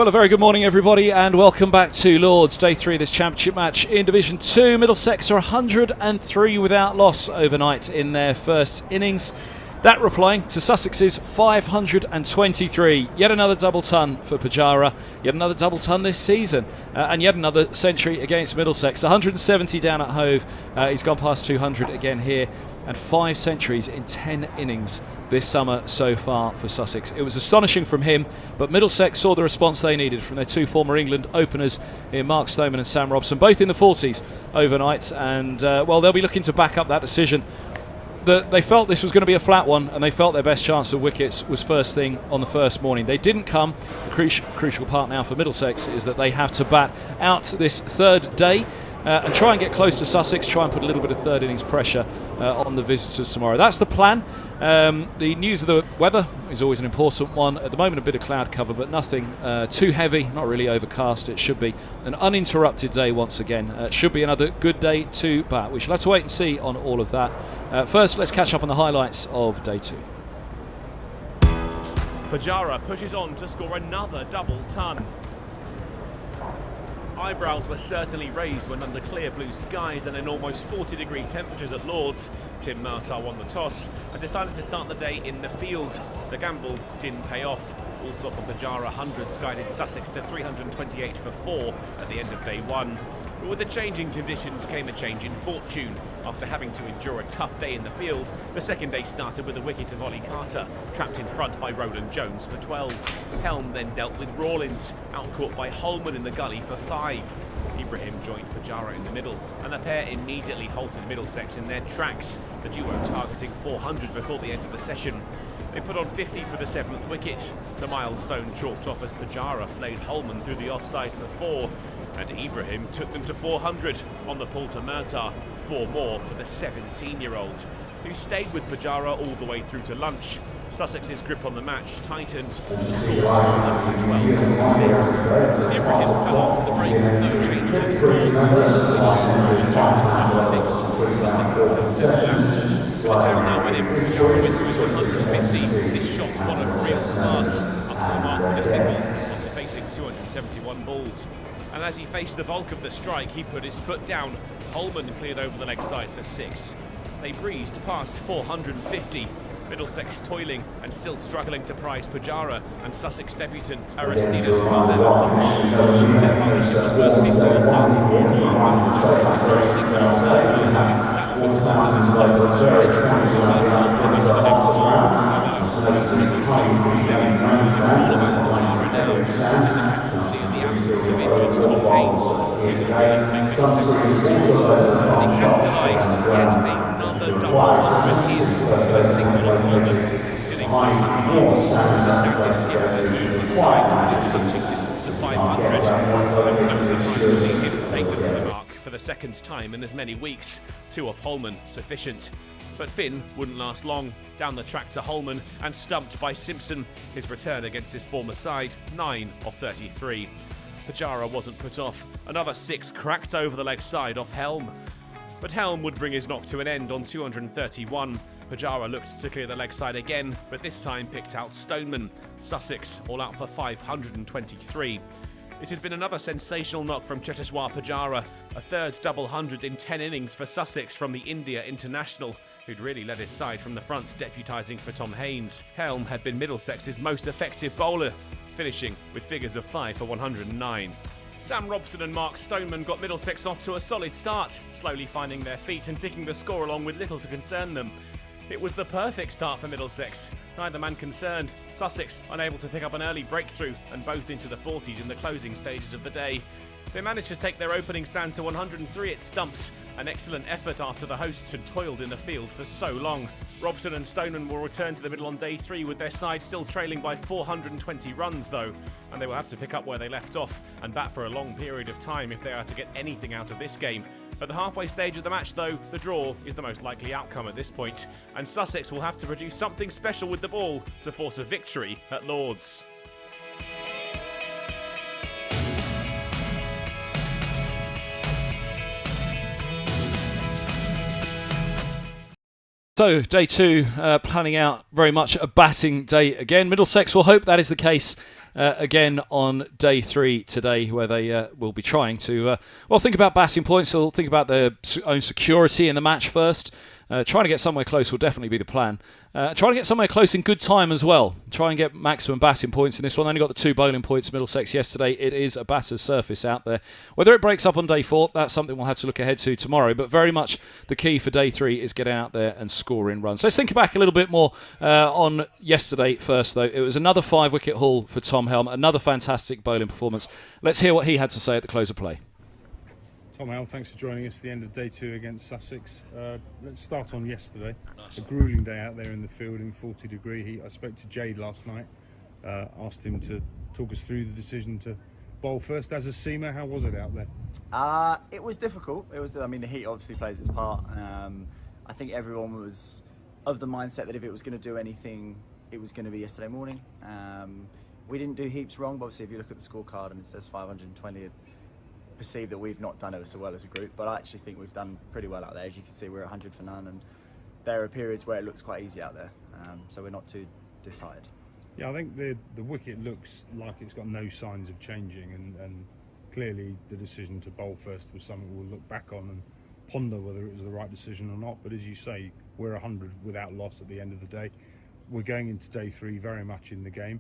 Well, a very good morning, everybody, and welcome back to Lords, day 3 of this championship match in Division 2. Middlesex are 103 without loss overnight in their first innings. That replying to Sussex's 523. Yet another double ton for Pujara, yet another double ton this season, and yet another century against Middlesex. 170 down at Hove, he's gone past 200 again here, and 5 centuries in 10 innings this summer so far for Sussex. It was astonishing from him, but Middlesex saw the response they needed from their two former England openers in Mark Stoneman and Sam Robson, both in the 40s overnight, and well, they'll be looking to back up that decision. They felt this was going to be a flat one, and they felt their best chance of wickets was first thing on the first morning. They didn't come. The crucial part now for Middlesex is that they have to bat out this third day and try and get close to Sussex, try and put a little bit of third innings pressure on the visitors tomorrow. That's the plan. The news of the weather is always an important one. At the moment, a bit of cloud cover, but nothing too heavy, not really overcast. It should be an uninterrupted day once again. It should be another good day to bat. We shall have to wait and see on all of that. First, let's catch up on the highlights of day 2. Pujara pushes on to score another double ton. Eyebrows were certainly raised when under clear blue skies and in almost 40-degree temperatures at Lords, Tim Murtagh won the toss and decided to start the day in the field. The gamble didn't pay off. Allsop and Pujara hundreds guided Sussex to 328 for 4 at the end of day 1. But with the changing conditions came a change in fortune. After having to endure a tough day in the field, the second day started with a wicket of Ollie Carter, trapped in front by Roland Jones for 12. Helm then dealt with Rawlins, outcaught by Holden in the gully for 5. Ibrahim joined Pujara in the middle, and the pair immediately halted Middlesex in their tracks, the duo targeting 400 before the end of the session. They put on 50 for the 7th wicket. The milestone chalked off as Pujara flayed Holden through the offside for 4. And Ibrahim took them to 400 on the pull to Murtagh, 4 more for the 17-year-old, who stayed with Pujara all the way through to lunch. Sussex's grip on the match tightened, with a score of 112 for 6. Ibrahim fell after the break with no change to the score. Roland Jones for 6. Sussex have 7 down. With a town now with him, Pujara went to his 150. His shot's one of real class, up to the mark with a single after facing 271 balls. And as he faced the bulk of the strike, he put his foot down. Holden cleared over the leg side for 6. They breezed past 450. Middlesex toiling and still struggling to prize Pujara and Sussex debutant Aristides Carvel some miles. Their partnership was worth 50 of 94 more than Pujara into a single of Murtagh. That could Carvel spike on strike. Murtagh delivered the next ball. Carvel slowly stayed for 7. It's all about Pujara now. In the captaincy and the absence of injured Tom Haynes, he was really putting Middlesex to the and he capitalised yet another double hundred his with a single of Holden. His innings are cut him off. The standing skipper had moved his side to within touching distance of 500. I'm no surprised to see him take them to the mark for the second time in as many weeks. 2 off Holden, sufficient. But Finn wouldn't last long. Down the track to Holden and stumped by Simpson. His return against his former side, 9 of 33. Pujara wasn't put off. Another 6 cracked over the leg side off Helm. But Helm would bring his knock to an end on 231. Pujara looked to clear the leg side again, but this time picked out Stoneman. Sussex all out for 523. It had been another sensational knock from Cheteshwar Pujara, a third double hundred in 10 innings for Sussex from the India international, who'd really led his side from the front, deputising for Tom Haynes. Helm had been Middlesex's most effective bowler, finishing with figures of 5 for 109. Sam Robson and Mark Stoneman got Middlesex off to a solid start, slowly finding their feet and ticking the score along with little to concern them. It was the perfect start for Middlesex, neither man concerned. Sussex unable to pick up an early breakthrough and both into the 40s in the closing stages of the day. They managed to take their opening stand to 103 at stumps, an excellent effort after the hosts had toiled in the field for so long. Robson and Stoneman will return to the middle on day 3 with their side still trailing by 420 runs though, and they will have to pick up where they left off and bat for a long period of time if they are to get anything out of this game. At the halfway stage of the match though, the draw is the most likely outcome at this point, and Sussex will have to produce something special with the ball to force a victory at Lords. So, day 2, planning out very much a batting day again. Middlesex will hope that is the case again on day 3 today, where they will be trying to, think about batting points. They'll think about their own security in the match first. Trying to get somewhere close will definitely be the plan. Trying to get somewhere close in good time as well. Try and get maximum batting points in this one. Only got the 2 bowling points Middlesex yesterday. It is a batter's surface out there. Whether it breaks up on day 4, that's something we'll have to look ahead to tomorrow. But very much the key for day 3 is getting out there and scoring runs. Let's think back a little bit more on yesterday first, though. It was another 5-wicket haul for Tom Helm. Another fantastic bowling performance. Let's hear what he had to say at the close of play. Tom Helm, thanks for joining us at the end of day 2 against Sussex. Let's start on yesterday. Nice. A gruelling day out there in the field in 40-degree heat. I spoke to Jade last night, asked him to talk us through the decision to bowl first. As a seamer, how was it out there? It was difficult. I mean, the heat obviously plays its part. I think everyone was of the mindset that if it was going to do anything, it was going to be yesterday morning. We didn't do heaps wrong, but obviously if you look at the scorecard and it says 520, perceive that we've not done it so well as a group, but I actually think we've done pretty well out there. As you can see, we're 100 for none, and there are periods where it looks quite easy out there, so we're not too disheartened. Yeah, I think the wicket looks like it's got no signs of changing, and clearly the decision to bowl first was something we'll look back on and ponder whether it was the right decision or not. But as you say, we're 100 without loss at the end of the day. We're going into day 3 very much in the game.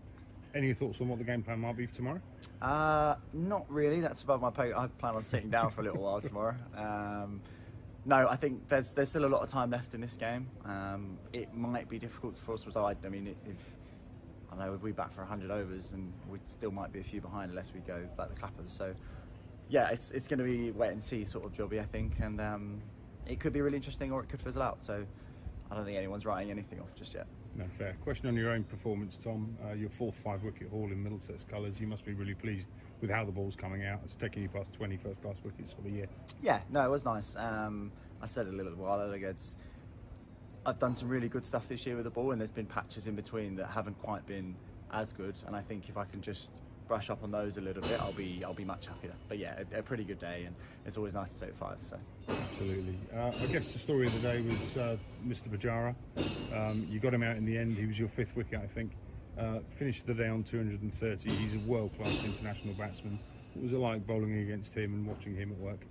Any thoughts on what the game plan might be for tomorrow? Not really. That's above my pay. I plan on sitting down for a little while tomorrow. No, I think there's still a lot of time left in this game. It might be difficult to force result. I mean, if we bat for 100 overs, and we still might be a few behind unless we go like the Clappers. So, yeah, it's going to be wait and see sort of jobby, I think, and it could be really interesting or it could fizzle out. So, I don't think anyone's writing anything off just yet. No, fair. Question on your own performance, Tom. Your 4th 5-wicket haul in Middlesex colours. You must be really pleased with how the ball's coming out. It's taking you past 20 first-class wickets for the year. Yeah, no, it was nice. I said a little while ago, I've done some really good stuff this year with the ball, and there's been patches in between that haven't quite been as good. And I think if I can just brush up on those a little bit, I'll be much happier. But yeah, a pretty good day, and it's always nice to take 5. So absolutely. I guess the story of the day was Mr. Bajara. You got him out in the end. He was your 5th wicket, I think. Finished the day on 230. He's a world-class international batsman. What was it like bowling against him and watching him at work?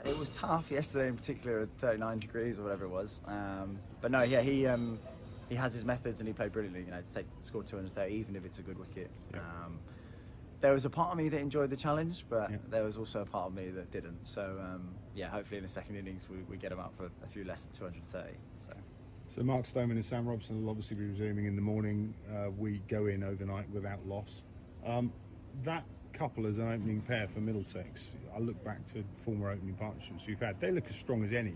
It was tough yesterday, in particular at 39 degrees or whatever it was. But no, yeah, he has his methods and he played brilliantly. You know, to score 230, even if it's a good wicket. Yeah. There was a part of me that enjoyed the challenge, but there was also a part of me that didn't. So, yeah, hopefully in the second innings we get him up for a few less than 230. So Mark Stoneman and Sam Robson will obviously be resuming in the morning. We go in overnight without loss. That couple as an opening pair for Middlesex, I look back to former opening partnerships we've had. They look as strong as any.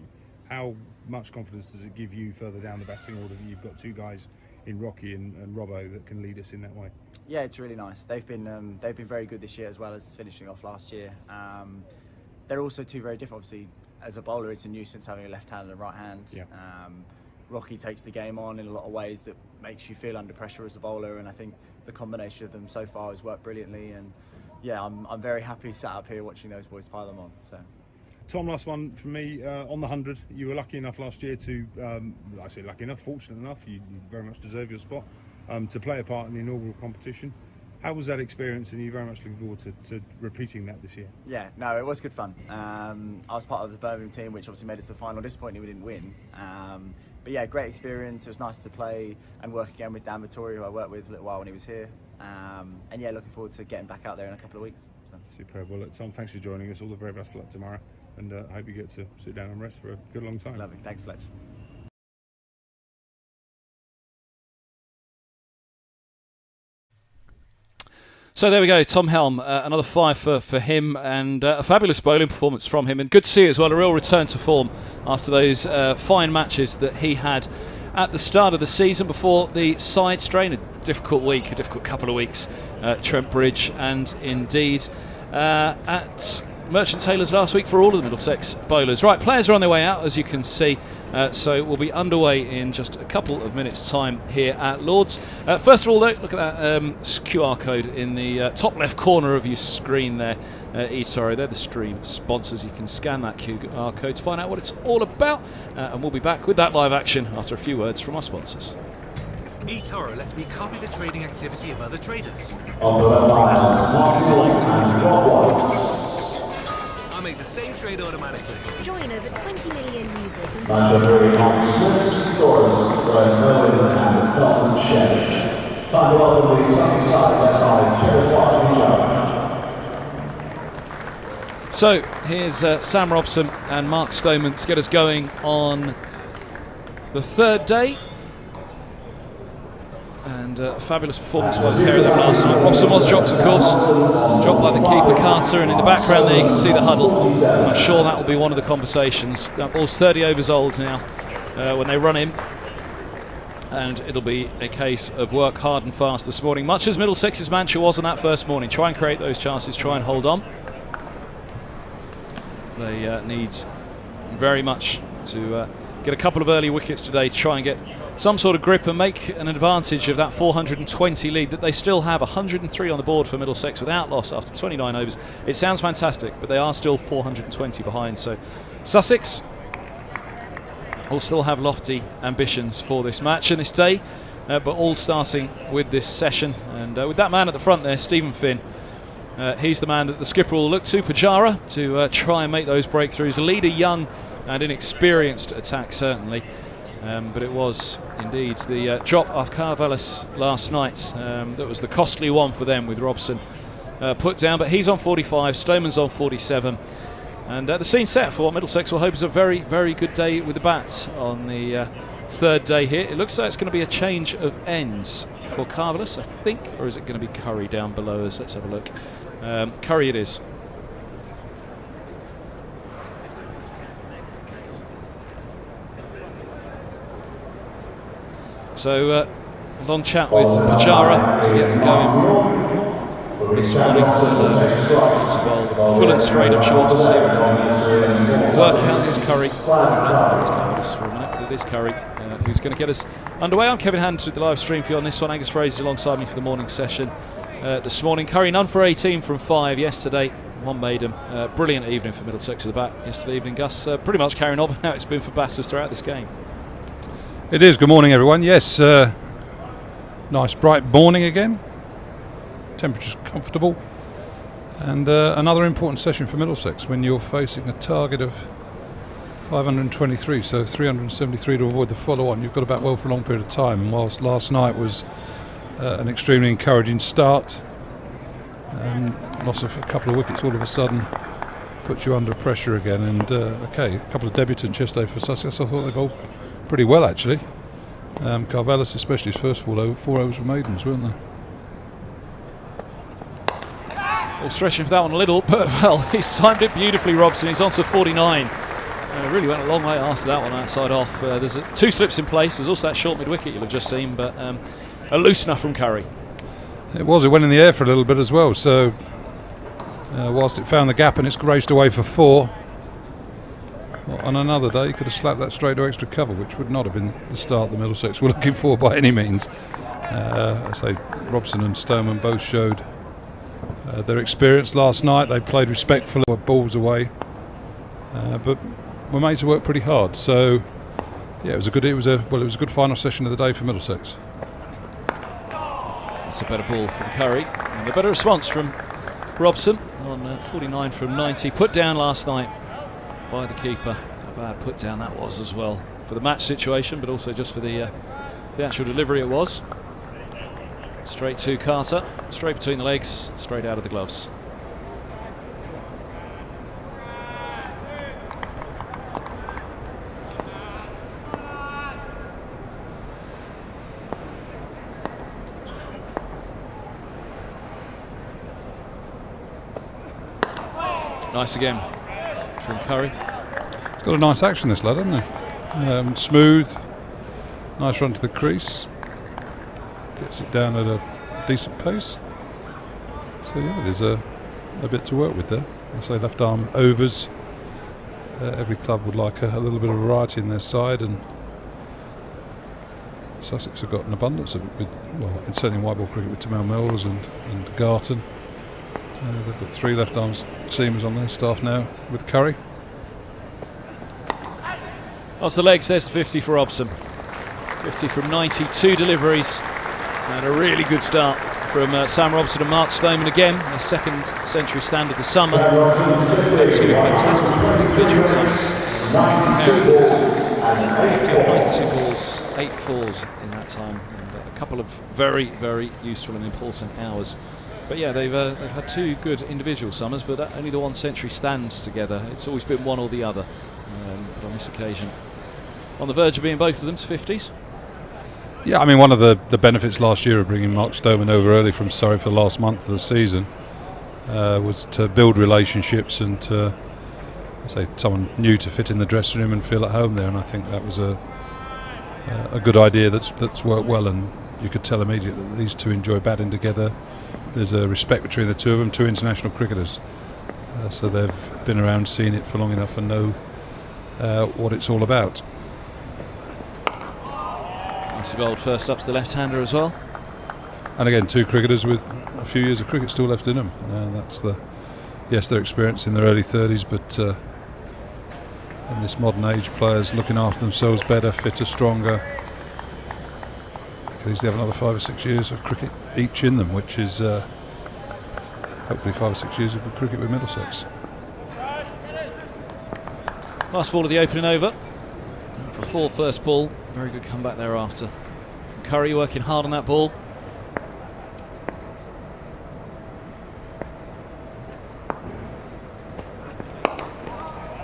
How much confidence does it give you further down the batting order that you've got 2 guys in Rocky and Robbo that can lead us in that way? Yeah, it's really nice. They've been very good this year as well as finishing off last year. They're also 2 very different. Obviously, as a bowler, it's a nuisance having a left hand and a right hand. Yeah. Rocky takes the game on in a lot of ways that makes you feel under pressure as a bowler, and I think the combination of them so far has worked brilliantly. And yeah, I'm very happy sat up here watching those boys pile them on. So. Tom, last one from me. On the 100, you were lucky enough last year to, I say lucky enough, fortunate enough, you very much deserve your spot, to play a part in the inaugural competition. How was that experience, and are you very much looking forward to repeating that this year? Yeah, no, it was good fun. I was part of the Birmingham team, which obviously made it to the final. Disappointing we didn't win. But yeah, great experience. It was nice to play and work again with Dan Vittori, who I worked with a little while when he was here. And yeah, looking forward to getting back out there in a couple of weeks. So. Superb. Well, Tom, thanks for joining us. All the very best of luck tomorrow, and I hope you get to sit down and rest for a good long time. Lovely. Thanks, Fletch. So there we go, Tom Helm, another 5 for him, and a fabulous bowling performance from him, and good to see as well, a real return to form after those fine matches that he had at the start of the season before the side strain. A difficult week, a difficult couple of weeks at Trent Bridge, and indeed at Merchant Taylor's last week for all of the Middlesex bowlers. Right, players are on their way out, as you can see, so we'll be underway in just a couple of minutes' time here at Lord's. First of all, though, look at that QR code in the top left corner of your screen there. eToro, they're the stream sponsors. You can scan that QR code to find out what it's all about, and we'll be back with that live action after a few words from our sponsors. eToro lets me copy the trading activity of other traders. I make the same trade automatically. Join over 20 million users and So here's Sam Robson and Mark Stoneman to get us going on the third day. And a fabulous performance by the pair of them last night. Robson was dropped, of course, dropped by the keeper Carter, and in the background there you can see the huddle. I'm sure that will be one of the conversations. That ball's 30 overs old now when they run him, and it'll be a case of work hard and fast this morning, much as Middlesex's mantra was on that first morning. Try and create those chances, try and hold on. They need very much to get a couple of early wickets today to try and get some sort of grip and make an advantage of that 420 lead that they still have. 103 on the board for Middlesex without loss after 29 overs. It sounds fantastic, but they are still 420 behind. So Sussex will still have lofty ambitions for this match and this day, but all starting with this session. And with that man at the front there, Stephen Finn, he's the man that the skipper will look to, Pujara, to try and make those breakthroughs. A leader, young and inexperienced attack, certainly. But it was indeed the drop off Carvelis last night that was the costly one for them, with Robson put down. But he's on 45, Stoneman's on 47. And the scene set for what Middlesex will hope is a very, very good day with the bat on the third day here. It looks like it's going to be a change of ends for Carvelis, I think, or is it going to be Curry down below us? Let's have a look. Curry it is. So a long chat with Pujara to get them going this morning. Full and straight, I'm sure, to see what they can work out. Here's Curry. I thought it was Carvelis for a minute, but it is Curry who's going to get us underway. I'm Kevin Hand with the live stream for you on this one. Angus Fraser's alongside me for the morning session this morning. Curry none for 18 from 5 yesterday. One maiden. Brilliant evening for Middlesex with the bat yesterday evening. Gus, pretty much carrying on how it's been for batters throughout this game. It is. Good morning, everyone. Yes, nice bright morning again. Temperature's comfortable. And another important session for Middlesex when you're facing a target of 523, so 373 to avoid the follow-on. You've got to bat well for a long period of time. And whilst last night was an extremely encouraging start, loss of a couple of wickets all of a sudden puts you under pressure again. And okay, a couple of debutants yesterday for Sussex. I thought they bowled pretty well, actually. Carvelis, especially his first 4 overs were maidens, weren't they? Well, stretching for that one a little, but well, he's timed it beautifully, Robson. He's on to 49. Really went a long way after that one outside off. There's 2 slips in place. There's also that short mid-wicket you'll have just seen, but a loosener from Curry. It was. It went in the air for a little bit as well, so whilst it found the gap and it's raced away for 4, on another day, you could have slapped that straight to extra cover, which would not have been the start the Middlesex were looking for by any means. I say Robson and Stoneman both showed their experience last night. They played respectfully, were balls away, but were made to work pretty hard. So, yeah, it was a good final session of the day for Middlesex. That's a better ball from Curry and a better response from Robson on 49 from 90. Put down last night by the keeper. A bad put down that was as well for the match situation, but also just for the actual delivery it was. Straight to Carter, straight between the legs, straight out of the gloves. Nice again from Curry. He's got a nice action, this lad, hasn't he? Smooth, nice run to the crease, gets it down at a decent pace. So yeah, there's a bit to work with there. I say left arm overs. Every club would like a little bit of variety in their side, and Sussex have got an abundance of it. Certainly in white ball cricket with Tamil Mills and Garton. They've got 3 left arm seamers on their staff now with Curry. That's the legs. There's the 50 for Robson. 50 from 92 deliveries, and a really good start from Sam Robson and Mark Stoneman again, their second century stand of the summer. Two fantastic individual summers. 50 off 92 balls, 8 fours in that time, and a couple of very, very useful and important hours. But yeah, they've had 2 good individual summers, but only the 1 century stand together. It's always been one or the other, but on this occasion, on the verge of being both of them to 50s. Yeah, I mean, one of the benefits last year of bringing Mark Stoneman over early from Surrey for the last month of the season was to build relationships and to, say, someone new to fit in the dressing room and feel at home there. And I think that was a good idea that's worked well. And you could tell immediately that these two enjoy batting together. There's a respect between the two of them, 2 international cricketers. So they've been around, seen it for long enough, and know what it's all about. Nice gold first up to the left-hander as well. And again, 2 cricketers with a few years of cricket still left in them. That's yes, they're experienced in their early 30s, but in this modern age, players looking after themselves better, fitter, stronger. They could easily have another 5 or 6 years of cricket each in them, which is hopefully 5 or 6 years of good cricket with Middlesex. Last ball of the opening over. For 4 first ball, very good comeback thereafter. Curry working hard on that ball.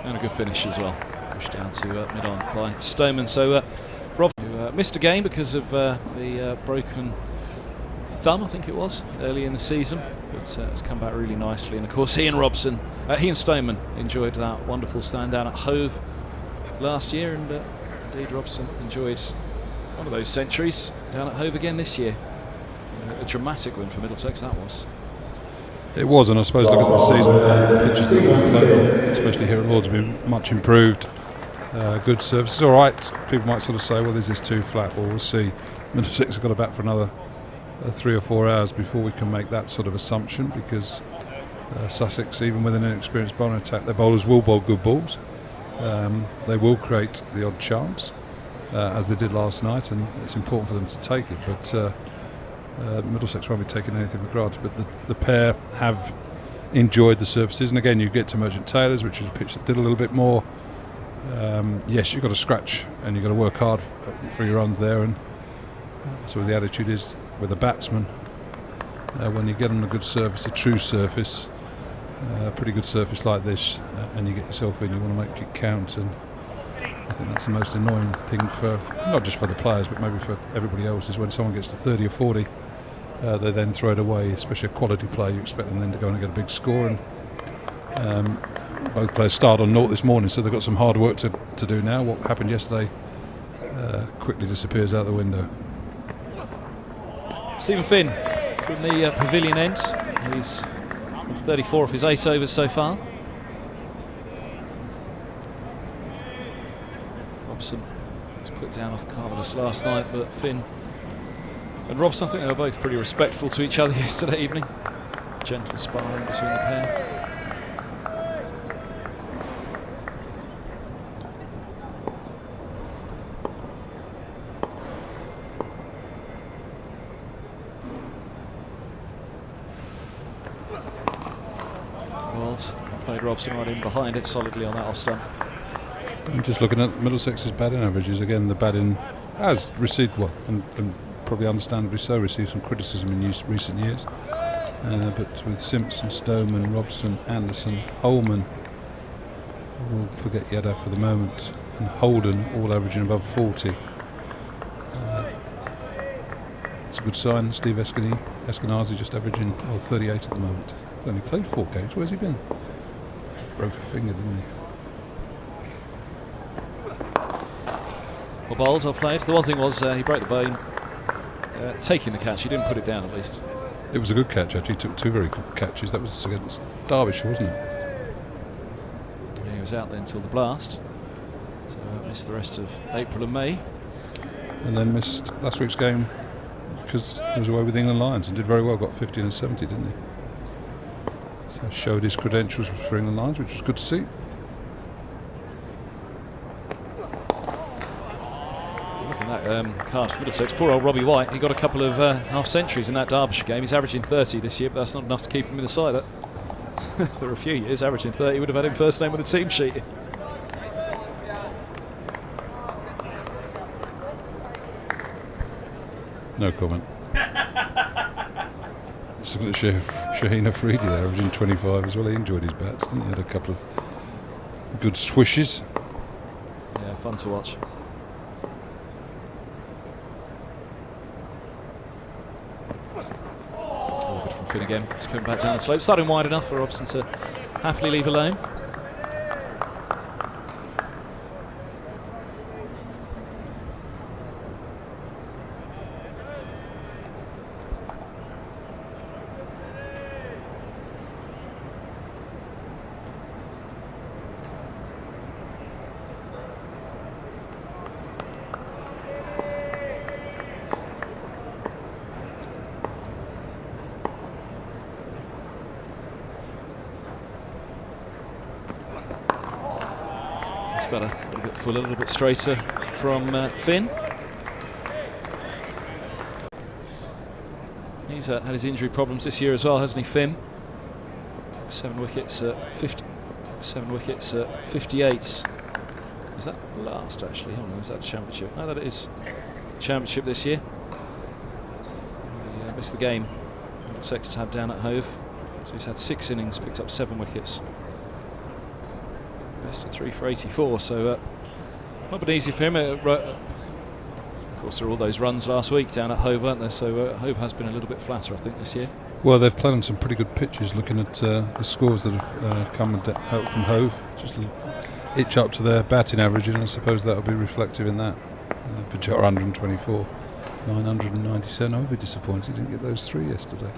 And a good finish as well. Pushed down to mid-on by Stoneman. So Rob missed a game because of the broken thumb, I think it was, early in the season, but has come back really nicely. And of course he and Stoneman enjoyed that wonderful stand down at Hove last year, and indeed Robson enjoyed one of those centuries down at Hove again this year. A dramatic win for Middlesex that was. It was, and I suppose looking at the season, the pitches that have been played on, especially here at Lord's, have been much improved. Good services, all right. People might sort of say, well, is this too flat? Well, we'll see. Middlesex have got to bat for another 3 or 4 hours before we can make that sort of assumption, because Sussex, even with an inexperienced bowling attack, their bowlers will bowl good balls. They will create the odd chance, as they did last night, and it's important for them to take it. But Middlesex won't be taking anything for granted. But the pair have enjoyed the surfaces, and again, you get to Merchant Taylors, which is a pitch that did a little bit more. Yes, you've got to scratch and you've got to work hard for your runs there, and so the attitude is with a batsman, when you get on a good surface, a true surface, a pretty good surface like this, and you get yourself in, you want to make it count. And I think that's the most annoying thing for, not just for the players, but maybe for everybody else, is when someone gets to 30 or 40, they then throw it away, especially a quality play. You expect them then to go and get a big score, and both players start on 0 this morning, so they've got some hard work to do now. What happened yesterday quickly disappears out the window. Stephen Finn from the pavilion end. He's 34 of his 8 overs so far. Robson was put down off Carvalus last night, but Finn and Robson, I think they were both pretty respectful to each other yesterday evening. Gentle sparring between the pair. Played Robson right in behind it solidly on that off stump. I'm just looking at Middlesex's batting averages again. The batting has received, well, and probably understandably so, received some criticism in recent years. But with Simpson, Stoneman, Robson, Anderson, Holman, we'll forget Yadav for the moment, and Holden all averaging above 40. It's a good sign. Steve Eskenazi just averaging 38 at the moment. He's only played 4 games. Where's he been? Broke a finger, didn't he? Well bowled, well played. The one thing was he broke the bone taking the catch. He didn't put it down, at least. It was a good catch, actually. He took 2 very good catches. That was against Derbyshire, wasn't it? He was out then until the blast, so missed the rest of April and May. And then missed last week's game because he was away with England Lions and did very well. Got 50 and 70, didn't he? So showed his credentials for England Lions, which was good to see. Look at that card for Middlesex. Poor old Robbie White, he got a couple of half centuries in that Derbyshire game. He's averaging 30 this year, but that's not enough to keep him in the side. For a few years, averaging 30 would have had him first name on the team sheet. No comment. Just looking at Shaheen Afridi there, averaging 25 as well. He enjoyed his bats, didn't he? Had a couple of good swishes. Yeah, fun to watch. Oh, good from Finn again. It's coming back down the slope. Starting wide enough for Robson to happily leave alone. Better, a little bit fuller, a little bit straighter from Finn. He's had his injury problems this year as well, hasn't he, Finn? 7 wickets at 50, 7 wickets at 58. Is that last actually? Hold on, is that the championship? No, that is championship this year. He missed the game. Middlesex to have down at Hove, so he's had 6 innings, picked up 7 wickets. Best of 3 for 84, so not been easy for him. Of course, there were all those runs last week down at Hove, weren't there? So Hove has been a little bit flatter, I think, this year. Well, they've played on some pretty good pitches. Looking at the scores that have come out from Hove, just itch up to their batting average, and I suppose that will be reflective in that. Pajot 124, 997. I would be disappointed he didn't get those 3 yesterday.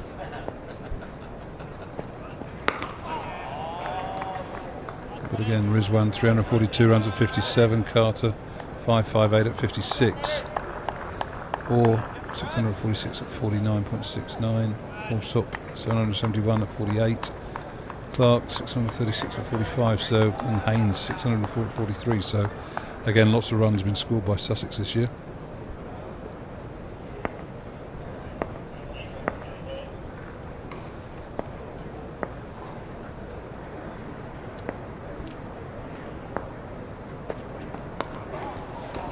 But again, Rizwan 342 runs at 57, Carter 558 at 56, or 646 at 49.69, Allsop 771 at 48, Clark 636 at 45, so, and Haynes 604 at 43. So again, lots of runs been scored by Sussex this year.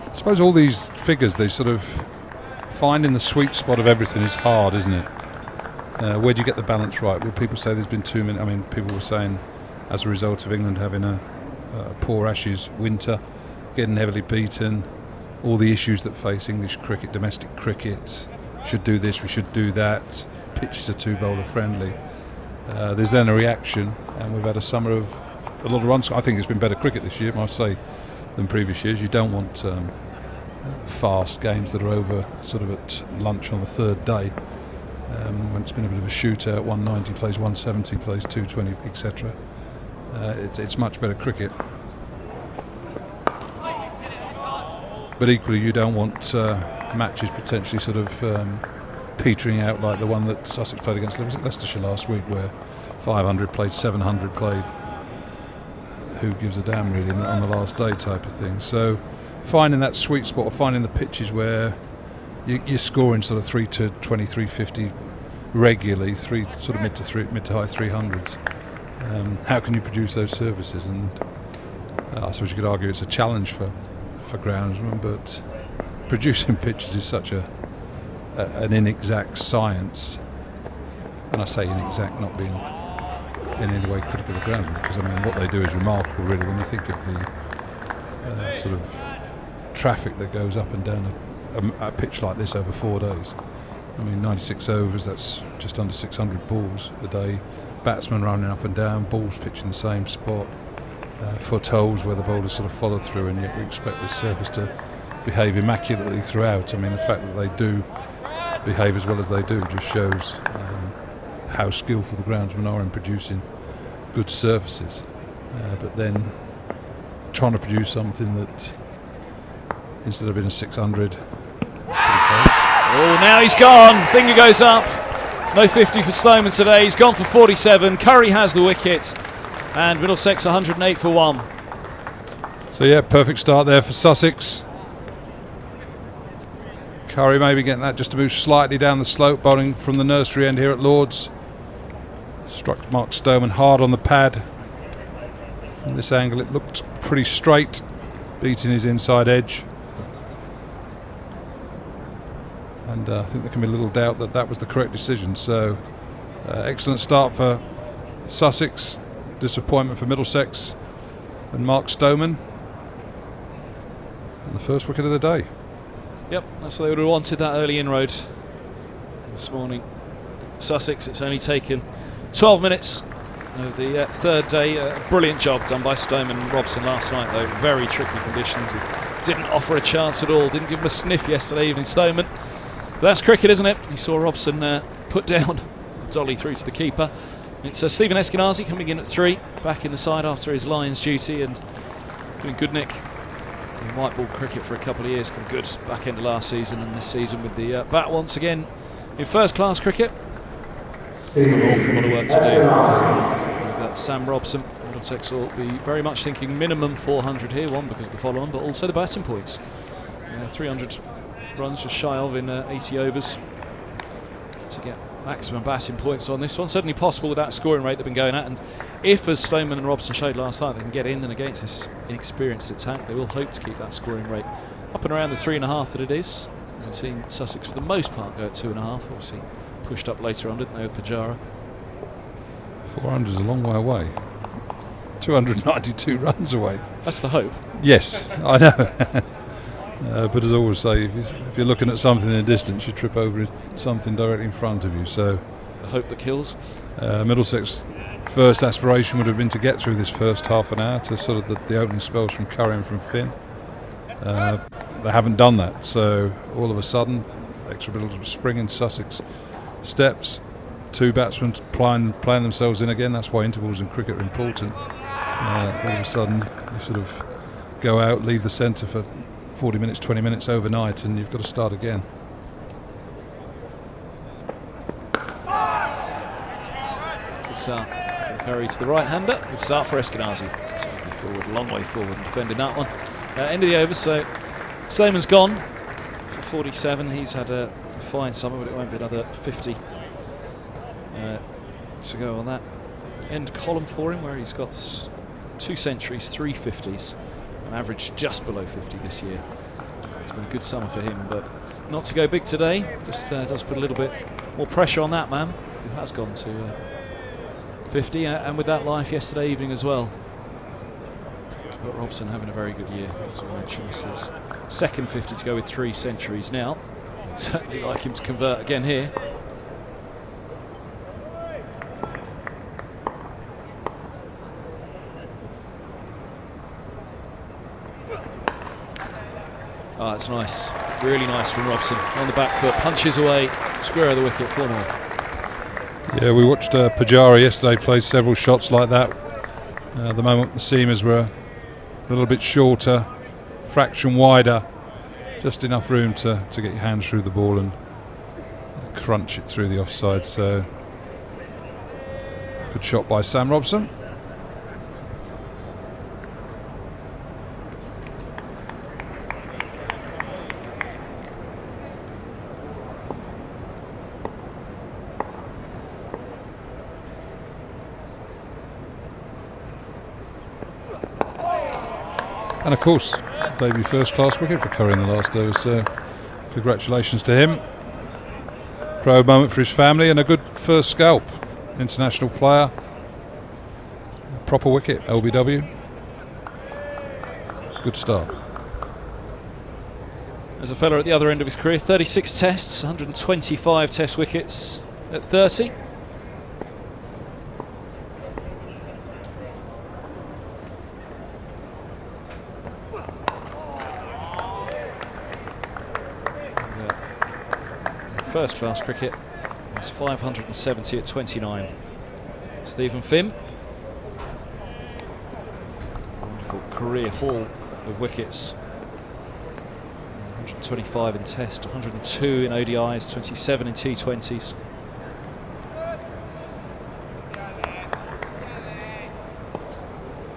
I suppose all these figures, they sort of finding the sweet spot of everything is hard, isn't it? Where do you get the balance right? Well, people say there's been too many. I mean, people were saying as a result of England having a poor Ashes winter, getting heavily beaten, all the issues that face English cricket, domestic cricket, should do this, we should do that, pitches are too bowler friendly. There's then a reaction, and we've had a summer of a lot of runs. I think it's been better cricket this year, I must say, than previous years. You don't want fast games that are over sort of at lunch on the 3rd day, when it's been a bit of a shootout. 190 plays 170, plays 220, etc. It's much better cricket, but equally you don't want matches potentially sort of petering out like the one that Sussex played against Leicestershire last week, where 500 played, 700 played. Who gives a damn really on the last day type of thing. So finding that sweet spot, or finding the pitches where you're scoring sort of 3 to 20, 350 regularly, sort of mid to high 300s. How can you produce those services? And I suppose you could argue it's a challenge for groundsmen, but producing pitches is such an inexact science. And I say inexact, not being in any way critical of groundsmen, because I mean what they do is remarkable really when you think of the sort of traffic that goes up and down a pitch like this over 4 days. I mean 96 overs, that's just under 600 balls a day, batsmen running up and down, balls pitching the same spot, footholds where the bowlers sort of follow through, and yet we expect this surface to behave immaculately throughout. I mean the fact that they do behave as well as they do just shows how skillful the groundsmen are in producing good surfaces, but then trying to produce something that, instead of being a 600, it's pretty close. Oh, now he's gone. Finger goes up. No 50 for Stoneman today. He's gone for 47. Curry has the wicket, and Middlesex 108 for 1. So yeah, perfect start there for Sussex. Curry maybe getting that just to move slightly down the slope, bowling from the nursery end here at Lord's. Struck Mark Stoneman hard on the pad. From this angle it looked pretty straight, beating his inside edge. And I think there can be little doubt that that was the correct decision. So excellent start for Sussex, disappointment for Middlesex and Mark Stoneman, and the first wicket of the day. Yep, that's what they would have wanted, that early inroad this morning. Sussex, it's only taken 12 minutes of the third day. A brilliant job done by Stoneman and Robson last night, though. Very tricky conditions. He didn't offer a chance at all, didn't give him a sniff yesterday evening, Stoneman. But that's cricket, isn't it? You saw Robson put down a dolly through to the keeper. It's Stephen Eskenazi coming in at 3, back in the side after his Lions duty, and doing good nick in white ball cricket for a couple of years. Come good back end of last season and this season with the bat once again in first class cricket. An awful lot of work to do with Sam Robson. Middlesex will be very much thinking minimum 400 here, one because of the follow on, but also the batting points. 300 runs just shy of in 80 overs to get maximum batting points on this one. Certainly possible with that scoring rate they've been going at, and if, as Stoneman and Robson showed last night, they can get in and against this inexperienced attack, they will hope to keep that scoring rate up and around the 3.5 that it is. We've seen Sussex for the most part go at 2.5, obviously pushed up later on, didn't they, with Pujara? 400 is a long way away. 292 runs away. That's the hope. Yes, I know. But as I always say, if you're looking at something in the distance, you trip over something directly in front of you. So the hope that kills. Middlesex first aspiration would have been to get through this first half an hour to sort of the opening spells from Curry and from Finn. They haven't done that, so all of a sudden extra bit of spring in Sussex steps. 2 batsmen playing themselves in again. That's why intervals in cricket are important. All of a sudden you sort of go out, leave the centre for 40 minutes, 20 minutes overnight, and you've got to start again. Good start from Curry to the right-hander. Good start for Eskenazi. Taking forward, long way forward, and defending that one. End of the over, so Stoneman's gone for 47. He's had a fine summer, but it won't be another 50 to go on that end column for him, where he's got 2 centuries, 3 50s, an average just below 50 this year. It's been a good summer for him, but not to go big today. Just does put a little bit more pressure on that man, who has gone to 50, and with that life yesterday evening as well. But Robson having a very good year, as we mentioned. This is second 50 to go with 3 centuries now. I'd certainly like him to convert again here. Oh, that's nice. Really nice from Robson. On the back foot, punches away, square of the wicket, 4 more. Yeah, we watched Pujara yesterday play several shots like that. At the moment the seamers were a little bit shorter, fraction wider, just enough room to get your hands through the ball and crunch it through the offside. So good shot by Sam Robson. And of course, debut first-class wicket for Curry in the last over, so congratulations to him. Proud moment for his family and a good first scalp. International player, proper wicket, LBW. Good start. There's a fella at the other end of his career, 36 tests, 125 test wickets at 30. First class cricket, it's 570 at 29. Stephen Finn, wonderful career haul of wickets. 125 in test, 102 in ODIs, 27 in T20s.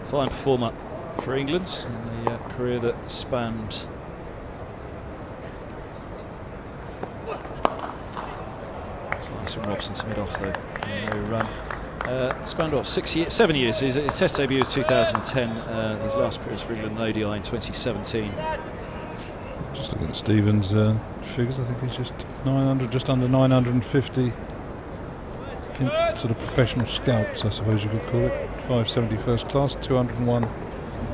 Fine performer for England in a career that spanned Nice from Robson to mid off though. No run. Spanned what, 7 years. His Test debut was 2010. His last appearance for England in ODI in 2017. Just looking at Stephen's figures, I think he's just under 950 in sort of professional scalps, I suppose you could call it. 570 first class, 201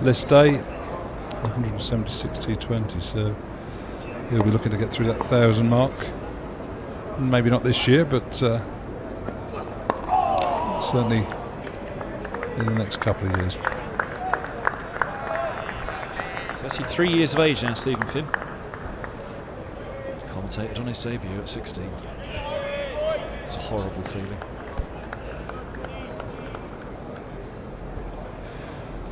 list A, 176 T20. So he'll be looking to get through that 1,000 mark. Maybe not this year, but certainly in the next couple of years. So actually 3 years of age now, Stephen Finn. Commentated on his debut at 16. It's a horrible feeling.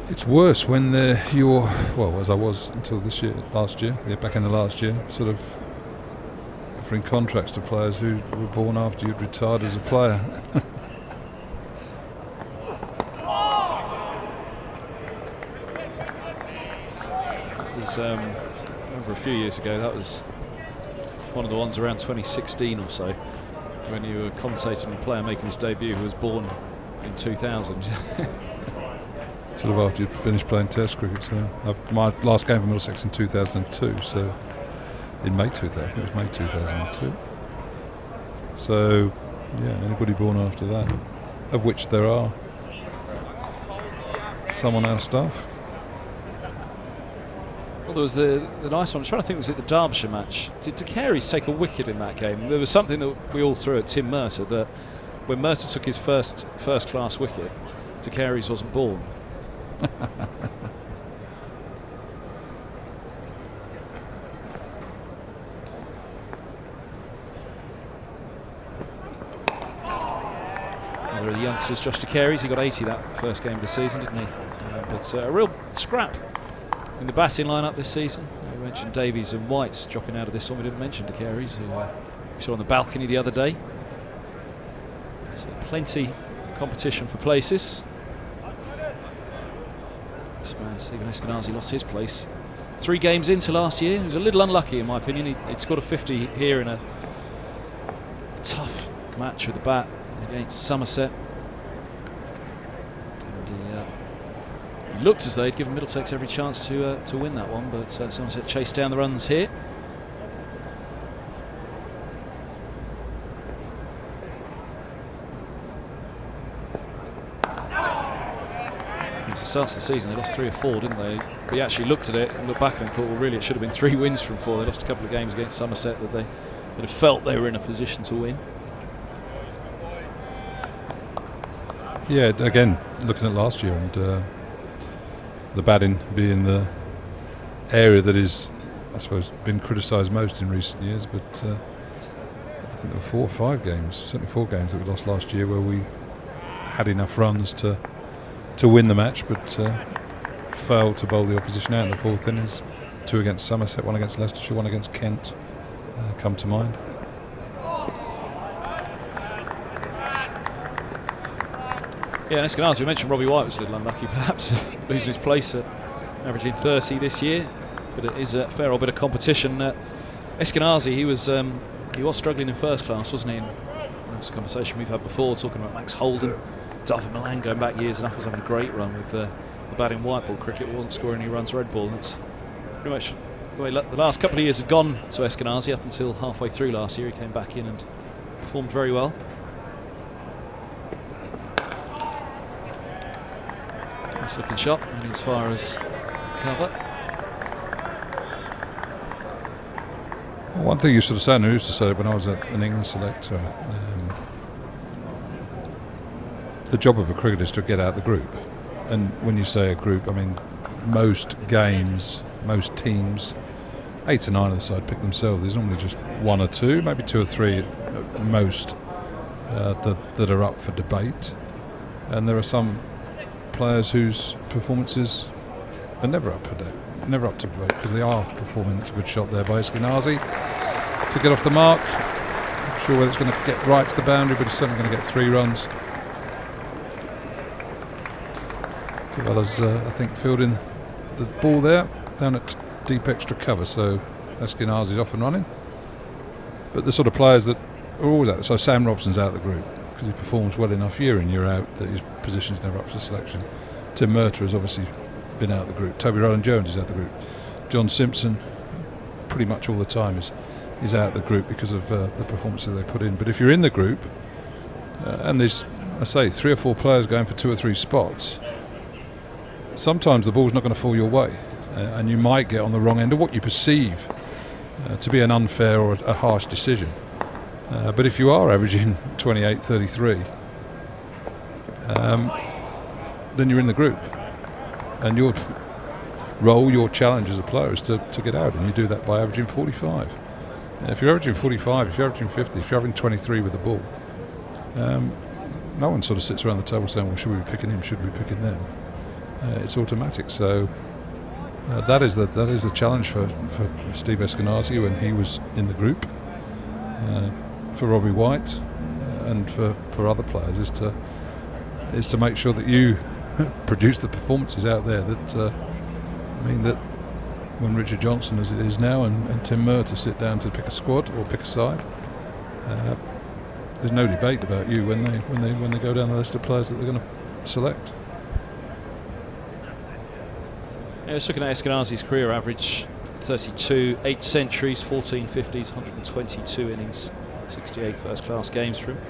It's worse when you're, well, as I was until last year, back in the last year, sort of offering contracts to players who were born after you'd retired as a player. I remember a few years ago, that was one of the ones around 2016 or so, when you were commentating on a player making his debut who was born in 2000. Sort of after you'd finished playing Test cricket. So my last game for Middlesex in 2002, so in May 2000, I think it was May 2002. So yeah, anybody born after that, of which there are some on our staff. Well, there was the nice one. I'm trying to think, was it the Derbyshire match? Did De Carey's take a wicket in that game? There was something that we all threw at Tim Mercer, that when Mercer took his first class wicket, De Carey's wasn't born. Another of the youngsters, Josh De Carey's, he got 80 that first game of the season, didn't he? But a real scrap in the batting lineup this season. We mentioned Davies and White's dropping out of this one. We didn't mention De Carey's, who we saw on the balcony the other day. But, plenty of competition for places. This man, Stephen Eskenazi, lost his place 3 games into last year. He was a little unlucky in my opinion. He'd scored a 50 here in a tough match with the bat against Somerset. And he looked as though he'd given Middlesex every chance to win that one, but Somerset chased down the runs here. At the start of the season they lost 3 or 4, didn't they? We actually looked at it and looked back and thought, well, really it should have been 3 wins from 4. They lost a couple of games against Somerset that they had felt they were in a position to win. Yeah, again, looking at last year and the batting being the area that is, I suppose, been criticised most in recent years, but I think there were 4 or 5 games, certainly 4 games that we lost last year where we had enough runs to win the match, but failed to bowl the opposition out in the 4th innings. 2 against Somerset, 1 against Leicestershire, 1 against Kent come to mind. Yeah, and Eskenazi, we mentioned Robbie White was a little unlucky perhaps, losing his place at averaging 30 this year, but it is a fair old bit of competition. Eskenazi, he was struggling in first class, wasn't he? And that's a conversation we've had before, talking about Max Holden. David Milan going back years enough was having a great run with the batting white ball cricket, but wasn't scoring any runs red ball, and that's pretty much the way the last couple of years had gone to Eskenazi up until halfway through last year. He came back in and performed very well. Nice looking shot, only as far as cover. Well, one thing you sort of said, and I used to say it when I was an England selector, the job of a cricketer is to get out the group. And when you say a group, I mean most games, most teams, 8 to 9 of the side pick themselves. There's normally just 1 or 2, maybe 2 or 3 at most that are up for debate. And there are some players whose performances are never up to debate because they are performing. That's a good shot there by Eskenazi to get off the mark. Not sure whether it's going to get right to the boundary, but it's certainly going to get 3 runs. Cavella's, I think, fielding the ball there down at deep extra cover, so Eskenazi's off and running. But the sort of players that are always out. So Sam Robson's out of the group because he performs well enough year in, year out that his position's never up for selection. Tim Murtagh has obviously been out of the group. Toby Rowland-Jones is out of the group. John Simpson, pretty much all the time, is out of the group because of the performances they put in. But if you're in the group, and there's, I say, 3 or 4 players going for 2 or 3 spots, sometimes the ball's not going to fall your way, and you might get on the wrong end of what you perceive to be an unfair or a harsh decision. But if you are averaging 28, 33, then you're in the group, and your role, your challenge as a player is to get out, and you do that by averaging 45. If you're averaging 45, if you're averaging 50, if you're having 23 with the ball, no one sort of sits around the table saying, well, should we be picking him, should we be picking them? It's automatic. So that is the challenge for Steve Eskinazi when he was in the group, for Robbie White, and for other players, is to make sure that you produce the performances out there that mean that when Richard Johnson, as it is now, and Tim Murtagh sit down to pick a squad or pick a side, there's no debate about you when they go down the list of players that they're going to select. Yeah, just looking at Eskinazi's career average, 32, 8 centuries, 14 50s, 122 innings, 68 first-class games for him.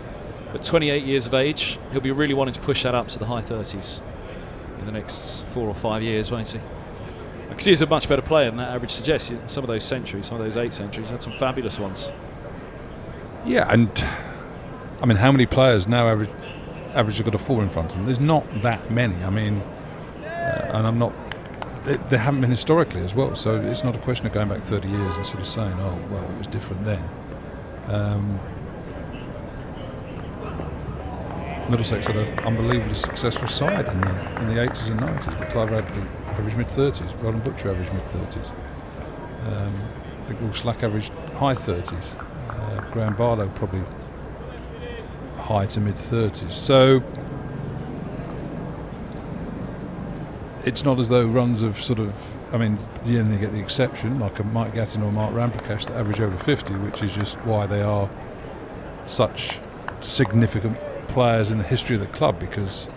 At 28 years of age, he'll be really wanting to push that up to the high 30s in the next 4 or 5 years, won't he? Because he's a much better player than that average suggests. Some of those centuries, some of those 8 centuries, had some fabulous ones. Yeah, and I mean, how many players now average have got a 4 in front of them? There's not that many. I mean, and I'm not. There haven't been historically as well, so it's not a question of going back 30 years and sort of saying, oh, well, it was different then. Middlesex had an unbelievably successful side in the 80s and 90s, but Clive Radley averaged mid-30s, Roland Butcher averaged mid-30s. I think Will Slack averaged high 30s. Graham Barlow probably high to mid-30s. So it's not as though runs of sort of, I mean, you only get the exception, like a Mike Gatton or Mark Ramprakash that average over 50, which is just why they are such significant players in the history of the club, because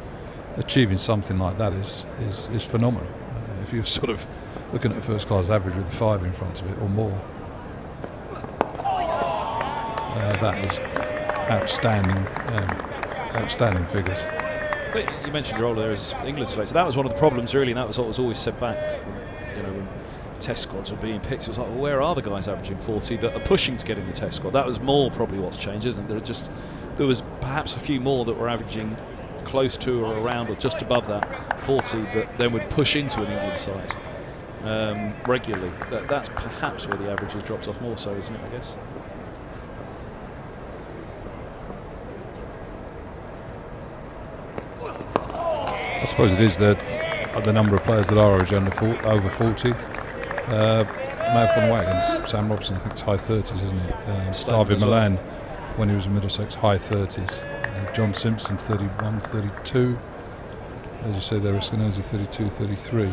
achieving something like that is phenomenal. If you're sort of looking at a first class average with a 5 in front of it or more, that is outstanding figures. But you mentioned your role there as England selector. That was one of the problems, really, and that was what was always said back. When Test squads were being picked, it was like, well, where are the guys averaging 40 that are pushing to get in the Test squad? That was more probably what's changed, isn't it? There was perhaps a few more that were averaging close to or around or just above that 40, but then would push into an England side regularly. That's perhaps where the average has dropped off more so, isn't it, I guess? I suppose it is the number of players that are averaging over 40. Mouth on Wagons, Sam Robson, I think it's high 30s, isn't it? David Milan, when he was in Middlesex, high 30s. John Simpson, 31, 32. As you say there, Eskinazi, 32, 33.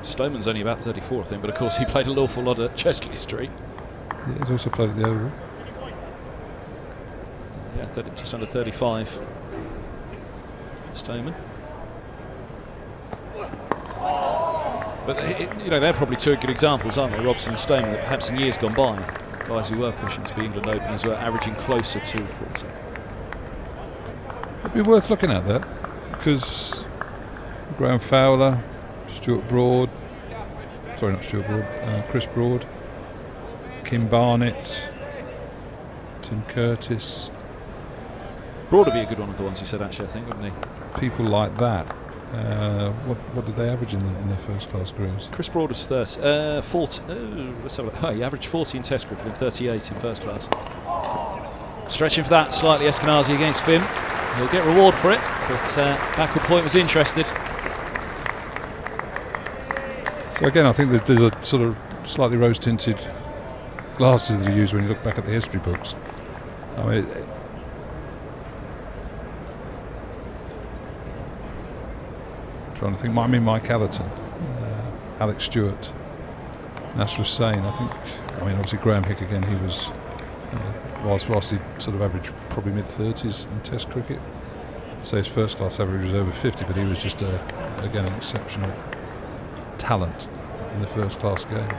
Stoneman's only about 34, I think, but of course he played an awful lot at Chesley Street. Yeah, he's also played at the Oval. Yeah, just under 35. Stoneman. But they're probably 2 good examples, aren't they, Robson and Stoneman, that perhaps in years gone by, guys who were pushing to be England openers were averaging closer to 40. It'd be worth looking at that, because Graham Fowler, Stuart Broad, sorry, not Stuart Broad, Chris Broad, Kim Barnett, Tim Curtis. Broad would be a good one of the ones you said, actually, I think, wouldn't he? People like that. What did they average in their first class careers? Chris Broad was 40. Let's have a look. Oh, he averaged 40 in Test cricket and 38 in first class. Stretching for that slightly, Eskinazi against Finn. He'll get reward for it, but Backward Point was interested. So again, I think that there's a sort of slightly rose-tinted glasses that are used when you look back at the history books. I mean, trying to think, Mike Atherton, Alex Stewart, Nasser Hussain. I mean, obviously Graham Hick again. He was whilst he sort of averaged probably mid-30s in Test cricket. I'd say his first class average was over 50, but he was just again an exceptional talent in the first class game.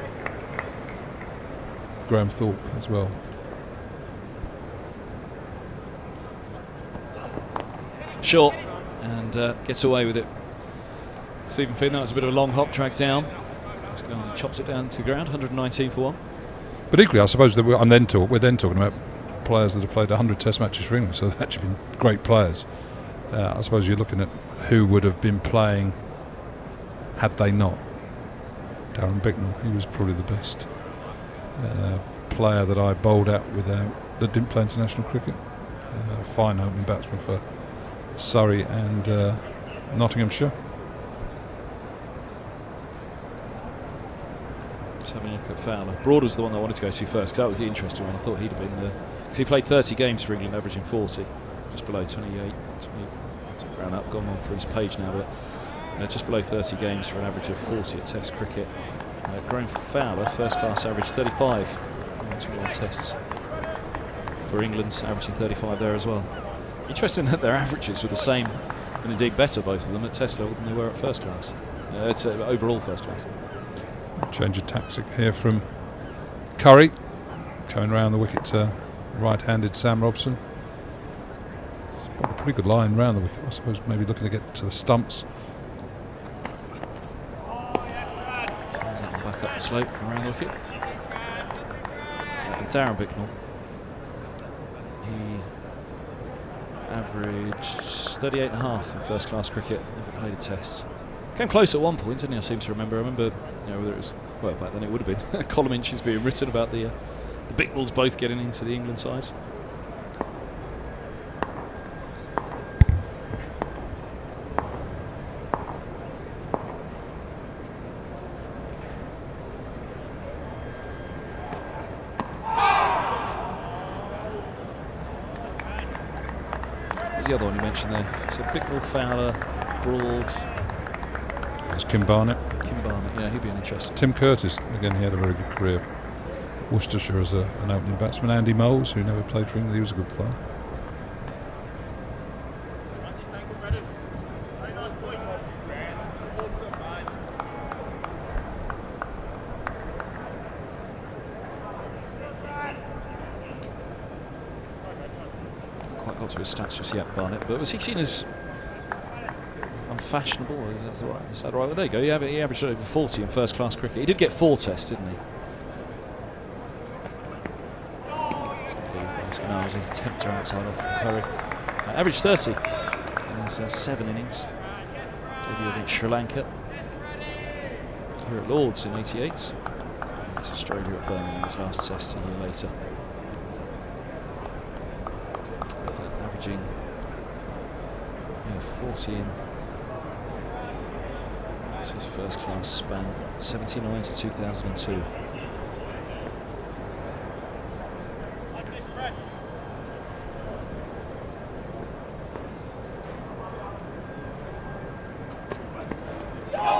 Graham Thorpe as well. Short, and gets away with it. Stephen Finn, that was a bit of a long hop, drag down. He chops it down to the ground, 119 for 1. But equally, I suppose that we're then talking about players that have played 100 Test matches for England, so they've actually been great players. I suppose you're looking at who would have been playing had they not. Darren Bicknell, he was probably the best player that I bowled out that didn't play international cricket. Fine opening batsman for Surrey and Nottinghamshire. Just having a look at Fowler. Broad was the one I wanted to go to first, because that was the interesting one. I thought he'd have been the... because he played 30 games for England, averaging 40, just below 28. Round up, gone on for his page now, but just below 30 games for an average of 40 at Test cricket. Graham Fowler, first class average 35. 21 tests for England, averaging 35 there as well. Interesting that their averages were the same, and indeed better, both of them, at Test level than they were at first class. It's overall first class. Change of tactic here from Curry, coming round the wicket to right-handed Sam Robson. It's a pretty good line round the wicket, I suppose. Maybe looking to get to the stumps. Turns that one back up the slope from around the wicket. And Darren Bicknell, he averaged 38.5 in first class cricket. Never played a Test. Came close at one point, didn't he? I seem to remember. I remember, whether it was, well, back then it would have been column inches being written about the Bicknells both getting into the England side. What was the other one you mentioned there? So Bicknell, Fowler, Broad. Kim Barnett. Kim Barnett, yeah, he'd be an interest. Tim Curtis, again, he had a very good career. Worcestershire as an opening batsman. Andy Moles, who never played for England, he was a good player. Not quite got to his stats just yet, Barnett, but was he seen as unfashionable? Is that right? Well, there you go. He averaged over 40 in first class cricket. He did get 4 tests, didn't he? Tempter outside off from Curry. Averaged 30 in his 7 innings. Debut against Sri Lanka. Here at Lords in '88. Against Australia at Birmingham in his last Test a year later. But, averaging 40 in. That's his first class span. 79 to 2002.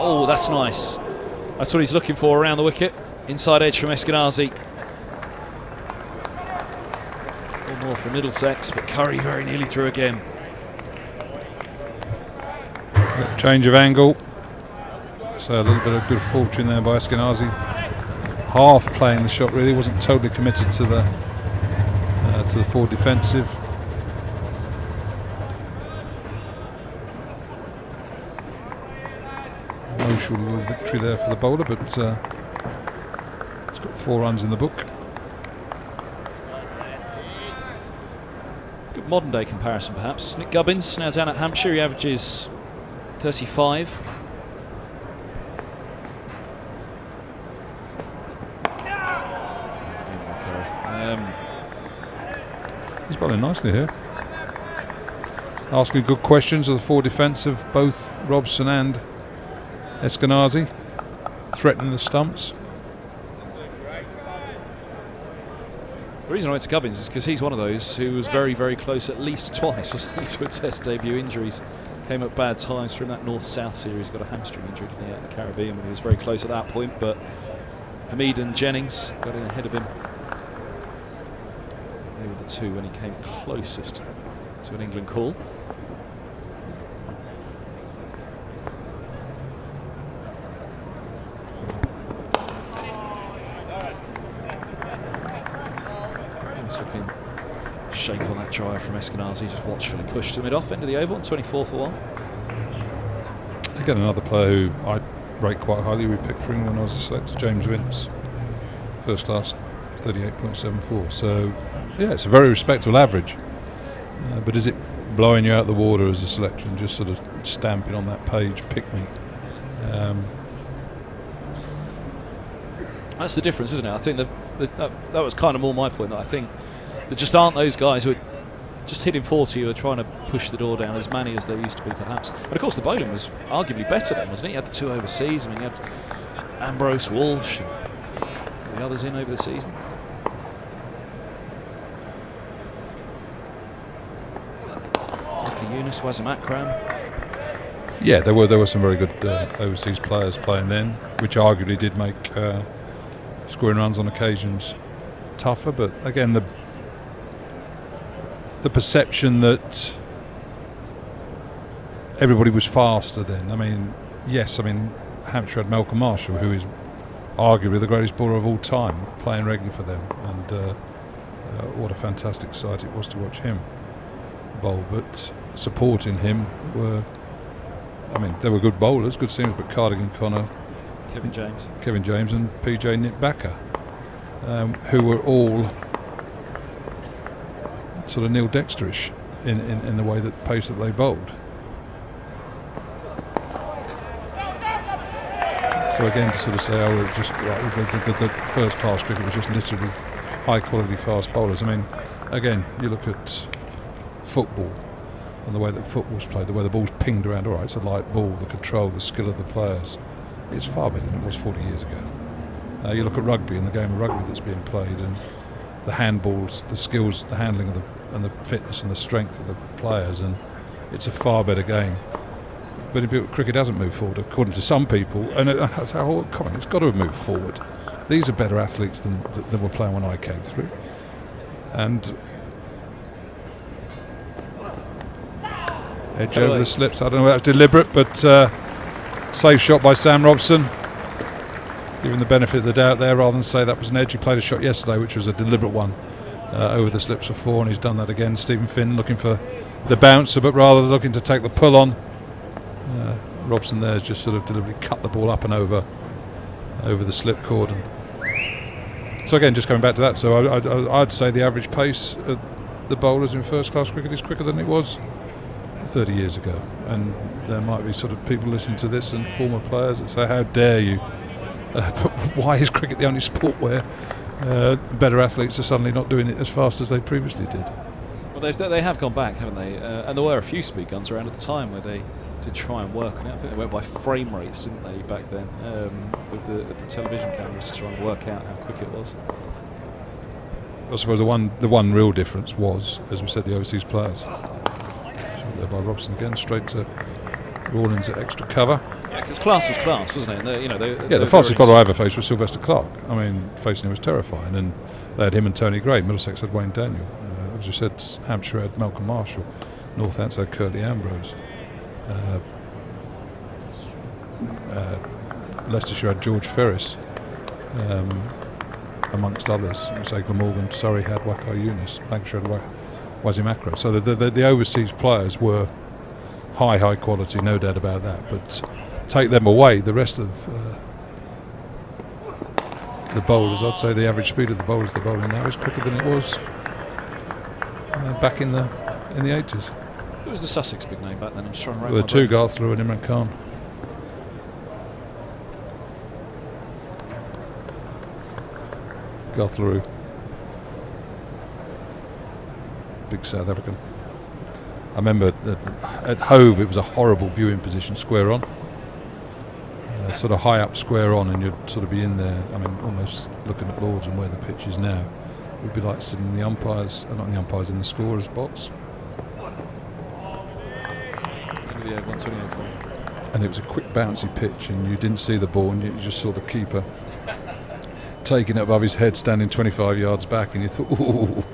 Oh, that's nice. That's what he's looking for around the wicket. Inside edge from Eskenazi. 4 more from Middlesex, but Curry very nearly through again. Change of angle. So a little bit of good fortune there by Eskenazi. Half playing the shot, really. Wasn't totally committed to the forward defensive. Little victory there for the bowler, but it's got 4 runs in the book. Good modern day comparison perhaps. Nick Gubbins, now down at Hampshire, he averages 35. He's bowling nicely here. Asking good questions of the forward defence of both Robson and Eskenazi, threatening the stumps. The reason I went to Gubbins is because he's one of those who was very, very close at least twice, wasn't he, to a Test debut. Injuries came at bad times for him. That North-South series, got a hamstring injury, didn't he, out in the Caribbean when he was very close at that point, but Hamid and Jennings got in ahead of him. They who were the two when he came closest to an England call. Nice looking shape on that drive from Eskenazi, just watchfully pushed to mid-off, end of the over on 24 for 1. Again, another player who I rate quite highly, we picked for England when I was a selector, James Wince. First class, 38.74. So, yeah, it's a very respectable average. But is it blowing you out the water as a selector and just sort of stamping on that page, pick me? That's the difference, isn't it? I think that was kind of more my point, that I think there just aren't those guys who are just hitting 40 who are trying to push the door down, as many as there used to be perhaps. But of course the bowling was arguably better then, wasn't it? You had the two overseas, I mean you had Ambrose, Walsh and the others in over the season. Yunus, Wazam Akram. Yeah, there were some very good overseas players playing then, which arguably did make scoring runs on occasions tougher. But again, the perception that everybody was faster then. I mean, yes, I mean Hampshire had Malcolm Marshall, who is arguably the greatest bowler of all time, playing regularly for them, and what a fantastic sight it was to watch him bowl. But supporting him were, I mean, they were good bowlers, good seamers, but Cardigan Connor, Kevin James and PJ Nick Backer, who were all sort of Neil Dexterish in the way that pace that they bowled. So again, to sort of say, oh, it was just the first class cricket was just littered with high quality fast bowlers. I mean, again, you look at football and the way that football's played, the way the ball's pinged around. All right, it's a light ball, the control, the skill of the players. It's far better than it was 40 years ago. You look at rugby and the game of rugby that's being played, and the handballs, the skills, the handling of and the fitness and the strength of the players, and it's a far better game. But cricket hasn't moved forward, according to some people, and that's how, oh, come on, it's got to have moved forward. These are better athletes than were playing when I came through. And edge over the slips. I don't know if that's deliberate, but safe shot by Sam Robson. Given the benefit of the doubt there, rather than say that was an edge. He played a shot yesterday, which was a deliberate one over the slips for 4, and he's done that again. Stephen Finn looking for the bouncer, but rather looking to take the pull on. Robson there has just sort of deliberately cut the ball up and over the slip cordon. So again, just coming back to that, so I'd say the average pace of the bowlers in first class cricket is quicker than it was 30 years ago. And there might be sort of people listening to this and former players that say, how dare you, but why is cricket the only sport where better athletes are suddenly not doing it as fast as they previously did? Well, they have gone back, haven't they? And there were a few speed guns around at the time where they did try and work on it. I think they went by frame rates, didn't they, back then, with the television cameras, to try and work out how quick it was. I suppose the one real difference was, as we said, the overseas players. Shot there by Robson again, straight to Rawlins at extra cover. Yeah, because class was class, wasn't it? The fastest bowler I ever faced was Sylvester Clark. I mean, facing him was terrifying, and they had him and Tony Gray. Middlesex had Wayne Daniel. As we said, Hampshire had Malcolm Marshall. Northants had Curtly Ambrose. Leicestershire had George Ferris, amongst others. Say Glamorgan, Surrey had Wakar Yunus, Lancashire had Wazim Akram. So the overseas players were high quality, no doubt about that. But take them away, the rest of the bowlers, I'd say the average speed of the bowlers they're bowling now is quicker than it was back in the 80s. Who was the Sussex big name back then? I'm just trying to There were two, Garthler and Imran Khan. Garthler, big South African. I remember at Hove it was a horrible viewing position, square on. Sort of high up square on, and you'd sort of be in there, I mean, almost looking at Lords and where the pitch is now. It would be like sitting in the umpires, not in the umpires, in the scorer's box. And it was a quick bouncy pitch, and you didn't see the ball, and you just saw the keeper taking it above his head, standing 25 yards back, and you thought, ooh,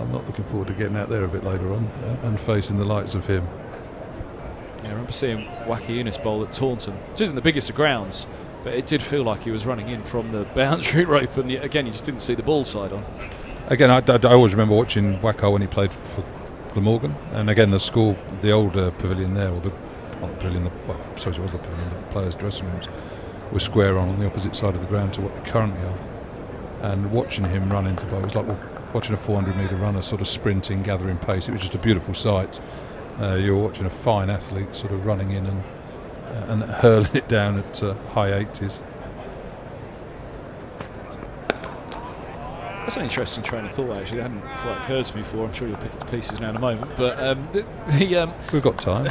I'm not looking forward to getting out there a bit later on and facing the likes of him. Yeah, I remember seeing Wacky Eunice bowl at Taunton, which isn't the biggest of grounds, but it did feel like he was running in from the boundary rope, and again, you just didn't see the ball side on. Again, I always remember watching Wacko when he played for Glamorgan, and again, the school, the old pavilion there, or not the pavilion, well, I suppose it was the pavilion, but the players' dressing rooms were square on the opposite side of the ground to what they currently are. And watching him run into bowl, it was like watching a 400-metre runner sort of sprinting, gathering pace. It was just a beautiful sight. You're watching a fine athlete sort of running in and hurling it down at high 80s. That's an interesting train of thought, actually. That hadn't quite occurred to me before. I'm sure you'll pick it to pieces now in a moment. But we've got time.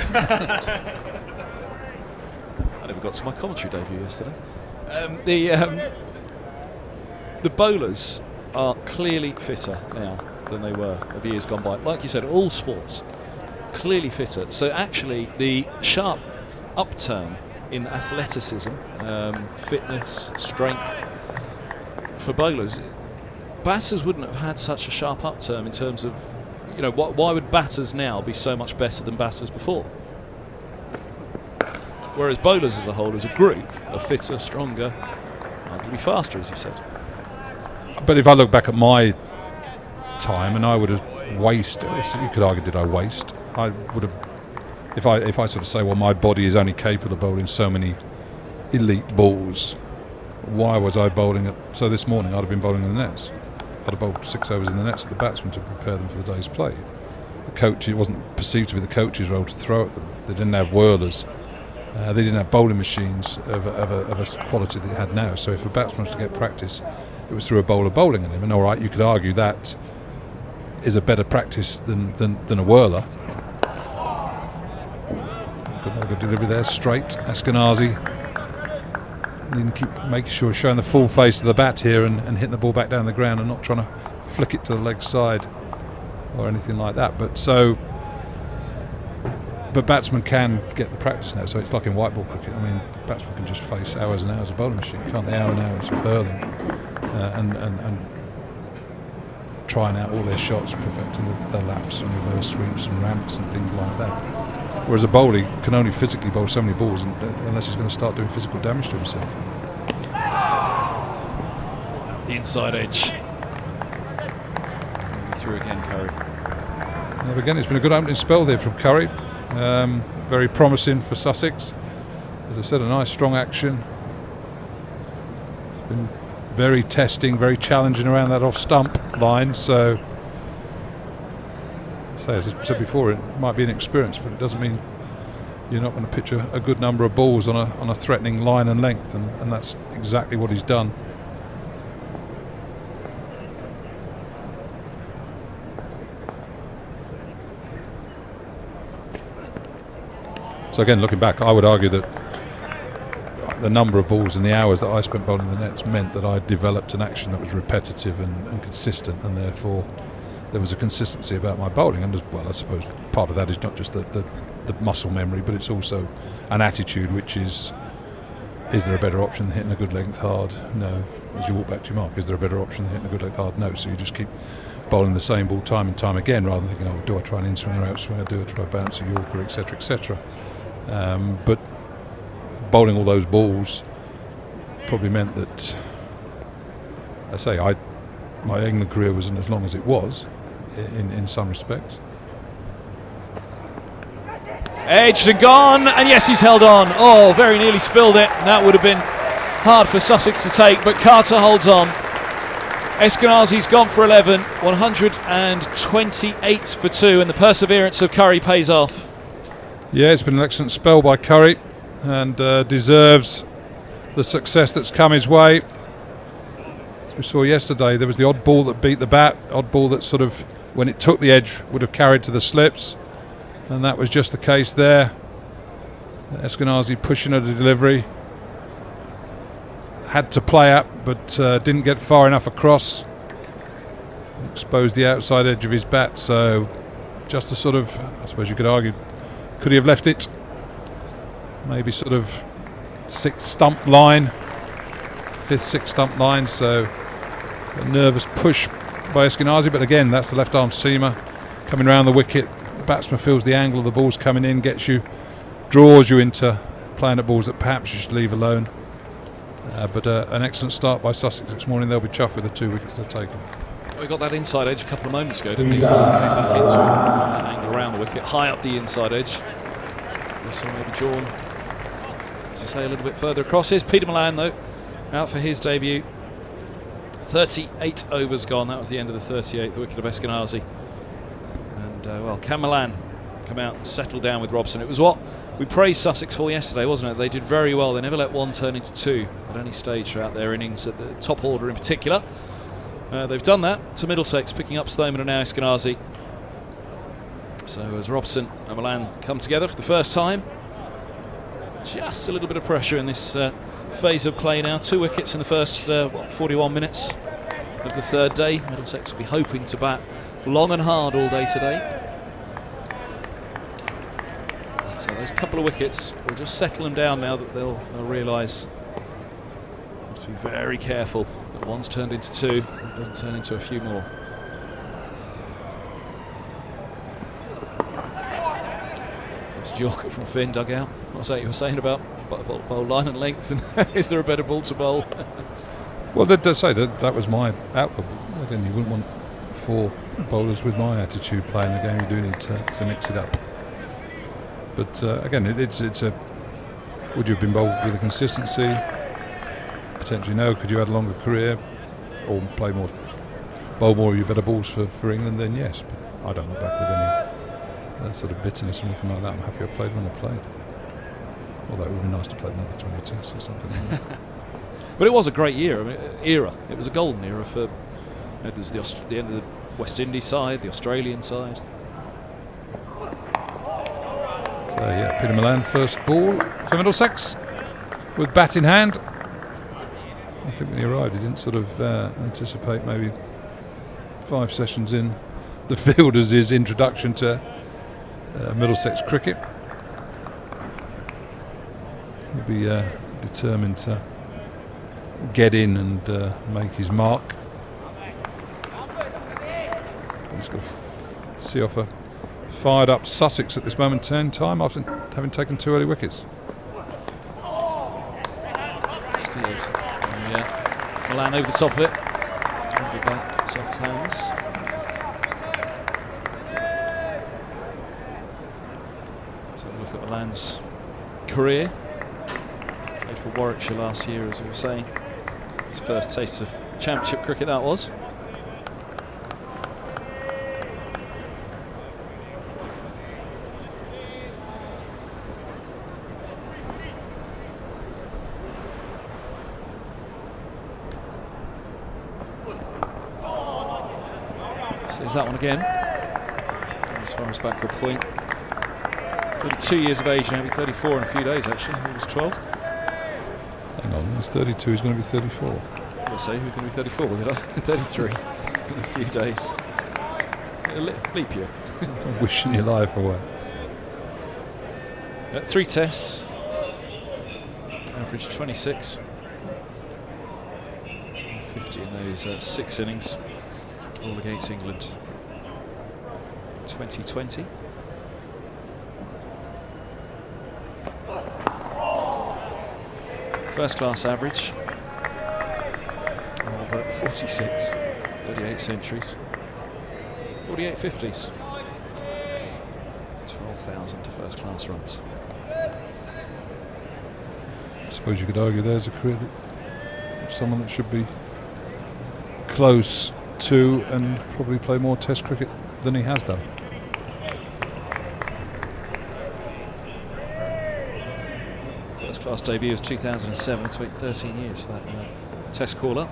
I never got to my commentary debut yesterday. The bowlers are clearly fitter now than they were of years gone by. Like you said, all sports, clearly fitter. So actually, the sharp upturn in athleticism, fitness, strength for bowlers, batters wouldn't have had such a sharp upturn in terms of, you know, why would batters now be so much better than batters before? Whereas bowlers as a whole, as a group, are fitter, stronger, arguably faster, as you said. But if I look back at my time, and I would have wasted, you could argue, did I waste? I would have, if I sort of say, well, my body is only capable of bowling so many elite balls, why was I bowling at, so this morning I'd have been bowling in the nets. I'd have bowled 6 overs in the nets to the batsmen to prepare them for the day's play. The coach, it wasn't perceived to be the coach's role to throw at them. They didn't have whirlers. They didn't have bowling machines of a quality that they had now. So if a batsman was to get practice, it was through a bowler bowling at him. And all right, you could argue that is a better practice than a whirler. Another good delivery there, straight. Eskenazi needing to keep making sure showing the full face of the bat here and hitting the ball back down the ground and not trying to flick it to the leg side or anything like that. But batsmen can get the practice now, so it's like in white ball cricket. I mean, batsmen can just face hours and hours of bowling machine, can't they? Hours and hours of hurling and trying out all their shots, perfecting their laps and reverse sweeps and ramps and things like that. Whereas a bowler can only physically bowl so many balls unless he's going to start doing physical damage to himself. The inside edge. Through again, Curry. Now again, it's been a good opening spell there from Curry. Very promising for Sussex. As I said, a nice strong action. It's been very testing, very challenging around that off stump line. So as I said before, it might be an experience, but it doesn't mean you're not going to pitch a good number of balls on a threatening line and length, and that's exactly what he's done. So again, looking back, I would argue that the number of balls and the hours that I spent bowling the nets meant that I developed an action that was repetitive and consistent, and therefore there was a consistency about my bowling. And as well, I suppose part of that is not just the muscle memory, but it's also an attitude, which is there a better option than hitting a good length hard? No. As you walk back to your mark, is there a better option than hitting a good length hard? No. So you just keep bowling the same ball time and time again, rather than thinking, oh, do I try an in-swing or out-swing, or do I try a bounce, a Yorker, etc., etc. But bowling all those balls probably meant that, my England career wasn't as long as it was in some respects. Edged and gone, and yes, he's held on. Oh, very nearly spilled it. That would have been hard for Sussex to take, but Carter holds on. Eskenazi's gone for 11, 128 for 2, and the perseverance of Curry pays off. Yeah, it's been an excellent spell by Curry, and deserves the success that's come his way. As we saw yesterday, there was the odd ball that beat the bat, odd ball that sort of, when it took the edge, would have carried to the slips, and that was just the case there. Eskenazi pushing at a delivery, had to play up, but didn't get far enough across, exposed the outside edge of his bat. So just a sort of, I suppose you could argue, could he have left it maybe sort of 6th stump line, 5th, 6th stump line? So a nervous push by Eskinazi, but again, that's the left-arm seamer coming around the wicket. The batsman feels the angle of the ball's coming in, draws you into playing at balls that perhaps you should leave alone. But an excellent start by Sussex this morning. They'll be chuffed with the 2 wickets they've taken. We got that inside edge a couple of moments ago, didn't we? Came back into that angle around the wicket, high up the inside edge. This one maybe drawn, as you say, a little bit further across. Here's Peter Malan, though, out for his debut. 38 overs gone. That was the end of the 38th wicket of Eskinazi. And, well, can Malan come out and settle down with Robson? It was what we praised Sussex for yesterday, wasn't it? They did very well. They never let one turn into 2 at any stage throughout their innings, at the top order in particular. They've done that to Middlesex, picking up Stoneman and now Eskinazi. So as Robson and Malan come together for the first time, just a little bit of pressure in this phase of play now. 2 wickets in the first 41 minutes of the 3rd day. Middlesex will be hoping to bat long and hard all day today. So those couple of wickets will just settle them down now that they'll realise they have to be very careful that one's turned into 2, it doesn't turn into a few more. Yorker from Finn dugout. What was that you were saying about bowl line and length? And is there a better ball to bowl? Well, they'd say that was my outlook. Again, you wouldn't want 4 bowlers with my attitude playing the game. You do need to mix it up. But again, it's a. Would you have been bowled with a consistency? Potentially no. Could you have had a longer career or bowl more of your better balls for England? Then yes. But I don't look back with any sort of bitterness or anything like that. I'm happy I played when I played. Although it would be nice to play another 20 tests or something like that. But it was a great year. I mean, It was a golden era for. There's the end of the West Indies side, the Australian side. So yeah, Peter Malan first ball for Middlesex with bat in hand. I think when he arrived, he didn't sort of anticipate maybe 5 sessions in the field as his introduction to Middlesex cricket. He'll be determined to get in and make his mark. But he's got to see off a fired up Sussex at this moment in time after having taken 2 early wickets. Steered. Yeah. Malan over the top of it. Over back, soft hands. Let's have a look at Malan's career. Played for Warwickshire last year, as we were saying. His first taste of championship cricket, that was. So there's that one again. As far as backward point. 32 years of age now, he'll be 34 in a few days actually. He was 12th. Hang on, he's 32, he's going to be 34. I say he was going to be 34, was it? 33 in a few days. Leap year. Wishing your life away. 3 tests. Average 26. 50 in those 6 innings. All against England. 2020. First class average of 46, 38 centuries, 48 50s, 12,000 first class runs. I suppose you could argue there's a career of someone that should be close to and probably play more Test cricket than he has done. First class debut was 2007. It's wait 13 years for that Test call up.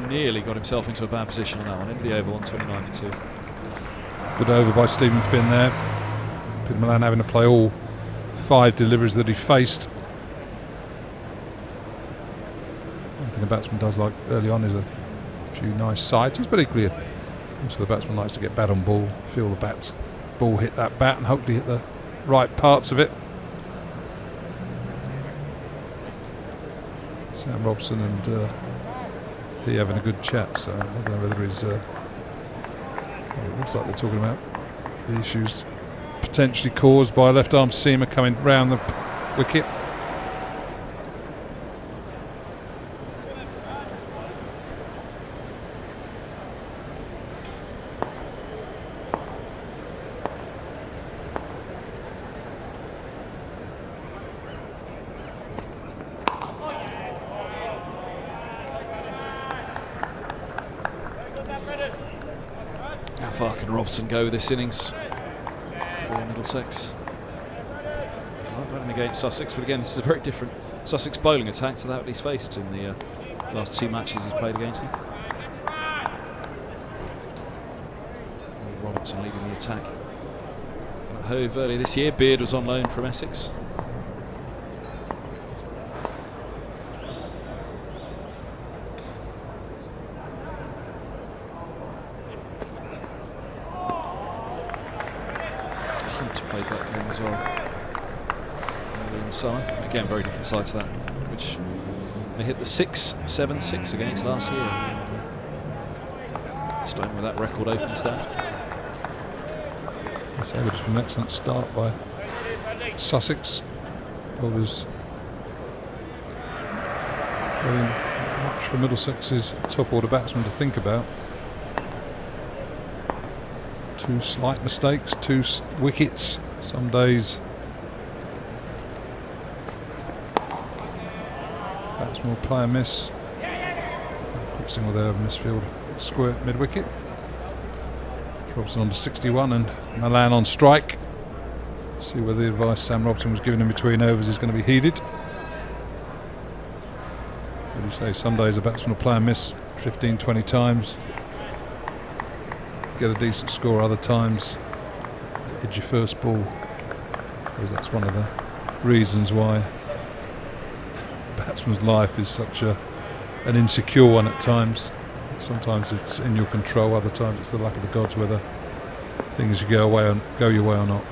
Nearly got himself into a bad position on that one. Into the over, 129 for 2. Good over by Stephen Finn there. Peter Malan having to play all 5 deliveries that he faced. One thing a batsman does like early on is a few nice sides, but equally so the batsman likes to get bat on ball, feel the ball hit that bat and hopefully hit the right parts of it. Sam Robson and he having a good chat. So I don't know whether he's. Well, it looks like they're talking about the issues potentially caused by a left-arm seamer coming round the wicket. How far can Robson go with this innings for Middlesex? He's like batting against Sussex, but again, this is a very different Sussex bowling attack to that he's faced in the last 2 matches he's played against them. Robson leading the attack. At Hove earlier this year, Beard was on loan from Essex. Played that game as well earlier in the summer. Again, very different side to that, which they hit the 6-7-6 against last year. Stoneman with that record opens that. So it's been an excellent start by Sussex. Bowlers very much for Middlesex's top order batsmen to think about. 2 slight mistakes, 2 wickets. Some days batsman will play a miss. Quick single there, misfield square mid wicket. Robson on to 61 and Milan on strike. See whether the advice Sam Robson was giving in between overs is going to be heeded. What do you say? Some days a batsman will play a miss 15-20 times, get a decent score. Other times hit your first ball. I suppose that's one of the reasons why a batsman's life is such an insecure one at times. Sometimes it's in your control, other times it's the luck of the gods whether things go your way or not.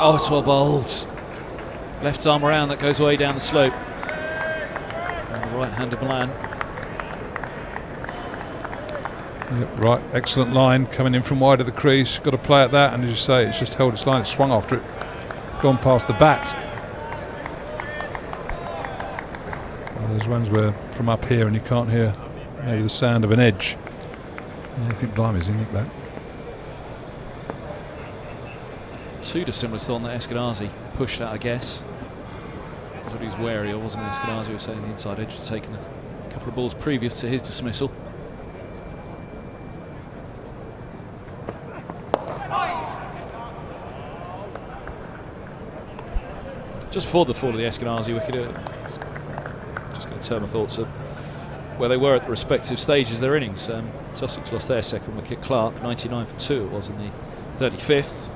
Oh, it's well bowled. Left arm around, that goes way down the slope. On the right hand of Milan. Yep, right, excellent line coming in from wide of the crease. Got to play at that, and as you say, it's just held its line. It's swung after it, gone past the bat. One of those ones where from up here and you can't hear maybe the sound of an edge. And you think, blimey, he nicked that. Too dissimilar to the one that Eskenazi pushed out, I guess. That's what he was wary of, wasn't it? Eskenazi was saying the inside edge was taken a couple of balls previous to his dismissal. Just before the fall of the Eskenazi wicket, just going to turn my thoughts to where they were at the respective stages of their innings. Sussex lost their second wicket. Clark, 99 for 2 it was in the 35th.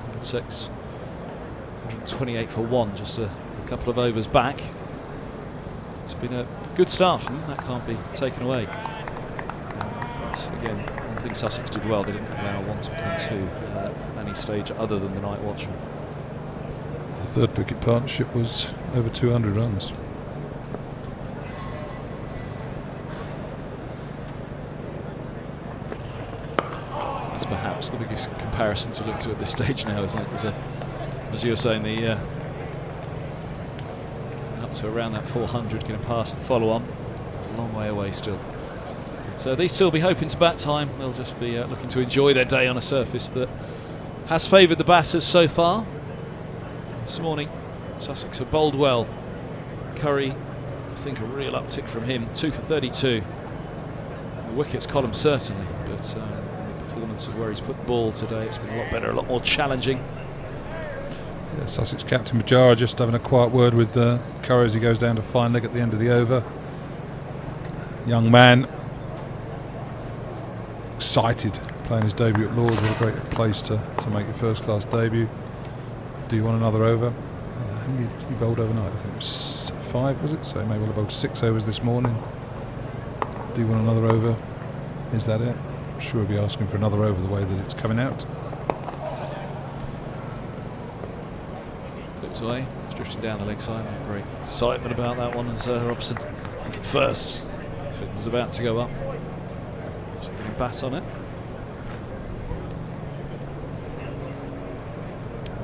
Middlesex, 128 for 1, just a couple of overs back. It's been a good start from them, that can't be taken away. But again, one thing Sussex did well, they didn't allow 1 to become 2 at any stage other than the night watchman. The third wicket partnership was over 200 runs. That's perhaps the biggest comparison to look to at this stage now, isn't it? There's as you were saying, the up to around that 400, getting past the follow-on. It's a long way away still. But these two will be hoping to bat time. They'll just be looking to enjoy their day on a surface that has favoured the batters so far. This morning, Sussex have bowled well. Curry, I think a real uptick from him, 2 for 32. The wickets column certainly, but the performance of where he's put the ball today, it's been a lot better, a lot more challenging. Yeah, Sussex captain Majara just having a quiet word with Curry as he goes down to fine leg at the end of the over. Young man, excited, playing his debut at Lords. What a great place to make your first class debut. Do you want another over? I think he bowled overnight. I think it was 5, was it? So he may well have bowled 6 overs this morning. Do you want another over? Is that it? I'm sure he'll be asking for another over the way that it's coming out. Chipped away, it's drifting down the leg side. Very excitement about that one as Robson at first. Finn was about to go up. So getting bat on it.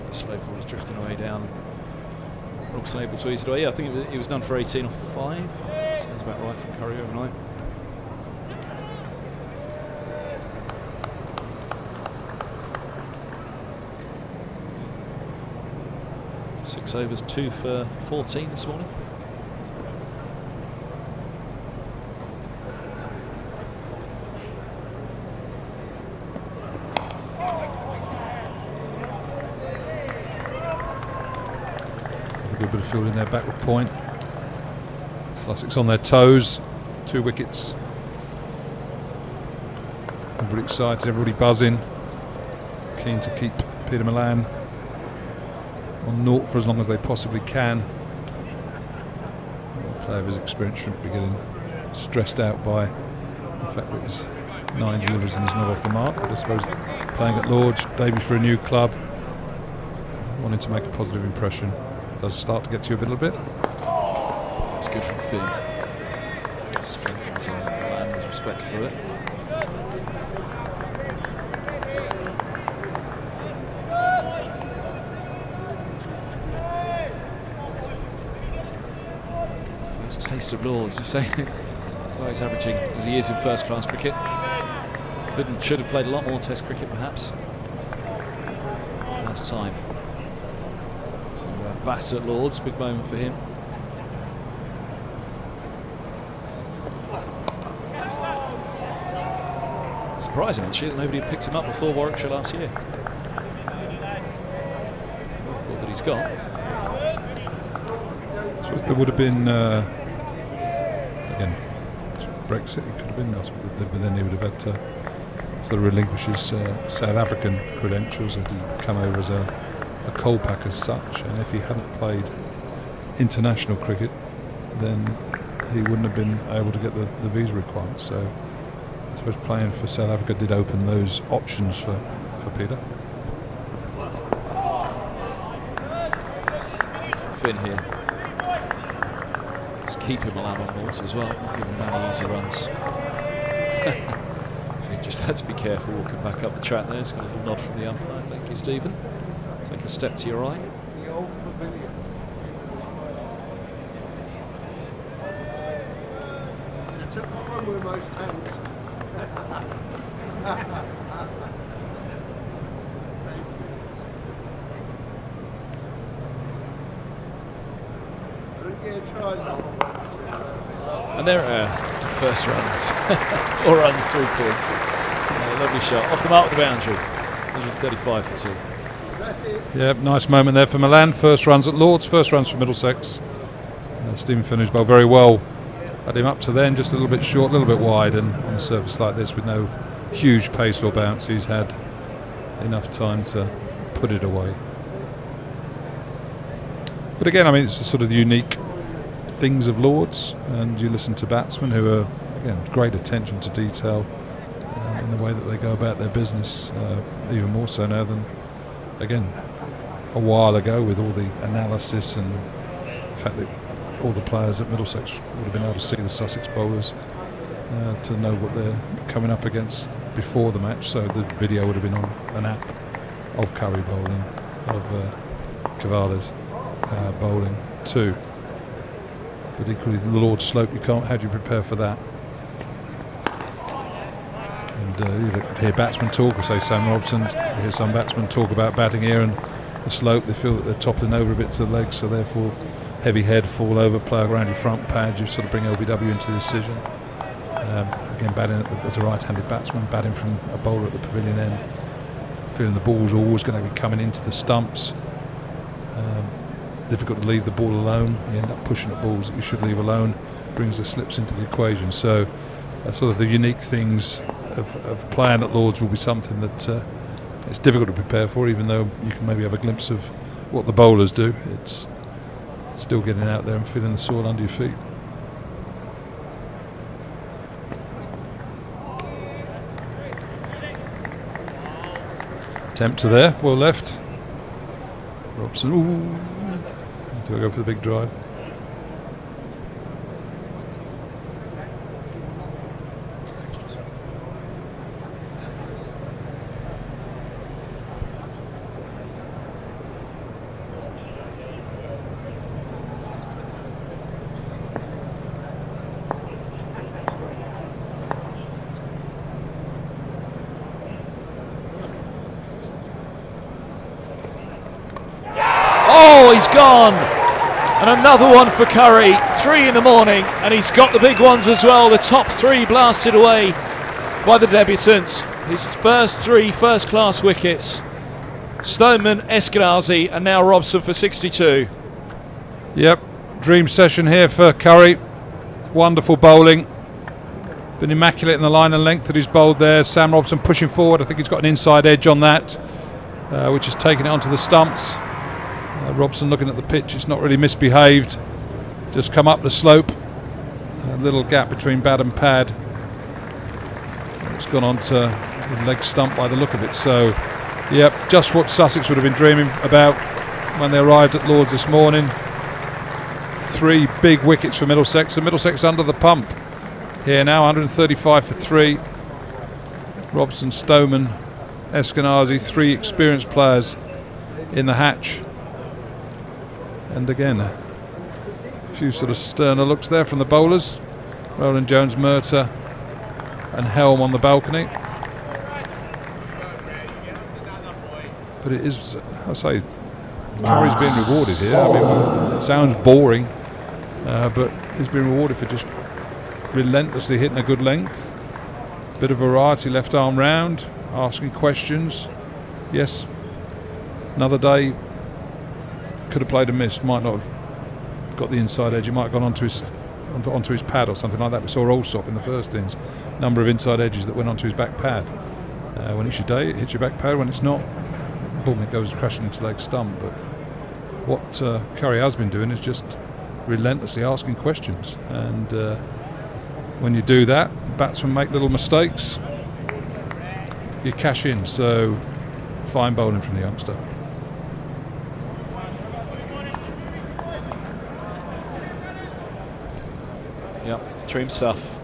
The slow ball was drifting away down. Robson able to ease it away. Yeah, I think it was done for 18 or 5. Sounds about right from Curry overnight. 6 overs, 2 for 14 this morning. A good bit of field in their backward point. Sussex on their toes. 2 wickets. Everybody excited, everybody buzzing. Keen to keep Peter Milan on naught for as long as they possibly can. A player of his experience shouldn't be getting stressed out by the fact that his 9 deliveries and he's not off the mark. But I suppose playing at Lord's, debut for a new club, wanting to make a positive impression, does start to get to you a little bit. It's good from Finn. Strengthens Milan's respect for it. Taste of Lords, you say. He's averaging as he is in first class cricket. Should have played a lot more Test cricket perhaps. First time to bat at Lords, big moment for him. Surprising actually that nobody had picked him up before Warwickshire last year. Record that he's got. I suppose there would have been again, Brexit, it could have been, but then he would have had to sort of relinquish his South African credentials, and he'd come over as a coal pack as such, and if he hadn't played international cricket, then he wouldn't have been able to get the visa requirements. So I suppose playing for South Africa did open those options for Peter. Finn here. Keep him allowed on balls as well, not giving him any easy runs. He just had to be careful walking back up the track there. He's got a little nod from the umpire. Thank you, Stephen. Take a step to your right. The old pavilion. You took us one with most hands. And there are first runs. 4 runs, 3 points. Lovely shot. Off the mark with the boundary. 135 for 2. Yeah, nice moment there for Milan. First runs at Lord's, first runs for Middlesex. Stephen Finn, who's bowled very well, had him up to then, just a little bit short, a little bit wide, and on a surface like this with no huge pace or bounce, he's had enough time to put it away. But again, I mean, it's the sort of unique things of Lord's, and you listen to batsmen who are, again, great attention to detail in the way that they go about their business, even more so now than, again, a while ago, with all the analysis and the fact that all the players at Middlesex would have been able to see the Sussex bowlers to know what they're coming up against before the match. So the video would have been on an app of Curry bowling, of Cavali's bowling too. But equally, the Lord's slope, you can't. How do you prepare for that? And you hear batsmen talk, I say Sam Robson. You hear some batsmen talk about batting here and the slope. They feel that they're toppling over a bit to the legs, so therefore heavy head, fall over, play around your front pad. You sort of bring LBW into the decision. Again, batting as a right-handed batsman, batting from a bowler at the pavilion end, feeling the ball's always going to be coming into the stumps. Difficult to leave the ball alone. You end up pushing at balls that you should leave alone. Brings the slips into the equation. So sort of the unique things of playing at Lord's will be something that it's difficult to prepare for, even though you can maybe have a glimpse of what the bowlers do. It's still getting out there and feeling the soil under your feet. Attempt to there, well left. Robson, ooh, Do I go for the big drive? Oh, he's gone! And another one for Curry. 3 in the morning, and he's got the big ones as well. The top 3 blasted away by the debutants. His first 3 first-class wickets. Stoneman, Eskenazi, and now Robson for 62. Yep, dream session here for Curry. Wonderful bowling. Been immaculate in the line and length that he's bowled there. Sam Robson pushing forward. I think he's got an inside edge on that, which is taking it onto the stumps. Robson looking at the pitch, it's not really misbehaved. Just come up the slope. A little gap between bat and pad. It's gone onto the leg stump by the look of it. So, yep, just what Sussex would have been dreaming about when they arrived at Lord's this morning. 3 big wickets for Middlesex, and Middlesex under the pump here now. 135 for 3. Robson, Stoneman, Eskenazi, 3 experienced players in the hatch. And again, a few sort of sterner looks there from the bowlers. Roland Jones, Murtagh and Helm on the balcony. But it is, I say, Curry's being rewarded here. I mean, it sounds boring, but he's been rewarded for just relentlessly hitting a good length. Bit of variety, left arm round, asking questions. Yes, another day, could have played and missed, might not have got the inside edge. He might have gone onto his pad or something like that. We saw Allsop in the first innings, number of inside edges that went onto his back pad. When it's your day, it hits your back pad. When it's not, boom, it goes crashing into leg stump. But what Curry has been doing is just relentlessly asking questions, and when you do that, batsmen make little mistakes, you cash in. So fine bowling from the youngster. Yep, dream stuff.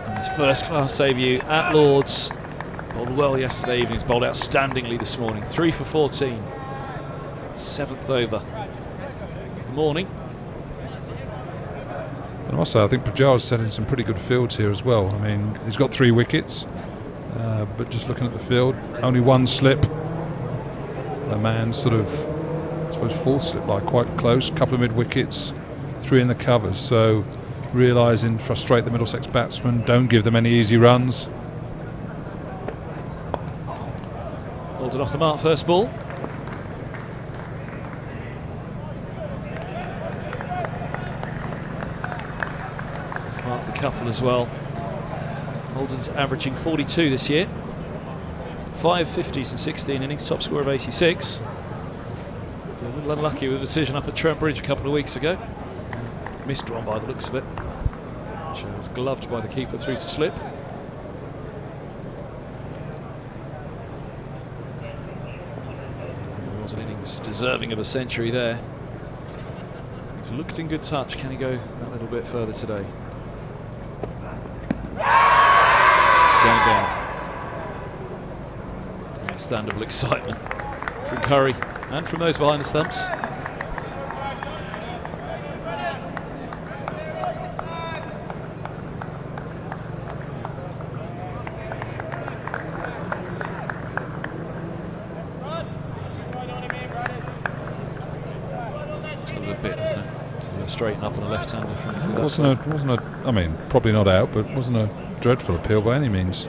And his first class debut at Lord's. Bowled well yesterday evening, he's bowled outstandingly this morning. 3 for 14. 7th over. Good morning. And I must say, I think Pujar's set in some pretty good fields here as well. I mean, he's got 3 wickets, but just looking at the field, only 1 slip. A man sort of, I suppose, 4th slip, like quite close. Couple of mid wickets, 3 in the covers. So realising, frustrate the Middlesex batsmen, don't give them any easy runs. Holden off the mark, first ball. Mark the couple as well. Holden's averaging 42 this year. 5 50s in 16 innings, top score of 86. Was a little unlucky with a decision up at Trent Bridge a couple of weeks ago. Missed one by the looks of it. Which was gloved by the keeper through to slip. It was an innings deserving of a century there. He's looked in good touch. Can he go a little bit further today? It's going down. Understandable excitement from Curry and from those behind the stumps. It's got a little bit, hasn't it? To straighten up on a left-hander from. It wasn't a. I mean, probably not out, but it wasn't a dreadful appeal by any means.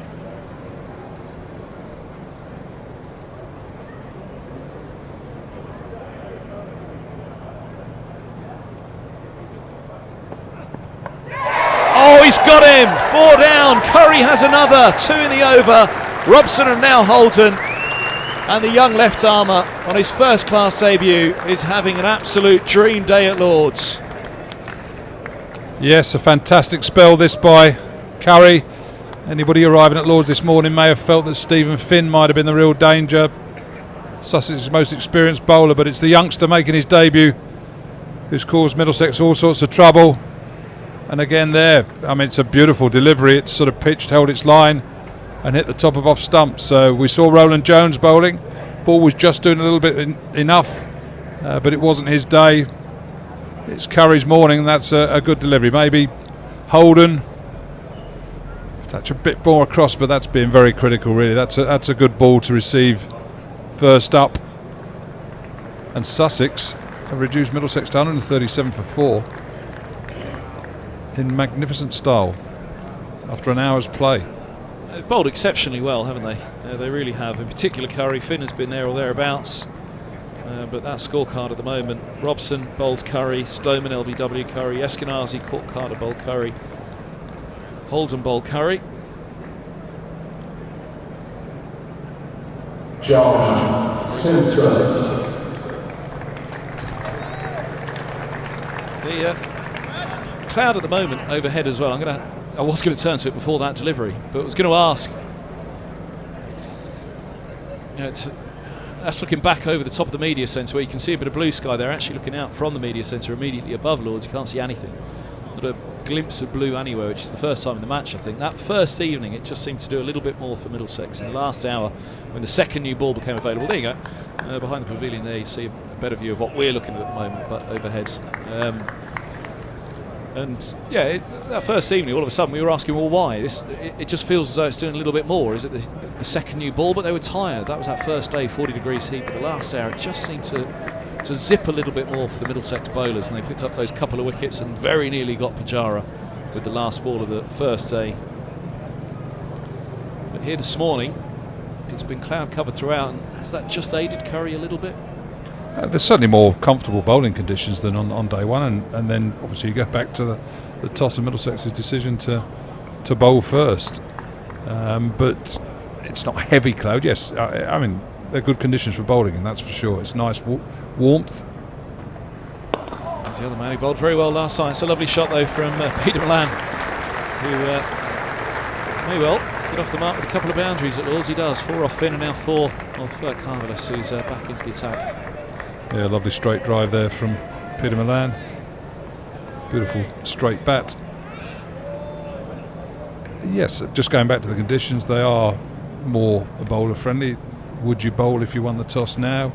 Oh, he's got him! 4 down. Curry has another. 2 in the over. Robson and now Holden. And the young left armour on his first class debut is having an absolute dream day at Lord's. Yes, a fantastic spell this by Curry. Anybody arriving at Lord's this morning may have felt that Stephen Finn might have been the real danger. Sussex's most experienced bowler, but it's the youngster making his debut who's caused Middlesex all sorts of trouble. And again there, I mean, it's a beautiful delivery. It's sort of pitched, held its line and hit the top of off stump. So we saw Roland Jones bowling. Ball was just doing a little bit enough, but it wasn't his day. It's Curry's morning, and that's a good delivery. Maybe Holden touch a bit more across, but that's being very critical really. That's a good ball to receive first up. And Sussex have reduced Middlesex to 137 for 4 in magnificent style after an hour's play. They've bowled exceptionally well, haven't they? They really have. In particular, Curry. Finn has been there or thereabouts. But that scorecard at the moment: Robson bowled Curry, Stoneman LBW Curry, Eskenazi caught Carter bowled Curry, Holden bowled Curry. John Simpson. The cloud at the moment overhead as well. I was going to turn to it before that delivery, but I was going to ask. That's looking back over the top of the media centre where you can see a bit of blue sky. They're actually looking out from the media centre immediately above Lords. You can't see anything. Not a glimpse of blue anywhere, which is the first time in the match, I think. That first evening, it just seemed to do a little bit more for Middlesex. In the last hour, when the second new ball became available, there you go. Behind the pavilion there, you see a better view of what we're looking at the moment, but overhead. And yeah, that first evening, all of a sudden we were asking, well, why? It just feels as though it's doing a little bit more. Is it the second new ball? But they were tired. That was that first day, 40 degrees heat. But the last hour, it just seemed to zip a little bit more for the Middlesex bowlers, and they picked up those couple of wickets and very nearly got Pujara with the last ball of the first day. But here this morning, it's been cloud cover throughout, and has that just aided Curry a little bit? There's certainly more comfortable bowling conditions than on day one, and then obviously you go back to the toss of Middlesex's decision to bowl first. But it's not heavy cloud. Yes, I mean, they're good conditions for bowling, and that's for sure. It's nice warmth. There's the other man who bowled very well last night. It's a lovely shot though from Peter Milan, who may well get off the mark with a couple of boundaries at Lords. He does. 4 off Finn and now 4 off Carvallis, who's back into the attack. Yeah, lovely straight drive there from Peter Milan. Beautiful straight bat. Yes, just going back to the conditions, they are more bowler friendly. Would you bowl if you won the toss now?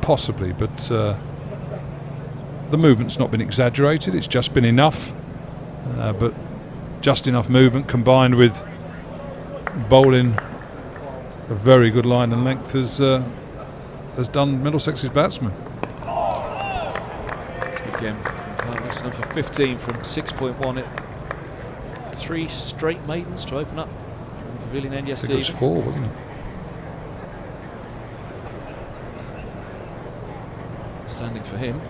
Possibly, but the movement's not been exaggerated. It's just been enough, but just enough movement combined with bowling a very good line and length has done Middlesex's batsmen. It's a good game from Carlos, number 15 from 6.1. It 3 straight maidens to open up from the pavilion end yesterday. I think it was 4, wasn't it? Standing for him.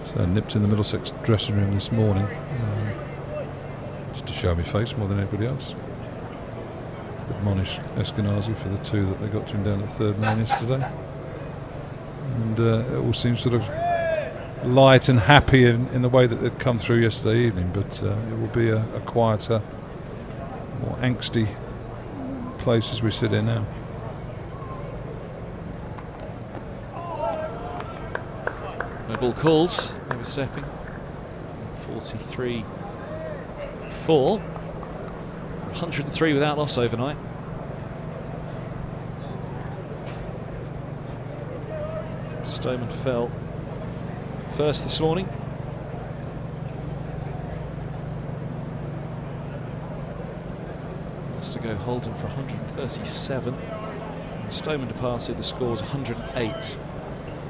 So nipped in the Middlesex dressing room this morning, just to show me face more than anybody else. Admonish Eskenazi for the 2 that they got to him down at third man yesterday. And it all seems sort of light and happy in the way that they'd come through yesterday evening, but it will be a quieter, more angsty place as we sit here now. No ball called, overstepping. 43 4. 103 without loss overnight. Stoneman fell first this morning. Has to go Holden for 137. Stoneman departed, the score's 108.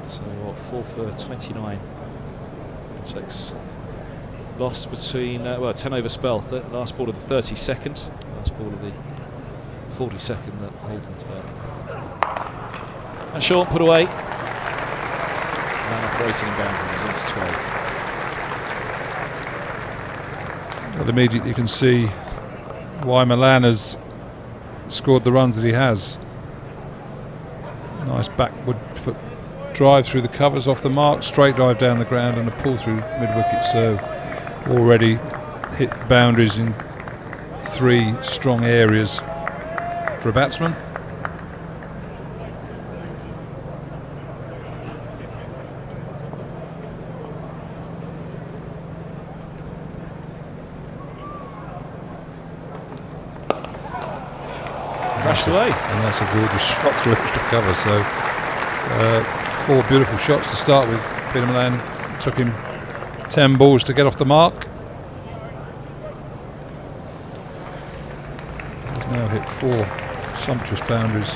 So what, 4 for 29. 6 lost between, 10 over spell, last ball of the 32nd, last ball of the 42nd that Holden fell. And short put away. Man operating in boundaries into 12. Well, immediately you can see why Milan has scored the runs that he has. Nice backward foot drive through the covers off the mark, straight dive down the ground and a pull through mid-wicket. So already hit boundaries in 3 strong areas for a batsman. Crashed away. And that's a gorgeous shot through extra cover. So 4 beautiful shots to start with. Peter Milan took him 10 balls to get off the mark. He's now hit 4 sumptuous boundaries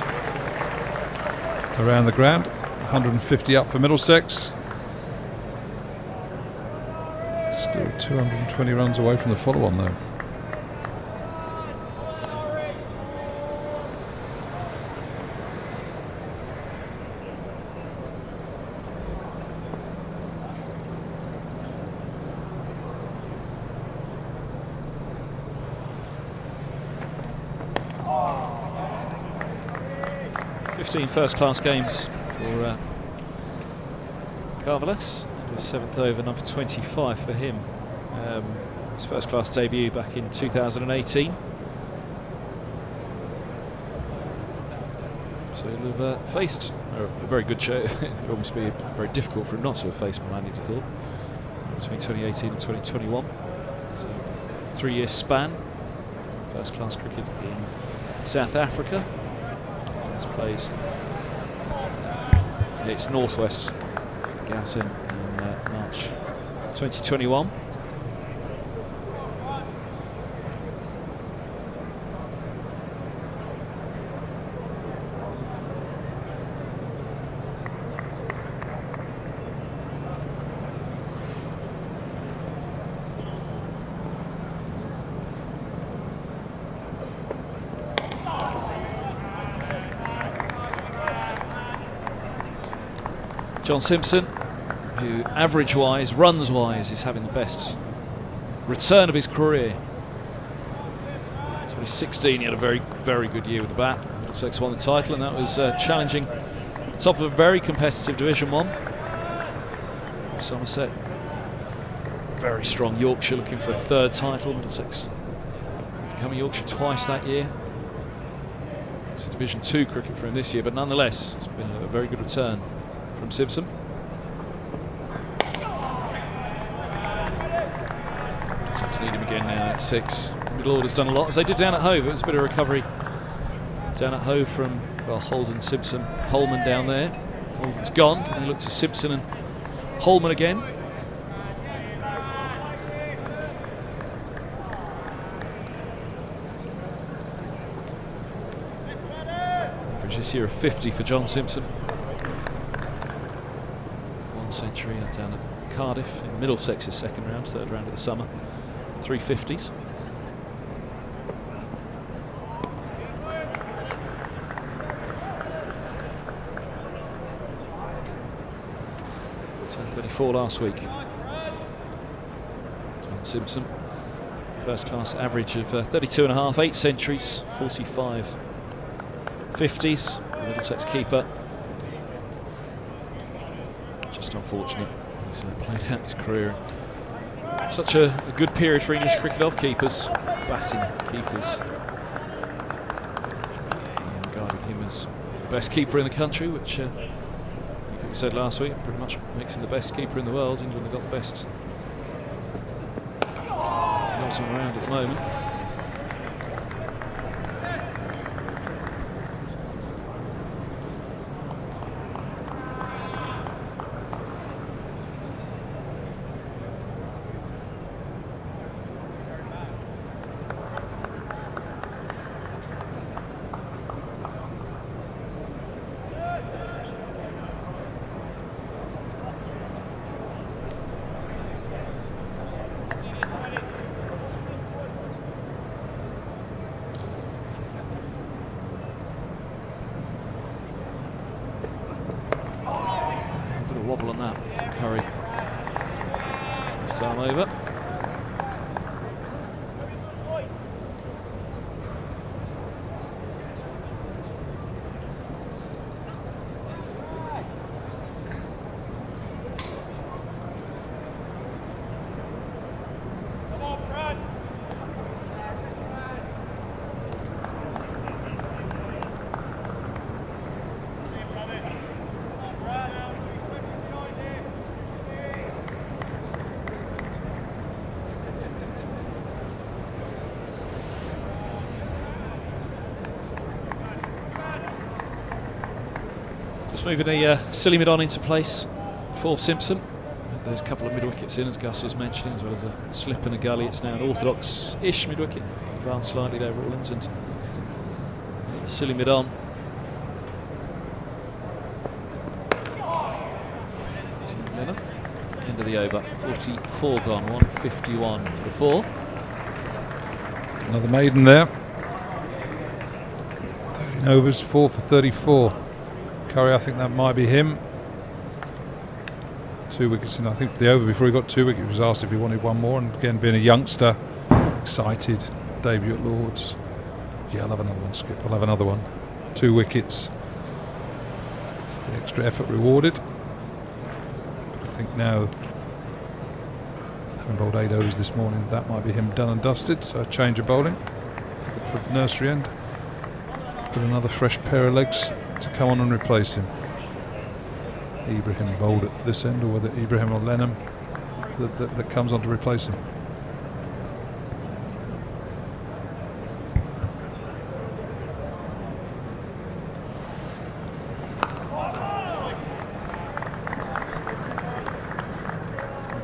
around the ground. 150 up for Middlesex. Still 220 runs away from the follow-on though. First-class games for Carveles. His 7th over, number 25 for him. His first-class debut back in 2018. So he'll have faced a very good show. It would almost be very difficult for him not to have faced Milan, you'd have thought, between 2018 and 2021. It's a 3-year span. First-class cricket in South Africa. He's played against Northwest Gautin in March 2021. John Simpson, who average-wise, runs-wise, is having the best return of his career. 2016, he had a very, very good year with the bat. Middlesex won the title, and that was challenging the top of a very competitive Division 1. Somerset, very strong Yorkshire, looking for a 3rd title. Middlesex becoming Yorkshire twice that year. It's a Division 2 cricket for him this year, but nonetheless, it's been a very good return from Simpson. Middlesex need him again now at 6. Middle order's done a lot, as they did down at Hove. It was a bit of recovery down at Hove from, well, Holden, Simpson, Holman down there. Holden's gone, and they look to Simpson and Holman again. Average this year of 50 for John Simpson. 1 century down at Cardiff in Middlesex's 2nd round, 3rd round of the summer. 3 50s. .34 last week. John Simpson, first class average of 32.5, 8 centuries, 45 50s. Middlesex keeper. Just unfortunate, he's played out his career. Such a good period for English cricket of keepers, batting keepers. And regarding him as the best keeper in the country, which we said last week, pretty much makes him the best keeper in the world. England have got the best Robson around at the moment. Wobble on that, Curry. Left arm over. Just moving the silly mid on into place for Simpson. There's a couple of mid-wickets in, as Gus was mentioning, as well as a slip and a gully. It's now an orthodox-ish mid-wicket. Advanced slightly there, Rawlins, and the silly mid on. End of the over. 44 gone, 151 for 4. Another maiden there. 13 overs, 4 for 34. Curry, I think that might be him. 2 wickets, and I think the over before he got 2 wickets was asked if he wanted one more, and again, being a youngster, excited, debut at Lords. Yeah, I'll have another one, Skip, I'll have another one. 2 wickets. The extra effort rewarded. But I think now, having bowled 8 overs this morning, that might be him done and dusted, so a change of bowling at the nursery end. Put another fresh pair of legs to come on and replace him. Ibrahim bowled at this end, or whether Ibrahim or Lenham that comes on to replace him.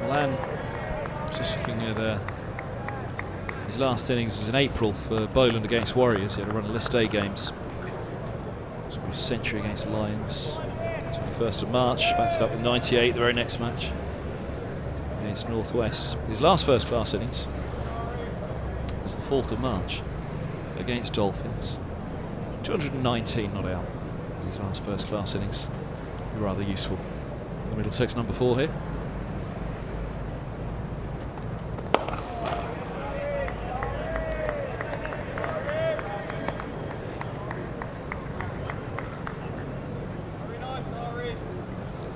Milan just looking at his last innings was in April for Boland against Warriors. He had a run of List A games. Scored a century against Lions. 21st of March, backed it up with 98 the very next match against Northwest. His last first class innings was the 4th of March against Dolphins. 219 not out. His last first class innings. Rather useful. The Middlesex number 4 here.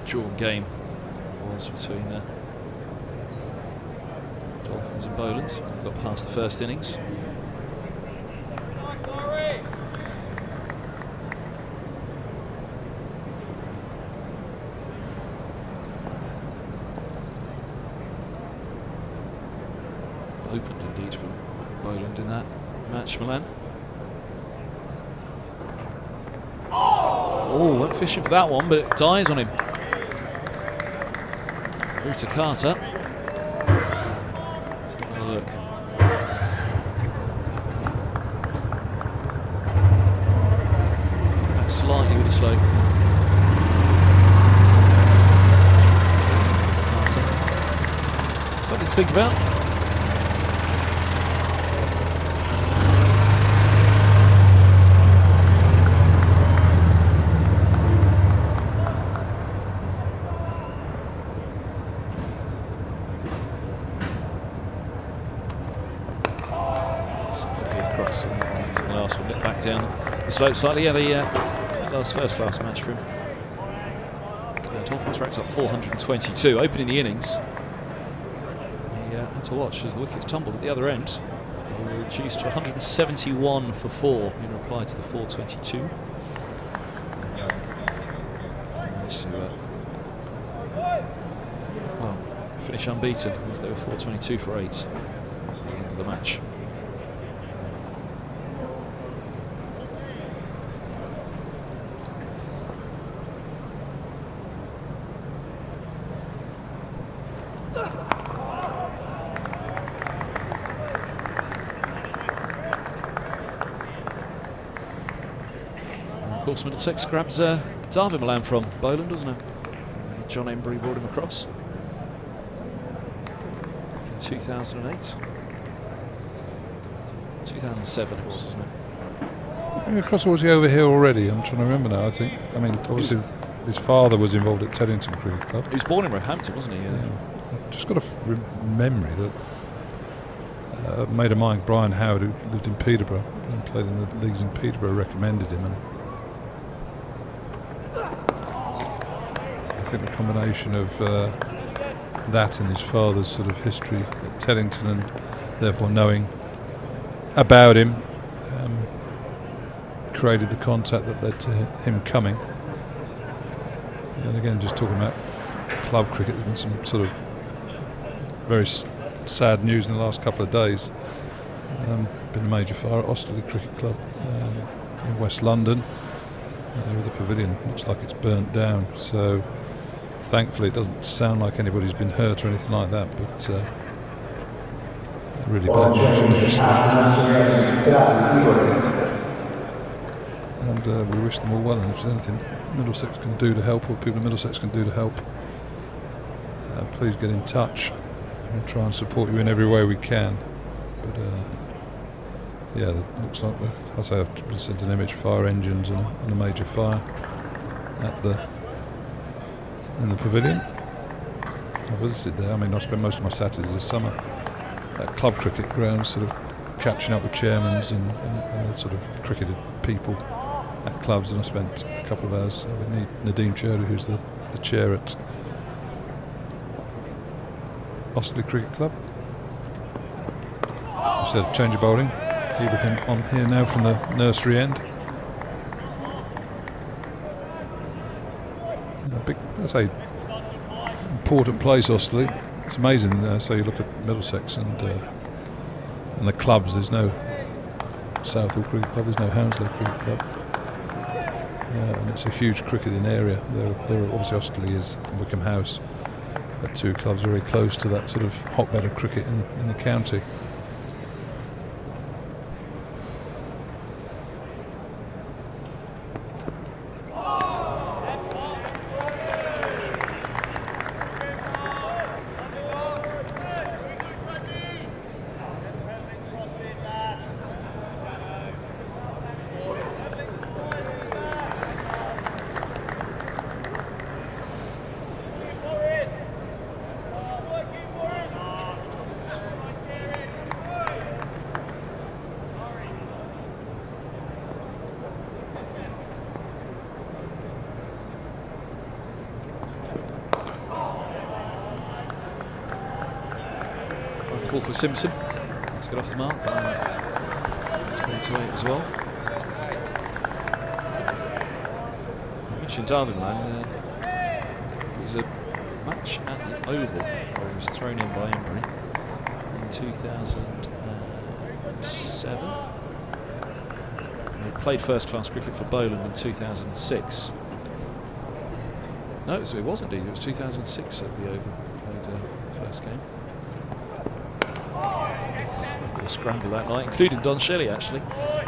Drawn game was between Dolphins and Boland. Got past the first innings. Opened indeed from Boland in that match, Milan. Oh, went fishing for that one, but it dies on him. Through to Carter. Let's have a look. Back slightly with a slope. Something to think about. The last one, nip back down the slope slightly. Yeah, the last first class match for him. Dolphins racked up 422, opening the innings. He had to watch as the wickets tumbled at the other end. They were reduced to 171 for 4 in reply to the 422. Managed to well, finish unbeaten as they were 422 for 8 at the end of the match. Of course, Middlesex grabs Darvin Milan from Boland, doesn't it? John Embry brought him across in 2008. 2007 it was, wasn't it? Across, or was he over here already? I'm trying to remember now. I mean, obviously his father was involved at Teddington Cricket Club. He was born in Roehampton, wasn't he? Yeah. I've just got a memory that a mate of mine, Brian Howard, who lived in Peterborough and played in the leagues in Peterborough, recommended him, and I think the combination of that and his father's sort of history at Teddington, and therefore knowing about him, created the contact that led to him coming. And again, just talking about club cricket, there's been some sort of very sad news in the last couple of days. Been a major fire at Osterley Cricket Club in West London. The pavilion looks like it's burnt down, so thankfully it doesn't sound like anybody's been hurt or anything like that, but really bad news for this and we wish them all well, and if there's anything Middlesex can do to help, or people in Middlesex can do to help, please get in touch, and we'll try and support you in every way we can. But yeah, it looks like I've sent an image, fire engines and a major fire in the pavilion. I visited there. I mean, I spent most of my Saturdays this summer at club cricket grounds, sort of catching up with chairmans and the sort of cricketed people at clubs, and I spent a couple of hours with Nadeem Choudhury, who's the chair at Osterley Cricket Club. So change of bowling. Ibrahim on here now from the nursery end. A big, that's a important place, Osterley. It's amazing. So you look at Middlesex and the clubs. There's no Southall Cricket Club. There's no Hounslow Cricket Club. And it's a huge cricketing area. There obviously Osterley is, and Wickham House are two clubs very close to that sort of hotbed of cricket in the county. Ball for Simpson. Let's get off the mark. It's going to 8 as well. I mentioned Darwinland. It was a match at the Oval where he was thrown in by Emery in 2007. And he played first-class cricket for Bowland in 2006. No, it was indeed. It was 2006 at the Oval. Played the first game. Scramble that night, including Don Shelley actually.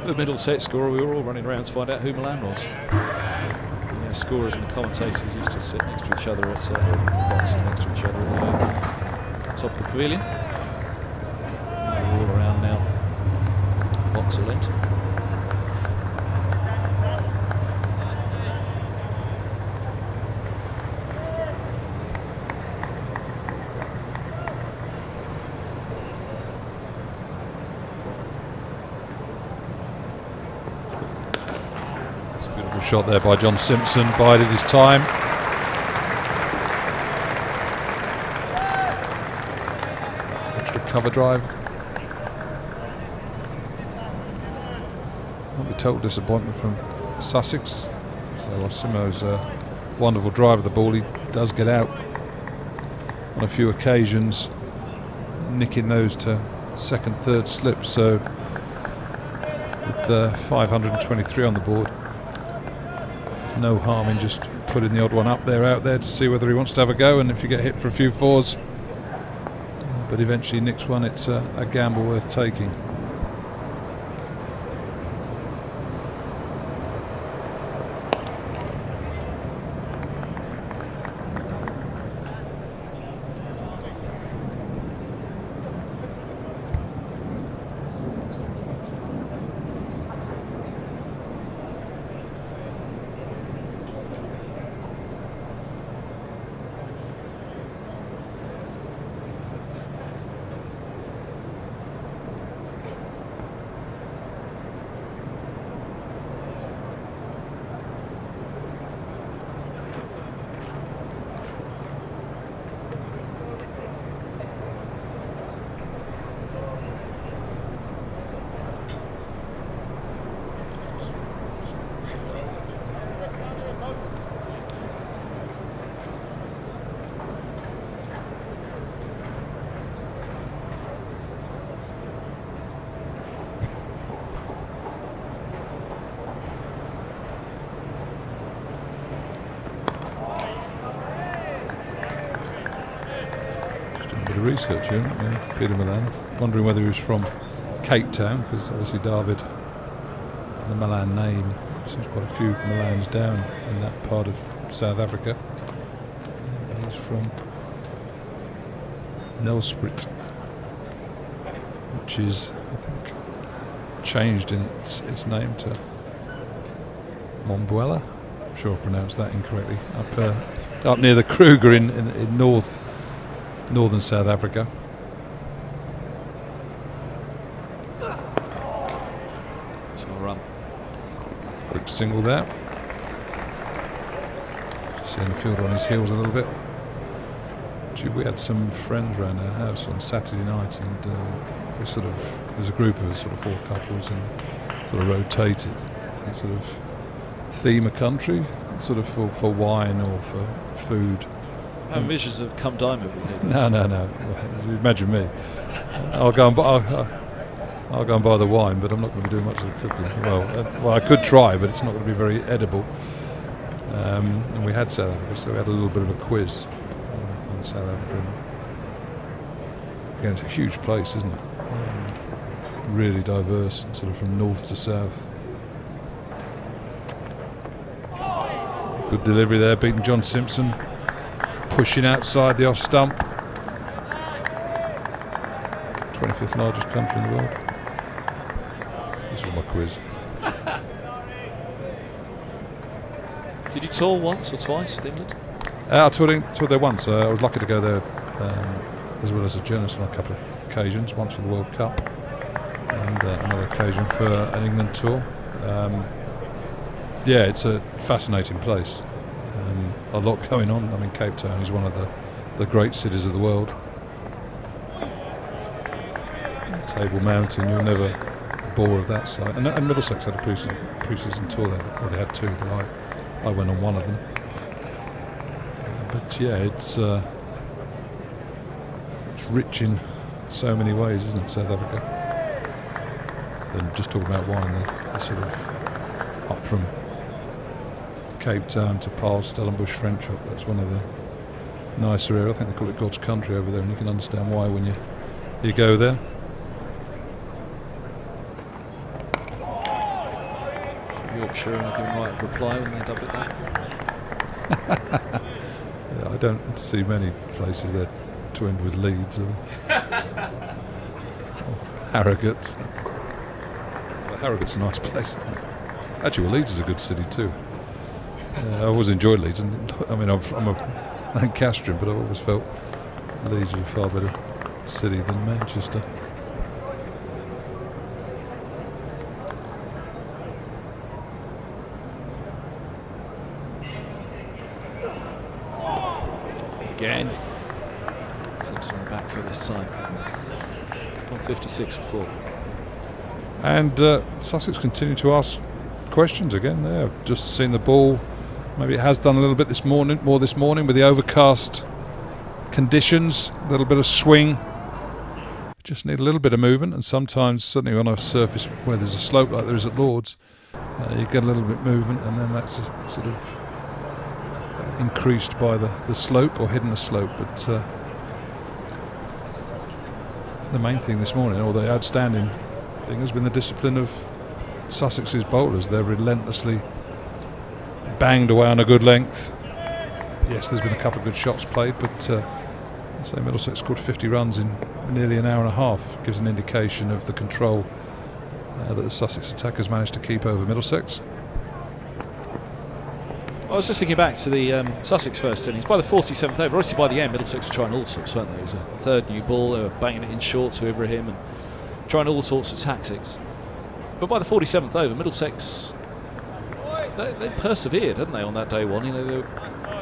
The Middlesex scorer, we were all running around to find out who Milan was. The scorers and the commentators used to sit next to each other at boxes next to each other at the top of the pavilion. We're all around now Vauxhall End. Shot there by John Simpson, bided his time. Extra cover drive. Not be total disappointment from Sussex. So Simo's a wonderful drive of the ball. He does get out on a few occasions, nicking those to second, third slips. So with 523 on the board, no harm in just putting the odd one up there, out there, to see whether he wants to have a go, and if you get hit for a few fours but eventually nicks one, it's a gamble worth taking. of research here, yeah, Peter Milan. Wondering whether he was from Cape Town, because obviously David, the Milan name, seems quite a few Milans down in that part of South Africa. He's from Nelspruit, which is, I think, changed in its name to Mombuela. I'm sure I pronounced that incorrectly. Up near the Kruger in northern South Africa. So a run. Quick single there. Seeing the fielder on his heels a little bit. Gee, we had some friends around our house on Saturday night, and there's a group of us, sort of 4 couples, and sort of rotated and sort of theme a country, sort of for wine or for food. How visions of Come Dine with me? No. Imagine me. I'll go and buy the wine, but I'm not going to be doing much of the cooking. Well, I could try, but it's not going to be very edible. And we had South Africa, so we had a little bit of a quiz on South Africa. Again, it's a huge place, isn't it? Really diverse, sort of from north to south. Good delivery there, beating John Simpson. Pushing outside the off stump. 25th largest country in the world. This was my quiz. Did you tour once or twice with England? I toured there once. I was lucky to go there as well as a journalist on a couple of occasions. Once for the World Cup and another occasion for an England tour. Yeah, it's a fascinating place. A lot going on. I mean, Cape Town is one of the great cities of the world. Table Mountain, you'll never bore of that site. And Middlesex had a pre-season tour there. Well, they had 2, but I went on one of them. But yeah, it's rich in so many ways, isn't it, South Africa? And just talking about wine, they're sort of up from Cape Town to Paarl, Stellenbosch, French Shop. That's one of the nicer areas. I think they call it God's country over there, and you can understand why when you go there. Yorkshire are given right of reply when they dub it that. Yeah, I don't see many places that twinned with Leeds or Harrogate. Well, Harrogate's a nice place, isn't it? Actually, well, Leeds is a good city too. I always enjoyed Leeds, and I mean, I'm a Lancastrian, but I always felt Leeds was a far better city than Manchester. Again. Simpson back for this time. 156 for 4. And Sussex continue to ask questions again there. Just seen the ball. Maybe it has done a little bit more this morning with the overcast conditions. A little bit of swing. Just need a little bit of movement, and sometimes, certainly on a surface where there's a slope like there is at Lord's, you get a little bit of movement, and then that's sort of increased by the slope or hidden the slope. But the main thing this morning, or the outstanding thing, has been the discipline of Sussex's bowlers. They're relentlessly banged away on a good length. Yes, there's been a couple of good shots played, but I say Middlesex scored 50 runs in nearly an hour and a half. Gives an indication of the control that the Sussex attackers managed to keep over Middlesex. I was just thinking back to the Sussex first innings. By the 47th over, obviously by the end, Middlesex were trying all sorts, weren't they? It was a third new ball, they were banging it in short to Ibrahim and trying all sorts of tactics. But by the 47th over, Middlesex, they persevered, hadn't they, on that day one? You know,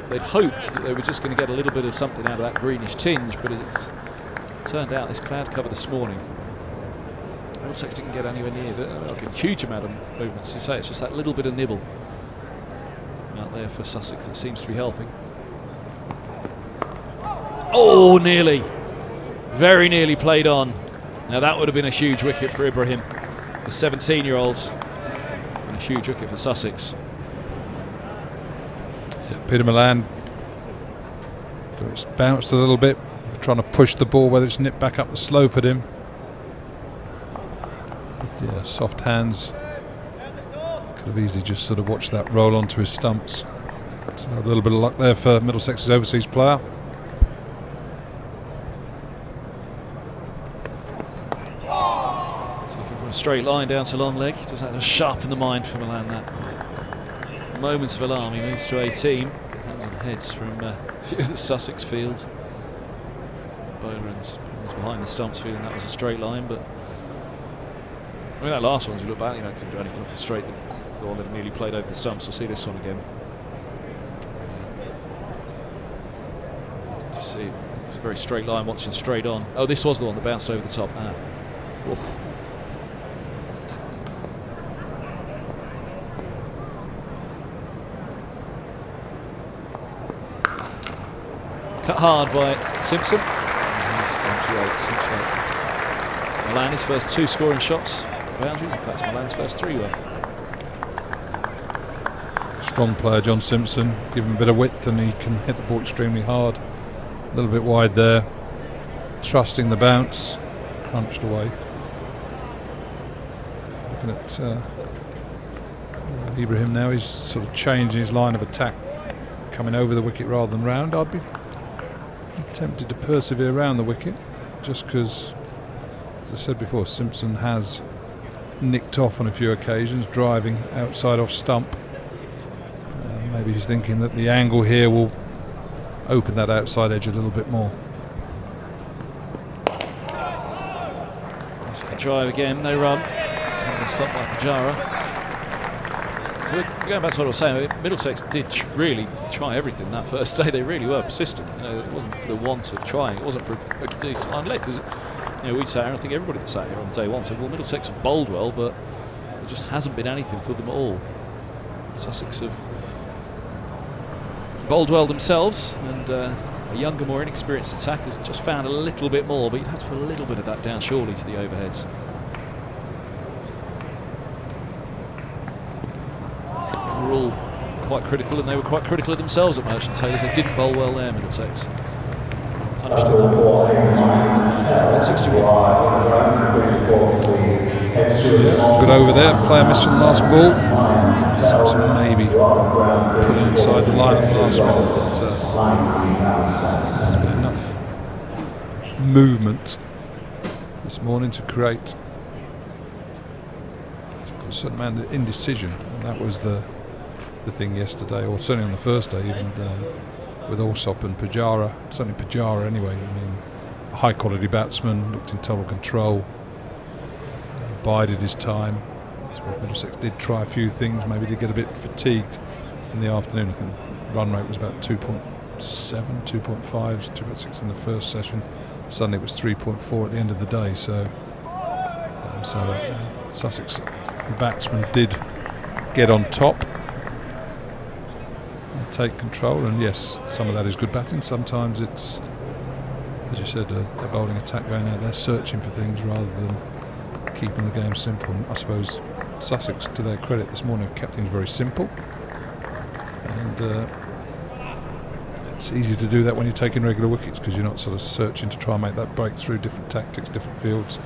they'd hoped that they were just going to get a little bit of something out of that greenish tinge, but as it's turned out, this cloud cover this morning, Middlesex didn't get anywhere near like a huge amount of movements. You say it's just that little bit of nibble out there for Sussex that seems to be helping. Oh, nearly. Very nearly played on. Now that would have been a huge wicket for Ibrahim, the 17-year-olds, and a huge wicket for Sussex. Yeah, Peter Milan bounced a little bit, tried trying to push the ball, whether it's nipped back up the slope at him. But yeah, soft hands. Could have easily just sort of watched that roll onto his stumps. So a little bit of luck there for Middlesex's overseas player. Taking from a straight line down to long leg. Does that just sharpen the mind for Milan? That moments of alarm. He moves to 18. Hands on heads from the Sussex field. Bowler was behind the stumps, feeling that was a straight line, but I mean that last one, as you look back, didn't do anything off the straight. The one that nearly played over the stumps. We'll see this one again. Just see, it's a very straight line, watching straight on. Oh, this was the one that bounced over the top. Oof. Cut hard by Simpson. And he's gone to 8. Milan, his first 2 scoring shots, boundaries. In fact, Milan's first 3 were. Strong player, John Simpson. Give him a bit of width and he can hit the ball extremely hard. A little bit wide there. Trusting the bounce. Crunched away. Looking at Ibrahim now. He's sort of changing his line of attack. Coming over the wicket rather than round. I'd be tempted to persevere around the wicket. Just because, as I said before, Simpson has nicked off on a few occasions. Driving outside off stump. Maybe he's thinking that the angle here will open that outside edge a little bit more. Second drive again, no run. Taking a slot by Pujara. Going back to what I was saying, Middlesex did really try everything that first day. They really were persistent. It wasn't for the want of trying. It wasn't for a decent line leg. We'd sat here, I think everybody that sat here on day one said, well, Middlesex have bowled well, but there just hasn't been anything for them at all. Sussex have bowled well themselves, and a younger, more inexperienced attack has just found a little bit more, but you'd have to put a little bit of that down surely to the overheads. We're all quite critical, and they were quite critical of themselves at Merchant Taylors. They didn't bowl well there, Middlesex. Punished it. 161. Good over there. Player missed from the last ball. Simpson maybe pulling inside the line at the last one, but there's been enough movement this morning to create a certain amount of indecision, and that was the thing yesterday, or certainly on the first day, even with Alsop and Pujara. Certainly Pujara anyway. I mean, a high quality batsman, looked in total control, bided his time. Middlesex did try a few things, maybe did get a bit fatigued in the afternoon. I think run rate was about 2.7, 2.5, 2.6 in the first session. Suddenly it was 3.4 at the end of the day. So Sussex batsmen did get on top and take control. And yes, some of that is good batting. Sometimes it's, as you said, a bowling attack going out there searching for things rather than keeping the game simple. And I suppose Sussex, to their credit this morning, have kept things very simple, and it's easy to do that when you're taking regular wickets because you're not sort of searching to try and make that break through different tactics, different fields.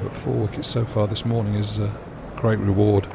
But 4 wickets so far this morning is a great reward.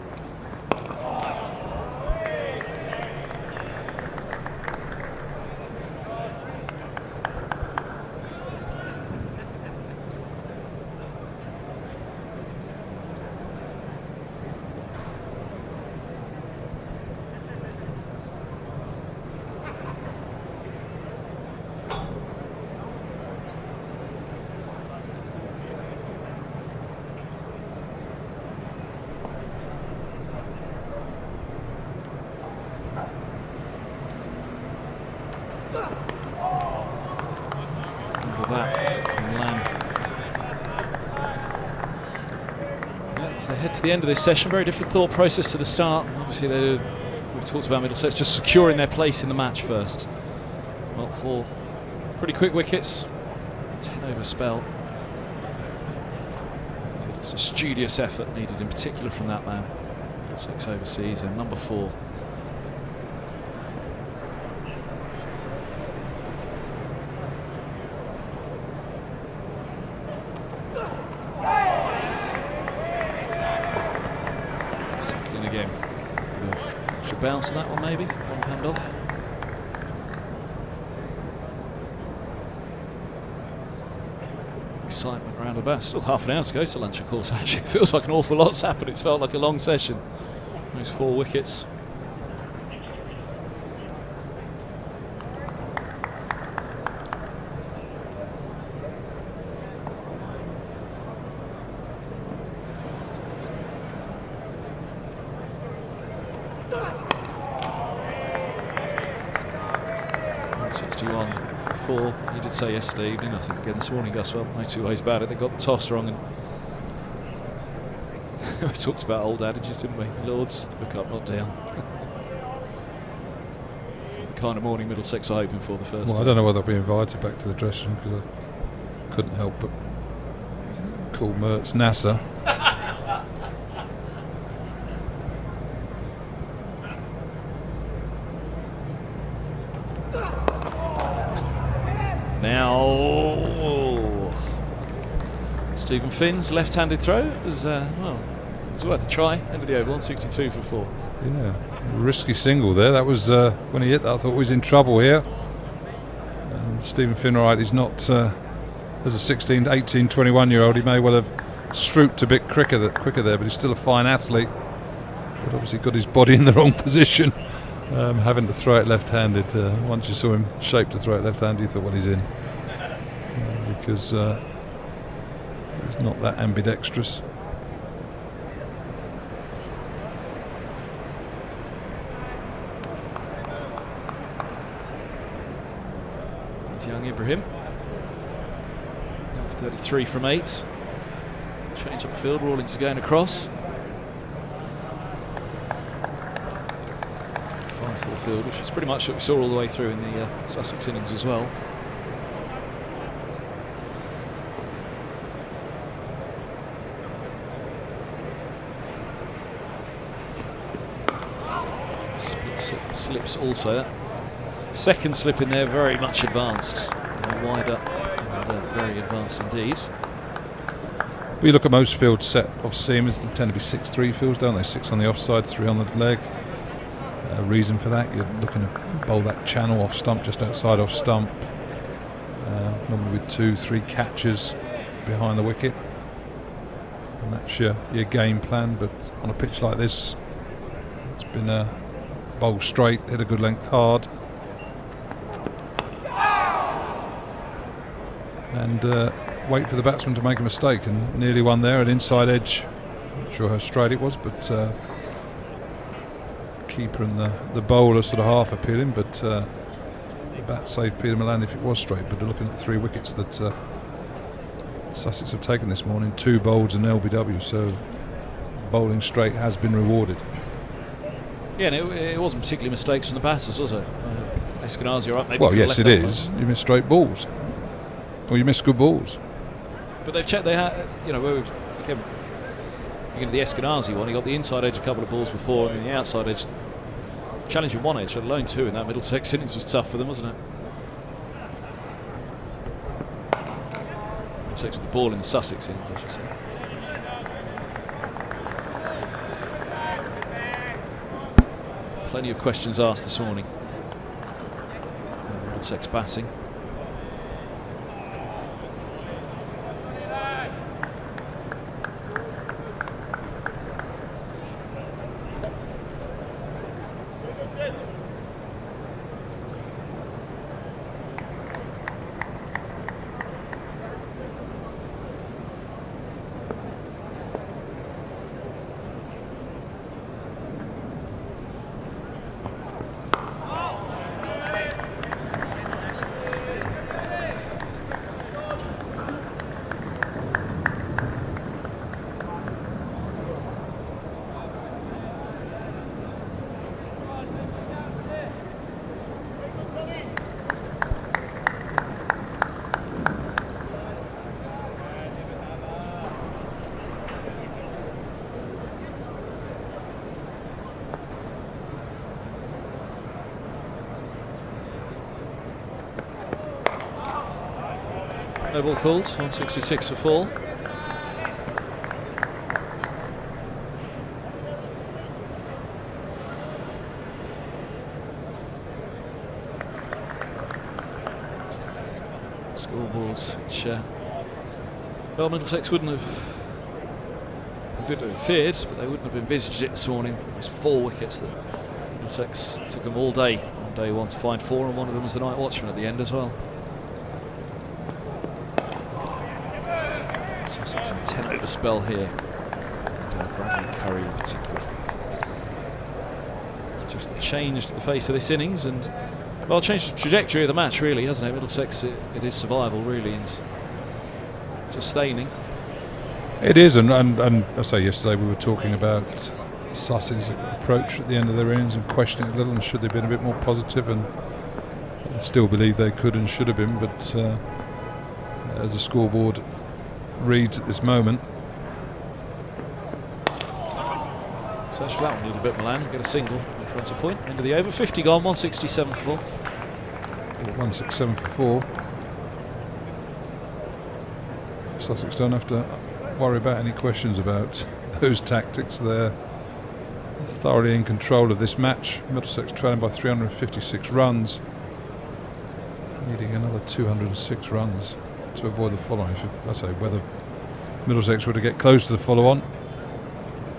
To the end of this session, very different thought process to the start. Obviously, we've talked about Middlesex just securing their place in the match first. Well, 4 pretty quick wickets, 10 over spell. It's a studious effort needed, in particular from that man. Middlesex overseas and number 4. bounce on that one, maybe. One hand off. Excitement around the bat. Still half an hour to go to lunch, of course. Actually, it feels like an awful lot's happened. It's felt like a long session. Those 4 wickets. You did say yesterday evening, I think again this morning, Gus, well, no two ways about it, they got the toss wrong, and we talked about old adages, didn't we? Lords, look up, not down. It's the kind of morning Middlesex are hoping for the first Well, time. I don't know whether I'll be invited back to the dressing room, because I couldn't help but call Mertz NASA. Now, Stephen Finn's left-handed throw. It was, well, it was worth a try. End of the over, 162 for 4. Yeah, risky single there. That was when he hit that, I thought he was in trouble here. And Stephen Finn, right, he's not as a 16, 18, 21-year-old. He may well have swooped a bit quicker there, but he's still a fine athlete. But obviously got his body in the wrong position, having to throw it left-handed. Once you saw him shaped to throw it left-handed, you thought, well, he's in. Because he's not that ambidextrous. There's young Ibrahim. Now for 33 from 8. Change up the field, Rawlings going across. 5-4 field, which is pretty much what we saw all the way through in the Sussex innings as well. Slips also. That second slip in there very much advanced, wide up and very advanced indeed. We look at most fields set off seamers, they tend to be 6-3 fields, don't they? 6 on the offside, 3 on the leg. Reason for that, you're looking to bowl that channel off stump, just outside off stump, normally with 2-3 catches behind the wicket, and that's your game plan. But on a pitch like this, it's been a bowl straight, hit a good length hard, and wait for the batsman to make a mistake, and nearly one there at inside edge. I'm not sure how straight it was, but keeper and the bowler sort of half appealing, but the bat saved Peter Milan if it was straight. But looking at the 3 wickets that Sussex have taken this morning, 2 bowls and LBW, so bowling straight has been rewarded. Yeah, and it wasn't particularly mistakes from the batters, was it? Eskenazi up maybe. Well, yes, it is. You miss straight balls, or you miss good balls. But they've checked. They had, you know, where again, beginning of the Eskenazi one, he got the inside edge a couple of balls before, and the outside edge, challenging one edge, let alone 2 in that Middlesex innings, was tough for them, wasn't it? Middlesex with the ball in the Sussex innings, I should say. Plenty of questions asked this morning. Middlesex batting. No ball called, 166 for 4. Scoreboards, which well, Middlesex wouldn't have feared, but they wouldn't have envisaged it this morning. There's 4 wickets that Middlesex took them all day on day 1 to find 4, and one of them was the night watchman at the end as well. Sussex in a 10-over spell here, and Bradley Curry in particular. It's just changed the face of this innings, and well, changed the trajectory of the match, really, hasn't it? Middlesex, it is survival, really, and sustaining. It is, and I say yesterday we were talking about Sussex's approach at the end of their innings and questioning it a little, and should they have been a bit more positive, and I still believe they could and should have been, but as the scoreboard reads at this moment. Search for that one a little bit, Milan, get a single in front of point, end of the over, 50 gone, 167 for ball. 167 for 4. Sussex don't have to worry about any questions about those tactics. They're thoroughly in control of this match. Middlesex trailing by 356 runs, needing another 206 runs to avoid the follow-on. I say whether Middlesex were to get close to the follow-on,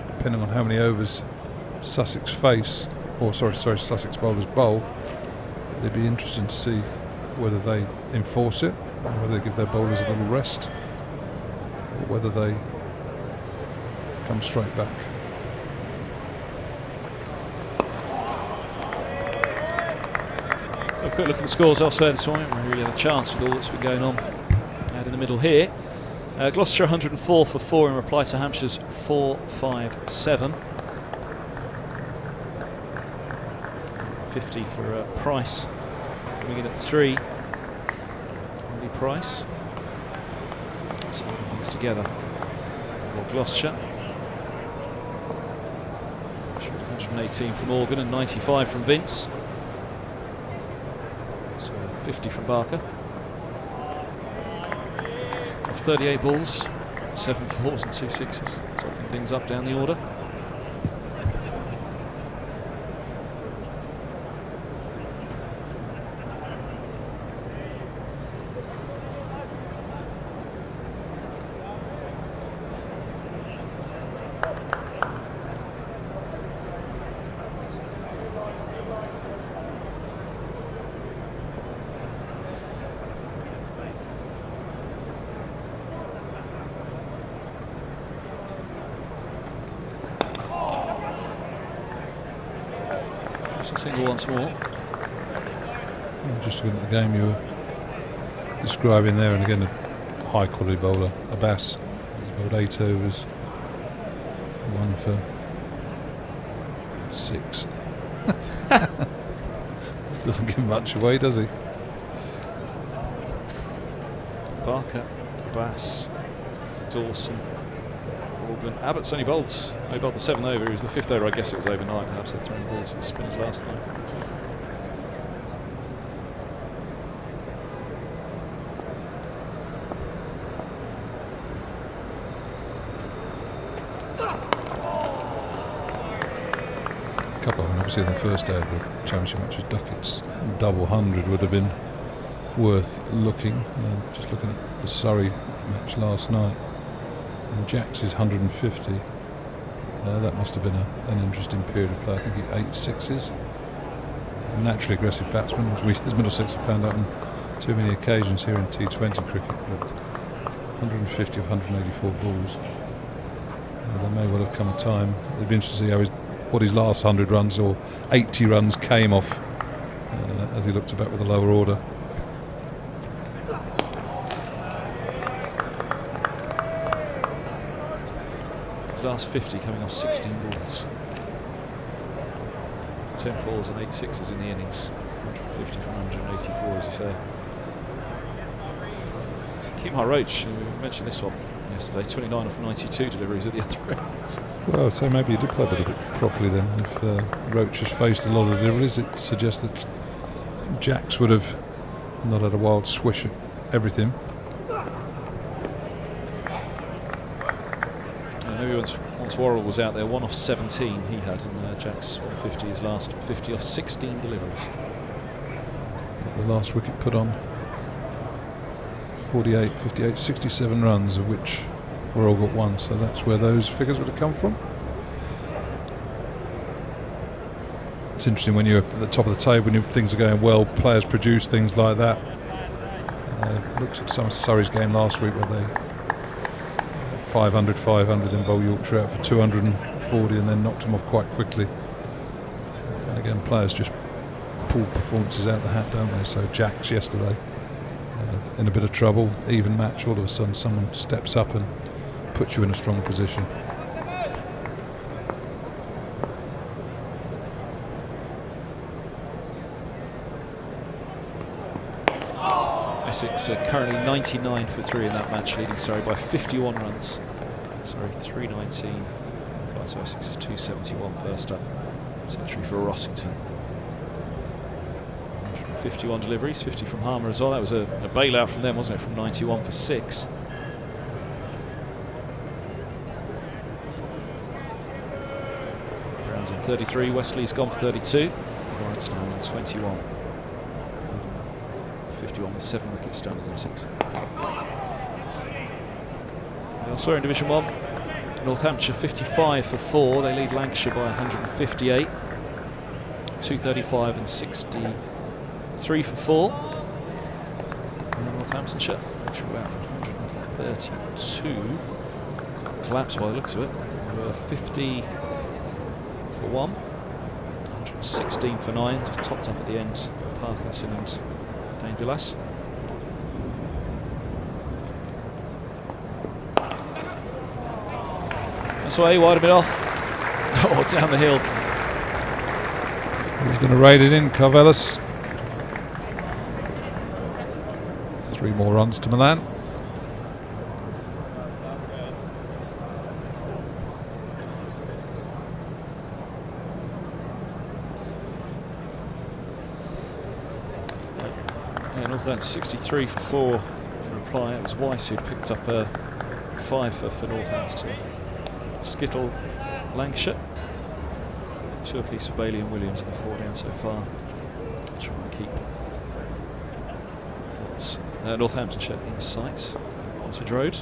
depending on how many overs Sussex face, or Sussex bowlers bowl, it'd be interesting to see whether they enforce it, or whether they give their bowlers a little rest, or whether they come straight back. So a quick look at the scores elsewhere this morning. We really had a chance with all that's been going on out in the middle here. Gloucestershire 104 for 4 in reply to Hampshire's 457. 50 for Price coming in at 3. Andy Price. So things together for Gloucestershire. 118 from Morgan and 95 from Vince. So 50 from Barker. Of 38 balls, 7 fours and 2 sixes. Topping things up down the order. A single once more. Just looking at the game you were describing there, and again a high quality bowler, Abbas. He's bowled 8 overs, 1 for 6. Doesn't give much away, does he? Barker, Abbas, Dawson, Morgan. Abbott's only bowled the 7th over. He was the 5th over. I guess it was overnight. Perhaps they're throwing balls at the spinners last night. A couple of them, obviously, on the first day of the championship matches, Duckett's double 100 would have been worth looking. Just looking at the Surrey match last night, and Jacks's 150. That must have been an interesting period of play. I think he 8 sixes. A naturally aggressive batsman, as Middlesex have found out on too many occasions here in T20 cricket. But 150 of 184 balls. There may well have come a time. It'd be interesting to see what his last 100 runs or 80 runs came off as he looked about with a lower order. Last 50 coming off 16 balls, 10 fours and 8 sixes in the innings. 150 from 184, as you say. Keemar Roach, we mentioned this one yesterday, 29 off 92 deliveries at the other end. Well, so maybe he did play a bit properly then. If Roach has faced a lot of deliveries, it suggests that Jacks would have not had a wild swish at everything. Maybe once Worrell was out there, 1 off 17 he had, and Jack's 150 his last 50 off 16 deliveries. The last wicket put on 48, 58, 67 runs, of which we're all got one, so that's where those figures would have come from. It's interesting when you're at the top of the table, when things are going well, players produce things like that. Looked at some of Surrey's game last week where they 500, then bowled Yorkshire out for 240 and then knocked them off quite quickly. And again, players just pull performances out the hat, don't they? So Jacks yesterday in a bit of trouble, even match, all of a sudden someone steps up and puts you in a strong position. Essex are currently 99 for 3 in that match, leading Surrey by 51 runs. Surrey 319, otherwise Essex is 271 first up. Century for Rossington. 151 deliveries, 50 from Harmer as well. That was a bailout from them, wasn't it, from 91 for 6. Brown's on 33, Wesley's gone for 32. Lawrence down on 21. 51 with 7 wickets down in Essex. Elsewhere in Division 1, Northamptonshire 55 for 4. They lead Lancashire by 158. 235 and 63 for 4. And Northamptonshire actually out for 132. Collapsed by the looks of it. They were 50 for 1. 116 for 9. Just topped up at the end. Parkinson and Dane Villas. That's why he wide a bit off. Oh, down the hill. He's going to raid it in, Carvelis. 3 more runs to Milan. Yeah, Northampton 63 for 4 in reply. It was White who picked up a 5 for Northampton to skittle Lancashire. 2 apiece for Bailey and Williams in the 4 down so far. Trying to keep Northamptonshire in sight. Oxford Road.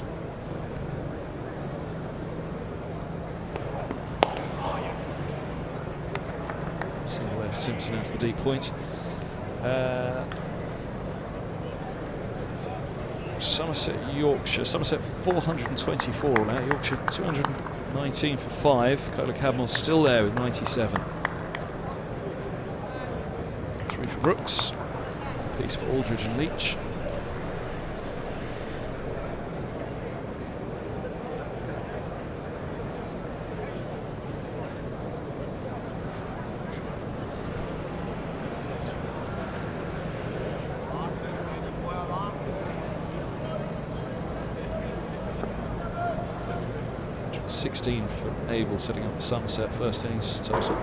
Single there for Simpson out to the deep point. Somerset, Yorkshire. Somerset 424 all out. Yorkshire 219 for 5. Cola Cadmore still there with 97. 3 for Brooks. A piece for Aldridge and Leach. For Abel setting up the Somerset first innings total.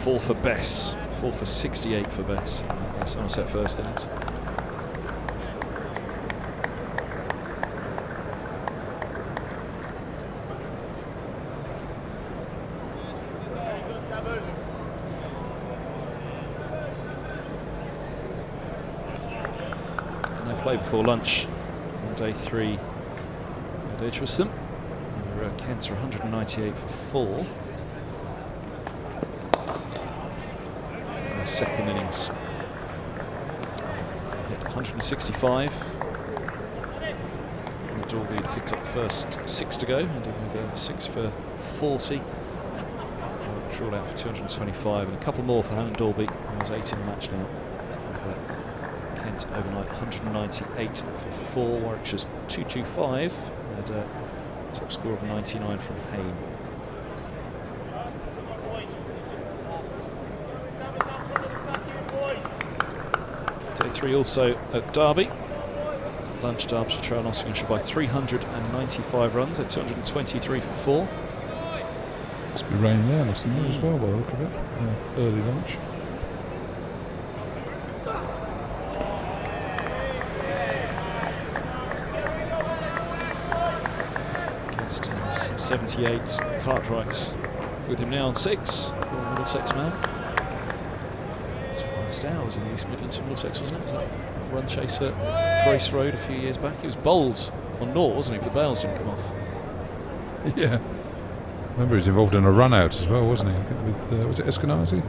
Four for Bess, 4 for 68 for Bess in Somerset first innings. Play before lunch on day 3 at Edgewortham. Kents are 198 for 4. In the second innings, hit 165. And Dalby picked up the first 6 to go, ending with a 6 for 40. Trawled out for 225, and a couple more for Hannah Dalby. There's 8 in the match now. Kent overnight 198 for 4. Warwickshire's 225 and a top score of 99 from Hayne. Day 3 also at Derby. Lunch Derbyshire trail Nottinghamshire by 395 runs at 223 for 4. Must be rain there, mustn't there, as well by the look of it. Early lunch. Guest has 78. Cartwright's with him now on 6. Middlesex man. longest hours in the East Midlands for Middlesex, wasn't it? Was that run chase at Grace Road a few years back? He was bowled on naught, wasn't he? But the bails didn't come off. Yeah. Remember, he was involved in a run out as well, wasn't he? I think with was it Eskenazi?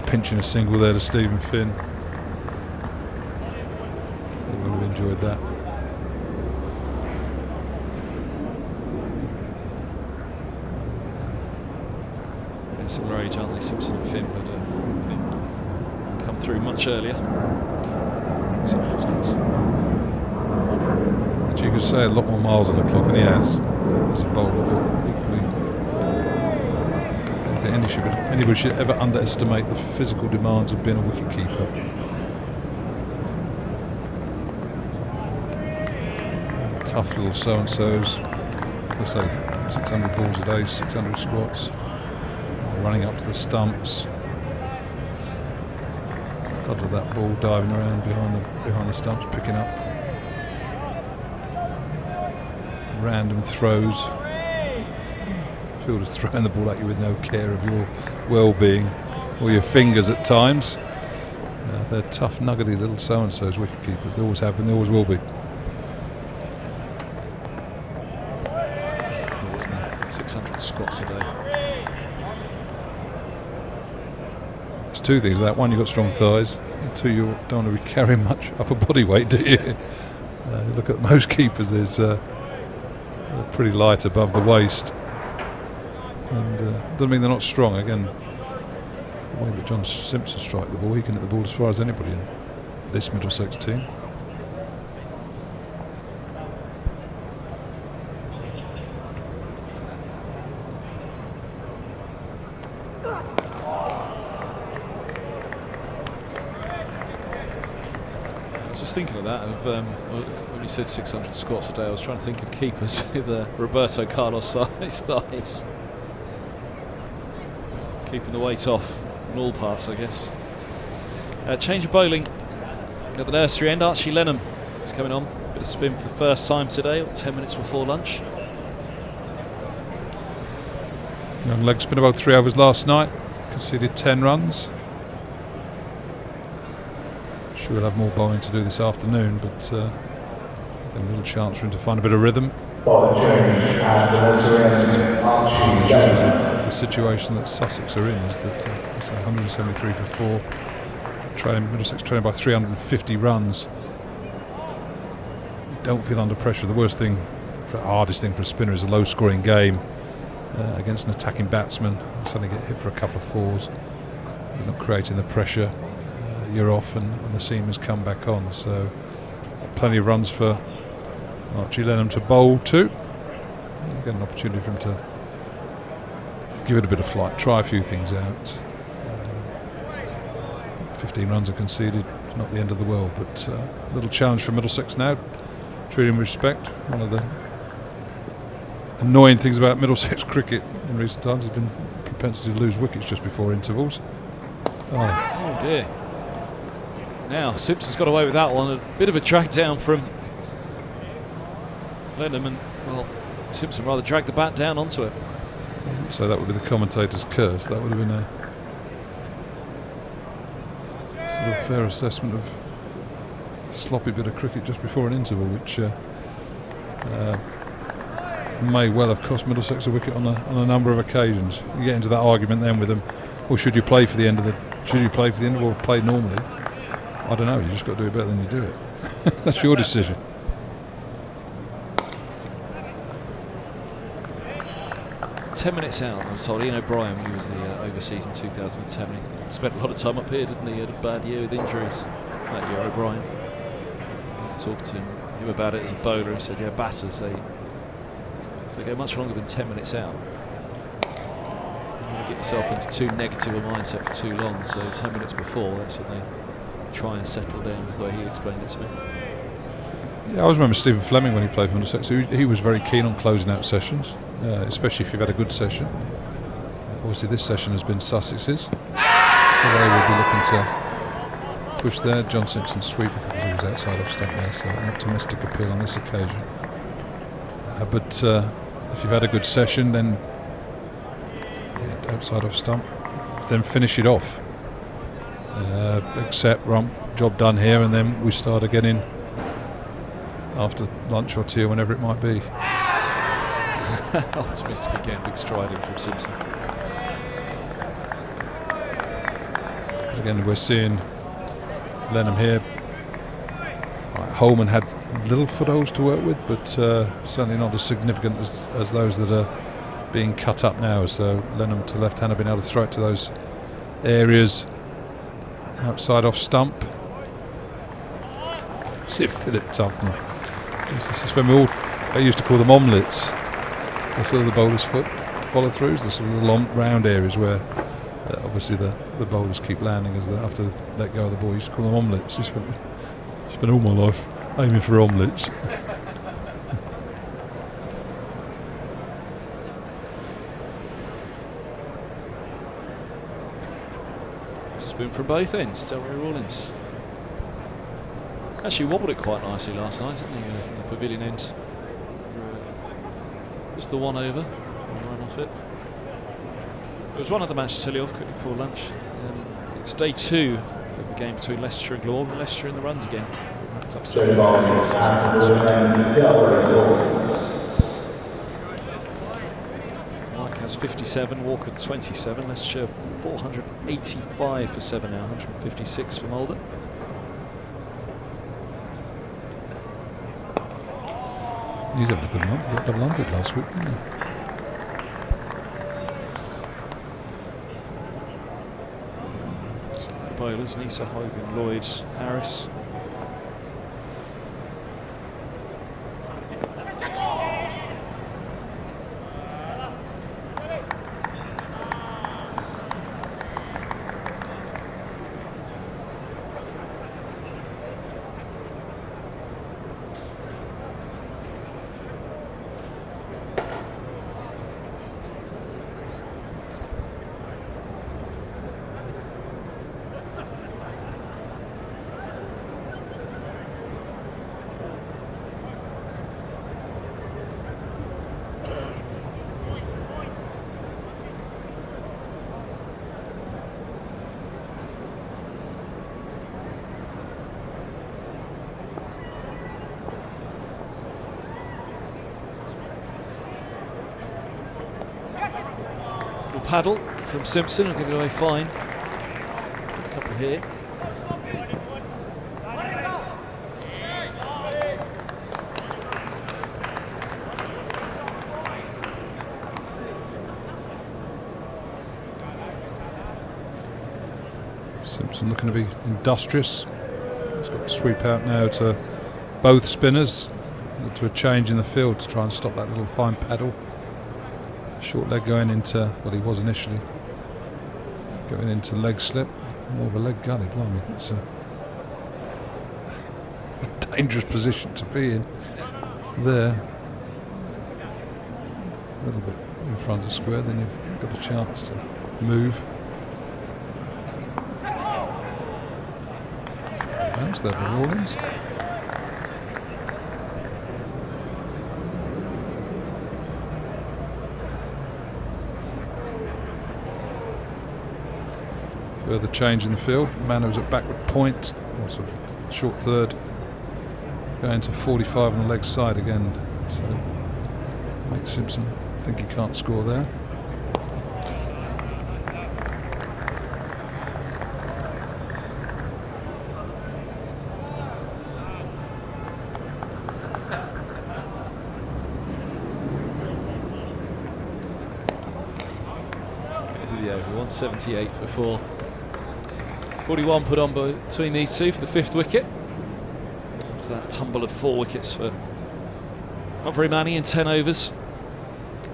Pinching a single there to Stephen Finn. I would have enjoyed that. They're similar age, aren't they, Simpson and Finn? But Finn come through much earlier. Actually, you could say a lot more miles on the clock, and he has as a bowler, but equally. Anybody should ever underestimate the physical demands of being a wicket-keeper. Tough little so-and-sos. Let's say 600 balls a day, 600 squats. Running up to the stumps. Thud of that ball diving around behind the stumps, picking up. Random throws. Fielders throwing the ball at you with no care of your well-being or your fingers at times. They're tough, nuggety little so-and-sos, wicket keepers. They always have been, they always will be. That's a thought, isn't it? 600 squats a day. There's two things of that. One, you've got strong thighs. And two, you don't want to be carrying much upper body weight, do you? Look at most keepers, they're pretty light above the waist. And doesn't mean they're not strong. Again, the way that John Simpson strikes the ball, he can hit the ball as far as anybody in this Middlesex team. I was just thinking of that, when you said 600 squats a day, I was trying to think of keepers with Roberto Carlos size thighs. Keeping the weight off in all parts, I guess. Change of bowling at the nursery end. Archie Lenham is coming on. Bit of spin for the first time today, 10 minutes before lunch. Young leg spin about 3 overs last night. Conceded 10 runs. Sure we'll have more bowling to do this afternoon, but a little chance for him to find a bit of rhythm. The situation that Sussex are in is that it's 173 for 4. Middlesex trailing by 350 runs. You don't feel under pressure. The worst thing, the hardest thing for a spinner is a low-scoring game against an attacking batsman. You suddenly get hit for a couple of fours. You're not creating the pressure. You're off, and the seamers come back on. So plenty of runs for Archie Lenham to bowl to. Get an opportunity for him to give it a bit of flight, try a few things out. 15 runs are conceded, it's not the end of the world, but a little challenge for Middlesex now. Treat him with respect. One of the annoying things about Middlesex cricket in recent times has been propensity to lose wickets just before intervals. Oh dear. Now Simpson's got away with that one. A bit of a drag down from Lenham, and well, Simpson rather dragged the bat down onto it. So that would be the commentator's curse. That would have been a sort of fair assessment of a sloppy bit of cricket just before an interval, which may well have cost Middlesex a wicket on a number of occasions. You get into that argument then with them. Well, should you play for the end of the? Should you play for the end or play normally? I don't know. You just got to do it better than you do it. That's your decision. 10 minutes out, I was told. Ian O'Brien, when he was the overseas in 2010, he spent a lot of time up here, didn't he? He had a bad year with injuries that year, O'Brien. Talked to him about it as a bowler. He said, yeah, batters, if they go much longer than 10 minutes out, you want to get yourself into too negative a mindset for too long. So 10 minutes before, that's when they try and settle down, was the way he explained it to me. Yeah, I always remember Stephen Fleming when he played for Middlesex. He was very keen on closing out sessions, especially if you've had a good session. Obviously this session has been Sussex's, so they will be looking to push there. John Simpson sweep, I think, was always outside off stump there, so an optimistic appeal on this occasion. But if you've had a good session, then outside off stump, then finish it off. Accept, rump, job done here, and then we start again in after lunch or tea or whenever it might be. Optimistic again, big stride in from Simpson. But again, we're seeing Lenham here. Holman had little footholds to work with, but certainly not as significant as those that are being cut up now. So Lenham to left hand have been able to throw it to those areas outside off stump. See if Philip Tuffner. This is when I used to call them omelettes. Also the bowler's foot follow throughs, the sort of little round areas where obviously the bowlers keep landing after they let go of the ball. I used to call them omelettes. Spent all my life aiming for omelettes. Spin from both ends, Delroy Rawlins. Actually wobbled it quite nicely last night, didn't he, from the pavilion end. Just the one over, and run off it. It was one of the match to tell you off quickly before lunch. It's day 2 of the game between Leicester and Glamorgan. Leicester in the runs again. It's up 7. Mike has 57, Walker 27. Leicester 485 for 7 now, 156 from Holden. He's having a good month. He got double 100 last week, didn't he? So the bowlers, Nisa, Hogan, Lloyd, Harris. Paddle from Simpson, will give it away fine. A couple here. Simpson looking to be industrious. He's got the sweep out now to both spinners, to a change in the field to try and stop that little fine paddle. Short leg going into, well, he was initially going into leg slip, more of a leg gully. Blimey, it's a dangerous position to be in there. A little bit in front of square, then you've got a chance to move. Bounce there by Rawlins. Further change in the field. Mano's at backward point, also short third, going to 45 on the leg side again. So makes Simpson think he can't score there. 178 for 4. 41 put on between these two for the 5th wicket. So that tumble of 4 wickets for not very many in 10 overs.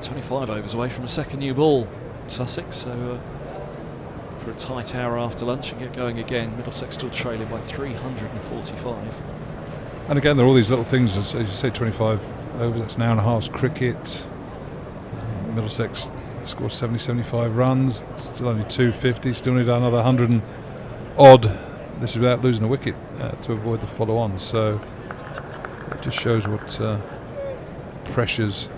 25 overs away from a second new ball, Sussex. So for a tight hour after lunch and get going again. Middlesex still trailing by 345. And again, there are all these little things, as you say, 25 overs, that's an hour and a half's cricket. Middlesex scores 70-75 runs, still only 250, still need another 100 and odd. This is without losing a wicket to avoid the follow-on. So it just shows what pressures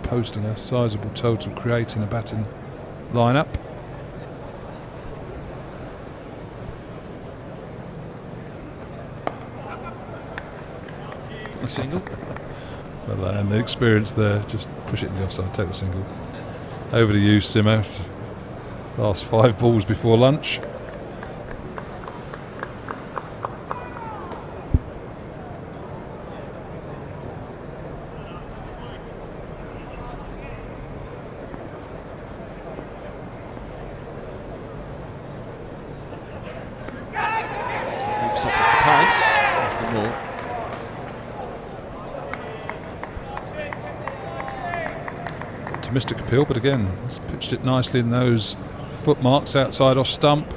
posting a sizable total creating a batting lineup. A single. Well, and the experience there, just push it in the offside, take the single. Over to you, Simo. Last 5 balls before lunch. Loops up off the pads after more. Optimistic appeal, but again, he's pitched it nicely in those footmarks outside off stump.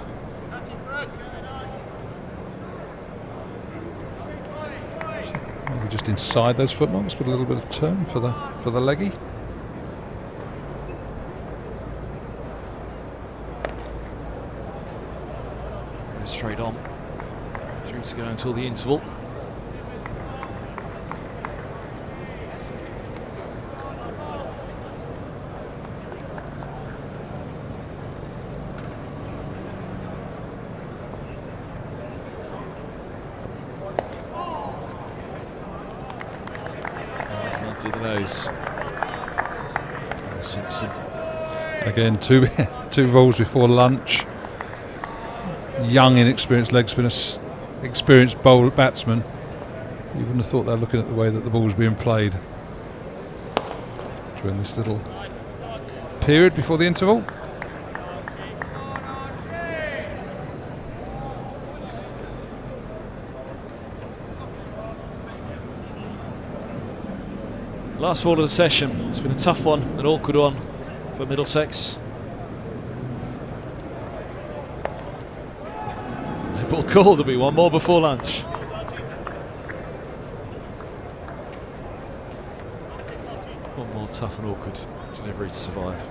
Maybe just inside those footmarks, but a little bit of turn for the leggy. Goes straight on. 3 to go until the interval. To the nose. Oh, Simpson. Again, two balls before lunch. Young, inexperienced leg spinner, experienced batsman. You wouldn't have thought they're looking at the way that the ball's being played during this little period before the interval. Last ball of the session. It's been a tough one, an awkward one for Middlesex. No ball called, there'll be one more before lunch. One more tough and awkward delivery to survive.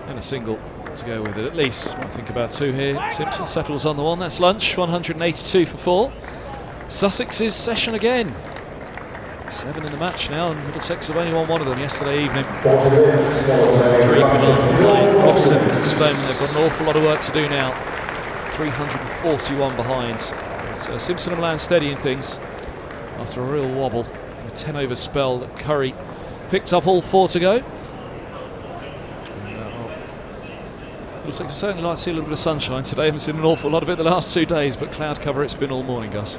And a single to go with it, at least. I think about 2 here. Simpson settles on the one. That's lunch. 182 for 4. Sussex's session again. 7 in the match now, and Middlesex have only won 1 of them yesterday evening. 3 put on by Robson and Stoneman. They've got an awful lot of work to do now. 341 behind. But, Simpson and Land steadying things after a real wobble. A 10-over spell that Curry picked up all 4 to go. Looks like it's certainly like to see a little bit of sunshine today. I haven't seen an awful lot of it the last 2 days, but cloud cover it's been all morning, Gus.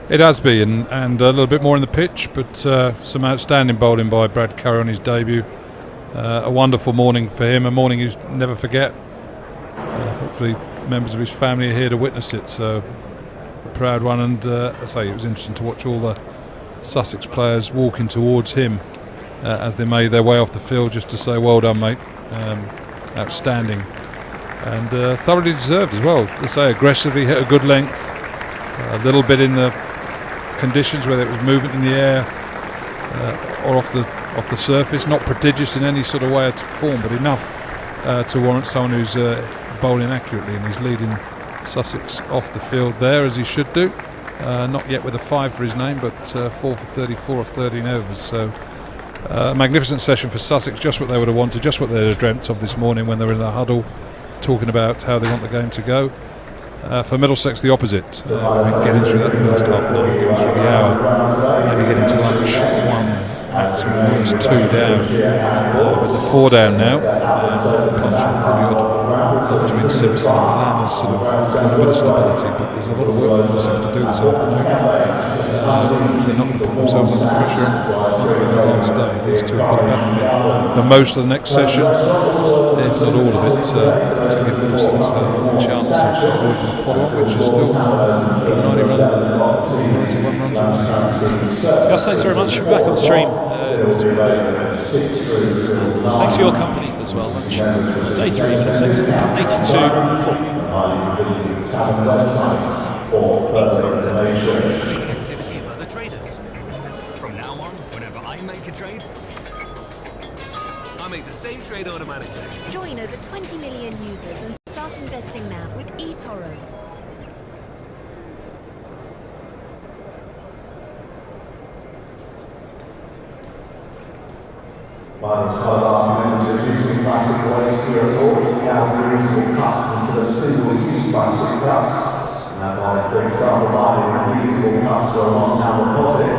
It has been, and a little bit more in the pitch, but some outstanding bowling by Brad Curry on his debut. A wonderful morning for him, a morning he'll never forget. Hopefully members of his family are here to witness it, so a proud one. And I say it was interesting to watch all the Sussex players walking towards him as they made their way off the field, just to say well done, mate. Outstanding. And thoroughly deserved as well. They say aggressively hit a good length, a little bit in the conditions where there was movement in the air or off the surface, not prodigious in any sort of way or form, but enough to warrant someone who's bowling accurately, and he's leading Sussex off the field there as he should do. Not yet with a 5 for his name, but 4 for 34 of 13 overs. So a magnificent session for Sussex, just what they would have wanted, just what they'd have dreamt of this morning when they were in the huddle talking about how they want the game to go. For Middlesex, the opposite. Getting through that first half an hour, getting through the hour, maybe getting to lunch 1, maximum worst 2 down. With the 4 down now, punching fully good. between Simpson and Landers sort of a bit of stability, but there's a lot of work for Middlesex to do this afternoon. If they're not going to put themselves under pressure on the last day, these two have got to benefit for most of the next session, if not all of it, to give Middlesex a chance of avoiding the follow-up, which is still 91 runs away. Gus, thanks very much. We'll be back on the stream just before. Thanks for your company as well. Day 3, Middlesex 82 for 4. Let's be copy the trading activity of other traders. From now on, whenever I make a trade, I make the same trade automatically. Join over 20 million users and start investing now with eToro. By the time reducing plastic waste here at Lords, we have reusable cups instead of single-use plastic cups. Now, for example, buying reusable cups for a one-pound deposit,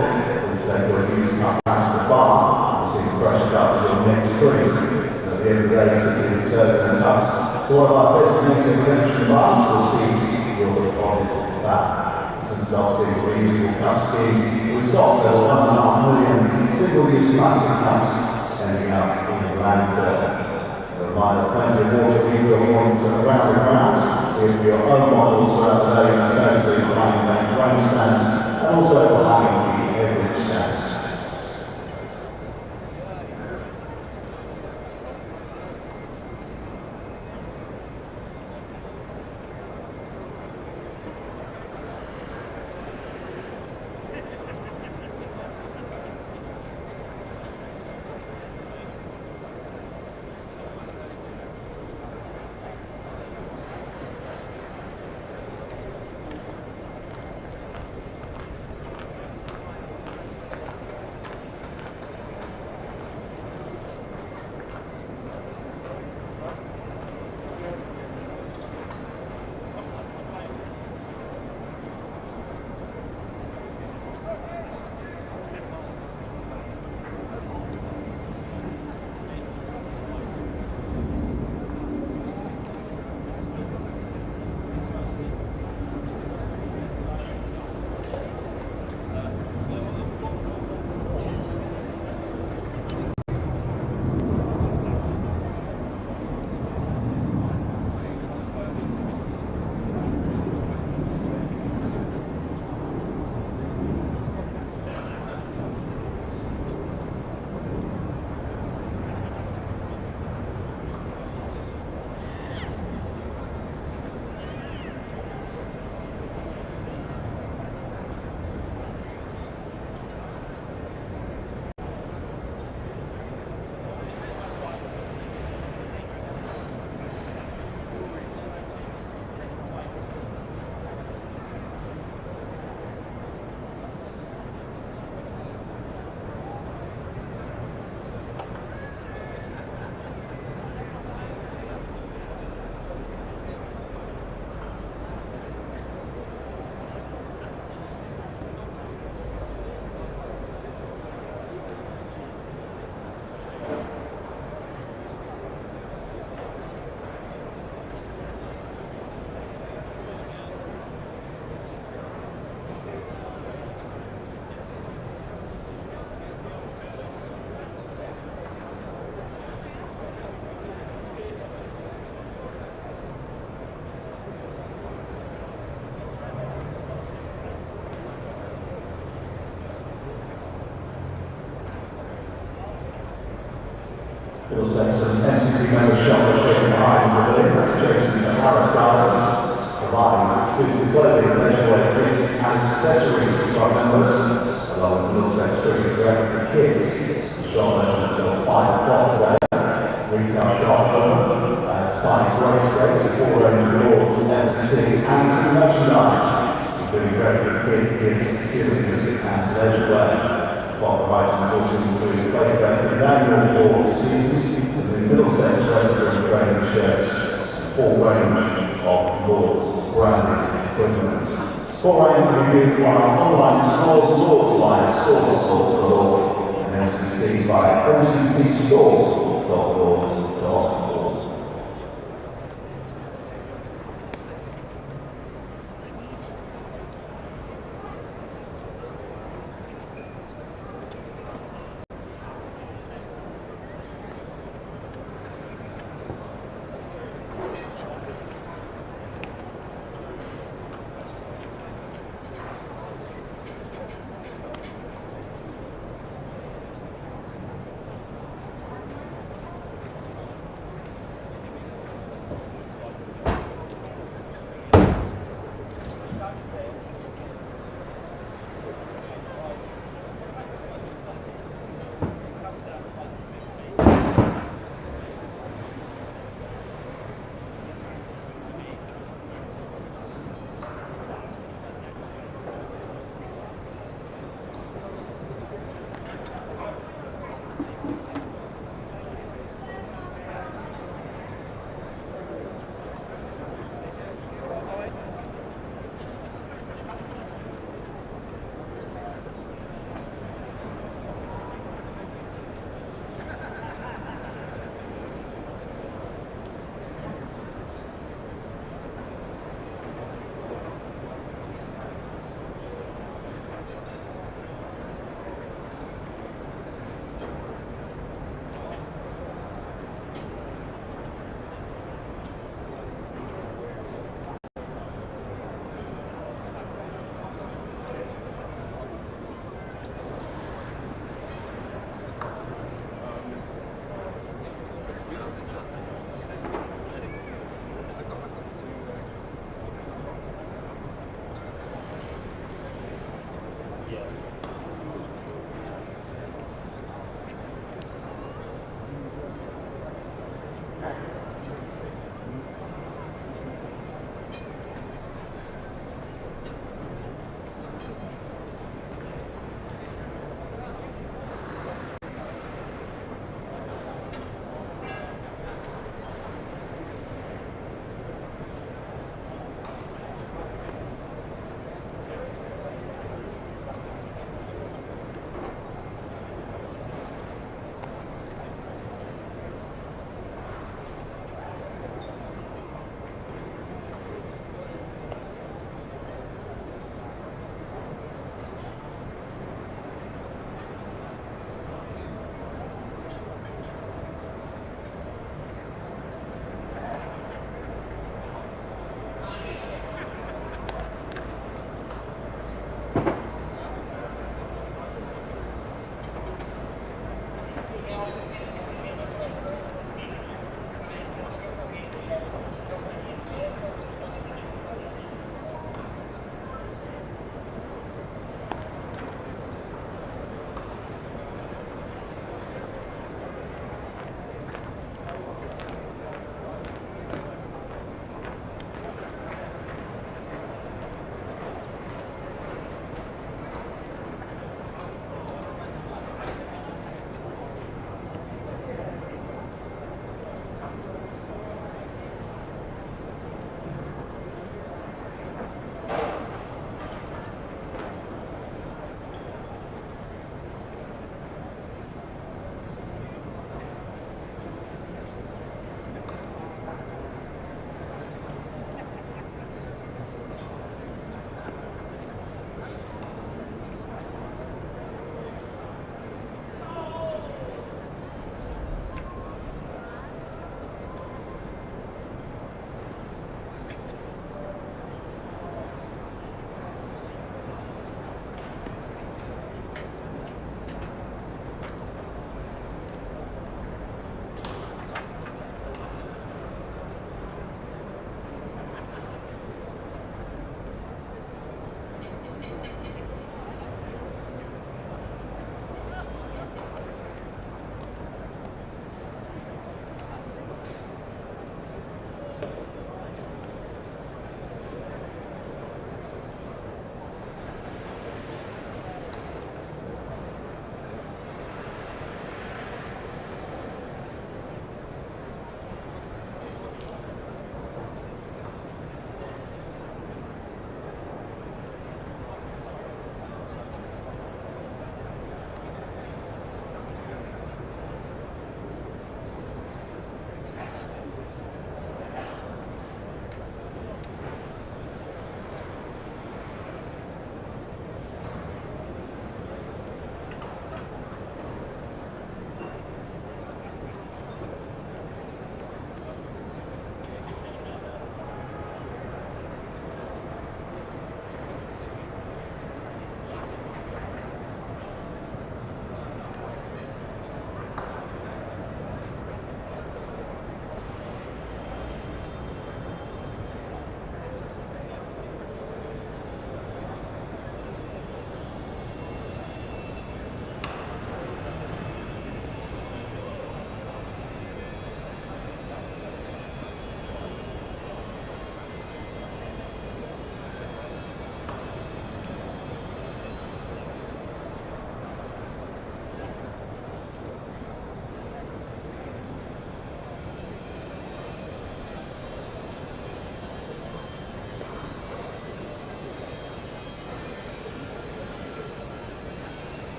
instead of a used cup back to the bar, you see fresh cup with your next drink. And at the end of the day, simply serving the cups to one of our designated redemption bars to receive your deposit back. Since adopting the reusable cup scheme, we stopped over 1.5 million single-use plastic cups ending up in the landfill. A reminder, plenty of water refill points around the ground with your own bottles throughout the day, especially behind the grandstand, and also behind the beverage stand. Middlesex and MCC member shot the ship behind the investigation to Harris Gardens, providing exclusive clothing, leisurewear kits and accessories to our members, along with Middlesex Cricket Director Kids. The shop opened until 5 o'clock today. Retail shop starting great straight before going to Lords, MCC and merchandise, including Director Kids, series and leisurewear. Part of items also include playfair and annual for seasons, and the Middlesex resident training shirts, full range of Lords branded equipment. For review on our online stores, Lords via store.lords.org and LCC via lccstores.lords.org.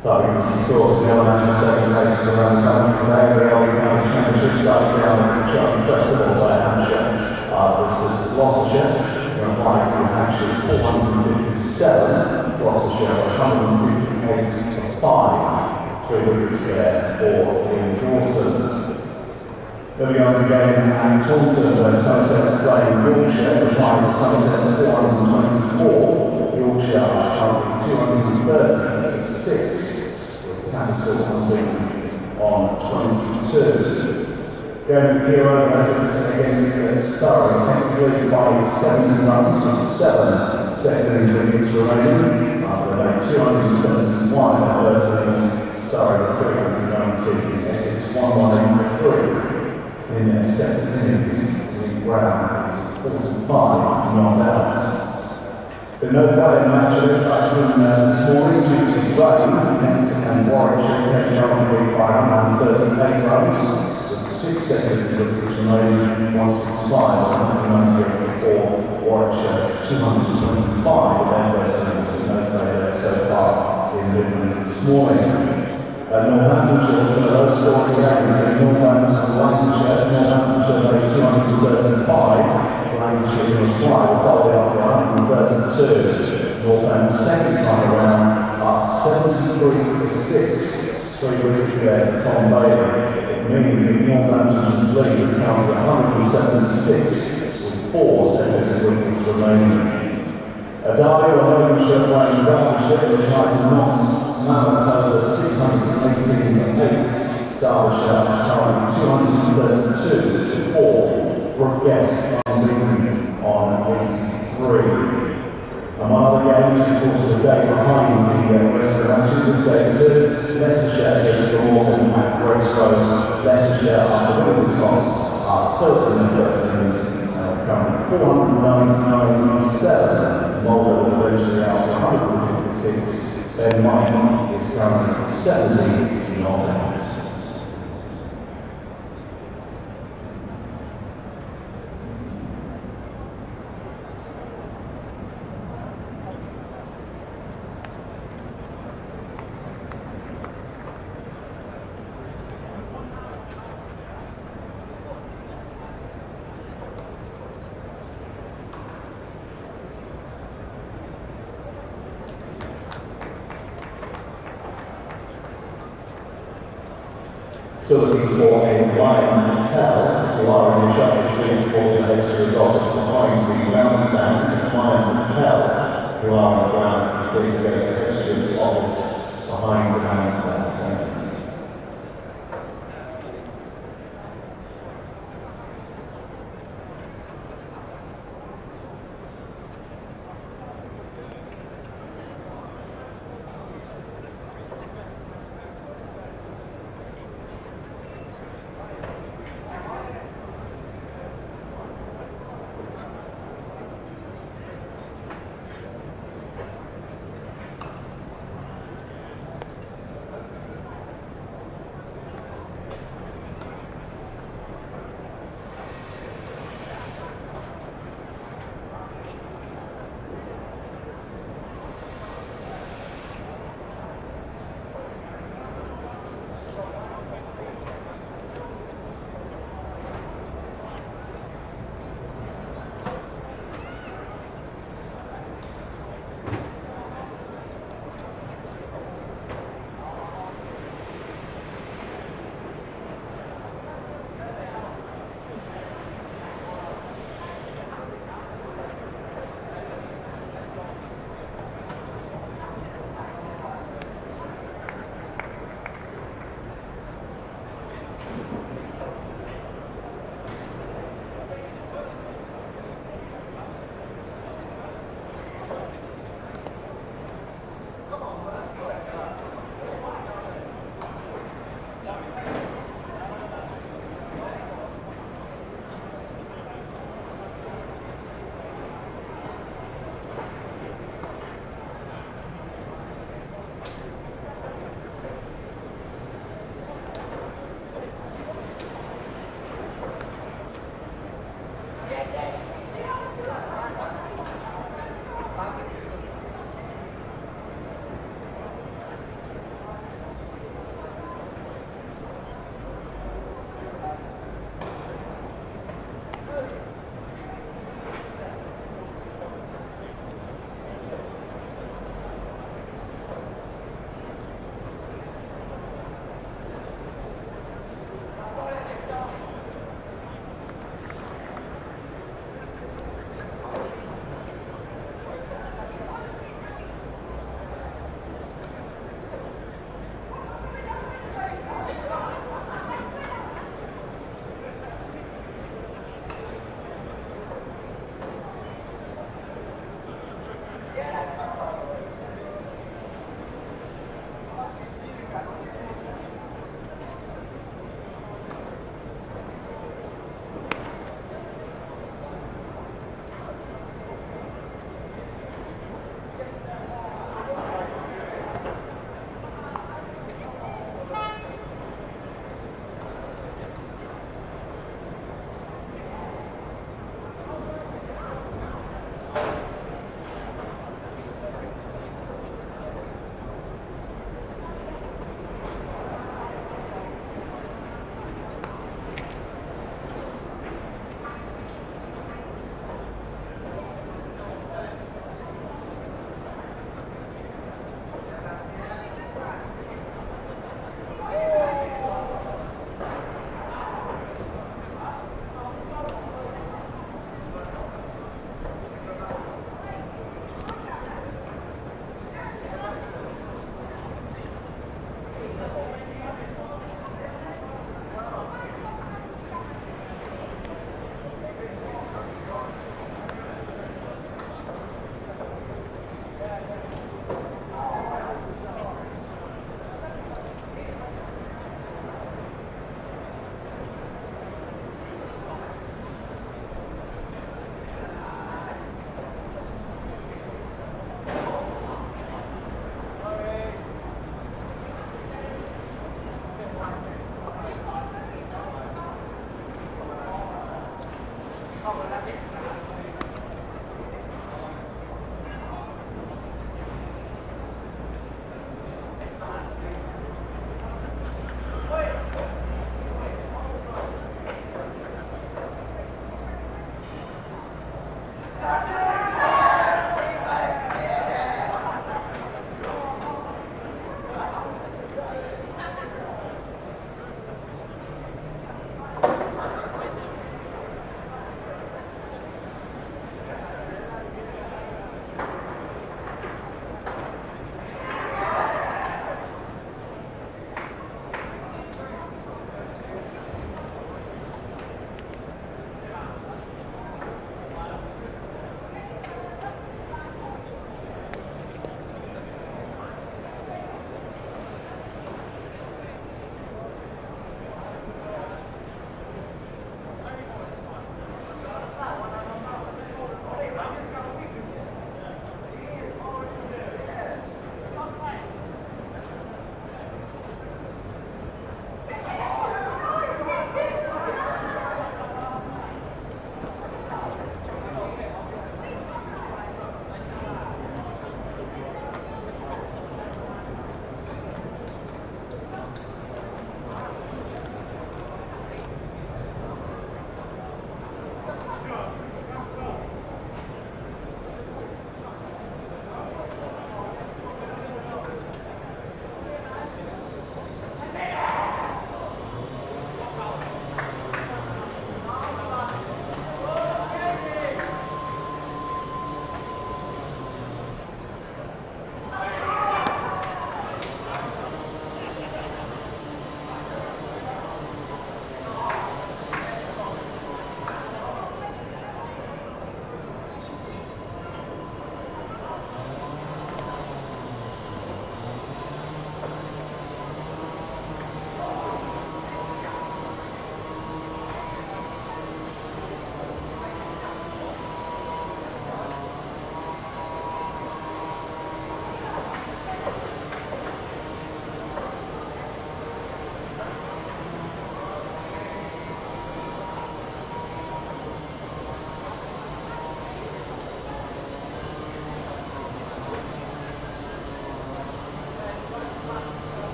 Targeting some scores, the National taking place around the country today. The LA County Championship started down at the Cheltenham Festival by Hampshire. This was Gloucestershire. We're applying to Hampshire's 457, Gloucestershire 158 to 5. 3 wickets there for Ian Dawson. Moving on to the game at Taunton, where Somerset's playing Yorkshire, replying to Somerset's 424. Yorkshire are currently 230 to 6, with Capital on 22. Going to Hero Essex against Surrey, Essex lead by 70 runs with 7 second innings wickets remaining. After they 271 in the first innings, Surrey 319, Essex 118 for 3. In their second innings, the ground is 45 not out. But no play in the match of Dyson this morning due to rain. Kent and Warwickshire came down the lead by 138 runs, with 6 seconds wickets remaining, 165, 198 for Warwickshire, 225 of their first innings, with no play there so far in Midlands this morning. Northamptonshire for the low scoring game between Northampton and Lancashire. Northamptonshire made 235, Lancashire required a goal out for 132. Northampton's second time around up 73 to 6. 3 wickets there for Tom Bailey. It means that Northampton's lead is currently 176 with 4 second wickets remaining. Derby or Lincolnshire playing Derbyshire replied to Knox. Mammoth over 618 to 8. Derbyshire currently 232 to 4. Brook Guest unbeaten on 83. And one other game, of course, the day behind the rest of the matches, this day 2. Leicestershire against Holden at Grace Road. Leicestershire, after winning the toss, are still in the first innings and currently 499.7. Mulder was eventually out for 156. Ben Mike is currently 70 not out. Still looking for a Ryan Patel. If you are in the shot, please report the extra results behind the ground stand. Ryan Patel. If you are on the ground, please get the extra office behind the ground stand. Thank you.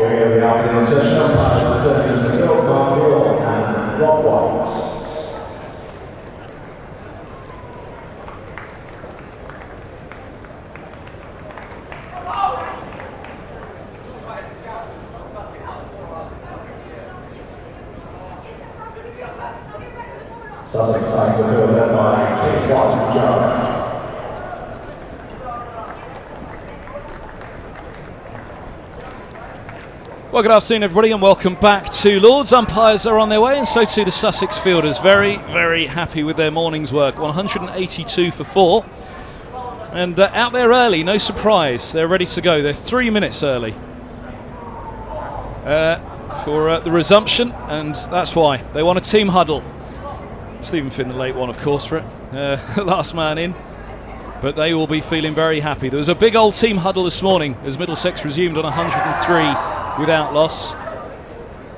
Beginning of the afternoon session, umpires returning to Phil Cargill and Rob White. Sussex sides are filled in by K1 John. Well, good afternoon, everybody, and welcome back to Lords. Umpires are on their way, and so too the Sussex fielders. Very, very happy with their morning's work. 182 for 4. And out there early, no surprise. They're ready to go. They're 3 minutes early for the resumption, and that's why. They want a team huddle. Stephen Finn, the late one, of course, for it. Last man in. But they will be feeling very happy. There was a big old team huddle this morning as Middlesex resumed on 103 without loss.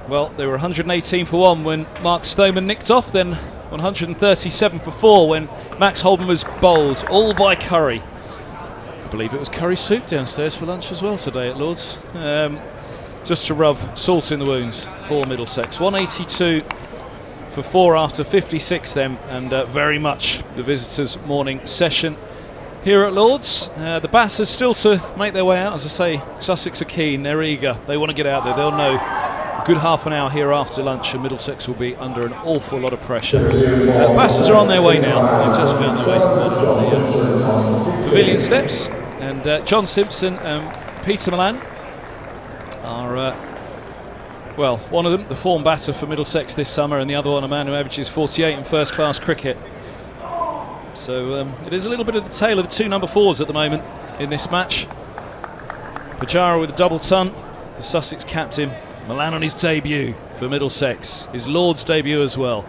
Well, they were 118 for 1 when Mark Stoneman nicked off, then 137 for 4 when Max Holden was bowled, all by curry. I believe it was curry soup downstairs for lunch as well today at Lords. Just to rub salt in the wounds for Middlesex. 182 for 4 after 56 then, and very much the visitors' morning session here at Lords. The batters still to make their way out. As I say, Sussex are keen, they're eager, they want to get out there. They'll know a good half an hour here after lunch and Middlesex will be under an awful lot of pressure. Batters are on their way now. They've just found their way to the bottom of the pavilion steps, and John Simpson and Peter Milan are well, one of them the form batter for Middlesex this summer, and the other one a man who averages 48 in first class cricket. So it is a little bit of the tale of the two number 4s at the moment in this match. Pujara with a double ton, the Sussex captain. Milan on his debut for Middlesex, his Lord's debut as well.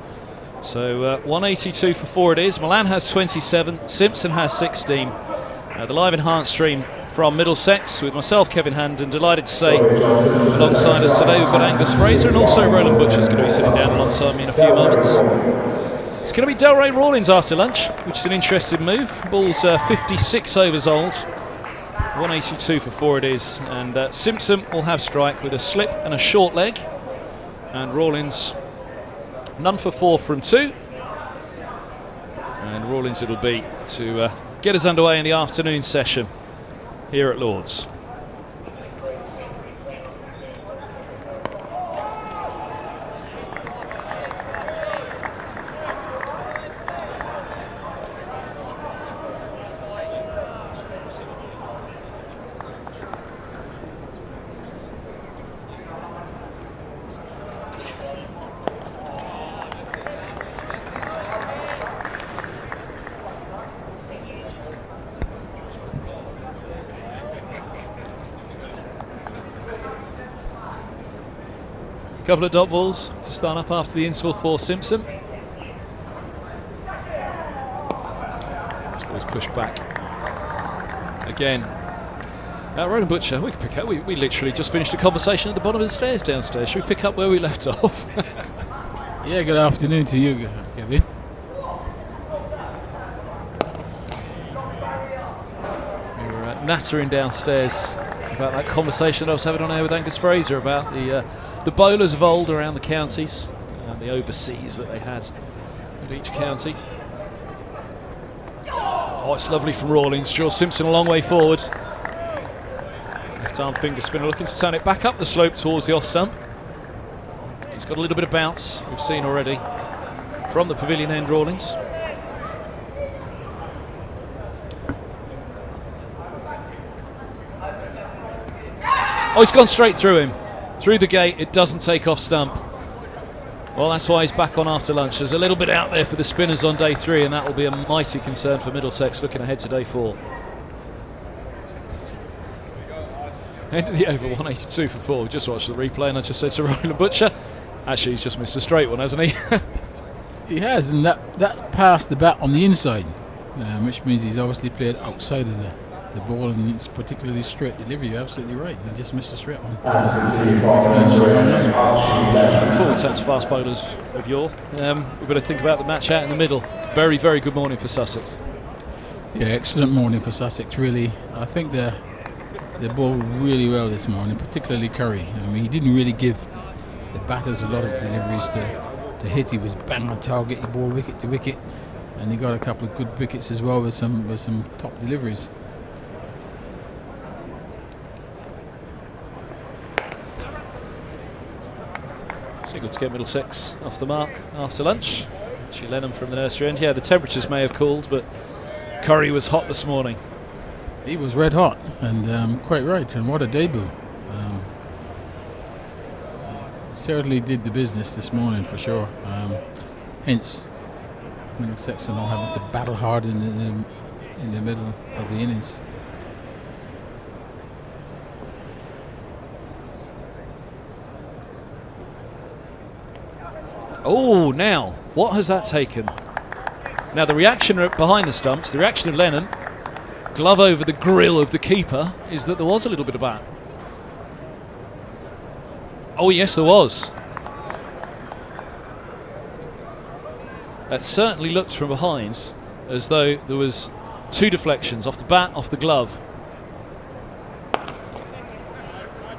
So 182 for 4 it is. Milan has 27, Simpson has 16. The live enhanced stream from Middlesex with myself, Kevin Hand, and delighted to say alongside us today we've got Angus Fraser, and also Roland Butcher's going to be sitting down alongside me in a few moments. It's going to be Delray Rawlins after lunch, which is an interesting move. Ball's 56 overs old. 182 for 4 it is. And Simpson will have strike with a slip and a short leg. And Rawlins, none for 4 from 2. And Rawlins it'll be to get us underway in the afternoon session here at Lords. Couple of dot balls to start up after the interval for Simpson. This ball's pushed back again. Roland Butcher, we could pick up. We literally just finished a conversation at the bottom of the stairs downstairs. Should we pick up where we left off? Yeah, good afternoon to you, Kevin. We were nattering downstairs about that conversation that I was having on air with Angus Fraser about the bowlers of old around the counties and the overseas that they had at each county. Oh, it's lovely from Rawlins. Draws Simpson a long way forward. Left arm finger spinner looking to turn it back up the slope towards the off stump. He's got a little bit of bounce, we've seen already, from the pavilion end, Rawlins. Oh, he's gone straight through him. Through the gate, it doesn't take off stump. Well, that's why he's back on after lunch. There's a little bit out there for the spinners on day 3, and that will be a mighty concern for Middlesex looking ahead to day 4. End of the over, 182 for 4. We just watched the replay, and I just said to Roland Butcher, actually he's just missed a straight one, hasn't he? He has, and that passed the bat on the inside, which means he's obviously played outside of the ball, and it's particularly straight delivery. You're absolutely right. He just missed a straight one. Before we turn to fast bowlers of yore, we've got to think about the match out in the middle. Very, very good morning for Sussex. Yeah, excellent morning for Sussex, really. I think they bowled really well this morning, particularly Curry. I mean, he didn't really give the batters a lot of deliveries to hit. He was bang on target. He bowled wicket to wicket, and he got a couple of good wickets as well with some top deliveries. Single to get Middlesex off the mark after lunch. Actually, Lenham from the nursery end. Yeah, the temperatures may have cooled, but Curry was hot this morning. He was red hot, and quite right. And what a debut! Certainly did the business this morning for sure. Hence, Middlesex are now having to battle hard in the middle of the innings. Oh, now, what has that taken? Now, the reaction behind the stumps, the reaction of Lenham, glove over the grill of the keeper, is that there was a little bit of bat. Oh, yes, there was. That certainly looked from behind as though there was two deflections, off the bat, off the glove.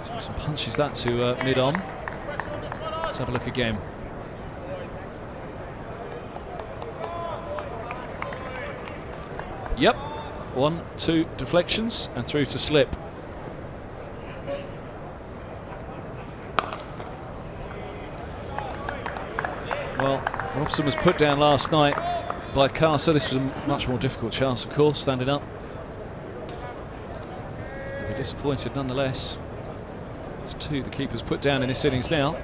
Simpson punches that to mid-on. Let's have a look again. Yep, 1, 2 deflections and through to slip. Well, Robson was put down last night by Carter. This was a much more difficult chance, of course, standing up. He'll be disappointed nonetheless. It's 2 the keeper's put down in this innings now.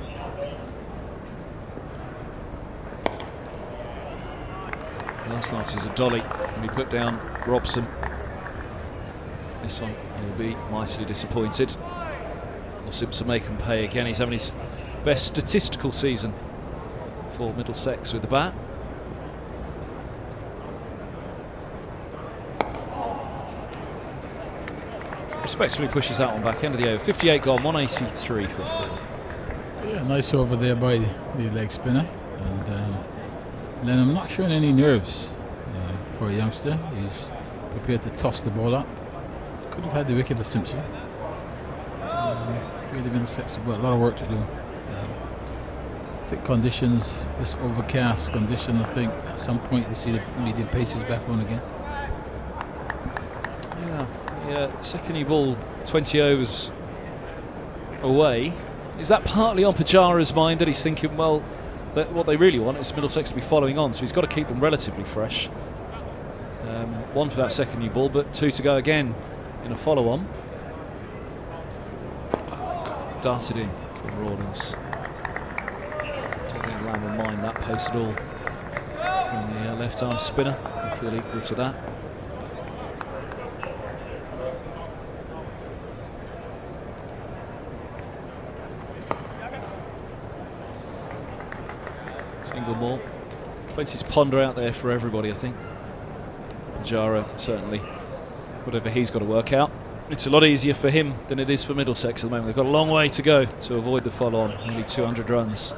Last night's is a dolly when he put down Robson. This one he'll be mightily disappointed. Or Simpson make him pay again. He's having his best statistical season for Middlesex with the bat. Respectfully pushes that one back, end of the over. 58 gone, 183 for 4. Yeah, nice over there by the leg spinner. And Lenham not showing any nerves for a youngster. He's prepared to toss the ball up. Could have had the wicket of Simpson. Really Middlesex have got a lot of work to do. I think conditions, this overcast condition, I think at some point you'll see the medium paces back on again. Yeah, second new ball 20 overs away. Is that partly on Pujara's mind that he's thinking, well, that what they really want is Middlesex to be following on, so he's got to keep them relatively fresh. 1 for that second new ball, but 2 to go again in a follow-on. Darted in from Rawlins. Don't think Lamb will mind that pace at all from the left-arm spinner. He'll feel equal to that. Single more. Plenty to ponder out there for everybody, I think. Pujara, certainly, whatever he's got to work out. It's a lot easier for him than it is for Middlesex at the moment. They've got a long way to go to avoid the follow-on, nearly 200 runs.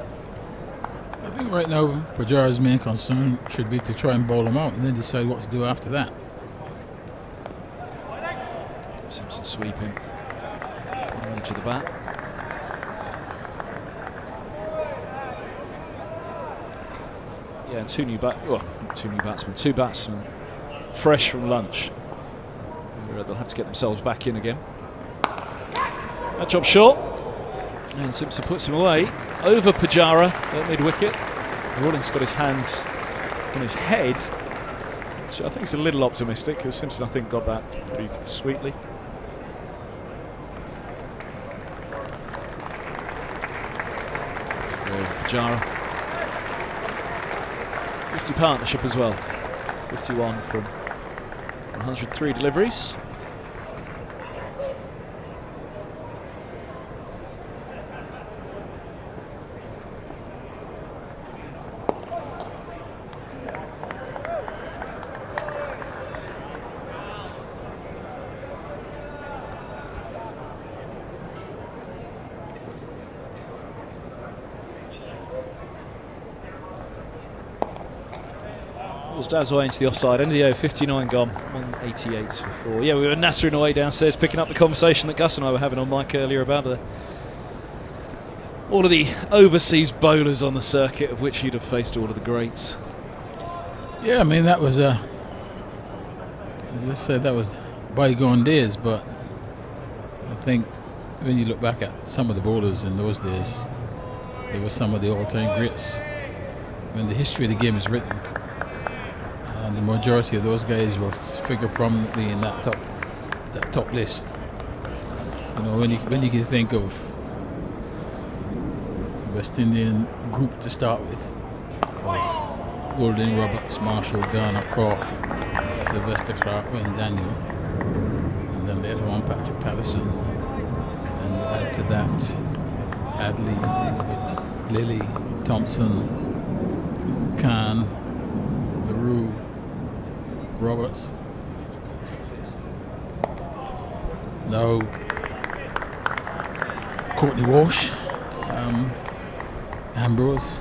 I think right now Pujara's main concern should be to try and bowl him out and then decide what to do after that. Simpson sweeping on the edge of the bat. Yeah, two new batsmen fresh from lunch. They'll have to get themselves back in again. That job short, and Simpson puts him away over Pujara at mid-wicket. Rawlins got his hands on his head, which I think is a little optimistic, because Simpson, I think, got that pretty sweetly. Pujara. 50 partnership as well. 51 from 103 deliveries. Balls dabs away into the offside. End of the over, 59 gone. 188 for 4. Yeah, we were nattering away downstairs, picking up the conversation that Gus and I were having on mic earlier about all of the overseas bowlers on the circuit, of which you'd have faced all of the greats. Yeah, I mean, that was as I said, that was bygone days, but I think when you look back at some of the bowlers in those days, they were some of the all-time greats. When the history of the game is written, and the majority of those guys will figure prominently in that top list. You know, when you can think of the West Indian group to start with, of Holden, Roberts, Marshall, Garner, Croft, Sylvester Clark, Wayne Daniel, and then later on Patrick Patterson, and you add to that Hadley, Lilly, Thompson, Khan, LaRue, Roberts. No, Courtney Walsh, Ambrose.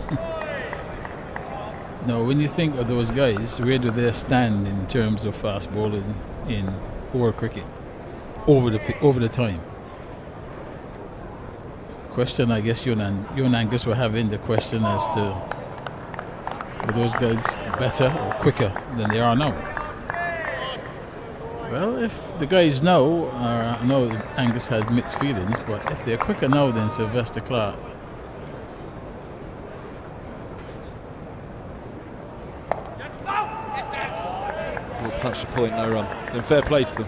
No, when you think of those guys, where do they stand in terms of fast bowling in world cricket over the time? Question, I guess you and Angus were having the question as to were those guys better or quicker than they are now? Well, if the guys know, I know Angus has mixed feelings, but if they're quicker now than Sylvester Clark, Punched a point, no run. Then fair play to them.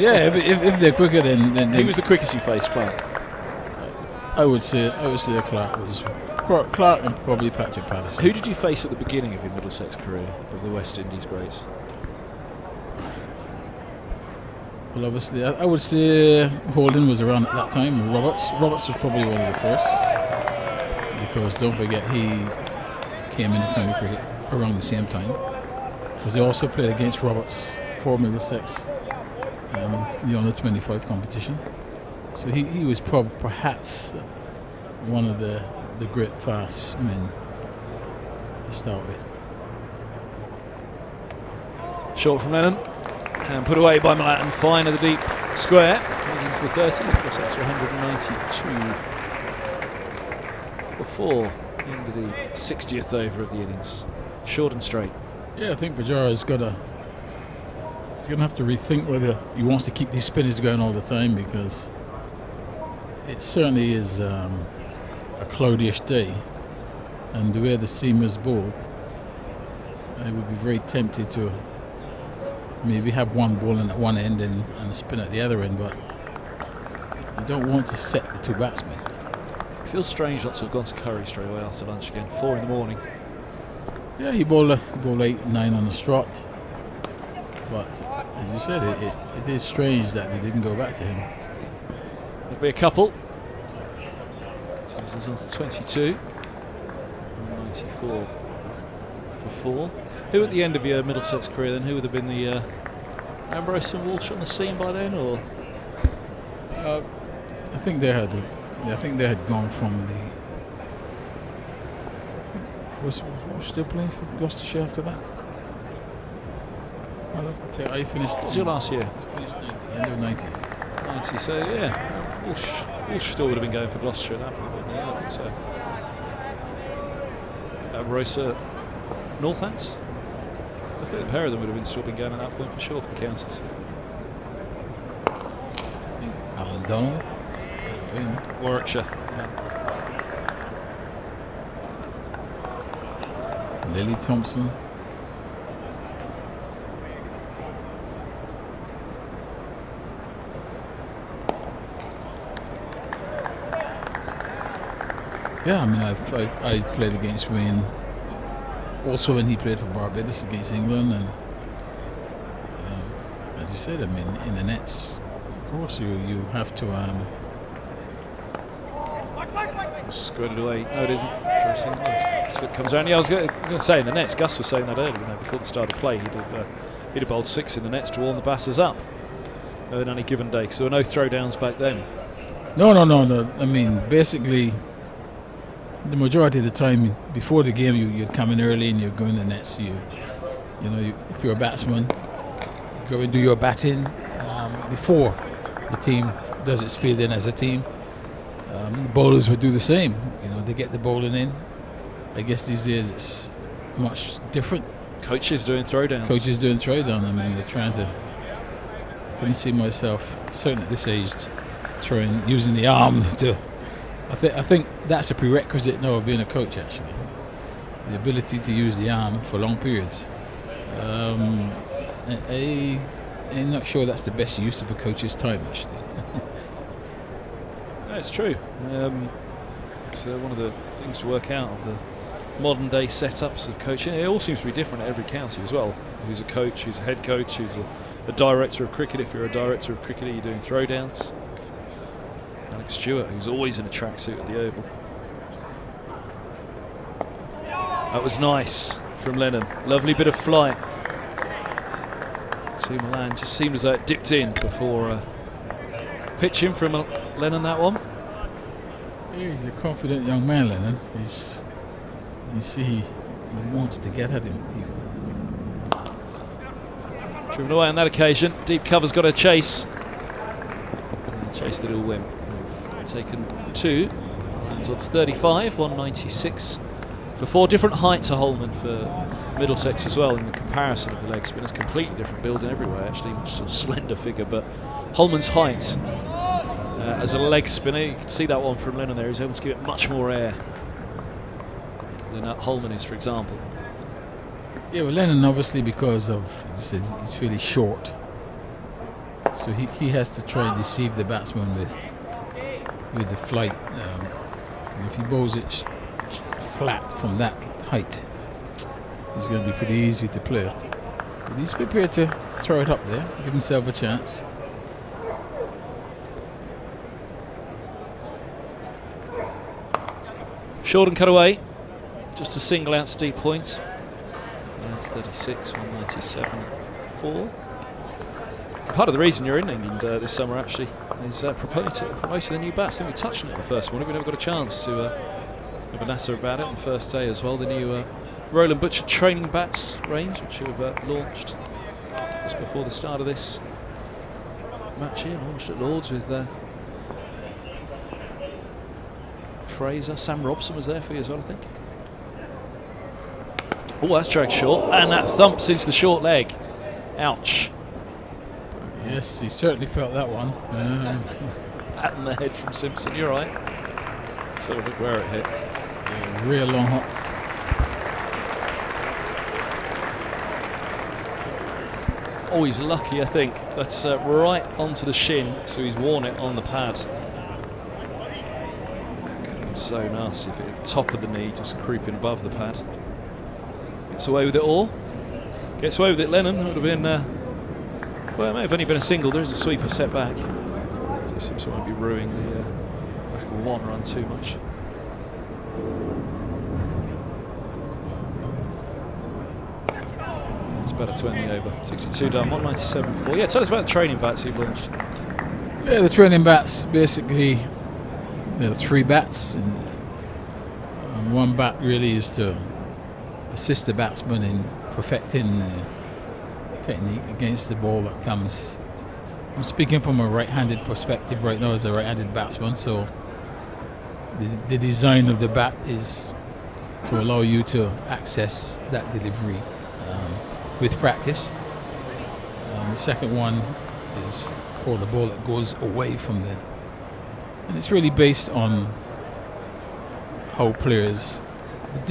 yeah, if they're quicker than who was the quickest you faced, Clark? I would say Clark was Clark and probably Patrick Patterson. Who did you face at the beginning of your Middlesex career of the West Indies greats? Well, obviously, I would say Holden was around at that time. Roberts was probably one of the first, because don't forget he came into county cricket around the same time. Because he also played against Roberts for Middlesex in the under-25 competition. So he was perhaps one of the great fast men to start with. Short from Lennon and put away by Milatin. Fine of the deep square. Goes into the 30s. Middlesex 192 for 4 into the 60th over of the innings. Short and straight. Yeah, I think Pujara's he's going to have to rethink whether he wants to keep these spinners going all the time, because it certainly is a cloudyish day, and the way the seamers bowled, I would be very tempted to maybe have one bowling at one end and spin at the other end, but you don't want to set the two batsmen. It feels strange not to have gone to Curry straight away after lunch again. 4 in the morning. Yeah, he bowled 8, 9 on the strut, but as you said, it is strange that they didn't go back to him. There'll be a couple. Simpson's on to 22. 94 for 4. Who at the end of your Middlesex career then? Who would have been the Ambrose and Walsh on the scene by then, or? I think they had gone from the. Was Walsh still playing for Gloucestershire after that? I'll have to tell you, I finished. What was your last year? I finished 90, end of 90. 90, so yeah, Walsh still would have been going for Gloucestershire at that point, wouldn't he? Yeah, I think so. Rosa Northants? I think a pair of them would have still been going at that point for sure for the counties. Alan Donald, Warwickshire. Lily Thompson. Yeah, I mean, I played against Wayne also when he played for Barbados against England, and as you said, I mean, in the nets, of course, you have to squirted away. No, it isn't. It comes around. Yeah, I was going to say in the nets. Gus was saying that earlier. Before the start of play, he'd have bowled 6 in the nets to warm the batters up on any given day. So there were no throwdowns back then. No. I mean, basically, the majority of the time before the game, you'd come in early and you'd go in the nets. You You know, if you're a batsman, you go and do your batting before the team does its fielding as a team. The bowlers would do the same. You know, they get the bowling in. I guess these days it's much different. Coaches doing throwdowns. I mean, they're trying to. I couldn't see myself, certainly at this age, using the arm to. I think that's a prerequisite now of being a coach, actually. The ability to use the arm for long periods. I'm not sure that's the best use of a coach's time, actually. It's true. It's one of the things to work out of the modern day setups of coaching. It all seems to be different at every county as well. Who's a coach, who's a head coach, who's a director of cricket. If you're a director of cricket, you're doing throwdowns. Alex Stewart, who's always in a tracksuit at the Oval. That was nice from Lennon. Lovely bit of flight to Milan. Just seemed as though it dipped in before pitching from Lennon, that one. Yeah, he's a confident young man, Lennon. You see, he wants to get at him. Driven away on that occasion. Deep cover's got a chase. And the chase that all went. They've taken 2. Lands odds 35, 196. For 4 different heights of Holman for Middlesex as well in the comparison of the leg spinners. Completely different building everywhere, actually. Much sort of slender figure, but Holman's height as a leg spinner, you can see that one from Lennon there. He's able to give it much more air than Holman is, for example. Yeah, well, Lennon obviously, because of, as you said, he's fairly short, so he has to try and deceive the batsman with the flight. And if he bowls it flat from that height, it's going to be pretty easy to play. But he's prepared to throw it up there, give himself a chance. Short and cut away. Just a single out to deep point. That's 36, 197, 4. Part of the reason you're in England this summer actually is promoting the new bats. I think we touched on it the first morning. We never got a chance to have a natter about it on the first day as well. The new Roland Butcher training bats range, which you've launched just before the start of this match here. Launched at Lords with Fraser. Sam Robson was there for you as well, I think. Oh, that's dragged short, and that thumps into the short leg. Ouch. Yes, he certainly felt that one. Pat in the head from Simpson, you're right. So look where it hit. Yeah, real long hop. Oh, he's lucky, I think. That's right onto the shin, so he's worn it on the pad. That could have been so nasty if it hit the top of the knee, just creeping above the pad. Gets away with it all. Gets away with it, Lennon. It would have been, well, it may have only been a single. There is a sweeper set back. So Simpson won't be ruining the back of one run too much. It's better to end the over. 62 done, 197.4. Yeah, tell us about the training bats you've launched. Yeah, the training bats, basically, there are 3 bats. And one bat really is to assist the batsman in perfecting technique against the ball that comes. I'm speaking from a right-handed perspective right now as a right-handed batsman, so the design of the bat is to allow you to access that delivery with practice. The second one is for the ball that goes away from there, and it's really based on how players,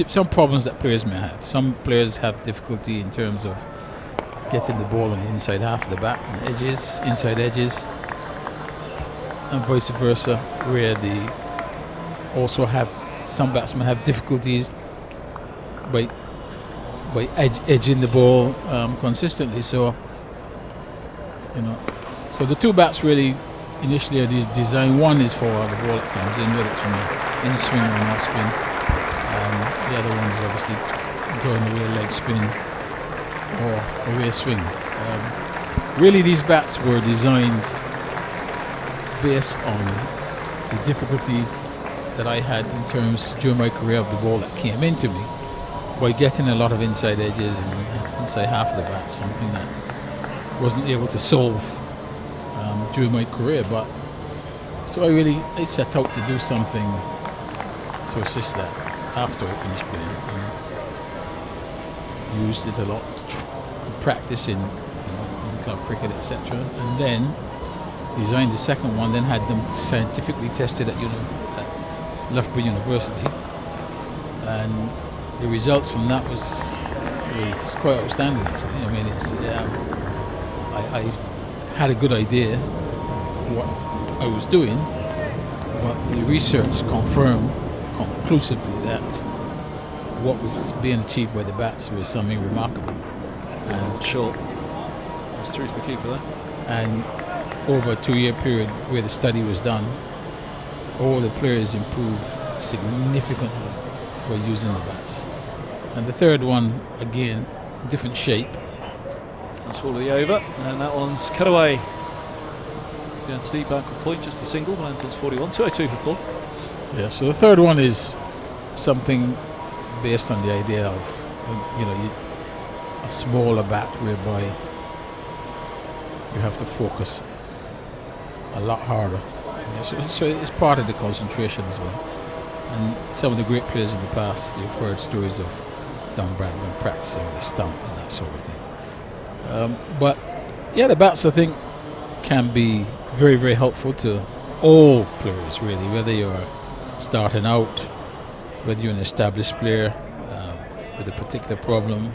some problems that players may have. Some players have difficulty in terms of getting the ball on the inside half of the bat, and edges, inside edges, and vice versa, where they also have, some batsmen have difficulties by edging the ball consistently. So, you know, so the 2 bats really initially are these design. One is for the ball that comes in, whether it's from the in swing or an off spin. The other one is obviously going away leg spin or away swing. Really, these bats were designed based on the difficulty that I had in terms during my career of the ball that came into me, by getting a lot of inside edges and inside half of the bat, something that wasn't able to solve during my career. But so I set out to do something to assist that after I finished playing. And used it a lot, practice in club cricket, etc. And then designed the second one, then had them scientifically tested at Loughborough University, and the results from that was quite outstanding, actually. I mean, it's I had a good idea what I was doing, but the research confirmed conclusively that what was being achieved by the bats was something remarkable. And short. It's through to the keeper there. And over a 2-year period where the study was done, all the players improved significantly by using the bats. And the third one, again, different shape. That's all of the over, and that one's cut away. Down to deep back point, just a single. Lands on 41, 202 for 4. Yeah, so the third one is something based on the idea of, a smaller bat whereby you have to focus a lot harder. Yeah, so it's part of the concentration as well. And some of the great players in the past, you've heard stories of Don Bradman practicing with a stump and that sort of thing. But yeah, the bats, I think, can be very, very helpful to all players, really, whether you're starting out, whether you're an established player with a particular problem.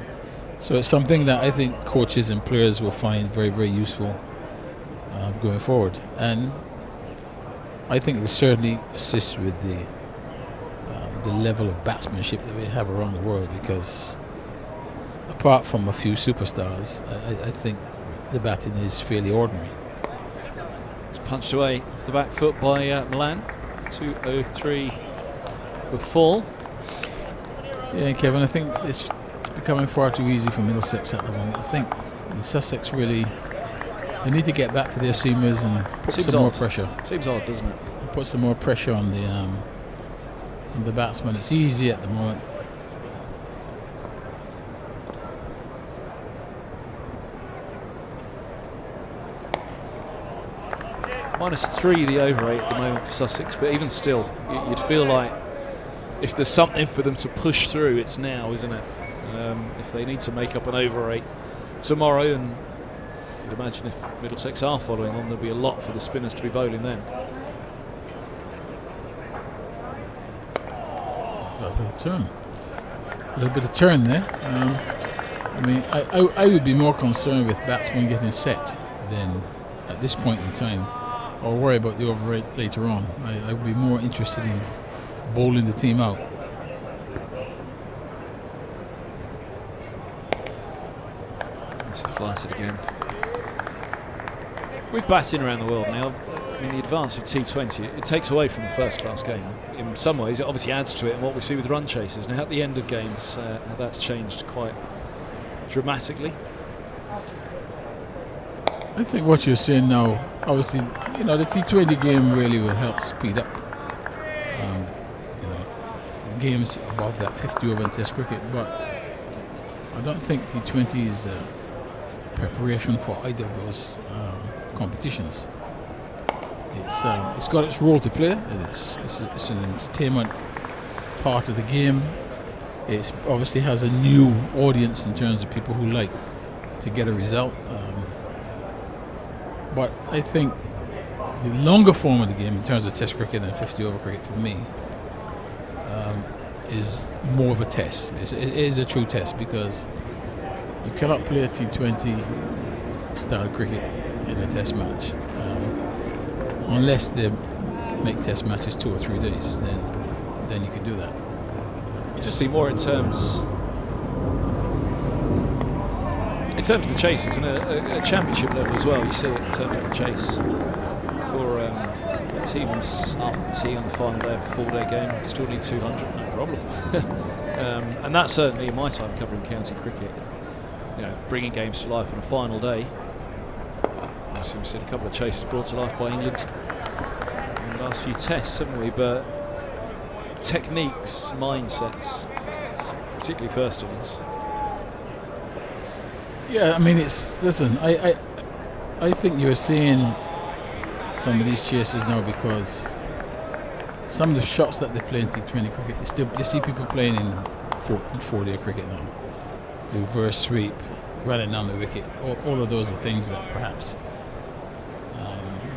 So it's something that I think coaches and players will find very, very useful going forward. And I think it will certainly assist with the level of batsmanship that we have around the world, because apart from a few superstars, I think the batting is fairly ordinary. It's punched away off the back foot by Milan. 203 for 4. Yeah, Kevin, I think it's becoming far too easy for Middlesex at the moment. I think Sussex really, they need to get back to their seamers and put some more pressure. Seems odd, doesn't it? Put some more pressure on the batsman. It's easy at the moment. -3 the over 8 at the moment for Sussex, but even still, you'd feel like if there's something for them to push through, it's now, isn't it? If they need to make up an over 8 tomorrow, and you'd imagine if Middlesex are following on, there'll be a lot for the spinners to be bowling then. A little bit of turn there. I mean, I would be more concerned with batsmen getting set than at this point in time, or worry about the over 8 later on. I would be more interested in bowling the team out. That's a flighted again. With batting around the world now, I mean, the advance of T20, it takes away from the first-class game. In some ways, it obviously adds to it, and what we see with run chasers. Now, at the end of games, that's changed quite dramatically. I think what you're saying now, obviously, the T20 game really will help speed up games above that 50 over in Test cricket, but I don't think T20 is preparation for either of those competitions. It's got its role to play. It's an entertainment part of the game. It obviously has a new audience in terms of people who like to get a result. But I think the longer form of the game, in terms of Test cricket and 50 over cricket, for me, is more of a test. It is a true test, because you cannot play a T20 style cricket in a Test match unless they make Test matches 2 or 3 days. Then you can do that. You just see more in terms of the chases, and a championship level as well. You see it in terms of the chase for teams after tea on the final day of a 4-day game. Still need 200, no problem. And that's certainly in my time covering county cricket. Bringing games to life on a final day. Obviously, we've seen a couple of chases brought to life by England in the last few tests, haven't we? But techniques, mindsets, particularly first innings. Yeah, I mean, listen. I think you're seeing some of these chases now because some of the shots that they play in T20 cricket, you see people playing in 4-day cricket now. The reverse sweep, running down the wicket, all of those are things that perhaps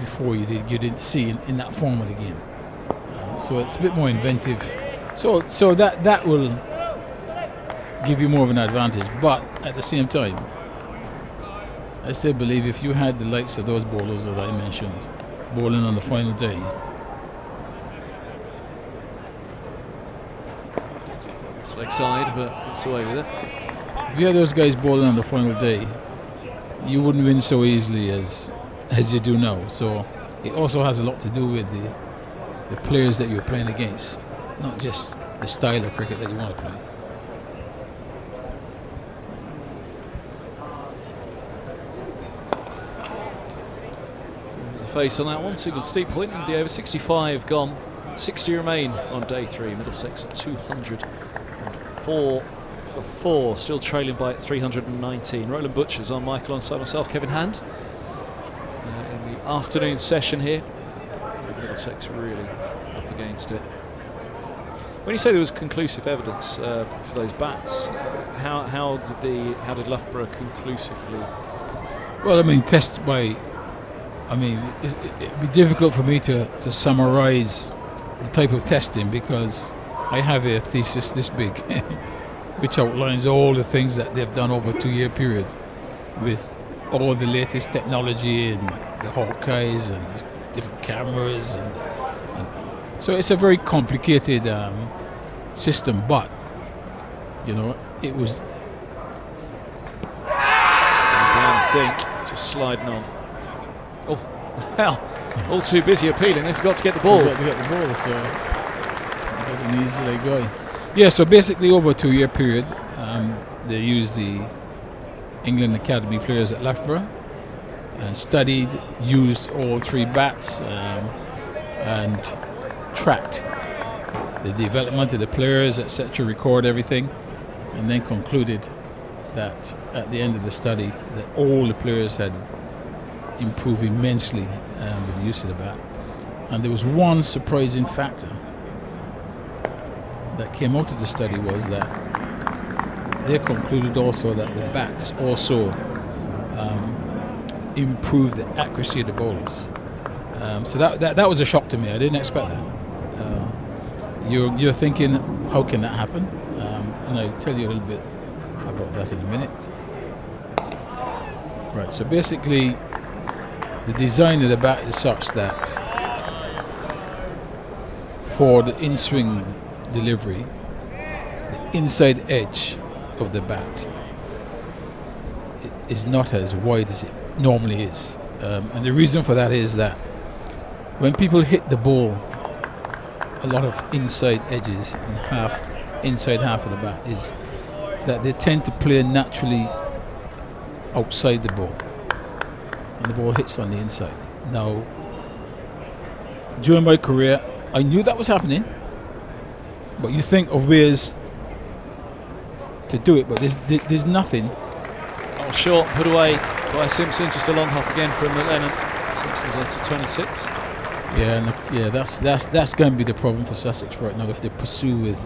before you didn't see in that form of the game. So it's a bit more inventive. So that will give you more of an advantage. But at the same time, I still believe if you had the likes of those bowlers that I mentioned bowling on the final day, it's leg side, but it's away with it. If you had those guys bowling on the final day, you wouldn't win so easily as you do now. So it also has a lot to do with the players that you're playing against, not just the style of cricket that you want to play. There's the face on that one, single steep point in the over. 65 gone, 60 remain on day 3. Middlesex at 204 for 4, still trailing by 319. Roland Butcher's on Michael alongside myself, Kevin Hand. In the afternoon session here, Middlesex really up against it. When you say there was conclusive evidence for those bats, how did Loughborough conclusively? Well, I mean, it'd be difficult for me to summarise the type of testing because I have a thesis this big, which outlines all the things that they've done over a 2-year period with all the latest technology and the Hawkeyes and different cameras, and so it's a very complicated system. But it was down, I think, just sliding on. Oh, well, all too busy appealing. They forgot to get the ball. Forgot to get the ball, so got an easy leg going. Yeah, so basically over a 2-year period, they used the England Academy players at Loughborough and used all 3 bats and tracked the development of the players, etc., record everything, and then concluded that at the end of the study that all the players had improved immensely with the use of the bat. And there was one surprising factor that came out of the study, was that they concluded also that the bats also improved the accuracy of the bowlers. So that was a shock to me. I didn't expect that. You're thinking, how can that happen? And I'll tell you a little bit about that in a minute. Right, so basically the design of the bat is such that for the in-swing delivery, the inside edge of the bat is not as wide as it normally is. And the reason for that is that when people hit the ball, a lot of inside edges and inside half of the bat is that they tend to play naturally outside the ball, and the ball hits on the inside. Now, during my career, I knew that was happening, but you think of ways to do it, but there's nothing. Oh, short, put away by Simpson. Just a long hop again from Lennon. Simpson's on to 26. Yeah, that's going to be the problem for Sussex right now if they pursue with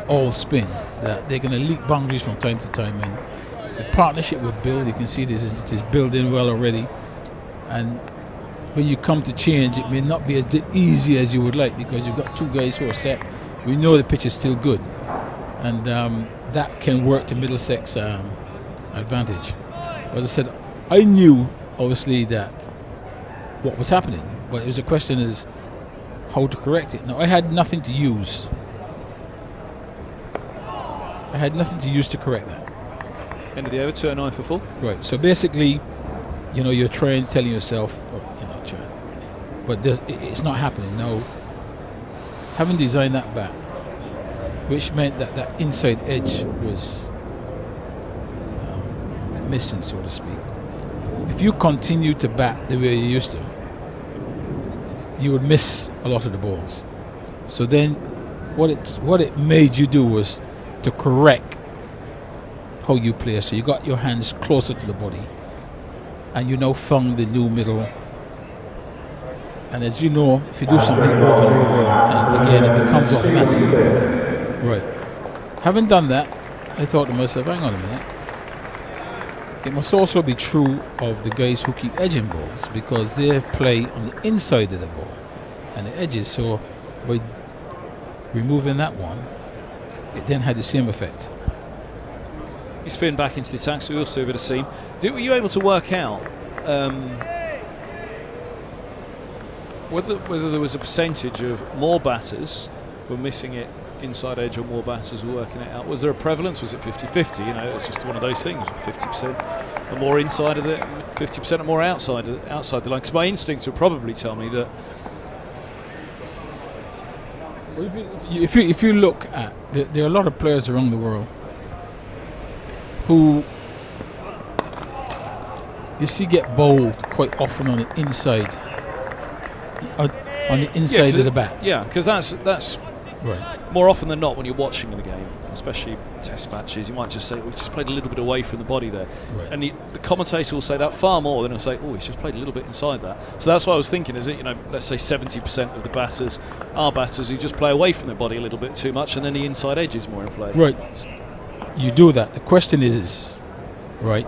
all spin. That they're going to leak boundaries from time to time, and the partnership with Bill, you can see it is building well already. And when you come to change, it may not be as easy as you would like because you've got 2 guys who are set. We know the pitch is still good, and that can work to Middlesex advantage. As I said, I knew obviously that what was happening, but it was a question is how to correct it. Now I had nothing to use. To correct that. End of the over, 209 for full. Right. So basically, you're telling yourself, but it's not happening. Now, having designed that bat, which meant that inside edge was missing, so to speak. If you continue to bat the way you used to, you would miss a lot of the balls. So then what it made you do was to correct how you play. So you got your hands closer to the body, and you now found the new middle. And as you know, if you do something over and over and again, it becomes automatic. Right. Having done that, I thought to myself, hang on a minute. It must also be true of the guys who keep edging balls, because they play on the inside of the ball and the edges. So by removing that one, it then had the same effect. He's Finn back into the attack, so we also have a bit of seam. Were you able to work out whether there was a percentage of more batters were missing it inside edge or more batters were working it out? Was there a prevalence? Was it 50-50? You know, it's just one of those things. 50% are more inside of it, 50% are more outside the line. Because my instincts would probably tell me that. Well, if you look at, there are a lot of players around the world who you see get bowled quite often on the inside, on the inside of the bat. Yeah, because that's right. More often than not when you're watching the game, especially test matches, you might just say, we just played a little bit away from the body there. Right. And the commentator will say that far more than he'll say, oh, he's just played a little bit inside that. So that's what I was thinking, is it, you know, let's say 70% of the batters are batters who just play away from their body a little bit too much, and then the inside edge is more in play. Right. You do that. The question is, right,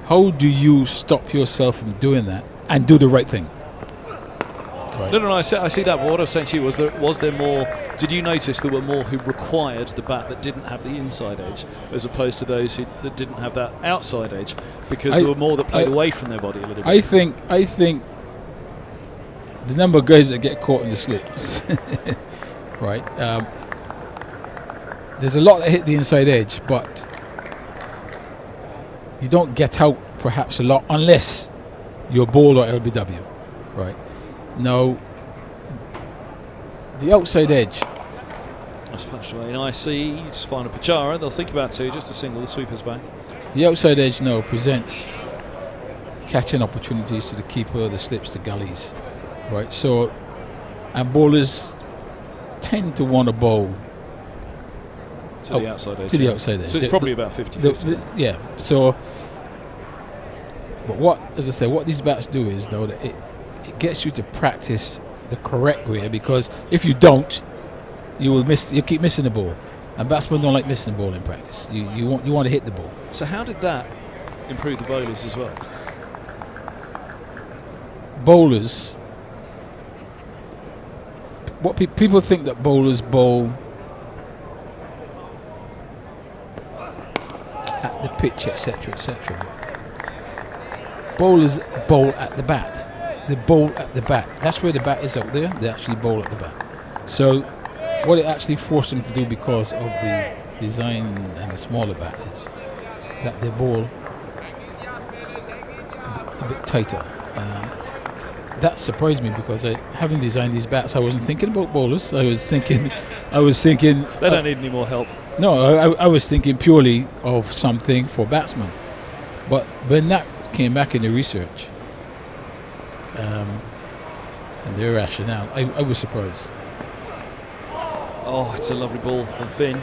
how do you stop yourself from doing that and do the right thing? Right. No, I see that. But what I was saying to you was there more? Did you notice there were more who required the bat that didn't have the inside edge, as opposed to those that didn't have that outside edge? Because there were more that played away from their body a little bit. I think the number of guys that get caught in the slips, right? There's a lot that hit the inside edge, but you don't get out perhaps a lot unless you're bowled or LBW, right? Now, the outside edge. That's punched away nicely. Just find a Pajara. They'll think about two, just a single. The sweeper's back. The outside edge now presents catching opportunities to the keeper, the slips, the gullies, right? So, and bowlers tend to want to bowl to the outside edge. To the outside edge. So it's probably about 50-50. Yeah. So, but what, as I say, what these bats do is though that it gets you to practice the correct way, because if you don't, you keep missing the ball, and batsmen don't like missing the ball in practice. You want to hit the ball. So how did that improve the bowlers as well? Bowlers, what people think that bowlers bowl at the pitch, etc., etc. Bowlers bowl at the bat. They bowl at the bat. That's where the bat is out there. They actually bowl at the bat. So what it actually forced them to do, because of the design and the smaller bat, is that they bowl a bit tighter. That surprised me, because having designed these bats, I wasn't thinking about bowlers. I was thinking they don't need any more help. No, I was thinking purely of something for batsmen. But when that came back in the research, and their rationale, I was surprised. Oh, it's a lovely ball from Finn.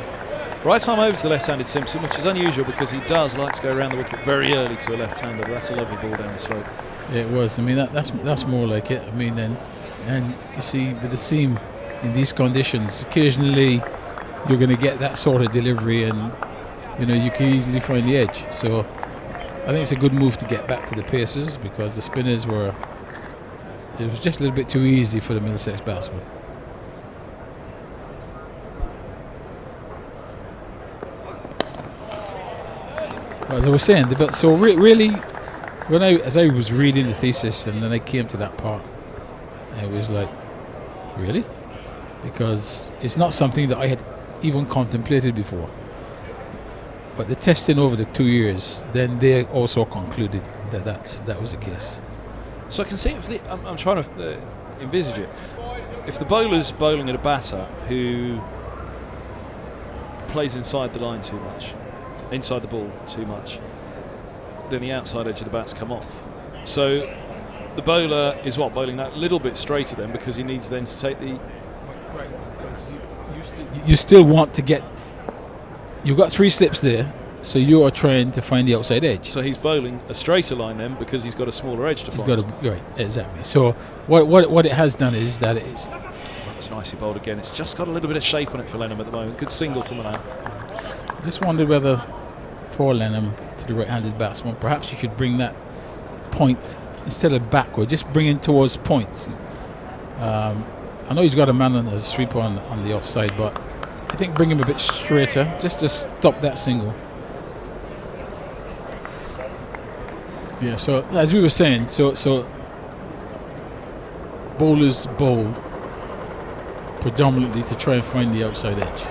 Right time over to the left-handed Simpson, which is unusual because he does like to go around the wicket very early to a left-hander, but that's a lovely ball down the slope. Yeah, it was. I mean, that's more like it. I mean, and you see, with the seam in these conditions, occasionally you're going to get that sort of delivery, and you know, you can easily find the edge. So I think it's a good move to get back to the paces, because the spinners it was just a little bit too easy for the Middlesex batsmen. As I was saying, so really, as I was reading the thesis and then I came to that part, I was like, really? Because it's not something that I had even contemplated before. But the testing over the 2 years, then they also concluded that that was the case. So I can see I'm trying to envisage it. If the bowler's bowling at a batter who plays inside the line too much, inside the ball too much, then the outside edge of the bat's come off. So the bowler is bowling that little bit straighter then, because he needs then to take the... Right, because you still want to get... You've got 3 slips there, So you are trying to find the outside edge. So he's bowling a straighter line then because he's got a smaller edge to He's find. got right, exactly. So what it has done is that it's It's nicely bowled again. It's just got a little bit of shape on it for Lenham at the moment. Good single from Lenham. just wondered whether for Lenham to the right-handed batsman, perhaps you should bring that point instead of backward, just bring it towards points. I know he's got a man on a sweeper on the offside, but I think bring him a bit straighter just to stop that single. Yeah, so as we were saying, so bowlers bowl predominantly to try and find the outside edge.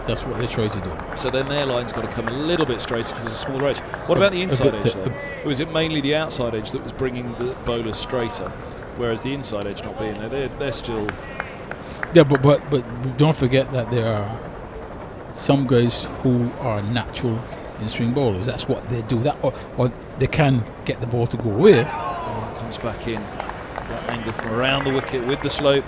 That's what they try to do. So then their line's got to come a little bit straighter because there's a smaller edge. What about the inside edge though? Or was it mainly the outside edge that was bringing the bowlers straighter, whereas the inside edge not being there? They're still... Yeah, but don't forget that there are some guys who are natural in swing bowlers. That's what they do. That or they can get the ball to go away. Oh, it comes back in. That angle from around the wicket with the slope.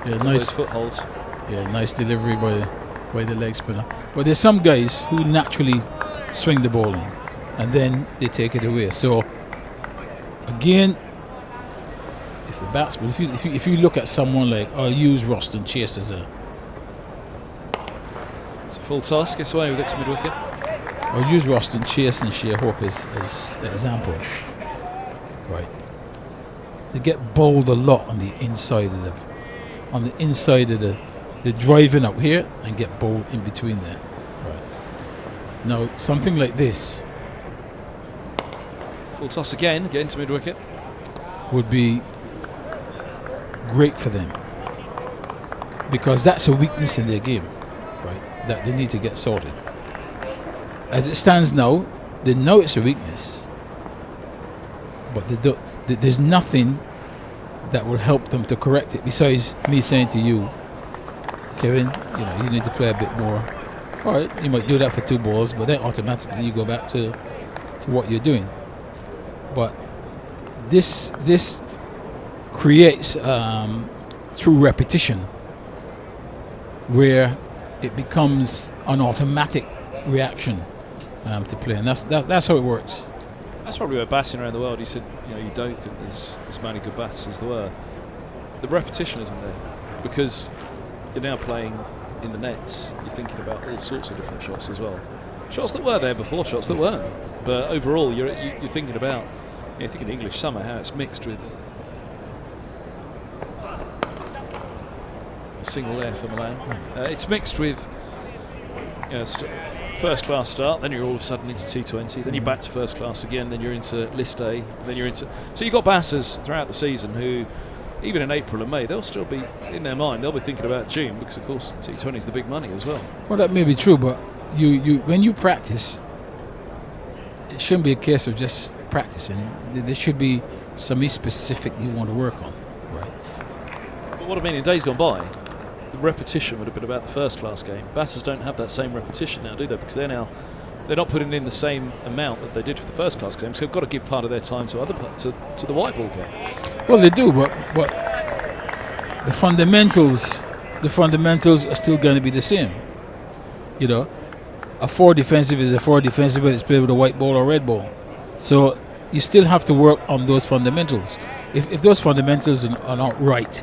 Yeah, nice footholds. Yeah, nice delivery by the leg spinner. But there's some guys who naturally swing the ball in, and then they take it away. So again, if the batsman, if you look at someone like, I'll use Robson Chase as a... It's a full toss, gets away with it to mid-wicket. I'll use Robson Chase and Shea Hope as examples. Right. They get bowled a lot on the inside of they're driving up here and get bowled in between there. Right. Now something like this Full toss again to mid-wicket. would be great for them, because that's a weakness in their game, right, that they need to get sorted. As it stands now, they know it's a weakness, but there's nothing that will help them to correct it besides me saying to you, Kevin, you need to play a bit more. All right, you might do that for 2 balls, but then automatically you go back to what you're doing. But this creates through repetition where it becomes an automatic reaction to play, and that's how it works. That's probably where batting around the world, he said, you don't think there's as many good batters as there were. The repetition isn't there because you're now playing in the nets. You're thinking about all sorts of different shots as well. Shots that were there before, shots that weren't. But overall, you're thinking about, you're thinking English summer, how it's mixed with a single there for Milan. It's mixed with first class start, then you're all of a sudden into T20, then you're back to first class again, then you're into list A, then you're into... So you've got batters throughout the season who, even in April and May, they'll still be, in their mind, they'll be thinking about June, because of course T20 is the big money as well. Well, that may be true, but you when you practice, it shouldn't be a case of just practicing. There should be something specific you want to work on, right? But what I mean, in days gone by, the repetition would have been about the first class game. Batters don't have that same repetition now, do they? Because they're not putting in the same amount that they did for the first class game, so they've got to give part of their time to to the white ball game. Well, they do, but the fundamentals are still going to be the same. A 4 defensive is a 4 defensive, whether it's played with a white ball or red ball. So you still have to work on those fundamentals. If those fundamentals are not right,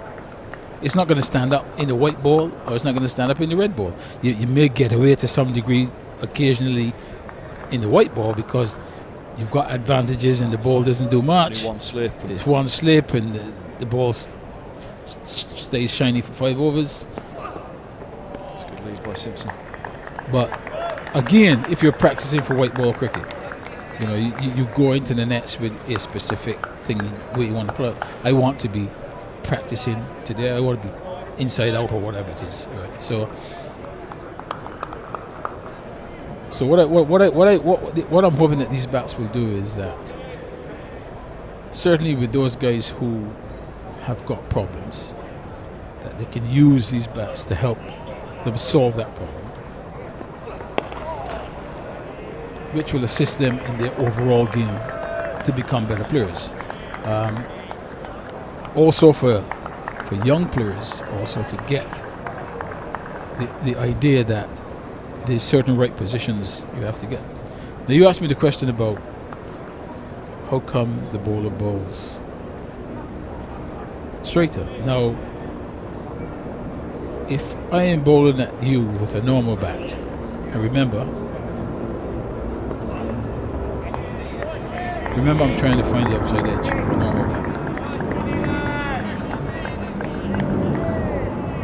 it's not going to stand up in the white ball, or it's not going to stand up in the red ball. You may get away to some degree occasionally in the white ball because you've got advantages and the ball doesn't do much. Only one slip. It's one slip and the ball stays shiny for 5 overs. It's a good lead by Simpson. But again, if you're practicing for white ball cricket, you go into the nets with a specific thing where you want to play. I want to be practicing today. I want to be inside out or whatever it is. Right? So what I'm hoping that these bats will do is that, certainly with those guys who have got problems, that they can use these bats to help them solve that problem, which will assist them in their overall game to become better players. Also for young players, also to get the idea that there's certain right positions you have to get. Now you asked me the question about how come the bowler bowls straighter. Now, if I am bowling at you with a normal bat, and remember I'm trying to find the outside edge of a normal bat.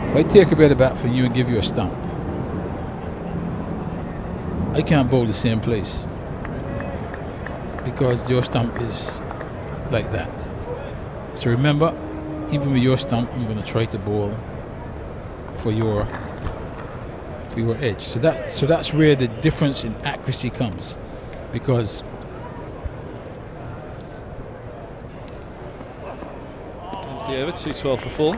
If I take a better bat from you and give you a stump, I can't bowl the same place because your stump is like that. So remember, even with your stump, I'm going to try to bowl for your edge. So that's where the difference in accuracy comes, because the over 212 for 4.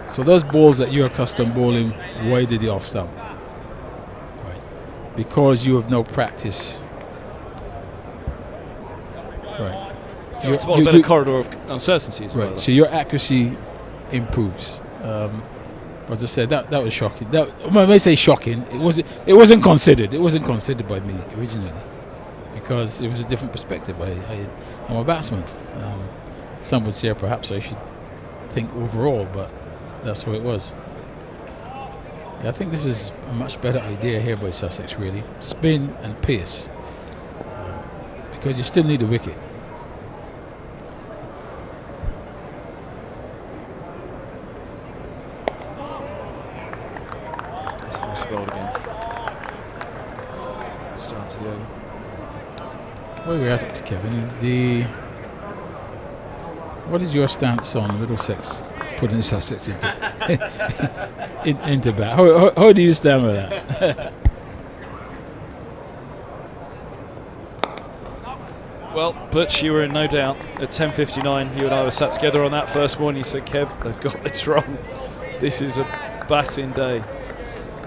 So those balls that you're accustomed bowling wide of the off stump, right? Because you have no practice, right? It's about a better corridor of uncertainty as well. Right. So your accuracy improves. As I said, that was shocking. When I say shocking, it wasn't considered. It wasn't considered by me originally because it was a different perspective. I'm a batsman. Some would say perhaps I should think overall, but that's what it was. Yeah, I think this is a much better idea here by Sussex, really. Spin and pace, because you still need a wicket. That's nice bowled again. Starts the over. Where we're at it, Kevin. What is your stance on Middlesex putting Sussex into bat? How do you stand with that? Well, Butch, you were in no doubt. At 10:59, you and I were sat together on that first morning. You said, Kev, they've got this wrong. This is a batting day.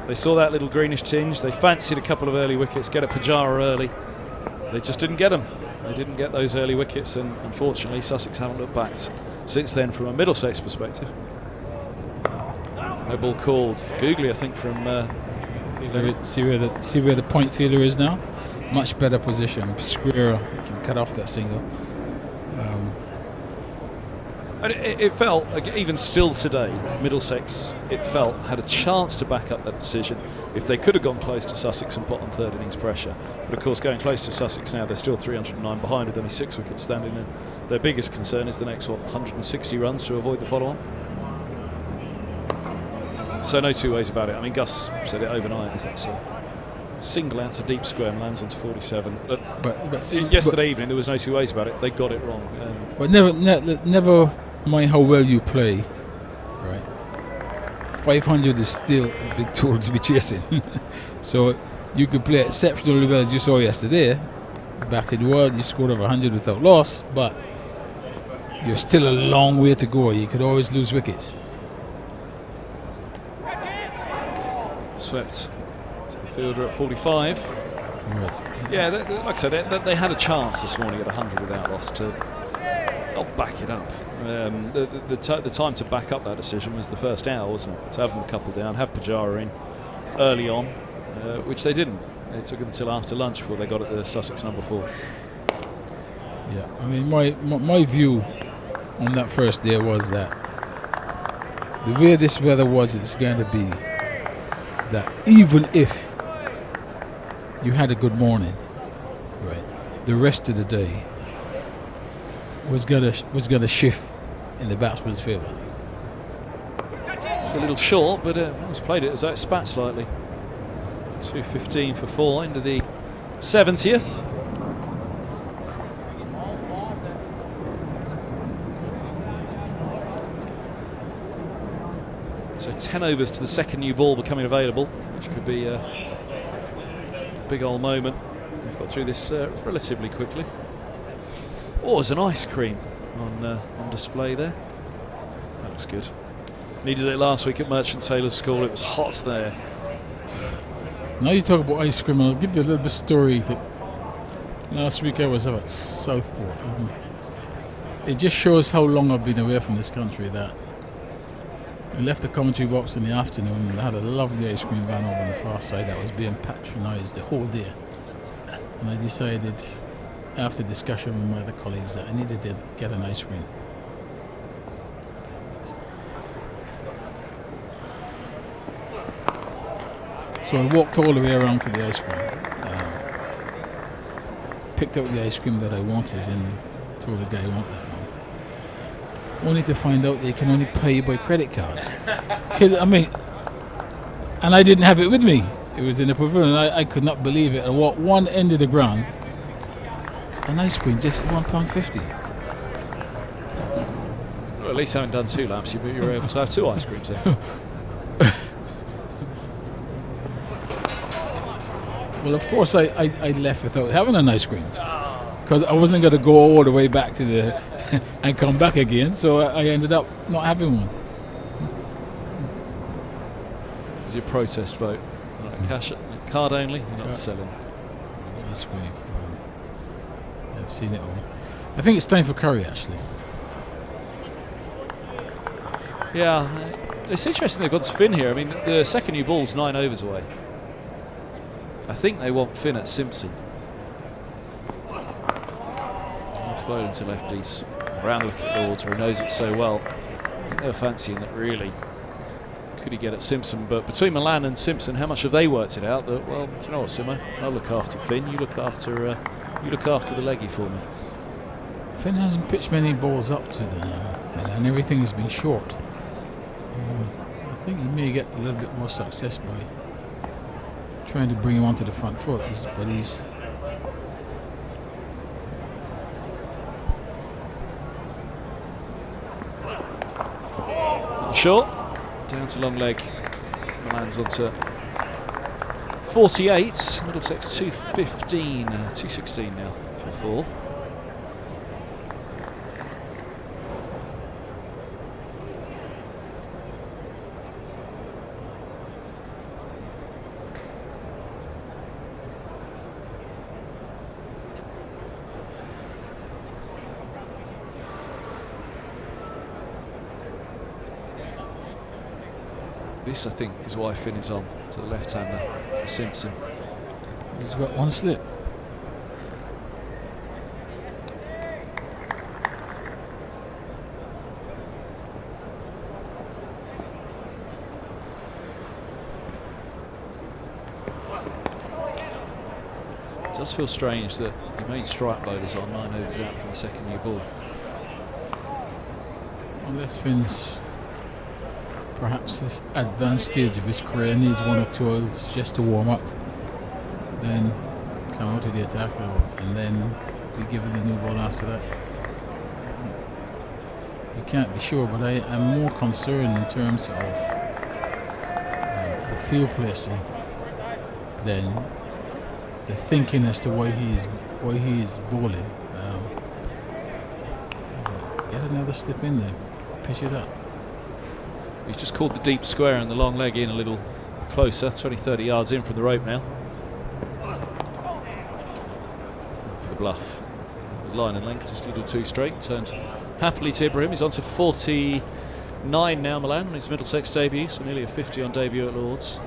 They saw that little greenish tinge. They fancied a couple of early wickets, get at Pujara early. They just didn't get them. They didn't get those early wickets, and unfortunately Sussex haven't looked back since then from a Middlesex perspective. No ball called. Googly, I think, from see where the point fielder is now. Much better position. Square can cut off that single. And it felt, even still today, Middlesex, it felt, had a chance to back up that decision if they could have gone close to Sussex and put on third innings pressure. But of course, going close to Sussex now, they're still 309 behind with only 6 wickets standing in. Their biggest concern is the next 160 runs to avoid the follow-on. So no two ways about it. I mean, Gus said it overnight, as that's a single out to deep square and lands onto 47. But yesterday evening, there was no two ways about it. They got it wrong. But never mind how well you play, right? 500 is still a big tool to be chasing. So you could play exceptionally well, as you saw yesterday. You batted well, you scored over 100 without loss, but you're still a long way to go. You could always lose wickets. Swept to the fielder at 45. Right. Yeah, like I said, they had a chance this morning at 100 without loss to not back it up. The time to back up that decision was the first hour, wasn't it? To have them a couple down, have Pujara in early on, which they didn't. It took them until after lunch before they got at the Sussex number 4. Yeah, I mean, my view on that first day was that the way this weather was, it's going to be that even if you had a good morning, right, the rest of the day was gonna shift in the batsman's favour. It's a little short, but he's played it as though it spat slightly. 2:15 for 4 into the 70th. So 10 overs to the second new ball becoming available, which could be a big old moment. They've got through this relatively quickly. Oh, there's an ice cream on display there. That looks good. Needed it last week at Merchant Taylor's School. It was hot there. Now you talk about ice cream, I'll give you a little bit of story. That last week I was at Southport. It just shows how long I've been away from this country, that I left the commentary box in the afternoon and I had a lovely ice cream van over on the far side that was being patronised the whole day. And I decided, after discussion with my other colleagues, that I needed to get an ice cream. So I walked all the way around to the ice cream, picked out the ice cream that I wanted and told the guy I want that one. Only to find out they can only pay by credit card. I mean, and I didn't have it with me. It was in the pavilion. I could not believe it. I walked one end of the ground, an ice cream just £1.50. Well, at least having done 2 laps, you were able to have 2 ice creams there. Well, of course, I left without having an ice cream because I wasn't going to go all the way back to the and come back again. So I ended up not having one. It was your protest vote. Right, cash, card only, not selling. Ice cream. I've seen it all. I think it's time for curry, actually. Yeah, it's interesting they've got Finn here. I mean, the second new ball's 9 overs away. I think they want Finn at Simpson. Off Bowden to lefties. Around the wicket at Lords, where he knows it so well. I think they were fancying that really. Could he get at Simpson? But between Milan and Simpson, how much have they worked it out? That, well, do you know what, Simo? I'll look after Finn. You look after the leggy for me. Finn hasn't pitched many balls up to the and everything has been short. I think he may get a little bit more success by trying to bring him onto the front foot, but he's short, down to long leg. Milan's on to 48. Middlesex 215, 216 now for 4. This, I think, is why Finn is on to the left-hander, to Simpson. He's got one slip. It does feel strange that your main strike bowler's on 9 overs out from the second new ball. Unless Finn's perhaps this advanced stage of his career needs 1 or 2 overs just to warm up, then come out to the attack and then be given the new ball after that. You can't be sure, but I am more concerned in terms of the field placing than the thinking as to why he is bowling. Get another slip in there, pitch it up. He's just called the deep square and the long leg in a little closer, 20-30 yards in from the rope now. For the bluff. With line and length, just a little too straight. Turned happily to Ibrahim. He's on to 49 now, Milan, on his Middlesex debut, so nearly a 50 on debut at Lords.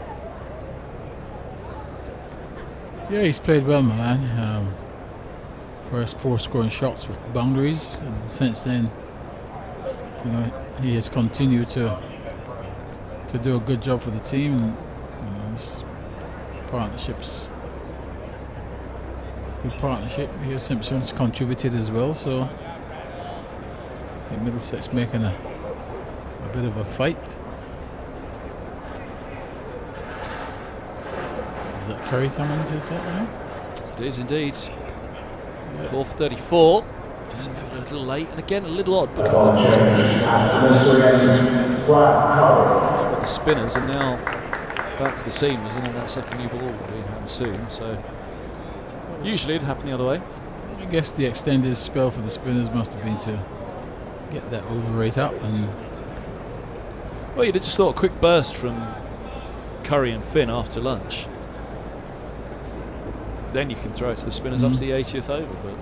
Yeah, he's played well, Milan. First 4 scoring shots with boundaries, and since then, you know, he has continued to do a good job for the team. And, you know, this partnership's good partnership. Here Simpson's contributed as well, so I think Middlesex making a bit of a fight. Is that Curry coming into the attack now? It is indeed. 4:34. Does it feel a little late, and again a little odd because the spinners are now back to the seamers, and then that second new ball being hand soon. So usually it'd happen the other way. I guess the extended spell for the spinners must have been to get that over rate up, and well, you'd have just thought a quick burst from Curry and Finn after lunch. Then you can throw it to the spinners up to the 80th over, but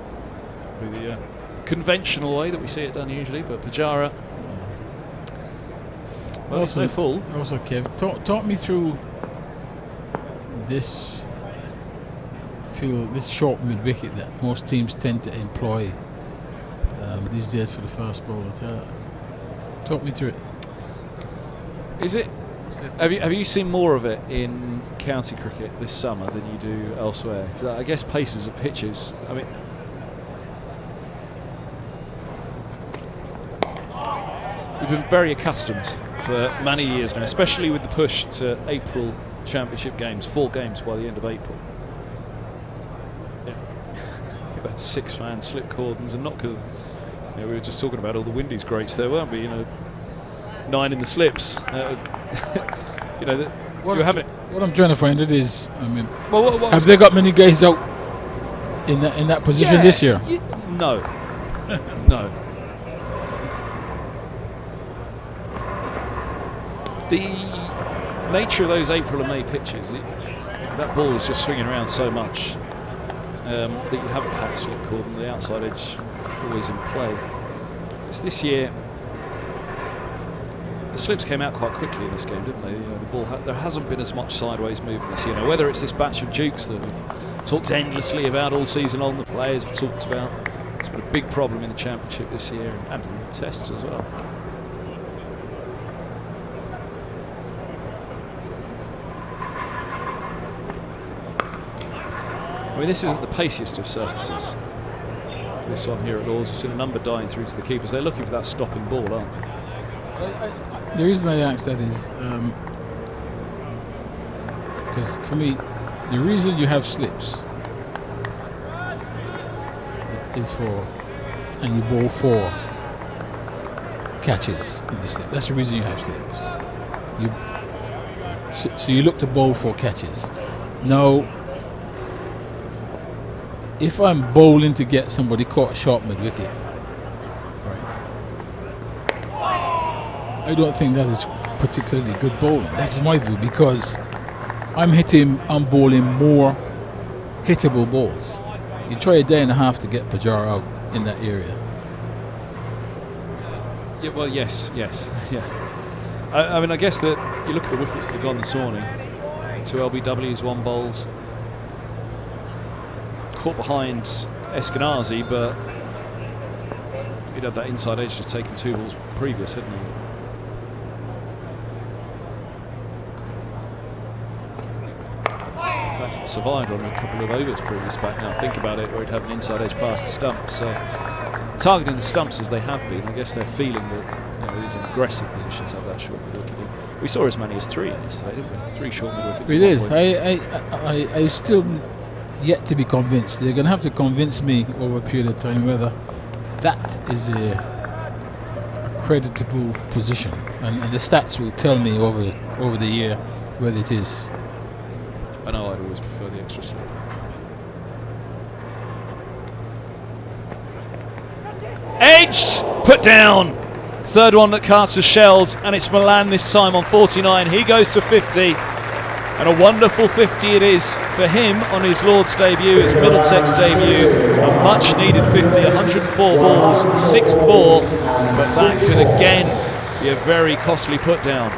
the conventional way that we see it done usually. But Pujara, Well, it's no full. Also, Kev, talk me through this short mid wicket that most teams tend to employ these days for the fast bowler. Talk me through it. Is it? Have you seen more of it in county cricket this summer than you do elsewhere? 'Cause I guess paces of pitches. I mean, we've been very accustomed for many years now, especially with the push to April championship games, 4 games by the end of April. Yeah. About 6-man slip cordons, and not because we were just talking about all the Windies greats there, weren't we? 9 in the slips. What I'm trying to find out is, I mean, have they got many guys out in that position this year? No, no. The nature of those April and May pitches, that ball is just swinging around so much that you'd have a pat slip cordon, the outside edge always in play. It's this year. The slips came out quite quickly in this game, didn't they? The ball there hasn't been as much sideways movement this year. Whether it's this batch of dukes that we've talked endlessly about all season long, the players have talked about, it's been a big problem in the championship this year and in the tests as well. I mean, this isn't the paciest of surfaces. This one here at Lords, we've seen a number dying through to the keepers. They're looking for that stopping ball, aren't they? The reason I ask that is because for me, the reason you have slips is and you bowl 4 catches in the slip. That's the reason you have slips. So you look to bowl 4 catches. Now, if I'm bowling to get somebody caught short mid wicket, I don't think that is particularly good bowling. That's my view, because I'm bowling more hittable balls. You try a day and a half to get Pajara out in that area. Yeah, well, yes, yeah. I mean, I guess that you look at the wickets that have gone this morning. 2 LBWs, 1 bowled. Caught behind Eskenazi, but he'd had that inside edge just taken 2 balls previous, hadn't he? Survived on a couple of overs previous back now. Think about it, where he'd have an inside edge past the stumps. So targeting the stumps as they have been, I guess they're feeling that it is an aggressive position to have that short mid wicket. We saw as many as 3 yesterday, didn't we? 3 short mid wickets. We did. I still yet to be convinced. They're going to have to convince me over a period of time whether that is a creditable position, and the stats will tell me over the year whether it is. I know I'd always prefer the extra slip. Edged! Put down! Third one that Carter's shelled, and it's Milan this time on 49. He goes to 50, and a wonderful 50 it is for him on his Lord's debut, his Middlesex debut. A much needed 50, 104 balls, 6th 4, but that could again be a very costly put down.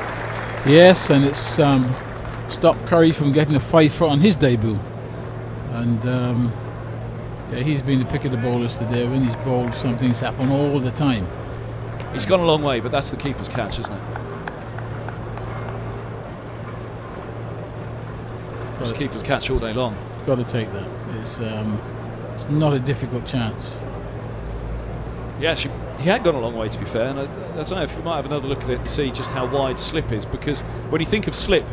Yes, and it's stopped Curry from getting a 5-foot on his debut, and he's been the pick of the bowlers today. When he's bowled, something's happened all the time. He's gone a long way, but that's the keeper's catch, isn't it? It's the keeper's catch all day long. Got to take that. It's not a difficult chance. Yeah, actually, he had gone a long way, to be fair, and I don't know if we might have another look at it and see just how wide slip is, because when you think of slip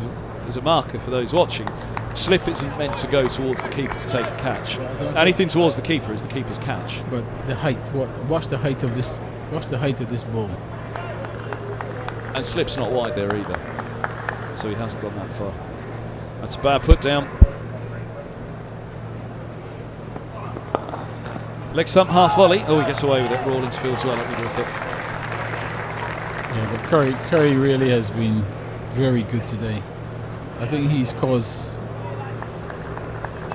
as a marker for those watching, slip isn't meant to go towards the keeper to take a catch. Anything towards the keeper is the keeper's catch. But the height, what's the height of this? What's the height of this ball? And slip's not wide there either, so he hasn't gone that far. That's a bad put down. Leg stump half volley. Oh, he gets away with it. Rawlins feels well at mid wicket. Yeah, but Curry really has been very good today. I think he's caused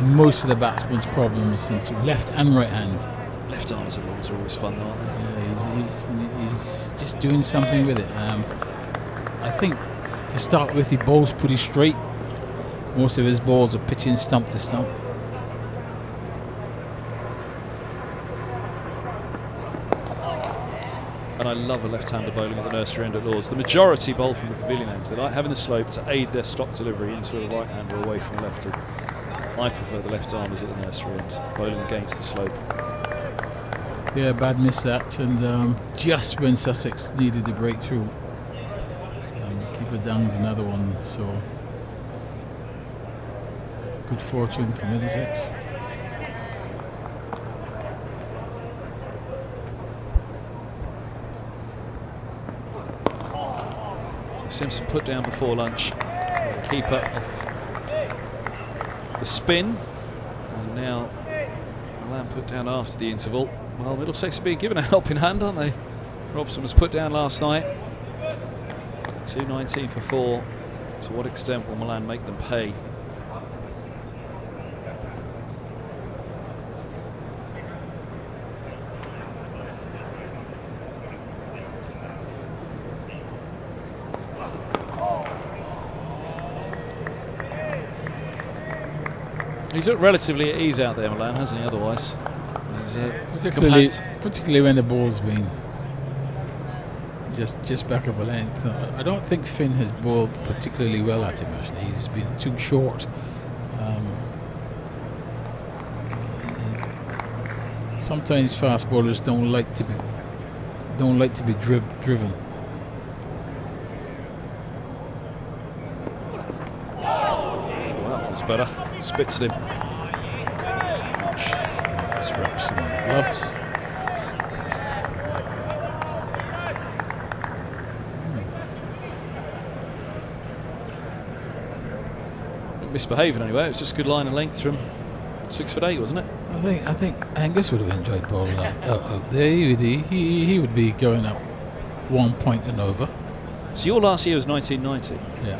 most of the batsmen's problems into left and right hand. Left arms and balls are always fun, aren't they? Yeah, he's just doing something with it. I think to start with, he bowls pretty straight. Most of his balls are pitching stump to stump. And I love a left-hander bowling at the nursery end at Lords. The majority bowl from the pavilion end. They like having the slope to aid their stock delivery into a right-hander away from a lefty. I prefer the left-armers at the nursery end, bowling against the slope. Yeah, bad miss that, and just when Sussex needed the breakthrough, keeper downs another one, so good fortune for Middlesex. So Simpson put down before lunch, keeper off the spin, and now Milan put down after the interval. Well, Middlesex are being given a helping hand, aren't they? Robson was put down last night. 219 for 4. To what extent will Milan make them pay? He's looked relatively at ease out there, Milan, hasn't he? Otherwise, he's particularly when the ball's been just back of a length. I don't think Finn has bowled particularly well at him. Actually, he's been too short. Sometimes fast bowlers don't like to be driven. Well, that was better. Spits at him. Just wrap some of the gloves. Misbehaving anyway. It was just a good line of length from 6'8", wasn't it? I think Angus would have enjoyed bowling out there. He would be going up 1 point and over. So your last year was 1990. Yeah.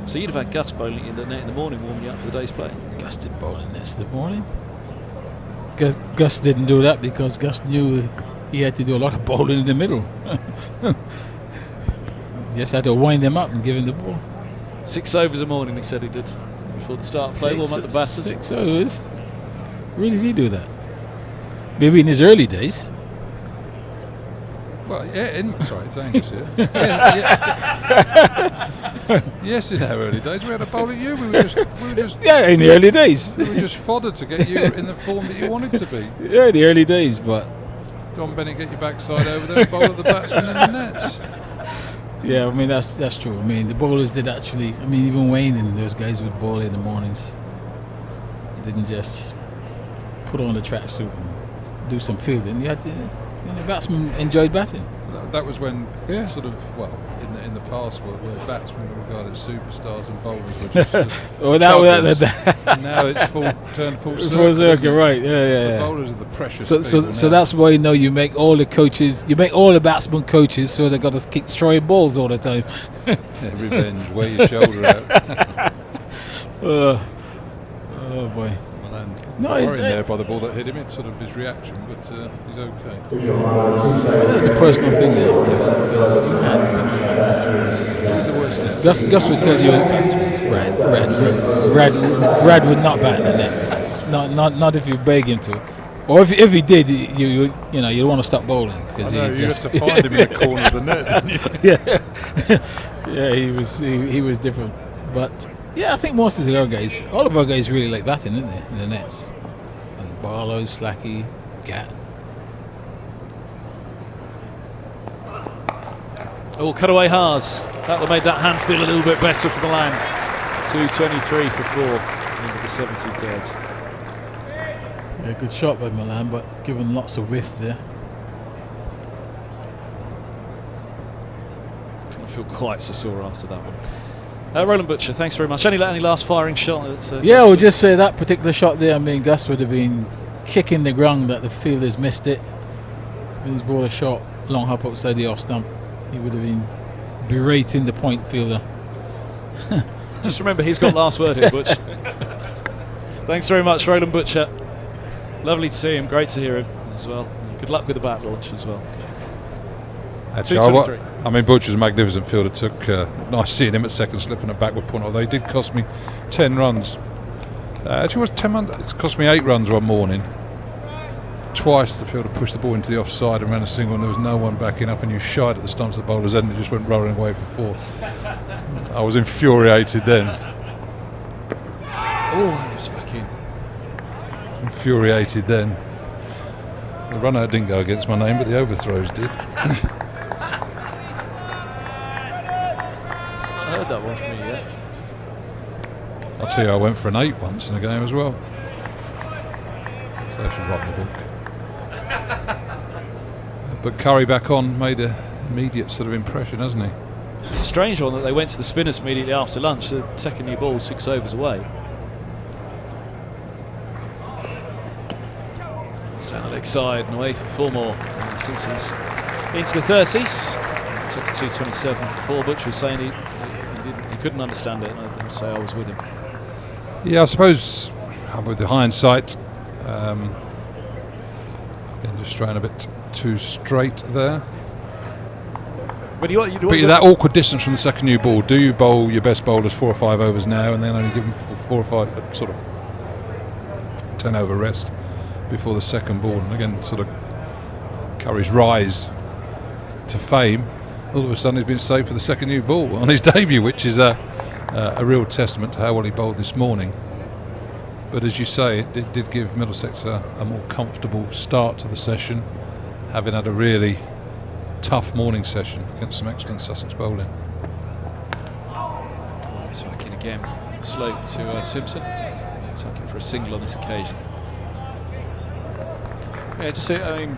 So you'd have had Gus bowling in the net in the morning, warming you up for the day's play. Gus did bowling nets in the morning. Gus didn't do that because Gus knew he had to do a lot of bowling in the middle. Just had to wind them up and give him the ball. 6 overs a morning, he said he did before the start of play. Warm up the batters. 6 overs. Really, did he do that? Maybe in his early days. Well, yeah, sorry, it's Angus here. Yes, in our early days, we had a bowl at you. We were just yeah, in the early days. We were just foddered to get you in the form that you wanted to be. Yeah, in the early days, but Don Bennett, get your backside over there and bowl at the batsman in the nets. Yeah, I mean that's true. I mean the bowlers did actually. I mean even Wayne and those guys would bowl in the mornings. Didn't just put on the tracksuit and do some fielding. You had to. The batsmen enjoyed batting. That was when sort of in the past where batsmen were regarded as superstars and bowlers were just now it's turned full circle. Right? Yeah. The bowlers are the precious. So that's why you make all the coaches, you make all the batsmen coaches, so they've got to keep throwing balls all the time. Yeah, revenge. Wear your shoulder out. Oh boy. No, he's there by the ball that hit him. It's sort of his reaction, but he's okay. That's a personal thing there, because who's the worst net? Gus would tell you, Rad would not bat in the net. Not if you beg him to, or if he did, you want to stop bowling because you just have to find him in the corner of the net. Yeah, he was different, but. Yeah, I think most of the other guys, all of our guys really like batting, didn't they, in the nets? I think Barlow, Slacky, Gat. Oh, cut away hard. That would have made that hand feel a little bit better for Milan. 223 for 4 into the 73rd. Yeah, good shot by Milan, but given lots of width there. I feel quite so sore after that one. Roland Butcher, thanks very much. Any last firing shot? Yeah, we'll just say that particular shot there. I mean, Gus would have been kicking the ground that the fielders missed it. When his ball a shot, long hop outside the off stump, he would have been berating the point fielder. Just remember, he's got last word here, Butch. Thanks very much, Roland Butcher. Lovely to see him. Great to hear him as well. Good luck with the bat launch as well. Actually, I mean, Butcher's a magnificent fielder. Took nice seeing him at second slip and a backward point, although he did cost me 10 runs. Actually, it was 10 runs. It's cost me 8 runs one morning. Twice the fielder pushed the ball into the offside and ran a single, and there was no one backing up, and you shied at the stumps of the bowler's end and it just went rolling away for 4. I was infuriated then. Oh, and it's back in. Infuriated then. The run out didn't go against my name, but the overthrows did. I heard that one from you yet. I'll tell you, I went for an 8 once in a game as well. So I should write my book. But Curry back on made an immediate sort of impression, hasn't he? It's a strange one that they went to the spinners immediately after lunch. The second new ball, 6 overs away. It's down the leg side and away for 4 more. And Simpson's into the 30s. Took to 227 for 4. Butcher was saying he couldn't understand it, and I didn't say I was with him. Yeah, I suppose with the hindsight, again, just straying a bit too straight there. But that awkward distance from the second new ball. Do you bowl your best bowlers 4 or 5 overs now, and then only give them 4 or 5 sort of 10 over rest before the second ball? And again, sort of Curry's rise to fame. All of a sudden, he's been saved for the second new ball on his debut, which is a real testament to how well he bowled this morning. But as you say, it did give Middlesex a more comfortable start to the session, having had a really tough morning session against some excellent Sussex bowling. Oh, he's back in again. Slope to Simpson. He's attacking for a single on this occasion. Yeah, just I mean,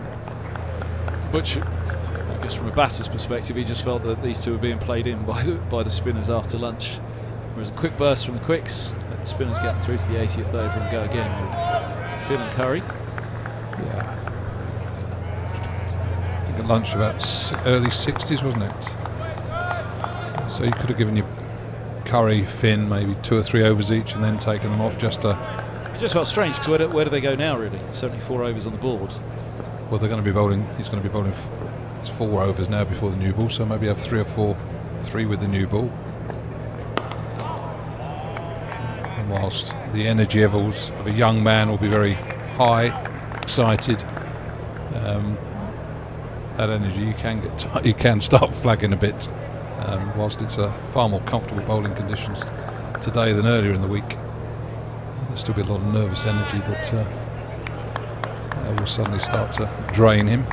Butcher, I guess from a batter's perspective, he just felt that these two were being played in by the spinners after lunch. Whereas a quick burst from the quicks, let the spinners get through to the 80th over and go again with Phil and Curry. Yeah. I think at lunch about early 60s, wasn't it? So you could have given your Curry, Finn maybe 2 or 3 overs each and then taken them off just to... It just felt strange because where do they go now really? 74 overs on the board. Well, they're going to be bowling, he's going to be bowling 4 overs now before the new ball, so maybe have 3 or 4, 3 with the new ball. And whilst the energy levels of a young man will be very high, excited, that energy you can start flagging a bit. Whilst it's a far more comfortable bowling conditions today than earlier in the week, there'll still be a lot of nervous energy that will suddenly start to drain him.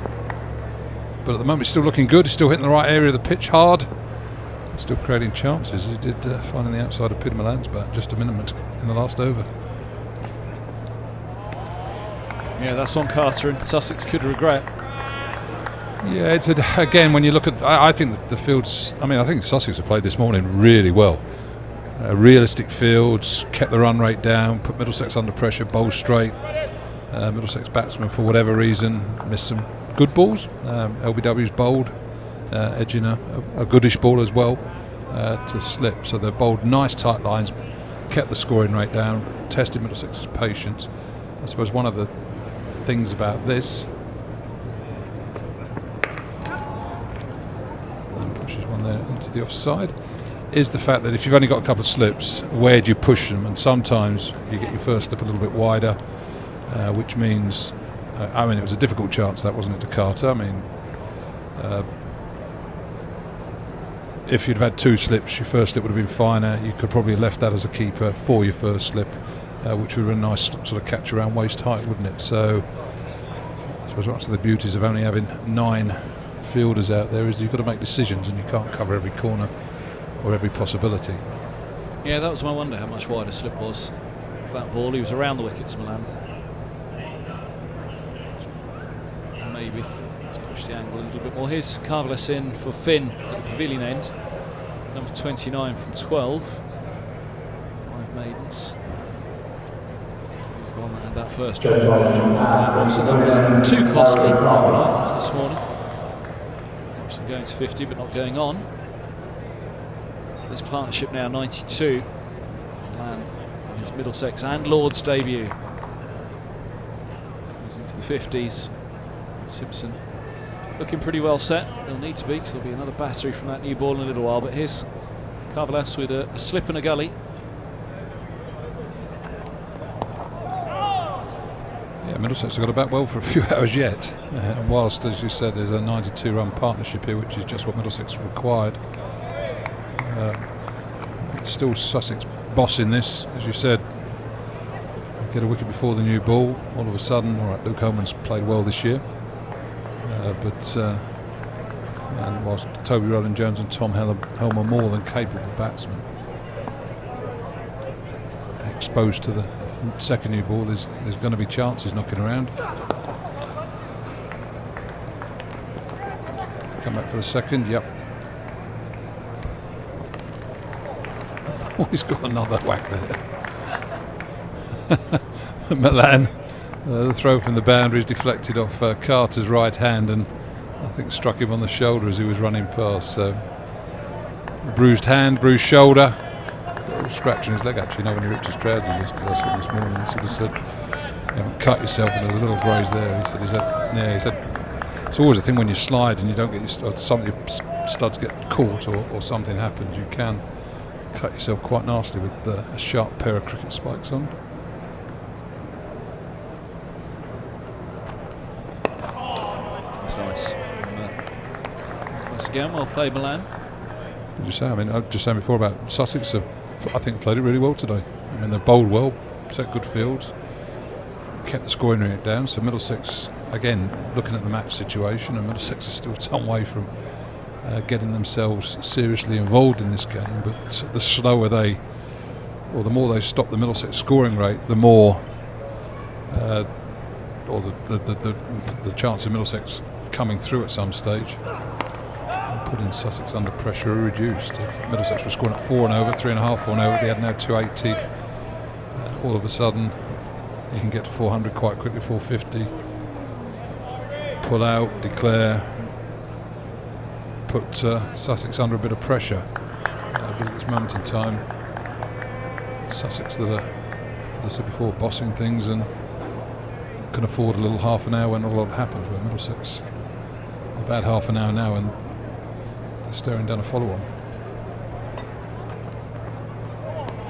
But at the moment, he's still looking good. He's still hitting the right area of the pitch hard. Still creating chances. He did finding the outside of Peter Milan's bat just a minute in the last over. Yeah, that's one Carter and Sussex could regret. Yeah, it's again, when you look at, I think that the fields, I mean, I think Sussex have played this morning really well. Realistic fields, kept the run rate down, put Middlesex under pressure, bowled straight. Middlesex batsmen, for whatever reason, missed some good balls. LBW's bowled, edging a goodish ball as well to slip. So they've bowled nice tight lines, kept the scoring rate down, tested Middlesex's patience. I suppose one of the things about this, and pushes one there into the offside, is the fact that if you've only got a couple of slips, where do you push them? And sometimes you get your first slip a little bit wider, which means, I mean, it was a difficult chance that, wasn't it, to Carter? I mean, if you'd have had 2 slips, your first slip would have been finer. You could probably have left that as a keeper for your first slip, which would have been a nice sort of catch around waist height, wouldn't it? So I suppose one of the beauties of only having 9 fielders out there is you've got to make decisions, and you can't cover every corner or every possibility. Yeah, that was my wonder, how much wider slip was. That ball, he was around the wickets, Milan. Maybe let's push the angle a little bit more. Here's Carvallis in for Finn at the pavilion end. Number 29 from 12. 5 maidens. He was the one that had that first drop. Robson, that was too costly this morning. Robson going to 50 but not going on. This partnership now 92. Milan on his Middlesex and Lord's debut. He's into the 50s. Simpson looking pretty well set. They'll need to be, because there'll be another battery from that new ball in a little while. But here's Carvelas with a slip and a gully. Yeah, Middlesex have got to bat well for a few hours yet. And whilst, as you said, there's a 92-run partnership here, which is just what Middlesex required, it's still Sussex bossing this, as you said. Get a wicket before the new ball. All of a sudden, all right, Luke Holman's played well this year, and whilst Toby Rowland-Jones and Tom Helm are more than capable batsmen, exposed to the second new ball, there's going to be chances knocking around. Come back for the second. Yep. Oh, he's got another whack there. Milan, the throw from the boundary is deflected off Carter's right hand, and I think struck him on the shoulder as he was running past. So, bruised hand, bruised shoulder, got a little scratch on his leg. Actually, you know, when he ripped his trousers yesterday, I saw this morning, he sort of said, "You haven't cut yourself," and there was a little graze there. He said, "Yeah." He said, "It's always a thing when you slide and you don't get some of your studs get caught or something happens. You can cut yourself quite nicely with a sharp pair of cricket spikes on." That's nice. Once again, well played, Milan. Did you say? I mean, I was just saying before about Sussex. I think played it really well today. I mean, they've bowled well, set good fields, kept the scoring rate down. So Middlesex, again, looking at the match situation, and Middlesex is still some way from getting themselves seriously involved in this game. But the slower they, or the more they stop the Middlesex scoring rate, the more, or the chance of Middlesex coming through at some stage and putting Sussex under pressure are reduced. If Middlesex were scoring at 4 and over, 3.5, 4 and over, they had now 280. All of a sudden, you can get to 400 quite quickly, 450. Pull out, declare, put Sussex under a bit of pressure. But at this moment in time, Sussex that are, as I said before, bossing things and can afford a little half an hour when not a lot happens, where Middlesex about half an hour now and they're staring down a follow-on.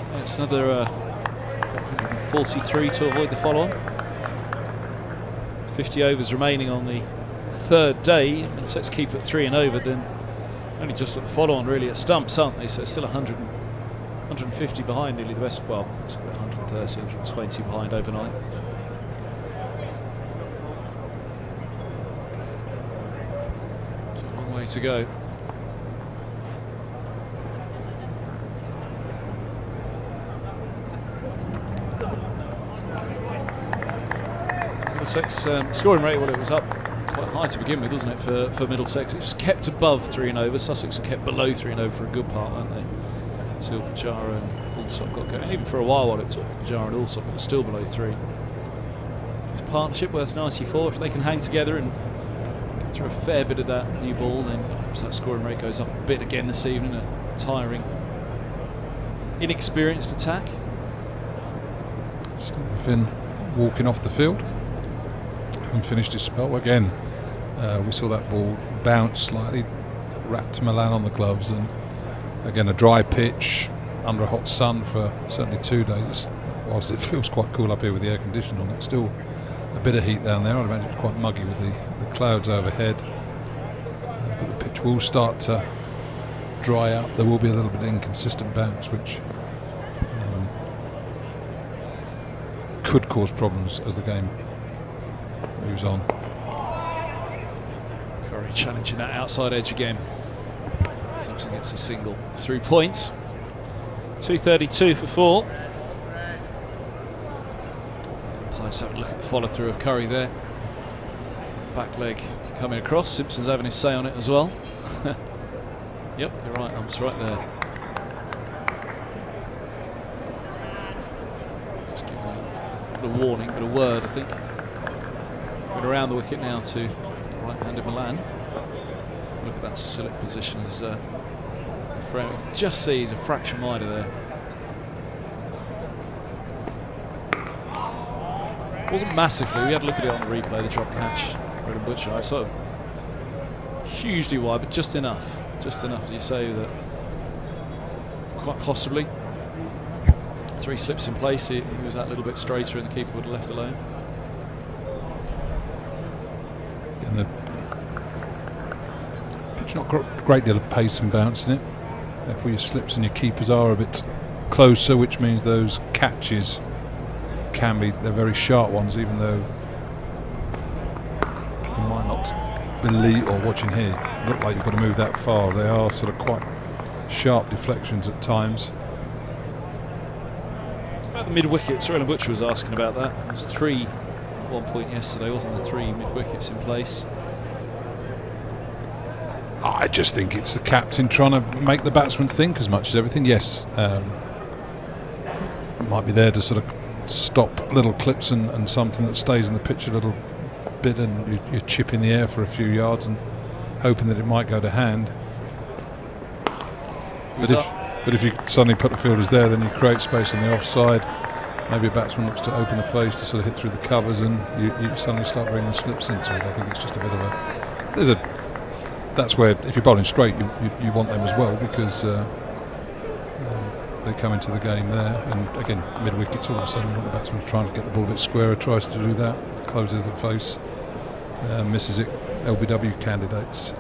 Yeah, it's another 143 to avoid the follow-on. 50 overs remaining on the third day. Middlesex keep at 3 and over, then only just at the follow-on really at stumps, aren't they? So still 150 behind nearly the best. Well, it's 130, 120 behind overnight. So a long way to go. Middlesex scoring rate, well, it was up quite high to begin with, wasn't it, for Middlesex? It just kept above 3 and over. Sussex were kept below 3 and over for a good part, weren't they? Until Pajara and Allsop got going. Even for a while it was Pajara and Allsop, it was still below 3. It's a partnership worth 94. If they can hang together and get through a fair bit of that new ball, then perhaps that scoring rate goes up a bit again this evening. A tiring, inexperienced attack. Stephen Finn walking off the field and finished his spell again. We saw that ball bounce slightly, wrapped Milan on the gloves, and again a dry pitch under a hot sun for certainly 2 days. Whilst it feels quite cool up here with the air conditioning on, it's still a bit of heat down there. I'd imagine it's quite muggy with the clouds overhead, but the pitch will start to dry up. There will be a little bit of inconsistent bounce, which could cause problems as the game moves on. Curry challenging that outside edge again. Simpson gets a single. 3 points. 2:32 for 4. Umpires have a look at the follow through of Curry there. Back leg coming across. Simpson's having his say on it as well. Yep, you're right, ump's right there. Just giving a warning, but a word, I think. Going around the wicket now to right-handed Milan. Look at that slip position as the frame. You can just see he's a fraction wider there. Wasn't massively. We had a look at it on the replay, the drop catch. Roland Butcher. I sort of hugely wide, but just enough. Just enough, as you say, that quite possibly 3 slips in place, he was that little bit straighter and the keeper would have left alone. And the pitch not got a great deal of pace and bounce in it. Therefore your slips and your keepers are a bit closer, which means those catches can be, they're very sharp ones, even though you might not believe, or watching here, look like you've got to move that far. They are sort of quite sharp deflections at times. About the mid-wicket, Sorrel Butcher was asking about that. There was 3 at one point yesterday, wasn't there? 3 mid-wickets in place. I just think it's the captain trying to make the batsman think as much as everything. Yes, might be there to sort of stop little clips and something that stays in the pitch a little bit, and you chip in the air for a few yards and hoping that it might go to hand. But if you suddenly put the fielders there, then you create space on the offside. Maybe a batsman looks to open the face to sort of hit through the covers, and you suddenly start bringing the slips into it. I think it's just a bit of a. That's where, if you're bowling straight, you want them as well, because they come into the game there. And again, mid wickets, all of a sudden, the batsman trying to get the ball a bit squarer, tries to do that, closes the face, misses it. LBW candidates,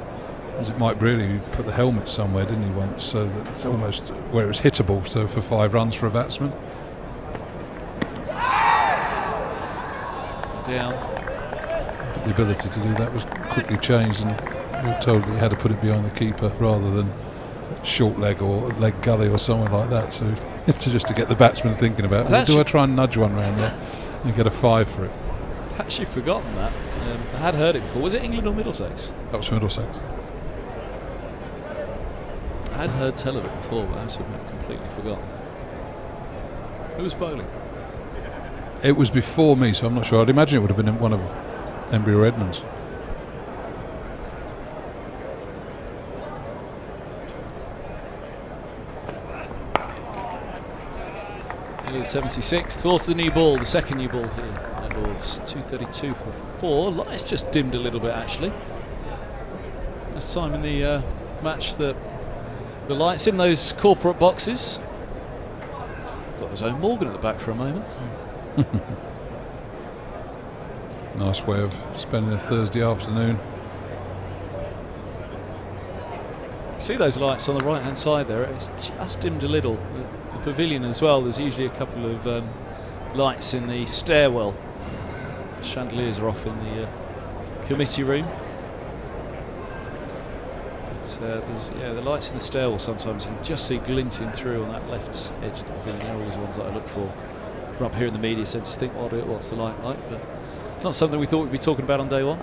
as it might really, put the helmet somewhere, didn't he, once, so that it's almost where it was hittable. So for 5 runs for a batsman. Down. But the ability to do that was quickly changed, and you were told that you had to put it behind the keeper rather than short leg or leg gully or somewhere like that. So just to get the batsman thinking about, well, do I try and nudge one round there and get a 5 for it? I'd actually forgotten that. I had heard it before. Was it England or Middlesex? That was Middlesex. I had heard tell of it before, but I completely forgot. Who was bowling? It was before me, so I'm not sure. I'd imagine it would have been one of Embry or Edmonds. Nearly the 76th. Ball to the new ball, the second new ball here at Lords. 2:32 for 4. Lights just dimmed a little bit, actually. First time in the match that the lights in those corporate boxes. Thought it was Owen Morgan at the back for a moment. Nice way of spending a Thursday afternoon. See those lights on the right hand side there, it's just dimmed a little. The pavilion as well, there's usually a couple of lights in the stairwell. Chandeliers are off in the committee room. But the lights in the stairwell sometimes you can just see glinting through on that left edge of the pavilion. They're always ones that I look for from up here in the media centre to think, what's the light like? But not something we thought we'd be talking about on day one.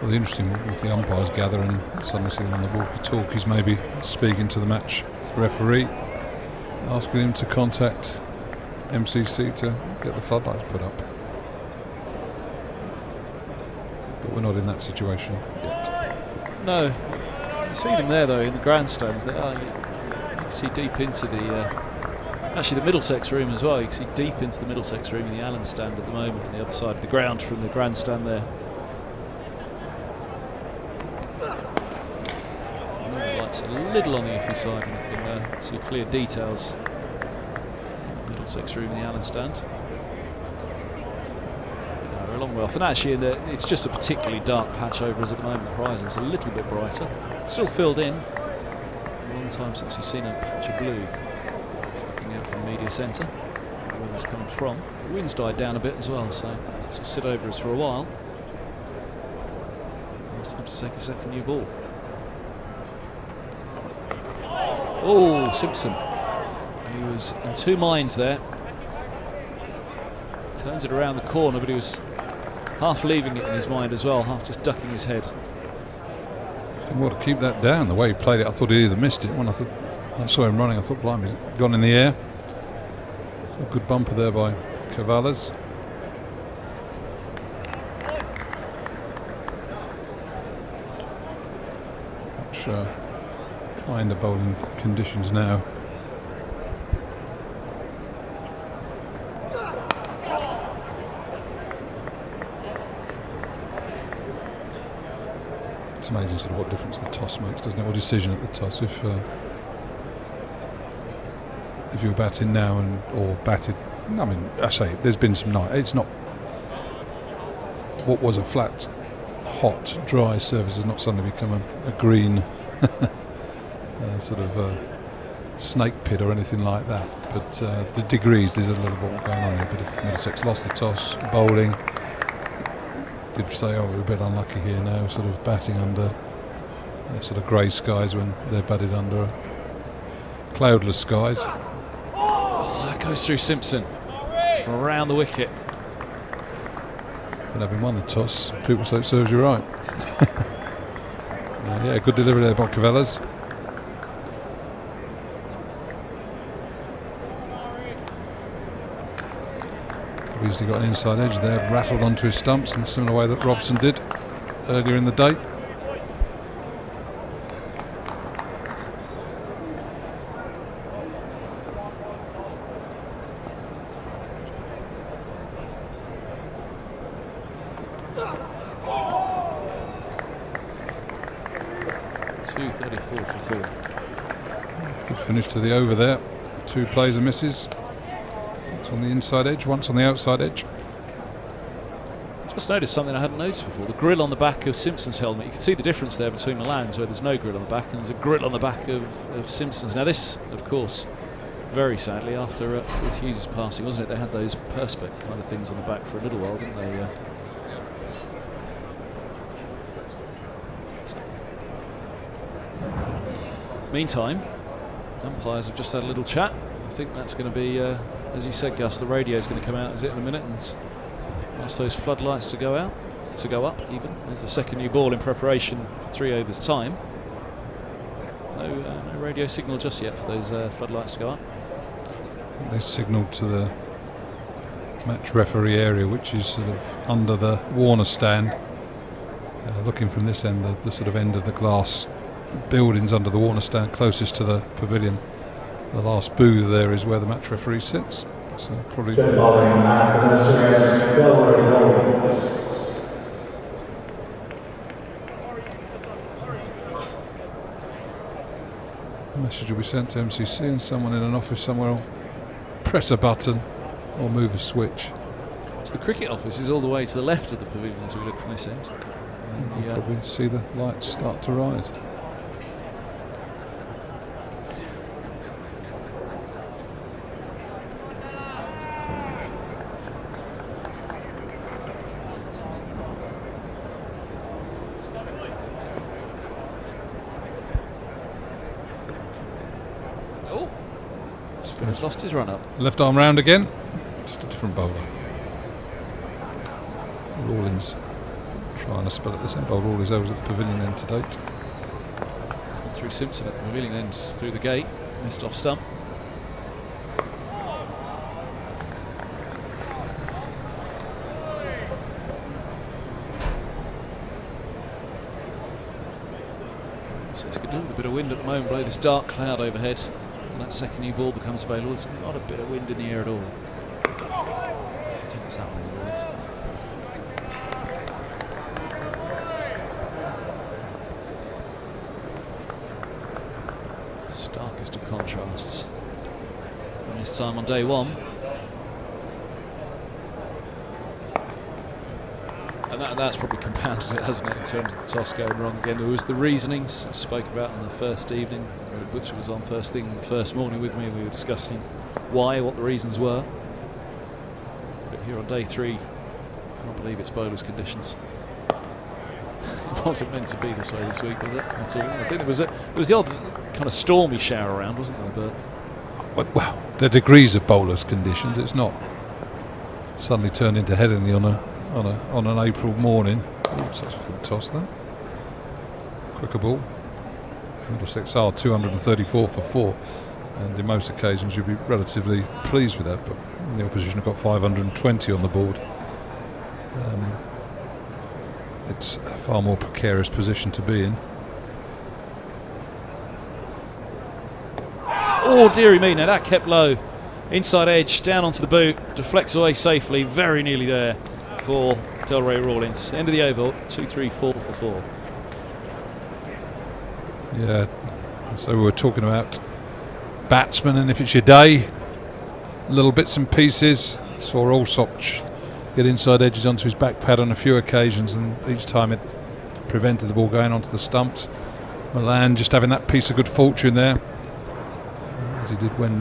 Well, the interesting if the umpires gather and suddenly see them on the walkie-talkies, maybe speaking to the match referee, asking him to contact MCC to get the floodlights put up. But we're not in that situation yet. No. You see them there though in the grandstands. You can see deep into the actually the Middlesex room as well. You can see deep into the Middlesex room in the Allen stand at the moment on the other side of the ground from the grandstand there. I know the lights are a little on the iffy side and you can see clear details in the Middlesex room in the Allen stand. A long way off, and actually it's just a particularly dark patch over us at the moment. The horizon's a little bit brighter, still filled in. A long time since we've seen a patch of blue looking out from the media centre where it's coming from. The wind's died down a bit as well, so it'll sit over us for a while. It's time to take a second new ball. Oh, Simpson, he was in 2 minds there. Turns it around the corner, but he was half leaving it in his mind as well, half just ducking his head. Didn't want to keep that down. The way he played it, I thought he either missed it. When I saw him running, I thought, blimey, he's gone in the air. A good bumper there by Cavallas. Much kinder bowling conditions now. It's amazing sort of what difference the toss makes, doesn't it? Or decision at the toss. If you're batting now or batted, I mean, I say there's been some night. It's not what was a flat, hot, dry surface has not suddenly become a green sort of snake pit or anything like that. But the degrees, there's a little bit more going on here. But if Middlesex lost the toss, bowling, you'd say, oh, we're a bit unlucky here now, sort of batting under sort of grey skies when they're batted under cloudless skies. Oh, that goes through Simpson from around the wicket. But having won the toss, people say it serves you right. Yeah, good delivery there by Cavellas. Easily got an inside edge there, rattled onto his stumps in the similar way that Robson did earlier in the day. Good finish to the over there. 2 plays and misses. Once on the inside edge, once on the outside edge. Just noticed something I hadn't noticed before. The grill on the back of Simpson's helmet. You can see the difference there between Milan's, where there's no grill on the back, and there's a grill on the back of Simpson's. Now this, of course, very sadly, after with Hughes' passing, wasn't it? They had those perspex kind of things on the back for a little while, didn't they? Meantime, umpires have just had a little chat. I think that's going to be, as you said, Gus, the radio is going to come out, is it, in a minute, and ask those floodlights to go out, to go up even. There's the second new ball in preparation for 3 overs time. No radio signal just yet for those floodlights to go up. I think they signalled to the match referee area, which is sort of under the Warner stand, looking from this end, the sort of end of the glass buildings under the Warner stand closest to the pavilion. The last booth there is where the match referee sits. So probably. The message will be sent to MCC, and someone in an office somewhere will press a button or move a switch. So the cricket office is all the way to the left of the pavilion as we look from this end. And you probably see the lights start to rise. Spinner's lost his run up. Left arm round again, just a different bowler. Rawlins trying to spell at this end, bowled all his overs at the pavilion end to date. Through Simpson at the pavilion end, through the gate, missed off stump. So it's good to do with a bit of wind at the moment, below this dark cloud overhead. That second new ball becomes available. There's not a bit of wind in the air at all. I think it's that one. Starkest of contrasts. And this time on day one. And that's probably compounded it, hasn't it, in terms of the toss going wrong again. There was the reasonings I spoke about on the first evening. Butcher was on first thing the first morning with me. We were discussing why, what the reasons were. But here on day 3, can't believe it's bowler's conditions. It wasn't meant to be this way this week, was it? At all. I think there was the odd kind of stormy shower around, wasn't there? But well, the degrees of bowler's conditions. It's not suddenly turned into headingley on an April morning. Oh, such a full toss there. Quicker ball. Middlesex are 234 for 4, and in most occasions you'll be relatively pleased with that, but the opposition have got 520 on the board. It's a far more precarious position to be in. Oh dearie me, now that kept low. Inside edge, down onto the boot, deflects away safely, very nearly there for Delray Rawlins. End of the over, 2-3-4 for 4. Yeah, so we were talking about batsmen, and if it's your day, little bits and pieces. Saw Alsop get inside edges onto his back pad on a few occasions, and each time it prevented the ball going onto the stumps. Milan just having that piece of good fortune there, as he did when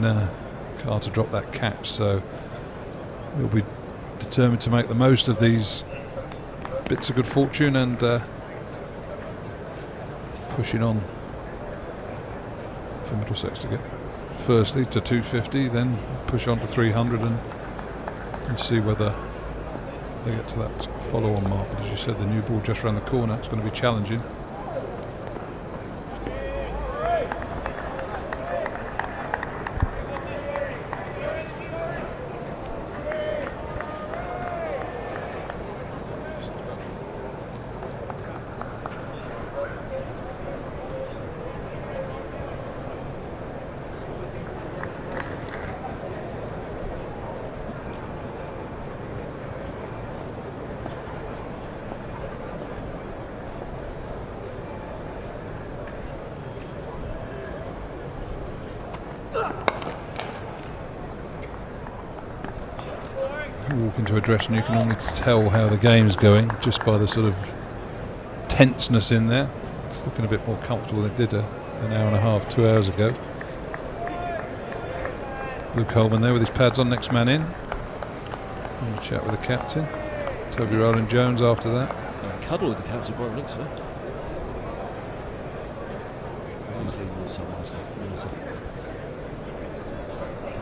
Carter dropped that catch. So he'll be determined to make the most of these bits of good fortune and pushing on for Middlesex to get firstly to 250, then push on to 300 and see whether they get to that follow-on mark. But as you said, the new ball just around the corner, it's going to be challenging. Walk into a dressing, you can almost tell how the game's going just by the sort of tenseness in there. It's looking a bit more comfortable than it did an hour and a half, 2 hours ago. Luke Holden there with his pads on, next man in. And a chat with the captain. Toby Rowland-Jones after that. And a cuddle with the captain by the looks of it. He's leaving with someone, isn't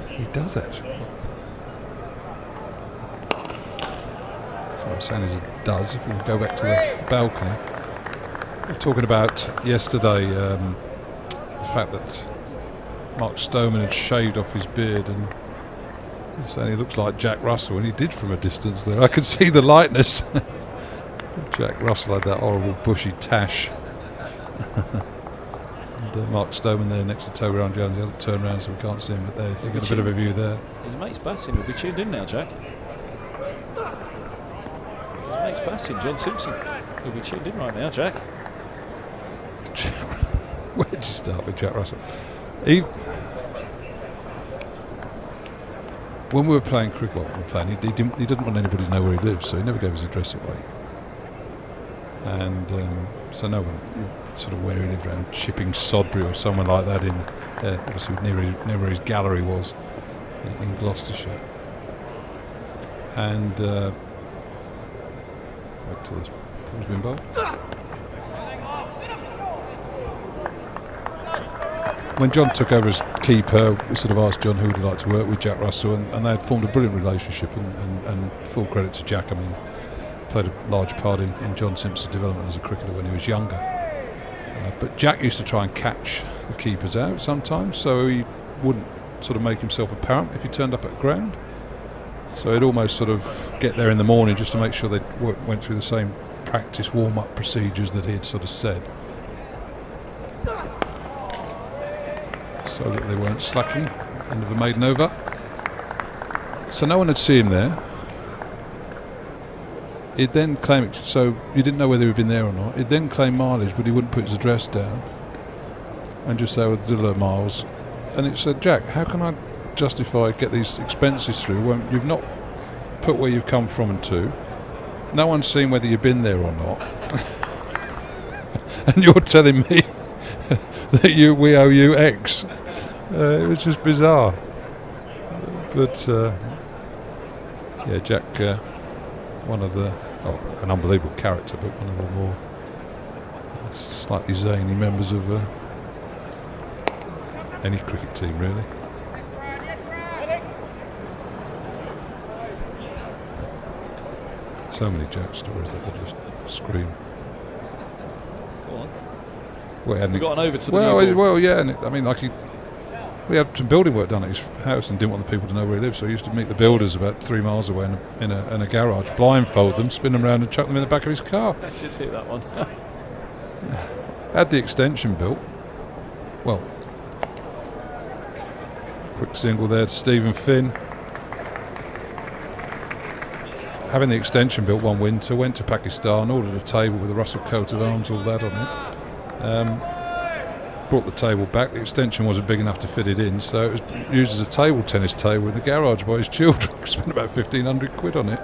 he? He does actually. So what I'm saying is it does. If we go back to the balcony, we were talking about yesterday the fact that Mark Stoneman had shaved off his beard, and he's saying he looks like Jack Russell, and he did from a distance there. I could see the likeness. Jack Russell had that horrible bushy tash. And Mark Stoneman there next to Toby Rowland-Jones. He hasn't turned around, so we can't see him, but there you get a bit of a view there. His mate's batting will be tuned in now, Jack. His mate's batting, John Simpson. He'll be tuned in right now, Jack. Where did you start with Jack Russell? When we were playing cricket, he didn't want anybody to know where he lived, so he never gave his address away. And so no one, sort of where he lived, around Chipping Sodbury or somewhere like that, in obviously near where his gallery was in Gloucestershire. And wait till this ball's been bowled. When John took over as keeper, we sort of asked John who would he like to work with, Jack Russell, and they had formed a brilliant relationship, and full credit to Jack. I mean, played a large part in John Simpson's development as a cricketer when he was younger. But Jack used to try and catch the keepers out sometimes, so he wouldn't sort of make himself apparent if he turned up at the ground. So he'd almost sort of get there in the morning just to make sure they went through the same practice warm-up procedures that he had sort of said, so that they weren't slacking. End of the maiden over. So no one had seen him there. He'd then claim, so you didn't know whether he'd been there or not. He'd then claim mileage, but he wouldn't put his address down and just say, with Dilla miles. And it said, Jack, how can I justify get these expenses through when you've not put where you've come from and to? No one's seen whether you've been there or not. And you're telling me that we owe you X. It was just bizarre. But yeah, Jack, one of the, an unbelievable character, but one of the more slightly zany members of any cricket team, really. So many Jack stories that I just scream. Go on. Well, we got an over to the new ball. Well, yeah, and I mean, like we had some building work done at his house and didn't want the people to know where he lived, so he used to meet the builders about 3 miles away in a garage, blindfold them, spin them around and chuck them in the back of his car. I did hit that one. Had the extension built. Well, quick single there to Stephen Finn. Having the extension built one winter, went to Pakistan, ordered a table with a Russell coat of arms, all that on it. brought the table back. The extension wasn't big enough to fit it in, so it was used as a table tennis table in the garage by his children. Spent about 1,500 quid on it.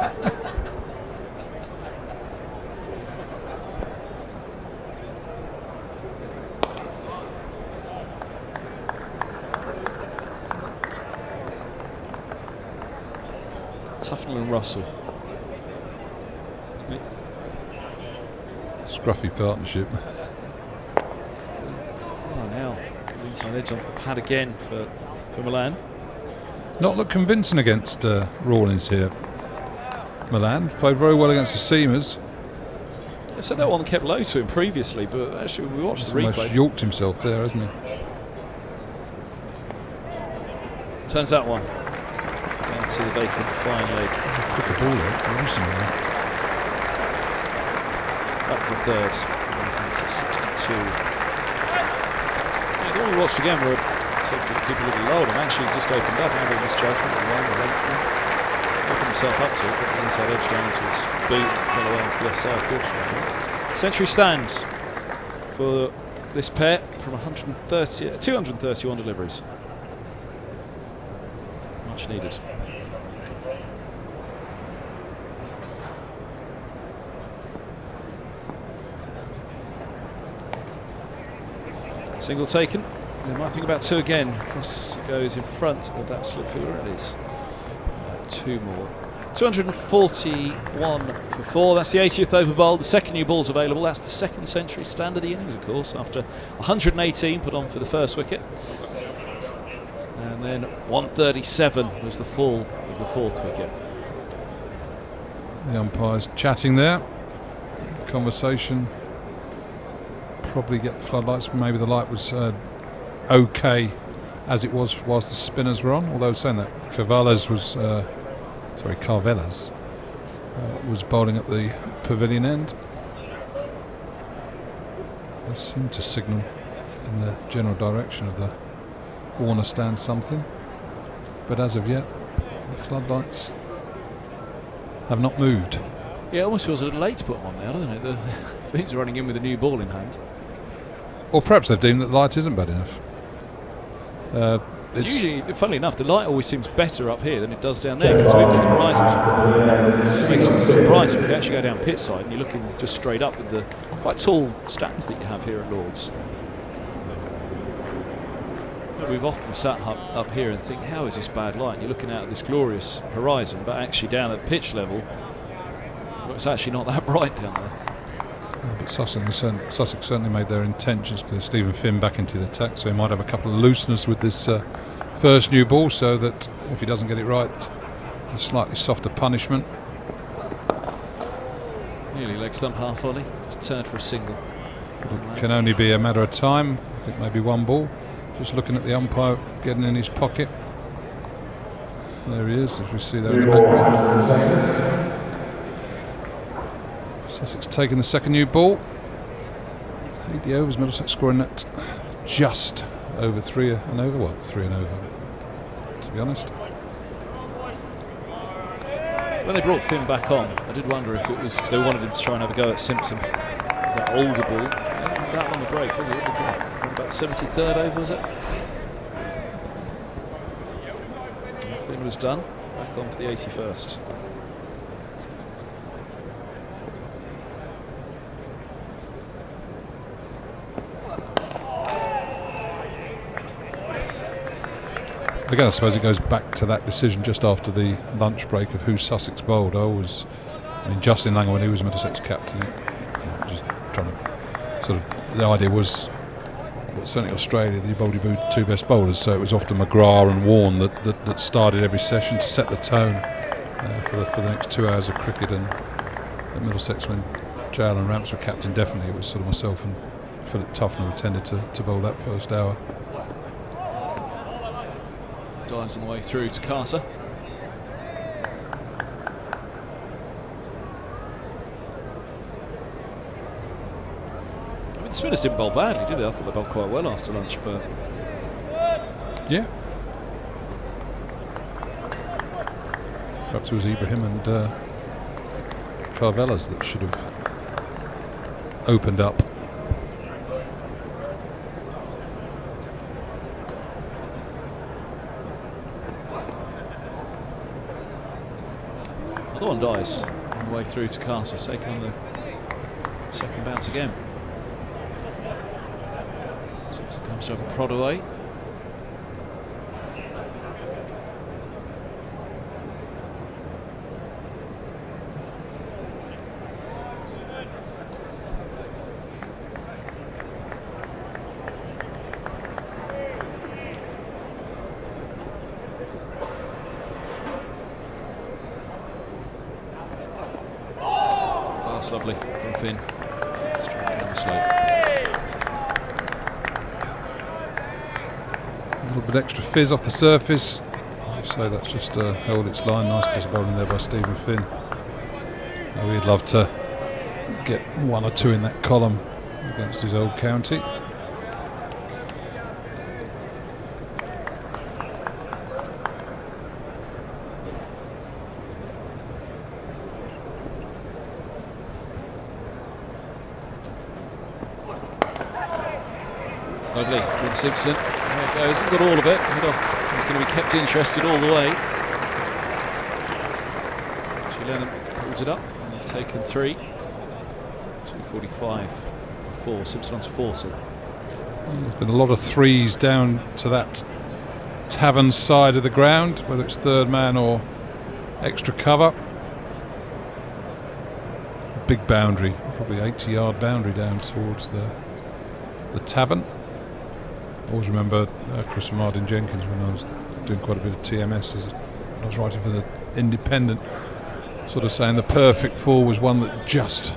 Tufnell and Russell. Scruffy partnership. Oh, now inside edge onto the pad again for Milan. Not look convincing against Rawlins here. Milan played very well against the seamers. I said that one kept low to him previously, but actually we watched the Almost replay. yorked himself there, hasn't he? Turns that one down to the vacant fine leg. Quicker ball there, Robson. Back for third. 62. Yeah, the one we watched again were keep a little low, and actually just opened up. Maybe a misjudgment, the length from. Opened himself up to it, got the inside edge down to his boot, and fell away into the offside, fortunately. Century stand for this pair from 231 deliveries. Much needed. Single taken. They might think about two again. Cross goes in front of that slip fielder. It is two more. 241 for 4. That's the 80th over bowl. The second new ball's available. That's the second century stand of the innings, of course, after 118 put on for the first wicket. And then 137 was the fall of the fourth wicket. The umpires chatting there. Conversation. Probably get the floodlights. Maybe the light was okay as it was whilst the spinners were on. Although saying that, Carvelas was bowling at the pavilion end. They seem to signal in the general direction of the Warner stand something, but as of yet, the floodlights have not moved. Yeah, it almost feels a little late to put them on now, doesn't it? The Fiends are running in with a new ball in hand. Or perhaps they've deemed that the light isn't bad enough. It's usually, funnily enough, the light always seems better up here than it does down there, because we've got the horizon makes it look brighter. If you actually go down pit side and you're looking just straight up with the quite tall stands that you have here at Lord's. We've often sat up here and think, how is this bad light? And you're looking out at this glorious horizon, but actually down at pitch level, well, it's actually not that bright down there. But Sussex certainly made their intentions clear. Stephen Finn back into the attack, so he might have a couple of looseners with this first new ball, so that if he doesn't get it right, it's a slightly softer punishment. Nearly leg stump half volley, just turned for a single. It can only be a matter of time. I think maybe one ball. Just looking at the umpire getting in his pocket. There he is, as we see there in the background. Sussex taking the second new ball. 80 overs, Middlesex scoring that just over 3 and over. Well, 3 and over, to be honest. When they brought Finn back on, I did wonder if it was because they wanted him to try and have a go at Simpson. That older ball. It hasn't had that long a break, has it? About 73rd over, was it? And Finn was done. Back on for the 81st. Again, I suppose it goes back to that decision just after the lunch break of who Sussex bowled. I mean, Justin Langer, when he was Middlesex captain, just trying to sort of, the idea was, well, certainly Australia, the bowled two best bowlers, so it was often McGrath and Warne that started every session to set the tone for the next 2 hours of cricket. And at Middlesex, when JL and Ramps were captain, definitely it was sort of myself and Philip Tufnell who tended to bowl that first hour. Dives on the way through to Carter. I mean, the spinners didn't bowl badly, did they? I thought they bowled quite well after lunch, but yeah. Perhaps it was Ibrahim and Carvelas that should have opened up. on dies on the way through to Carter, taking on the second bounce again. Simpson comes to have a prod away. That's lovely from Finn. Straight down the slope. A little bit extra fizz off the surface. As I say, that's just held its line. Nice piece of bowling there by Stephen Finn. He'd love to get 1 or 2 in that column against his old county. Lovely from Simpson. There it goes. Hasn't got all of it. Head off. He's going to be kept interested all the way. Lennon pulls it up and they've taken 3. 245 for 4. Simpson on to 40. There's been a lot of 3s down to that tavern side of the ground, whether it's third man or extra cover. Big boundary, probably 80-yard boundary down towards the tavern. I always remember Chris Martin Jenkins when I was doing quite a bit of TMS when I was writing for the Independent, sort of saying the perfect 4 was one that just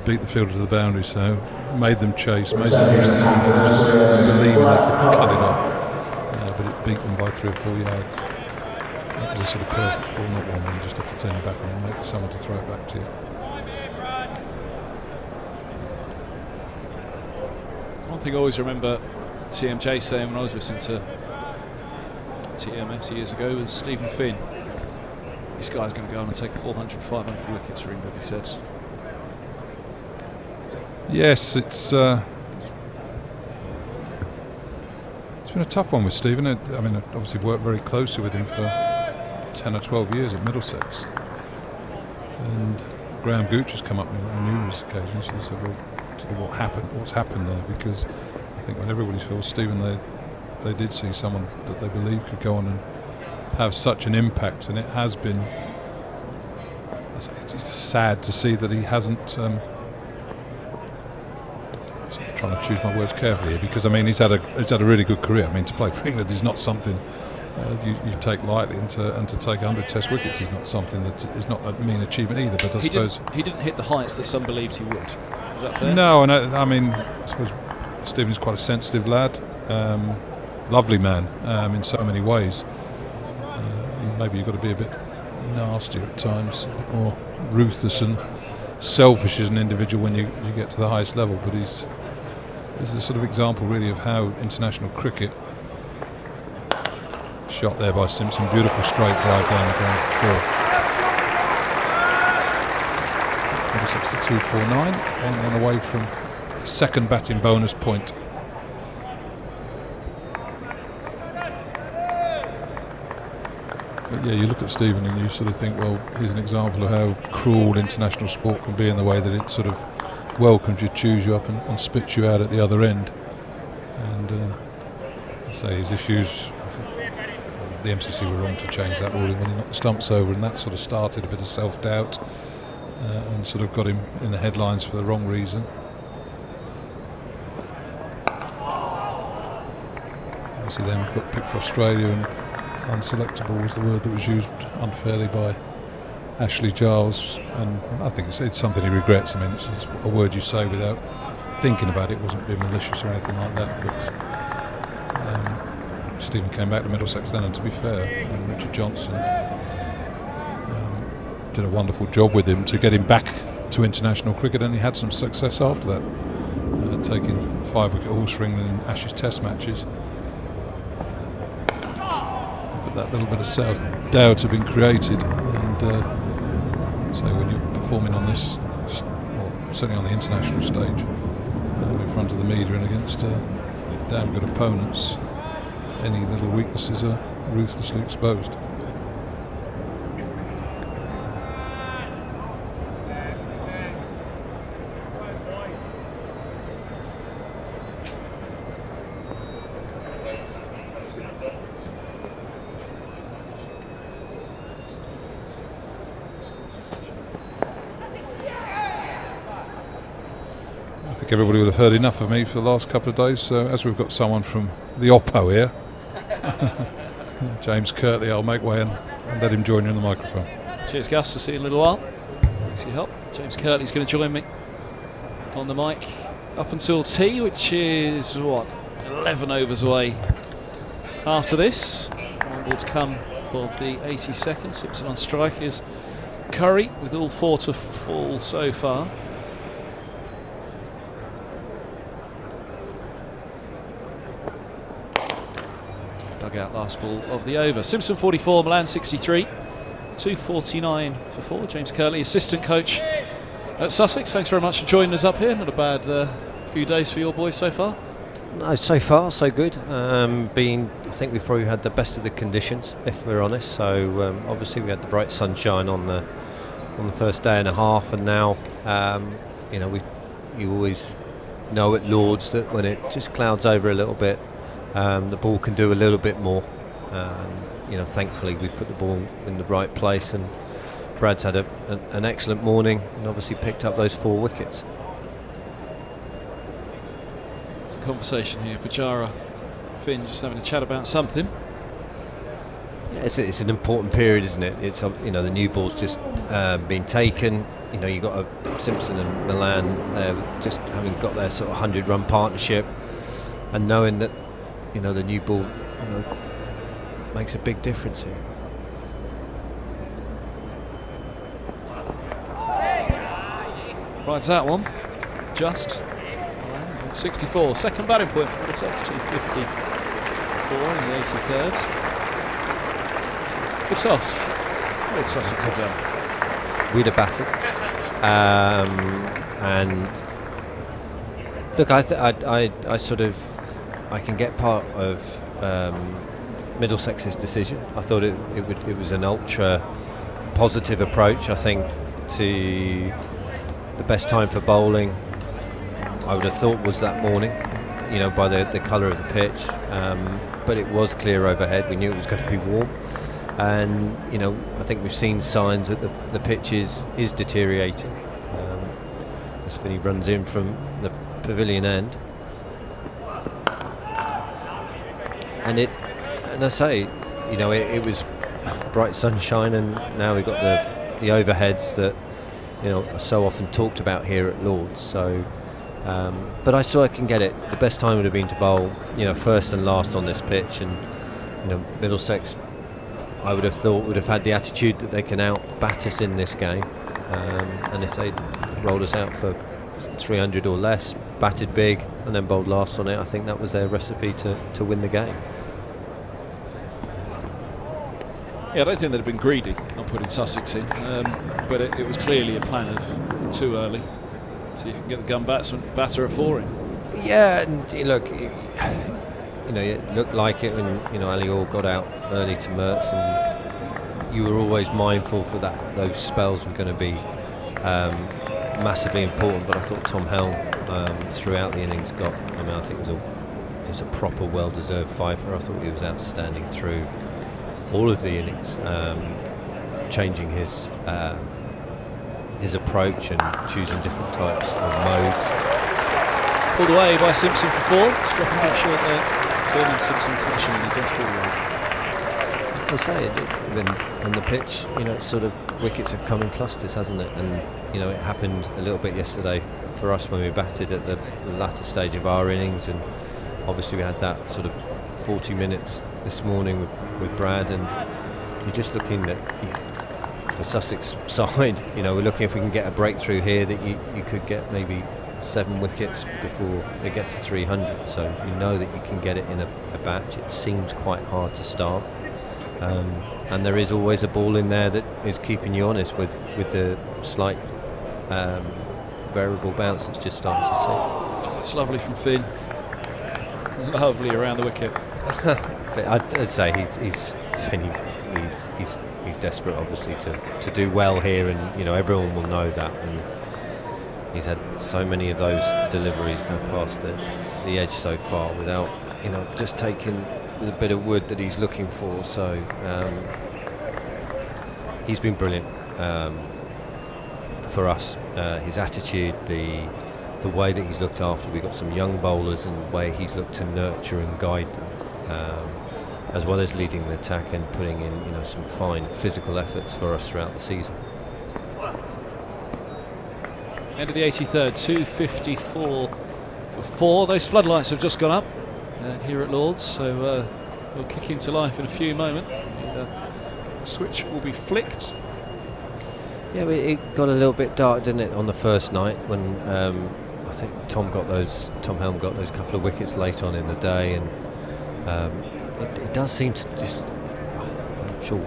beat the fielder to the boundary, so made them chase, made them use it, just believing they could cut it off, but it beat them by 3 or 4 yards. That was a sort of perfect 4, not one where you just have to turn your back on it and wait for someone to throw it back to you. One thing I always remember TMJ saying when I was listening to TMS years ago was Stephen Finn. This guy's going to go on and take 400, 500 wickets for England, he says. Yes, it's been a tough one with Stephen. I mean, I obviously worked very closely with him for 10 or 12 years at Middlesex. And Graham Gooch has come up on numerous occasions and said, well, sort of what's happened there, because I think when everybody feels Stephen, they did see someone that they believe could go on and have such an impact, and it has been. It's sad to see that he hasn't. Trying to choose my words carefully here, because I mean he's had a really good career. I mean, to play for England is not something you take lightly, and to take 100 Test wickets is not something that is not a mean achievement either. But I suppose he didn't hit the heights that some believed he would. Is that fair? No, and I mean, I suppose Stephen is quite a sensitive lad, lovely man in so many ways. Maybe you've got to be a bit nastier at times, a bit more ruthless and selfish as an individual when you get to the highest level. But this is a sort of example really of how international cricket, shot there by Simpson, beautiful straight drive down the ground for 4. Middlesex to 249, 1 run away from a second batting bonus point. But yeah, you look at Stephen and you sort of think, well, here's an example of how cruel international sport can be, in the way that it sort of welcomes you, chews you up and spits you out at the other end. And I say his issues, I think the MCC were wrong to change that ruling when he knocked the stumps over, and that sort of started a bit of self-doubt and sort of got him in the headlines for the wrong reason. Obviously then got picked for Australia, and unselectable was the word that was used unfairly by Ashley Giles, and I think it's something he regrets. I mean, it's a word you say without thinking about it. It wasn't being malicious or anything like that, but Stephen came back to Middlesex then, and to be fair, Richard Johnson did a wonderful job with him to get him back to international cricket, and he had some success after that, taking 5-wicket hauls for England in Ashes Test matches. But that little bit of self-doubt had been created, and so when you're performing on this, or certainly on the international stage, in front of the media and against damn good opponents, any little weaknesses are ruthlessly exposed. think everybody would have heard enough of me for the last couple of days. So as we've got someone from the Oppo here, James Kirtley, I'll make way and let him join you on the microphone. Cheers, Gus. I'll see you in a little while. Thanks for your help. James Kirtley's going to join me on the mic up until tea, which is, what, 11 overs away after this. One ball to come of the 82nd. Simpson on strike is Curry, with all 4 to fall so far. Dugout last ball of the over. Simpson 44, Milan 63. 249 for 4. James Kirtley, assistant coach at Sussex. Thanks very much for joining us up here. Not a bad few days for your boys so far. No, so far so good. I think we've probably had the best of the conditions, if we're honest. So obviously we had the bright sunshine on the first day and a half, and now you always know at Lords that when it just clouds over a little bit, the ball can do a little bit more. Thankfully we put the ball in the right place, and Brad's had an excellent morning and obviously picked up those 4 wickets. It's a conversation here. Pujara, Finn just having a chat about something. Yeah, it's an important period, isn't it? It's the new ball's just been taken. You've got Simpson and Milan just having got their sort of 100-run partnership, and knowing that the new ball makes a big difference here. Rides that one. Just. Milan's on 64. Second batting point for Middlesex. 254 in the 83rd. Good toss. What would Sussex have done? We'd have batted. And look, I can get part of Middlesex's decision. I thought it was an ultra positive approach. I think to the best time for bowling, I would have thought was that morning, by the colour of the pitch. But it was clear overhead. We knew it was going to be warm, and I think we've seen signs that the pitch is deteriorating. As Finney runs in from the pavilion end, and I say, it was bright sunshine, and now we've got the overheads that are so often talked about here at Lords. So, but I saw I can get it. The best time would have been to bowl, first and last on this pitch, and Middlesex, I would have thought, would have had the attitude that they can out-bat us in this game, and if they rolled us out for 300 or less, batted big, and then bowled last on it, I think that was their recipe to win the game. Yeah, I don't think they'd have been greedy on putting Sussex in, but it was clearly a plan of too early. See if you can get the gun batter at 4 in. Yeah, and look, it looked like it when Ali Orr got out early to Mertz, and you were always mindful for that. Those spells were going to be massively important. But I thought Tom Helm throughout the innings I think it was a proper, well-deserved fifer. I thought he was outstanding through all of the innings, changing his approach and choosing different types of modes. Pulled away by Simpson for 4. It's dropping a bit short there. Finn and Simpson clashing in his last ball away. I say it on the pitch, it's sort of wickets have come in clusters, hasn't it? And it happened a little bit yesterday for us when we batted at the latter stage of our innings, and obviously we had that sort of 40 minutes this morning with Brad, and you're just looking at, for Sussex side, we're looking if we can get a breakthrough here, that you could get maybe 7 wickets before they get to 300. So you know that you can get it in a batch. It seems quite hard to start, and there is always a ball in there that is keeping you honest with the slight variable bounce that's just starting to see. Oh, it's lovely from Finn. Lovely around the wicket. I'd say he's desperate, obviously, to do well here, and everyone will know that. And he's had so many of those deliveries go past the edge so far without just taking with a bit of wood that he's looking for. So he's been brilliant for us. His attitude, the the way that he's looked after. We've got some young bowlers and the way he's looked to nurture and guide them, as well as leading the attack and putting in, you know, some fine physical efforts for us throughout the season. End of the 83rd, 2:54 for 4. Those floodlights have just gone up here at Lord's, so we'll kick into life in a few moments. The switch will be flicked. Yeah, it got a little bit dark, didn't it, on the first night when I think Tom Helm got those couple of wickets late on in the day, and it does seem to just, I'm not sure,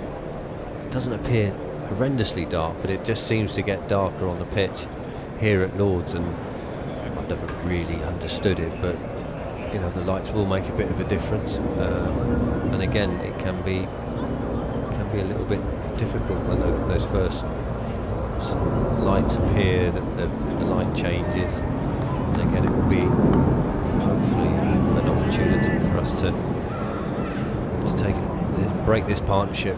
it doesn't appear horrendously dark, but it just seems to get darker on the pitch here at Lord's, and I've never really understood it, but you know, the lights will make a bit of a difference, and again, it can be a little bit difficult when those first lights appear, that the light changes, and again, it will be hopefully an opportunity for us to break this partnership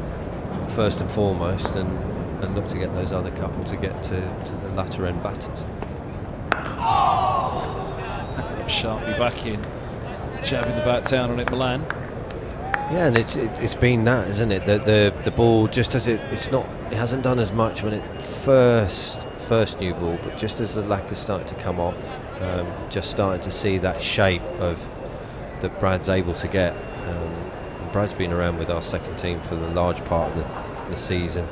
first and foremost, and look to get those other couple to get to the latter end batters. Sharply back in, jabbing the bat down on it, Milan. Yeah, and it's been that, isn't it? The ball, just as it hasn't done as much when it first new ball, but just as the lacquer started to come off, just starting to see that shape that Brad's able to get. Brad's been around with our second team for the large part of the season,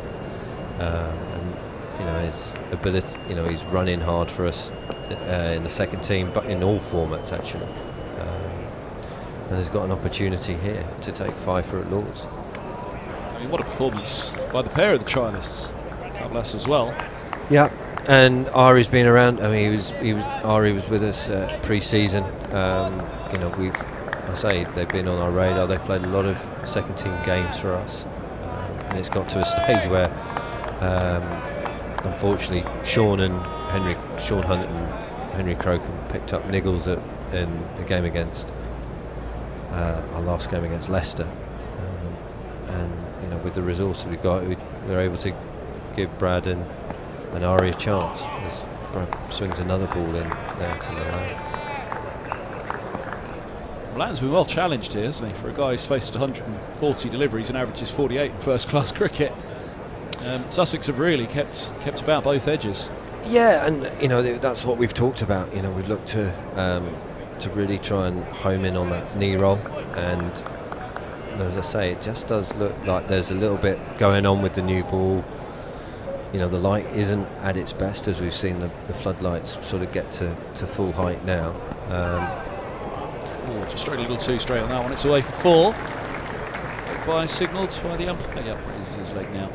and you know, his ability, you know, he's running hard for us in the second team, but in all formats actually. And has got an opportunity here to take 5 for at Lord's. I mean, what a performance by the pair of the trialists, Kavlas as well. Yeah, and Ari's been around. I mean, Ari was with us pre-season. You know, they've been on our radar. They've played a lot of second team games for us, and it's got to a stage where, unfortunately, Sean Hunt and Henry Crocombe picked up niggles in the game against. Our last game against Leicester, and you know, with the resources we've got, we're able to give Brad and Ari a chance as Brad swings another ball in there to Milan. Milan's been well challenged here, hasn't he, for a guy who's faced 140 deliveries and averages 48 in first-class cricket. Sussex have really kept about both edges. Yeah, and you know, that's what we've talked about. You know, we've looked to really try and home in on that knee roll, and as I say, it just does look like there's a little bit going on with the new ball. You know, the light isn't at its best, as we've seen the floodlights sort of get to full height now. Just straight a little too straight on that one. It's away for 4. By signalled by the umpire. Yep, raises his leg now.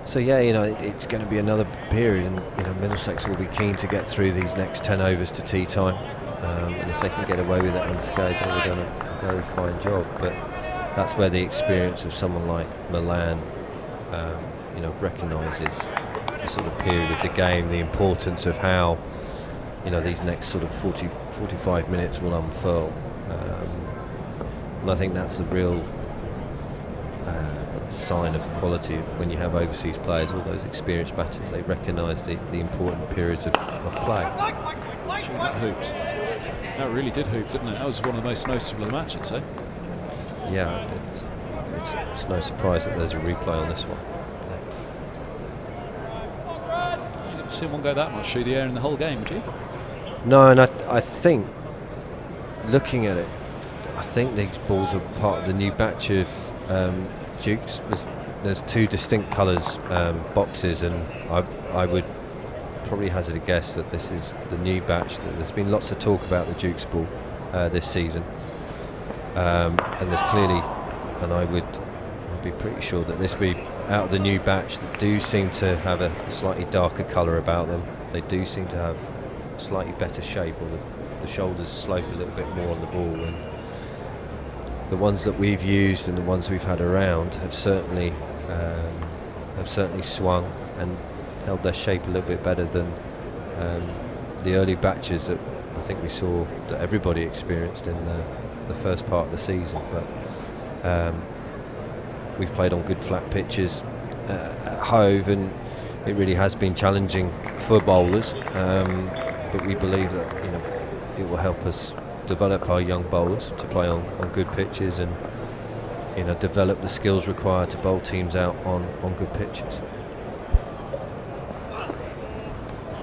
So yeah, you know, it's going to be another period, and you know, Middlesex will be keen to get through these next 10 overs to tea time, and if they can get away with it unscathed, they've done a very fine job. But that's where the experience of someone like Milan, you know, recognises the sort of period of the game, the importance of how, you know, these next sort of 45 minutes will unfurl, and I think that's a real sign of quality when you have overseas players, all those experienced batters. They recognise the important periods of play. Actually, that hooped. That really did hoop, didn't it? That was one of the most noticeable of the match, I'd say. Yeah, it's no surprise that there's a replay on this one. You've never seen one go that much through the air in the whole game, would you? No, and I think, looking at it, I think these balls are part of the new batch of Dukes. There's 2 distinct colours, boxes, and I would probably hazard a guess that this is the new batch. There's been lots of talk about the Dukes ball this season, and there's clearly, and I'd be pretty sure that this will be out of the new batch that do seem to have a slightly darker colour about them. They do seem to have slightly better shape, or the shoulders slope a little bit more on the ball, and the ones that we've used and the ones we've had around have certainly swung and held their shape a little bit better than the early batches that I think we saw that everybody experienced in the first part of the season. But we've played on good flat pitches at Hove, and it really has been challenging for bowlers, but we believe that it will help us develop our young bowlers to play on good pitches and develop the skills required to bowl teams out on good pitches.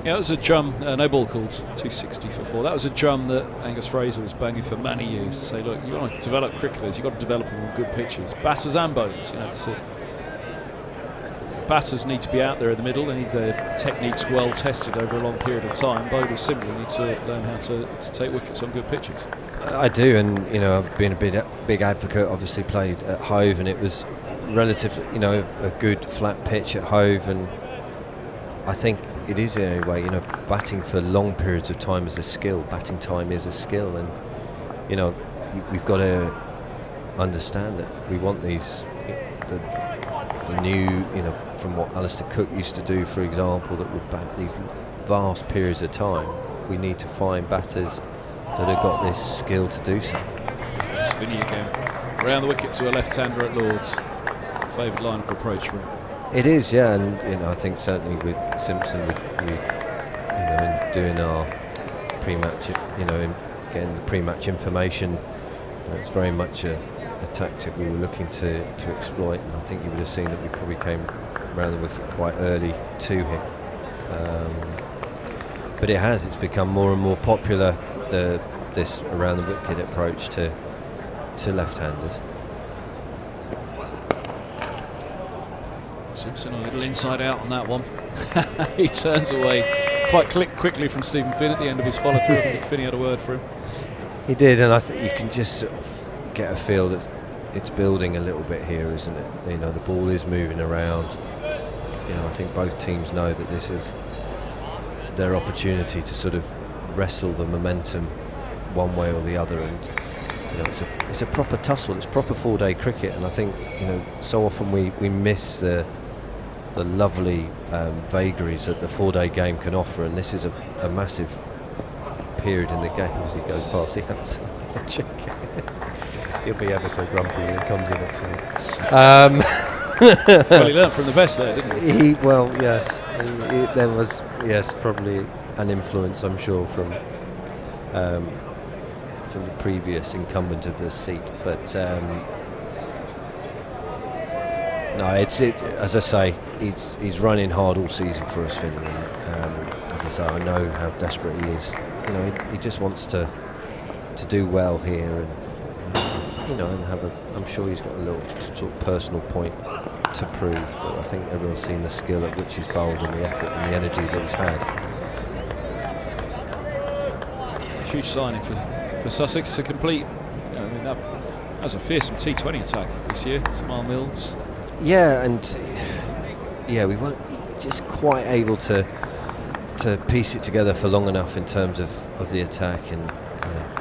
Yeah, that was a drum, no ball called, 260 for 4. That was a drum that Angus Fraser was banging for many years. Say, look, you want to develop cricketers, you've got to develop them on good pitches. Batters and bowlers, batters need to be out there in the middle. They need their techniques well tested over a long period of time. Bowlers simply need to learn how to take wickets on good pitches. I do, and I've been a big advocate. Obviously, played at Hove, and it was relatively, a good flat pitch at Hove, and I think it is anyway. Batting for long periods of time is a skill. Batting time is a skill, and we've got to understand that we want these the new, from what Alistair Cook used to do, for example, that would bat these vast periods of time. We need to find batters that have got this skill to do so. It's Vinny again. Around the wicket to a left-hander at Lords. Favoured line-up approach for him. It is, yeah, and I think certainly with Simpson, we in doing our pre-match, in getting the pre-match information, it's very much a tactic we were looking to exploit, and I think you would have seen that we probably came around the wicket quite early to him. But it's become more and more popular, this around the wicket approach to left-handers. Simpson a little inside out on that one. He turns away quite quickly from Stephen Finn at the end of his follow through. I think Finney had a word for him. He did, and I think you can just sort of get a feel that it's building a little bit here, isn't it? The ball is moving around. I think both teams know that this is their opportunity to sort of wrestle the momentum one way or the other, and it's a proper tussle. It's proper 4-day cricket, and I think so often we miss the lovely vagaries that the 4-day game can offer, and this is a massive period in the game as he goes past the outside. He'll be ever so grumpy when he comes in at 2. Well, he learnt from the best there, didn't he? There was probably an influence, I'm sure, from the previous incumbent of the seat, but no, it's as I say, he's running hard all season for us, Finn, and as I say, I know how desperate he is. He just wants to do well here, and and have I'm sure he's got a little sort of personal point to prove, but I think everyone's seen the skill at which he's bowled and the effort and the energy that he's had. Huge signing for Sussex to complete. That was a fearsome T20 attack this year. Samal Mills. Yeah, and we weren't just quite able to piece it together for long enough in terms of the attack, and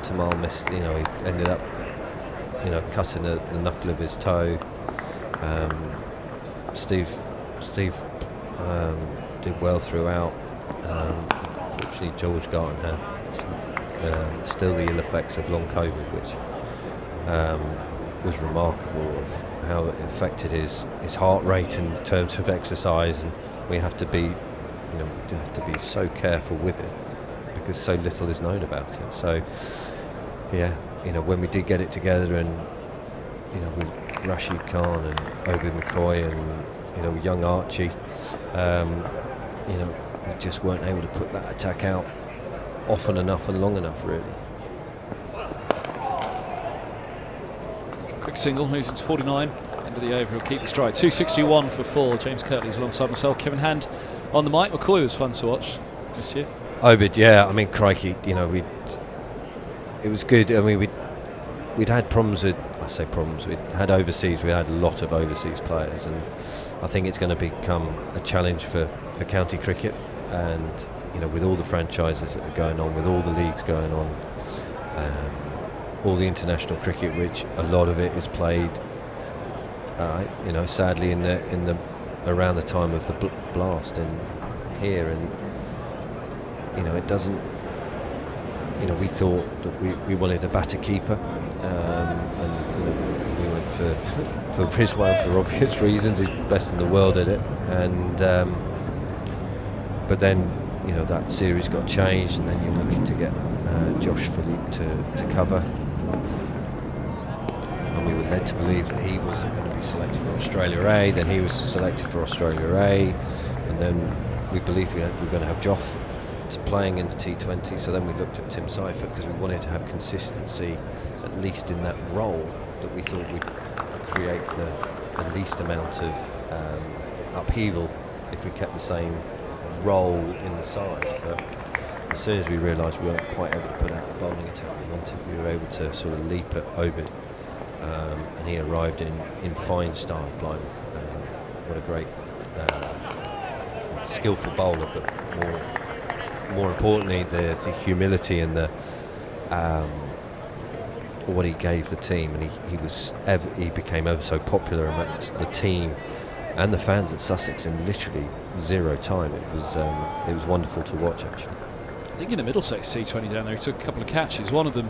Tamal missed. He ended up cutting the knuckle of his toe. Steve did well throughout. Unfortunately, George Garton had still the ill effects of long COVID, which was remarkable of how it affected his heart rate in terms of exercise, and we have to be so careful with it because so little is known about it. So when we did get it together, and with Rashid Khan and Obi McCoy and young Archie, we just weren't able to put that attack out often enough and long enough, really. Quick single, moves into 49, end of the over, he'll keep the strike. 261 for 4, James Kirtley's alongside myself, Kevin Hand on the mic. McCoy was fun to watch this year. Obid, yeah, I mean, crikey, it was good. I mean, we'd had problems with, we'd had overseas, we had a lot of overseas players, and I think it's going to become a challenge for county cricket, and with all the franchises that are going on, with all the leagues going on, all the international cricket, which a lot of it is played, sadly in the around the time of the blast in here, and it doesn't. We thought that we wanted a batter keeper, and we went for Rizwan for obvious reasons. He's best in the world at it, and But then, you know, that series got changed, and then you're looking to get Josh Philippe to cover. And we were led to believe that he was going to be selected for Australia A, then he was selected for Australia A, and then we believed we were going to have Joff playing in the T20, so then we looked at Tim Seifert because we wanted to have consistency, at least in that role, that we thought would create the least amount of upheaval if we kept the same role in the side. But as soon as we realised we weren't quite able to put out the bowling attack we wanted, we were able to sort of leap at Obid, and he arrived in fine style. Blind, what a great skillful bowler, but more importantly the humility and the what he gave the team, and he became ever so popular amongst the team and the fans at Sussex in literally zero time. It was wonderful to watch, actually. I think in the Middlesex T20 down there he took a couple of catches, one of them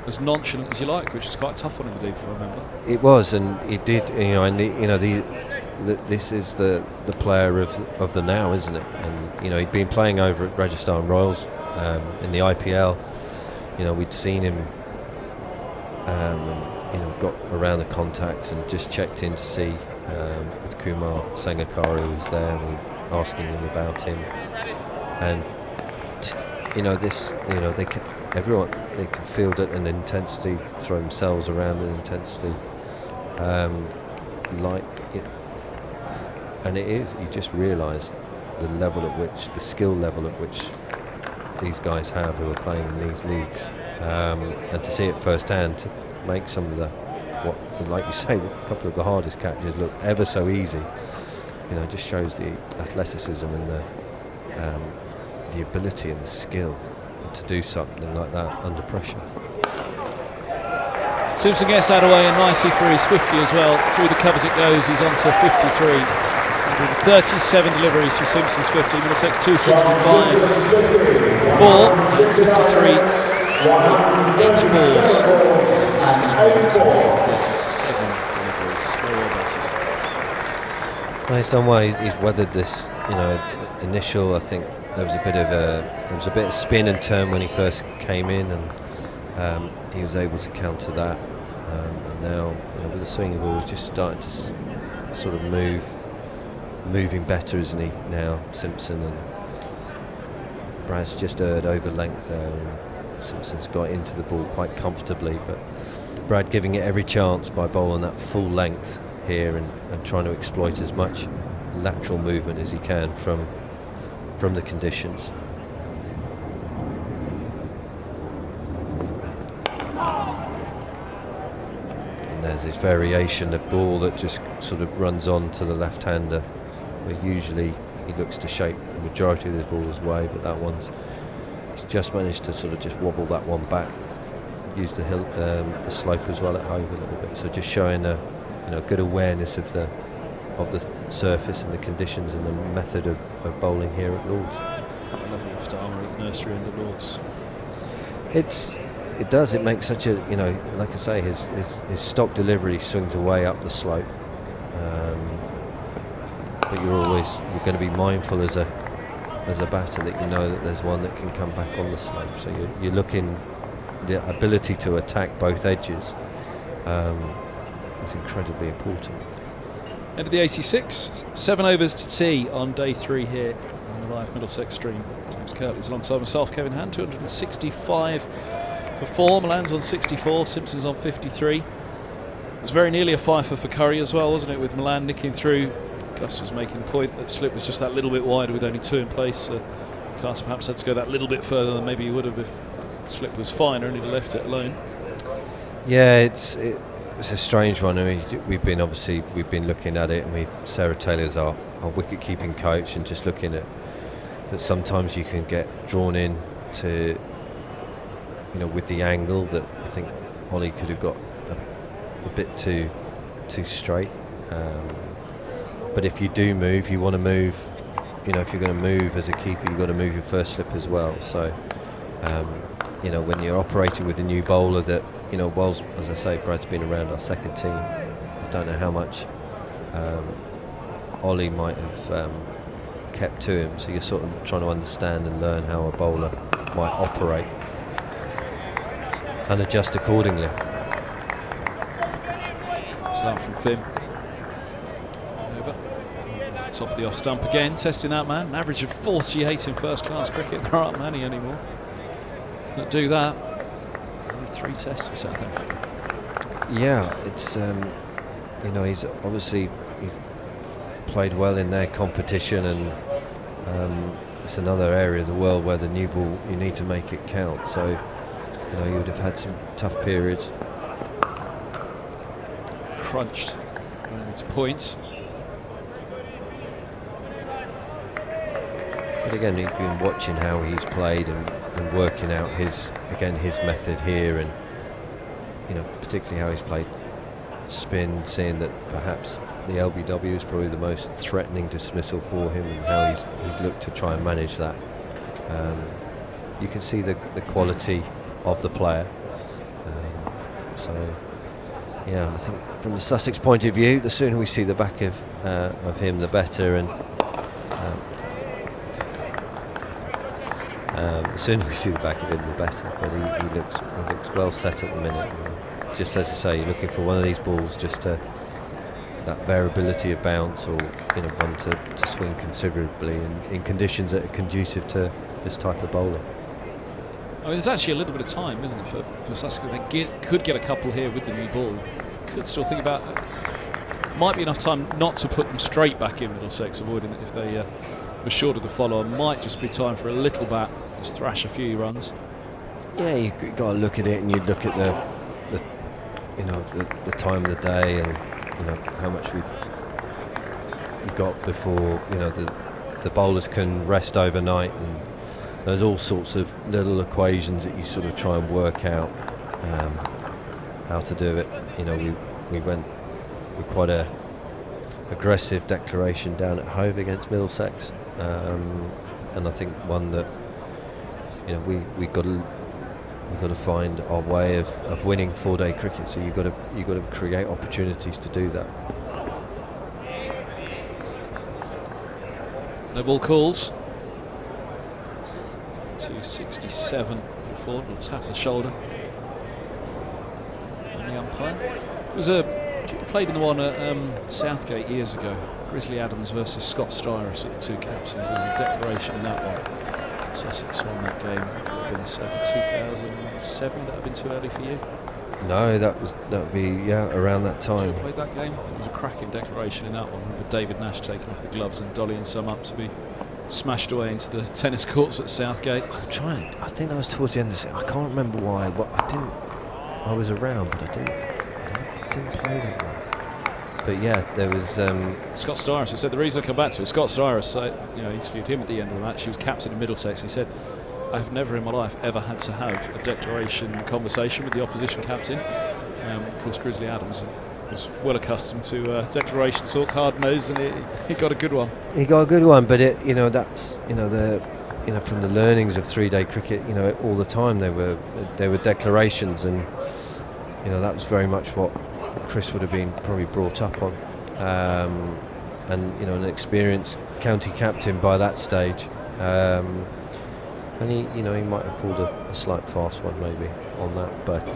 as nonchalant as you like, which is quite a tough one in the deep, if I remember. It was, and it did, you know, and this is the player of the now, isn't it? And you know, he'd been playing over at Rajasthan Royals in the IPL. You know, we'd seen him, you know, got around the contacts and just checked in to see with Kumar Sangakkara, who was there, and we were asking him about him. And you know, they can field at an intensity, throw themselves around an intensity, like it. And it is, you just realise the level at which, the skill level at which these guys have who are playing in these leagues, and to see it firsthand, to make some of like you say, a couple of the hardest catches look ever so easy, you know, just shows the athleticism and the ability and the skill to do something like that under pressure. Simpson gets that away and nicely for his 50 as well. Through the covers it goes, he's on to 53. 37 deliveries for Simpson's 50, Middlesex 265, 4, 53, 8 fours, 37 deliveries, very well batted. Well, he's done well. He's weathered this, you know, initial. I think there was a bit of spin and turn when he first came in, and he was able to counter that. And now, you know, with the swinging ball, he's just starting to sort of moving better, isn't he, now, Simpson? And Brad's just erred over length there, and Simpson's got into the ball quite comfortably, but Brad giving it every chance by bowling that full length here and trying to exploit as much lateral movement as he can from the conditions. And there's this variation of ball that just sort of runs on to the left-hander, where usually he looks to shape the majority of his ball's way, but that he's just managed to sort of just wobble that one back, use the slope as well at Hove a little bit, so just showing a good awareness of the surface and the conditions and the method of bowling here at Lord's. Level left armour at the nursery end at Lord's. It does. It makes such a, you know, like I say, his stock delivery swings away up the slope. But you're going to be mindful as a batter that you know that there's one that can come back on the slope. So you're looking, the ability to attack both edges is incredibly important. End of the 86th, 7 overs to tea on day 3 here on the live Middlesex stream. James Kirtley's alongside myself, Kevin Hand, 265 for 4. Milan's on 64, Simpson's on 53. It was very nearly a fifer for Curry as well, wasn't it, with Milan nicking through. Gus was making the point that slip was just that little bit wider with only 2 in place. Gus perhaps had to go that little bit further than maybe he would have if slip was finer and he'd have left it alone. Yeah, it's a strange one. I mean, we've been looking at it, and Sarah Taylor's our wicket keeping coach, and just looking at that sometimes you can get drawn in to, you know, with the angle that I think Ollie could have got a bit too straight. But if you do move, you want to move, you know, if you're going to move as a keeper, you've got to move your first slip as well. So, you know, when you're operating with a new bowler that, you know, whilst, as I say, Brad's been around our second team, I don't know how much Ollie might have kept to him, so you're sort of trying to understand and learn how a bowler might operate and adjust accordingly. Start from Finn. Over. It's the top of the off stump again, testing that man. An average of 48 in first class cricket. There aren't many anymore that do that. Only 3 tests for South Africa. Yeah, it's you know, he's played well in their competition, and it's another area of the world where the new ball, you need to make it count. So, you know, you would have had some tough periods. Crunched only to points. But again, you've been watching how he's played and working out his method here, and you know, particularly how he's played spin, seeing that perhaps the LBW is probably the most threatening dismissal for him, and how he's looked to try and manage that. You can see the quality of the player. So yeah, I think from the Sussex point of view, the sooner we see the back of him, the better. And the sooner we see the back of him, the better. But he looks well set at the minute. Just as I say, you're looking for one of these balls, just that variability of bounce, or you know, one to swing considerably in conditions that are conducive to this type of bowling. I mean, there's actually a little bit of time, isn't there, for Sussex? They could get a couple here with the new ball. Could still think about it. Might be enough time not to put them straight back in Middlesex, avoiding it if they were short of the follower. Might just be time for a little bat, just thrash a few runs. Yeah, you've got to look at it, and you look at the time of the day, and you know how much we got before, you know, the bowlers can rest overnight, and there's all sorts of little equations that you sort of try and work out how to do it. You know, we went with quite a aggressive declaration down at Hove against Middlesex, and I think one that, you know, we've got to find our way of winning 4-day cricket. So you've got to create opportunities to do that. No ball called. 267. Ford will tap the shoulder on the umpire. It was played in the one at Southgate years ago. Grizzly Adams versus Scott Styrus at the 2 captains. There was a declaration in that one. Sussex won that game. It would have been circa 2007. Would that have been too early for you? No, that would be around that time. Played that game. It was a cracking declaration in that one. With David Nash taking off the gloves and dollying some up to be smashed away into the tennis courts at Southgate. I'm trying. I think that was towards the end of the season. I can't remember why. But I was around, but I didn't play that one. But yeah, there was Scott Styrus. I said the reason I come back to it. Scott Styrus, interviewed him at the end of the match. He was captain of Middlesex. He said, "I've never in my life ever had to have a declaration conversation with the opposition captain." Of course, Grizzly Adams was well accustomed to declaration talk, hard nosed, and he got a good one. He got a good one, but that's from the learnings of 3-day cricket. You know, all the time there were declarations, and you know that was very much what Chris would have been probably brought up on, and you know, an experienced county captain by that stage, and he might have pulled a slight fast one maybe on that, but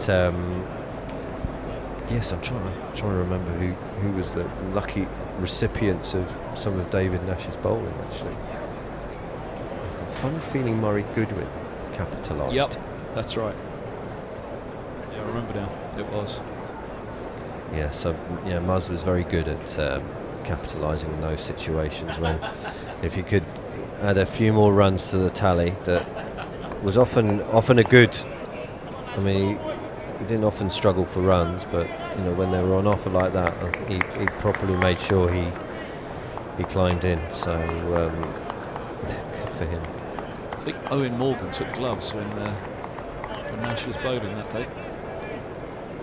yes, I'm trying to remember who was the lucky recipients of some of David Nash's bowling. Actually, a funny feeling Murray Goodwin capitalised. Yep, that's right. Yeah, I remember now. It was. Yeah, so yeah, Muzz was very good at capitalising in those situations when, if you could add a few more runs to the tally, that was often a good. I mean, he didn't often struggle for runs, but you know, when they were on offer like that, I think he properly made sure he climbed in. So good for him. I think Owen Morgan took the gloves when Nash was bowling that day.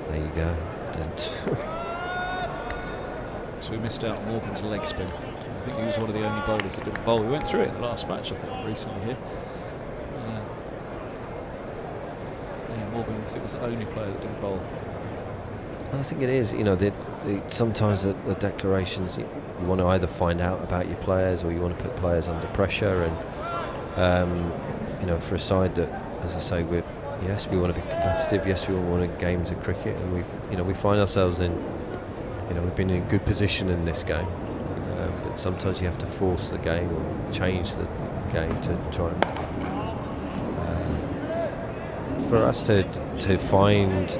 There you go. So we missed out on Morgan's leg spin. I think he was one of the only bowlers that didn't bowl. We went through it in the last match, I think, recently here. Morgan, I think, was the only player that didn't bowl. I think it is. You know, sometimes the declarations, you want to either find out about your players or you want to put players under pressure. And you know, for a side that, as I say, we want to be competitive. Yes, we want to win games of cricket, and we find ourselves in, we've been in good position in this game. But sometimes you have to force the game or change the game to try and for us to find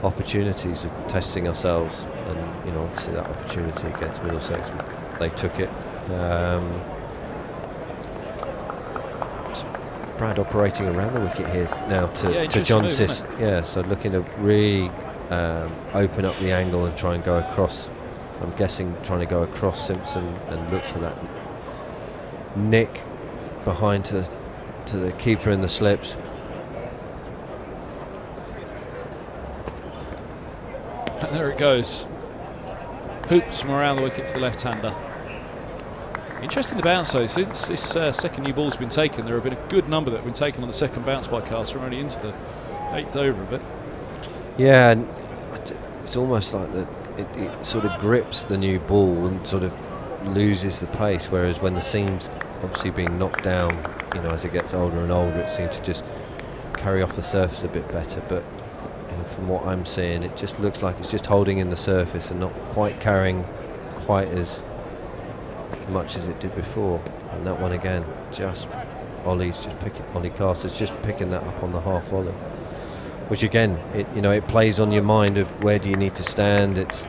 opportunities of testing ourselves, and obviously that opportunity against Middlesex, they took it. Brad operating around the wicket here now to John Sis. Yeah, so looking to really open up the angle and try and go across. I'm guessing trying to go across Simpson and look for that nick behind to the keeper in the slips. And there it goes. Hoops from around the wicket to the left-hander. Interesting the bounce though. Since this second new ball's been taken, there have been a good number that have been taken on the second bounce by Carter, only into the 8th over of it. Yeah, and it's almost like that. It sort of grips the new ball and sort of loses the pace, whereas when the seam's obviously being knocked down, as it gets older and older, it seems to just carry off the surface a bit better. But from what I'm seeing, it just looks like it's just holding in the surface and not quite carrying quite as much as it did before. And that one again, Ollie Carter's just picking that up on the half volley, which again, it plays on your mind of where do you need to stand. It's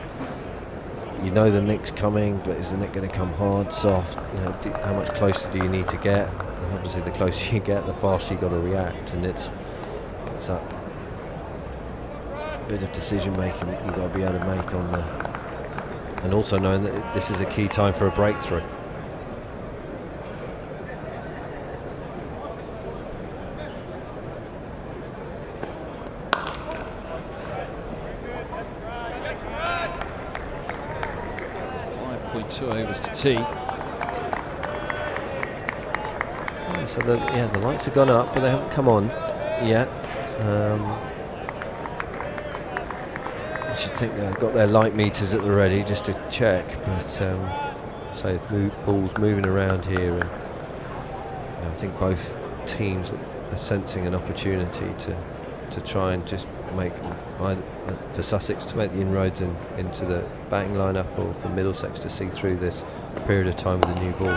the nick's coming, but is the nick going to come hard, soft? How much closer do you need to get? And obviously, the closer you get, the faster you got to react. And it's that bit of decision making that you've got to be able to make on the, and also knowing that this is a key time for a breakthrough. Two overs to tea. Yeah, so the lights have gone up, but they haven't come on yet. I should think they've got their light meters at the ready just to check. But so ball's moving around here, and I think both teams are sensing an opportunity to try and just make for Sussex to make the inroads into the batting lineup, or for Middlesex to see through this period of time with the new ball.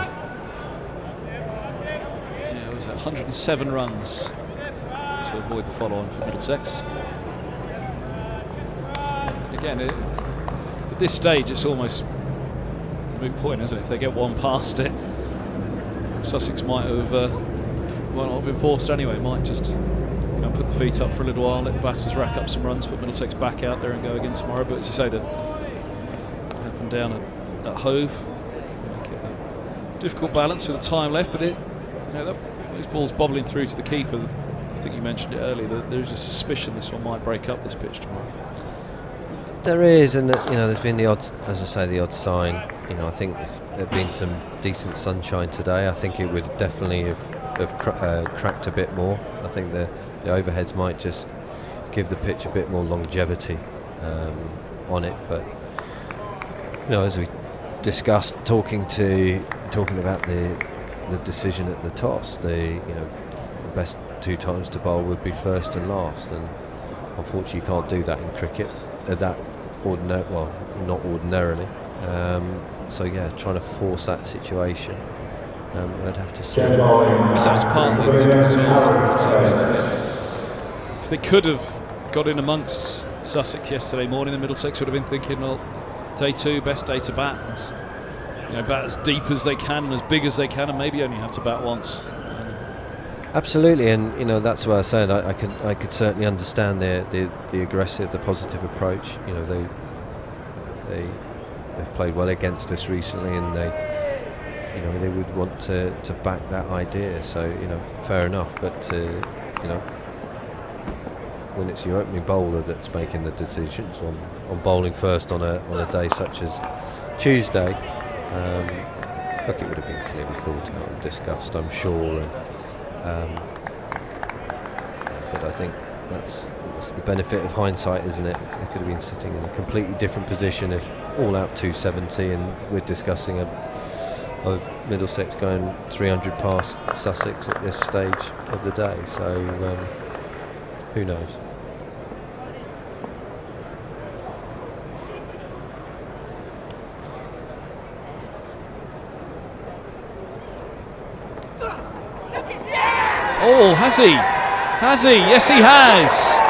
Yeah, it was 107 runs to avoid the follow-on for Middlesex. Again, at this stage, it's almost a moot point, isn't it? If they get one past it, Sussex might not have been forced anyway. Might just put the feet up for a little while, let the batters rack up some runs, put Middlesex back out there and go again tomorrow. But as you say, that happened down at Hove. Make it a difficult balance with the time left, but those balls bobbling through to the keeper. I think you mentioned it earlier, that there's a suspicion this one might break up this pitch tomorrow. There is, and there's been the odds, as I say, the odd sign. I think if there'd been some decent sunshine today, I think it would definitely have cracked a bit more. I think the overheads might just give the pitch a bit more longevity on it. But as we discussed, talking about the decision at the toss, the best two times to bowl would be first and last, and unfortunately you can't do that in cricket. Not ordinarily. So yeah, trying to force that situation. I'd have to say. That was part of the thinking as well. If they could have got in amongst Sussex yesterday morning, the Middlesex would have been thinking, well, day two, best day to bat. And, bat as deep as they can, as big as they can, and maybe only have to bat once. Absolutely, and that's what I said. I could certainly understand the aggressive, the positive approach. They've played well against us recently, and they would want to back that idea. So fair enough. But when it's your opening bowler that's making the decisions on bowling first on a day such as Tuesday, look, it would have been clearly thought out and discussed, I'm sure. But I think that's that's the benefit of hindsight, isn't it? They could have been sitting in a completely different position if all out 270, and we're discussing of Middlesex going 300 past Sussex at this stage of the day. So who knows? Oh, has he? Has he? Yes, he has.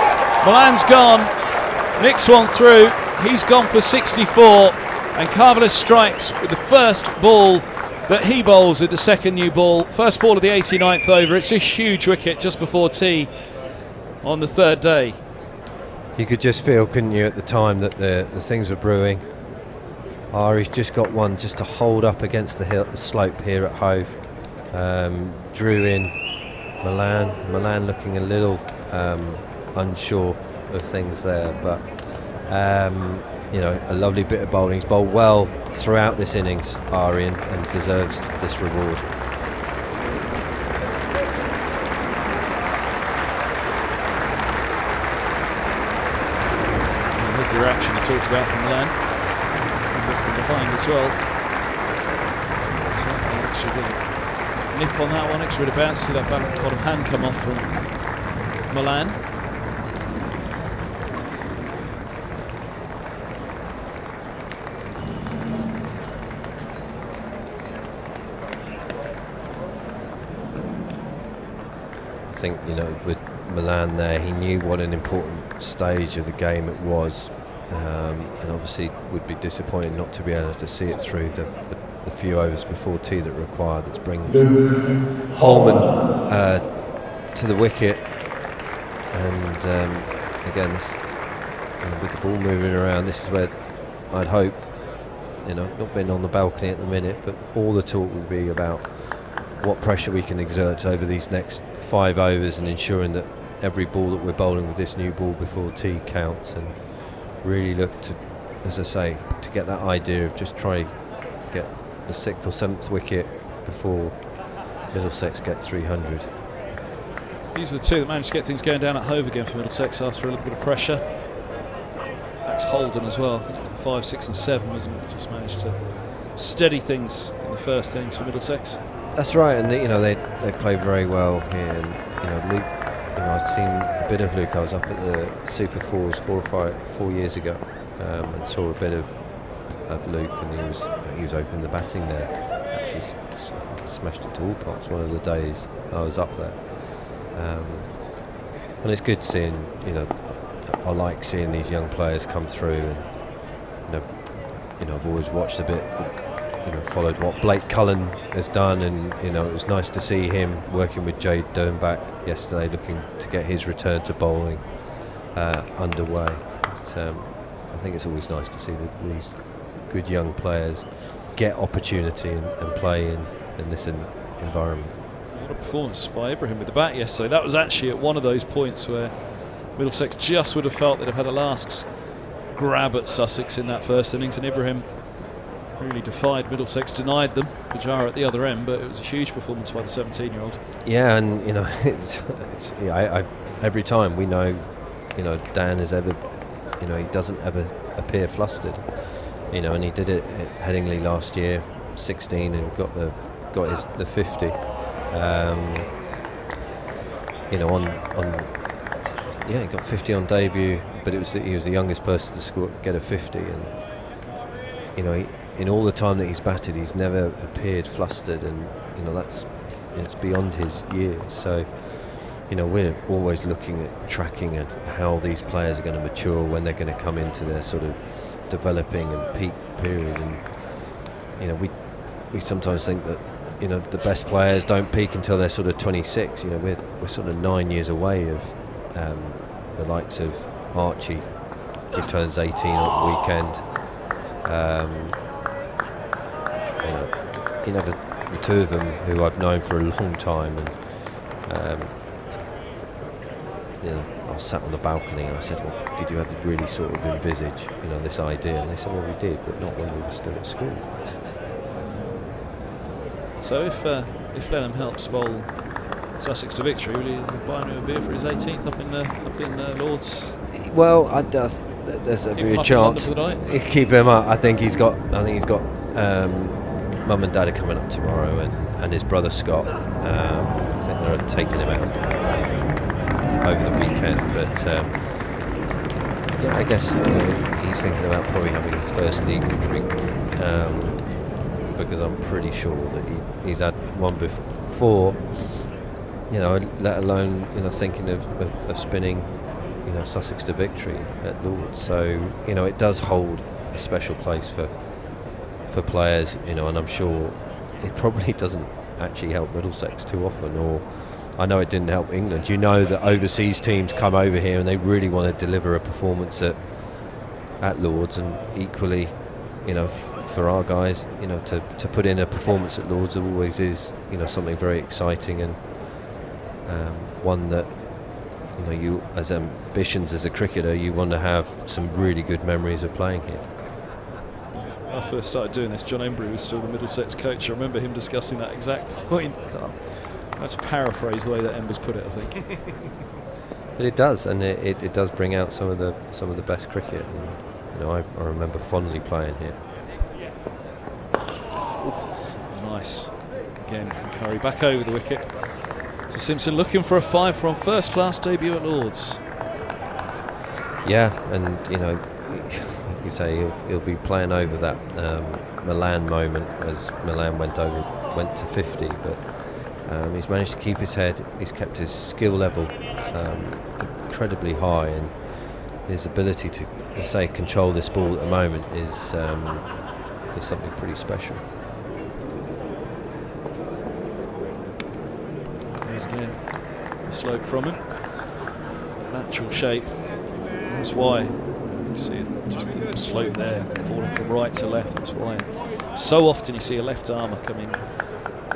Milan's gone. Nicks one through. He's gone for 64. And Carvallis strikes with the first ball that he bowls with the second new ball. First ball of the 89th over. It's a huge wicket just before tea on the third day. You could just feel, couldn't you, at the time that the things were brewing. He's just got one just to hold up against the slope here at Hove. Drew in Milan looking a little unsure of things there, but you know, a lovely bit of bowling. He's bowled well throughout this innings, Aryan, and deserves this reward. And there's the reaction he talks about from Milan. From behind as well. Certainly actually did a nip on that one, extra bit of bounce. See that bottom hand come off from Milan. I think, you know, with Milan there, he knew what an important stage of the game it was, and obviously would be disappointed not to be able to see it through the few overs before tea that required. That's bring Holman to the wicket, and again, this, with the ball moving around, this is where I'd hope, you know, not being on the balcony at the minute, but all the talk will be about what pressure we can exert over these next 5 overs and ensuring that every ball that we're bowling with this new ball before tea counts, and really look to, as I say, to get that idea of just try to get the 6th or 7th wicket before Middlesex get 300. These are the two that managed to get things going down at Hove again for Middlesex after a little bit of pressure. That's Holden as well. I think it was the 5, 6 and 7, wasn't it? Just managed to steady things in the first innings for Middlesex. That's right, and you know, they play very well here. And you know, Luke, you know, I'd seen a bit of Luke. I was up at the Super 4s 4 years ago, and saw a bit of Luke, and he was opening the batting there. Actually, I think he smashed it to all parts one of the days I was up there. And it's good seeing, you know, I like seeing these young players come through, and you know, I've always watched a bit, you know, followed what Blake Cullen has done, and you know, it was nice to see him working with Jade Dernbach yesterday, looking to get his return to bowling underway. But, I think it's always nice to see these good young players get opportunity and play in this environment. What a performance by Ibrahim with the bat yesterday. That was actually at one of those points where Middlesex just would have felt they'd have had a last grab at Sussex in that first innings, and Ibrahim really defied Middlesex, denied them. Pujara at the other end, but it was a huge performance by the 17-year-old. Yeah, and you know, every time we know, you know, Dan is ever, you know, he doesn't ever appear flustered, you know, and he did it at Headingley last year, 16, and got the 50. You know, yeah, he got 50 on debut, but he was the youngest person to get a 50, and you know, in all the time that he's batted, he's never appeared flustered, and you know, it's beyond his years. So, you know, we're always looking at tracking at how these players are going to mature, when they're going to come into their sort of developing and peak period, and you know, we sometimes think that, you know, the best players don't peak until they're sort of 26. You know, we're sort of 9 years away of the likes of Archie, who turns 18 on the weekend. You know, the two of them who I've known for a long time, and you know, I was sat on the balcony and I said, well, did you ever really sort of envisage, you know, this idea? And they said, well, we did, but not when we were still at school. So if Helm helps bowl Sussex to victory. Will he buy him a beer for his 18th up in Lords? Well, there's a real chance. Keep him up. I think he's got. Mum and Dad are coming up tomorrow, and his brother Scott. I think they're taking him out over the weekend. But yeah, I guess he's thinking about probably having his first legal drink, because I'm pretty sure that he's had one before. Let alone thinking of spinning Sussex to victory at Lords. So it does hold a special place for players, and I'm sure it probably doesn't actually help Middlesex too often, or I know it didn't help England. That overseas teams come over here and they really want to deliver a performance at Lords, and equally for our guys to put in a performance at Lords always is something very exciting, and one that you, as ambitions as a cricketer, you want to have some really good memories of playing here. When I first started doing this, John Embry was still the Middlesex coach. I remember him discussing that exact point. I have to paraphrase the way that Ember's put it, I think. But it does, and it does bring out some of the best cricket. And, I remember fondly playing here. That was nice. Again from Curry, back over the wicket. So Simpson looking for a 5 from first-class debut at Lords. Yeah, and you say he'll be playing over that Milan moment as Milan went to 50, but he's managed to keep his head. He's kept his skill level incredibly high, and his ability to control this ball at the moment is something pretty special. There's again the slope from him, natural shape. That's why you see it, just the slope there, falling from right to left. That's why so often you see a left armour coming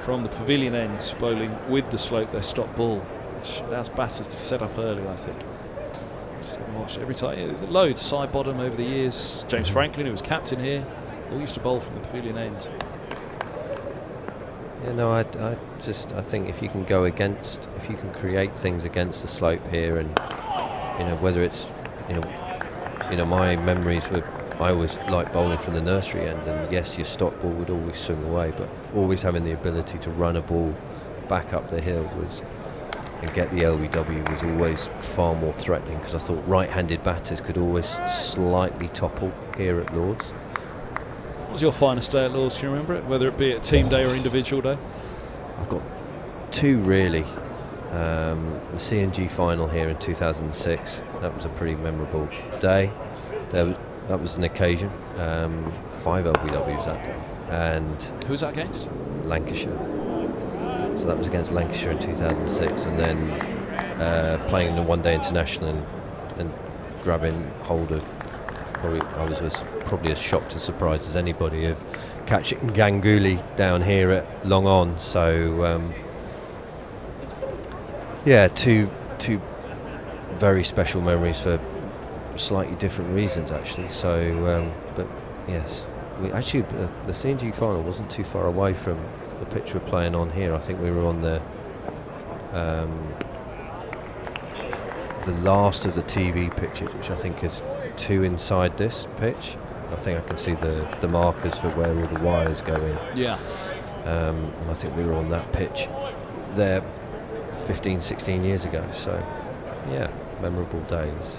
from the pavilion end, bowling with the slope, their stop ball, which allows batters to set up early, I think. Just watch every time. The loads side bottom over the years. James Franklin, who was captain here, all used to bowl from the pavilion end. Yeah, no, I think if you can create things against the slope here, and whether it's my memories were, I always liked bowling from the nursery end, and yes, your stop ball would always swing away, but always having the ability to run a ball back up the hill and get the LBW was always far more threatening, because I thought right-handed batters could always slightly topple here at Lords. What was your finest day at Lords? Can you remember it? Whether it be a team day or individual day? I've got two really. The C&G final here in 2006. That was a pretty memorable day. That was an occasion. 5 LBWs that day. And who was that against? Lancashire. So that was against Lancashire in 2006, and then playing in the one-day international and grabbing hold of. I was probably as shocked and surprised as anybody of catching Ganguly down here at Long On. So yeah, two very special memories for slightly different reasons, actually. So, but yes, the C&G final wasn't too far away from the pitch we're playing on here. I think we were on the last of the TV pitches, which I think is 2 inside this pitch. I think I can see the markers for where all the wires go in. Yeah. And I think we were on that pitch there 15, 16 years ago. So, yeah, memorable days.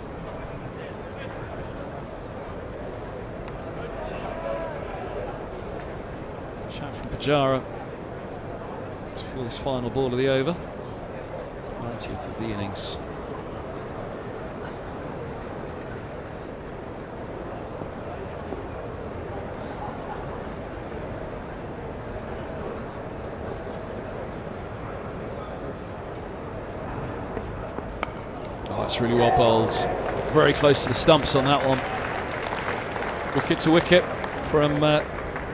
Shout from Pujara for this final ball of the over. 90th of the innings. That's really well bowled. Very close to the stumps on that one. Wicket to wicket from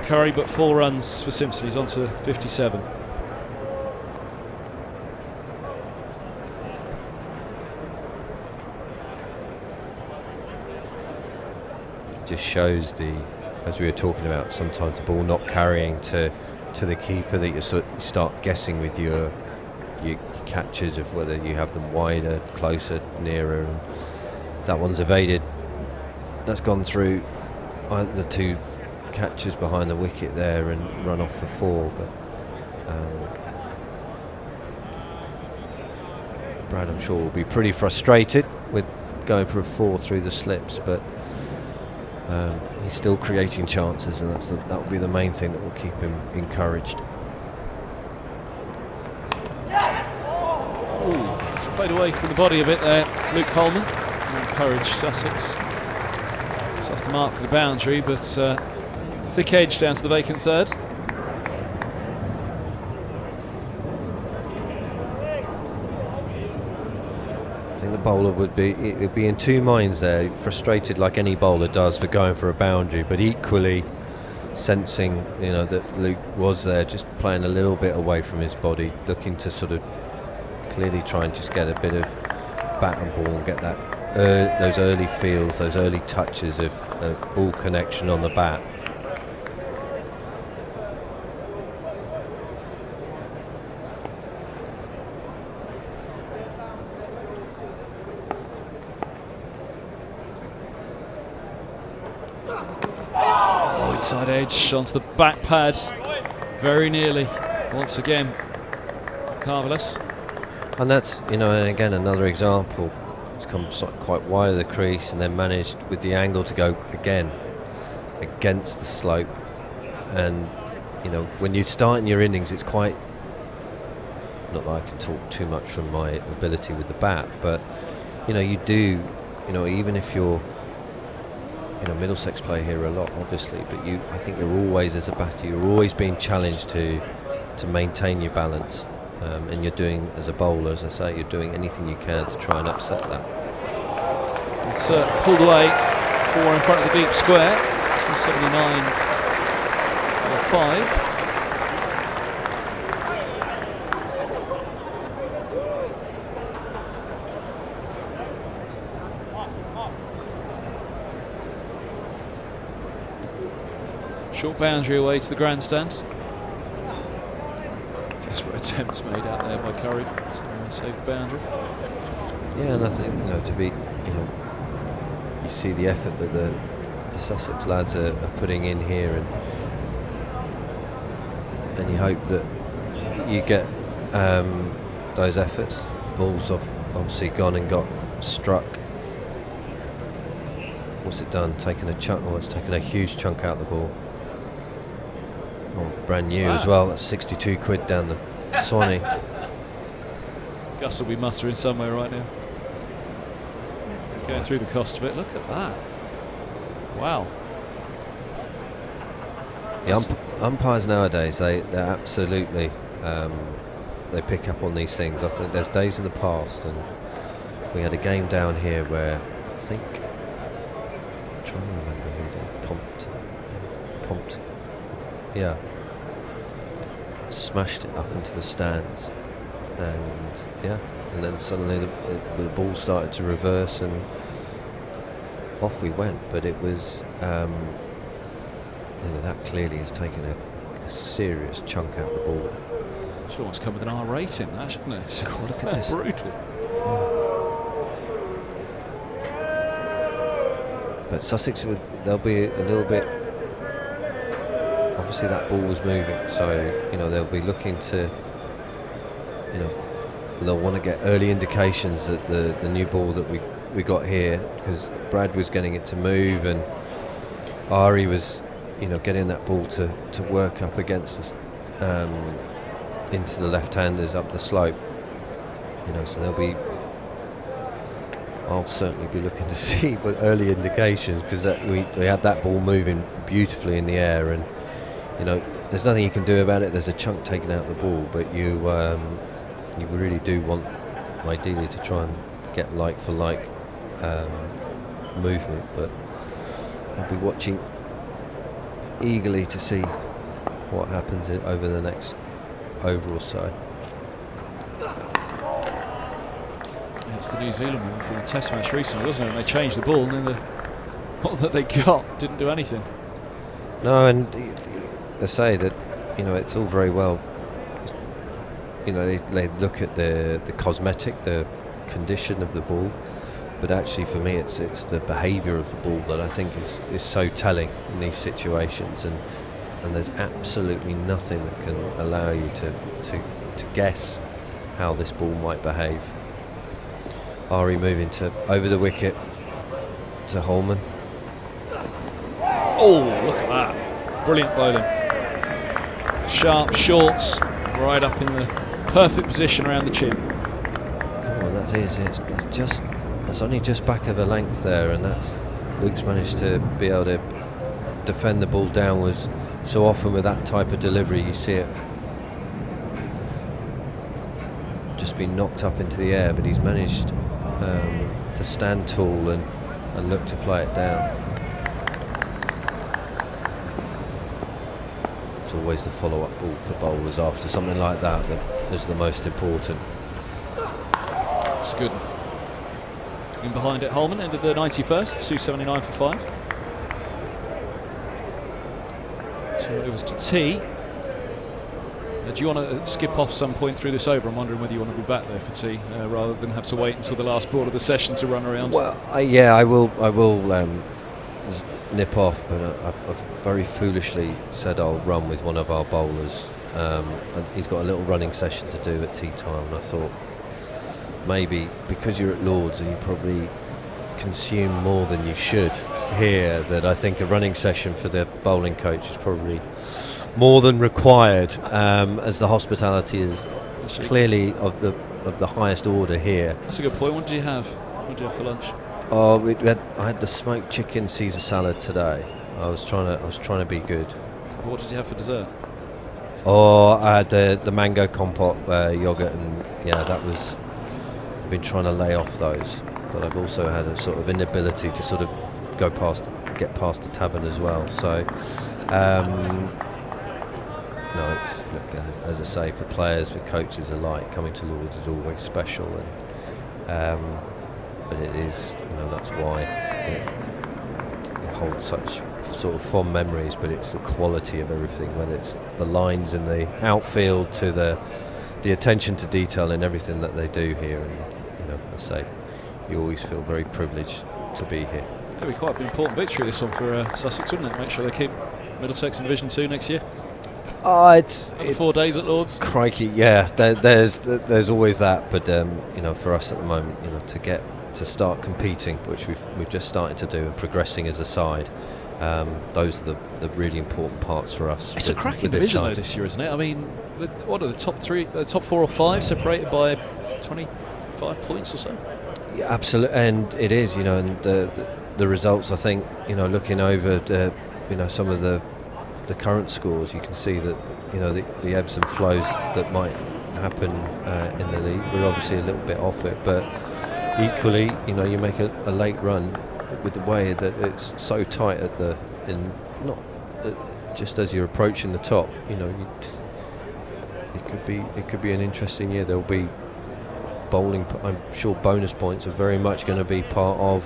Curry, but 4 runs for Simpson. He's on to 57. Just shows as we were talking about, sometimes the ball not carrying to the keeper, that you start guessing with your your catches of whether you have them wider, closer, nearer, and that one's evaded. That's gone through the two catches behind the wicket there and run off for 4, but Brad, I'm sure, will be pretty frustrated with going for a 4 through the slips, but he's still creating chances, and that will be the main thing that will keep him encouraged. Just played away from the body a bit there, Luke Holman. Encourage Sussex. It's off the mark of the boundary, but thick edge down to the vacant third. I think the bowler would be in two minds there, frustrated like any bowler does for going for a boundary, but equally sensing, that Luke was there, just playing a little bit away from his body, looking to sort of clearly try and just get a bit of bat and ball and get that those early feels, those early touches of ball connection on the bat. Inside edge onto the back pad, very nearly once again. Marvellous. And that's, and again another example. It's come quite wide of the crease and then managed with the angle to go again against the slope. And when you start in your innings, it's quite, not that I can talk too much from my ability with the bat, but you do, even if you're, Middlesex play here a lot, obviously, but I think you're always, as a batter, you're always being challenged to maintain your balance, and you're doing, as a bowler, as I say, you're doing anything you can to try and upset that. It's pulled away, 4 in front of the deep square, 279 for 5. Short boundary away to the grandstands. Desperate attempts made out there by Curry to save the boundary. Yeah, and I think to be, you see the effort that the Sussex lads are putting in here, and you hope that you get those efforts. Balls have obviously gone and got struck. What's it done? Taken a chunk. Oh, it's taken a huge chunk out of the ball. Oh, brand new as well. That's 62 quid down the Swanee. Gus will be mustering somewhere right now. Going through the cost of it. Look at that. Wow. The umpires nowadays, they're absolutely, they pick up on these things. I think there's days in the past, and we had a game down here where I think, I'm trying to remember who did, Compton. Yeah, smashed it up into the stands, and then suddenly the ball started to reverse and off we went. But it was, that clearly has taken a serious chunk out of the ball. Should almost come with an R rating, that, shouldn't it? God, look at this. Brutal. But Sussex they'll be a little bit. Obviously that ball was moving, so they'll be looking to, they'll want to get early indications that the new ball that we got here, because Brad was getting it to move and Ari was getting that ball to work up against this, into the left-handers up the slope, so they'll be, I'll certainly be looking to see what early indications, because we had that ball moving beautifully in the air, and there's nothing you can do about it. There's a chunk taken out of the ball, but you really do want, ideally, to try and get like for like movement. But I'll be watching eagerly to see what happens over the next over or so. It's the New Zealand one from the Test match recently, wasn't it? And they changed the ball, and then the ball that they got didn't do anything. No, and they say that it's all very well they look at the cosmetic, the condition of the ball, but actually for me it's the behaviour of the ball that I think is so telling in these situations, and there's absolutely nothing that can allow you to guess how this ball might behave. Ari moving to over the wicket to Holman. Oh, look at that. Brilliant bowling. Sharp shorts, right up in the perfect position around the chin. Well, that's only just back of a length there, and Luke's managed to be able to defend the ball downwards. So often with that type of delivery you see it just be knocked up into the air, but he's managed to stand tall and look to play it down. It's always the follow-up ball for bowlers after something like that is the most important. That's a good one. In behind it, Holman ended the 91st, 279 for 5. 2 overs to tea. Do you want to skip off some point through this over? I'm wondering whether you want to be back there for tea rather than have to wait until the last ball of the session to run around. Well, I will nip off, but I've very foolishly said I'll run with one of our bowlers. He's got a little running session to do at tea time, and I thought maybe because you're at Lord's and you probably consume more than you should here, that I think a running session for the bowling coach is probably more than required, as the hospitality is clearly of the highest order here. That's a good point. What did you have? What did you have for lunch? Oh, I had the smoked chicken Caesar salad today. I was trying to be good. What did you have for dessert? Oh, I had the mango compote, yogurt, and that was. I've been trying to lay off those, but I've also had a sort of inability to sort of get past the tavern as well. So. No, it's as I say, for players, for coaches alike, coming to Lord's is always special, and but it is, that's why it holds such sort of fond memories. But it's the quality of everything, whether it's the lines in the outfield to the attention to detail in everything that they do here, and I say, you always feel very privileged to be here. It'll be quite an important victory this one for Sussex, wouldn't it? Make sure they keep Middlesex in Division 2 next year. It's 4 days at Lord's. Crikey, yeah. There's always that, but for us at the moment, to start competing, which we've just started to do, and progressing as a side. Those are the really important parts for us. It's a cracking division though this year, isn't it? I mean, what are the top 4 or 5 separated by 25 points or so? Yeah, absolutely, and it is. And the results. I think looking over some of the current scores, you can see that the ebbs and flows that might happen in the league. We're obviously a little bit off it, but equally, you make a late run with the way that it's so tight just as you're approaching the top. It could be an interesting year. There'll be bowling. I'm sure bonus points are very much going to be part of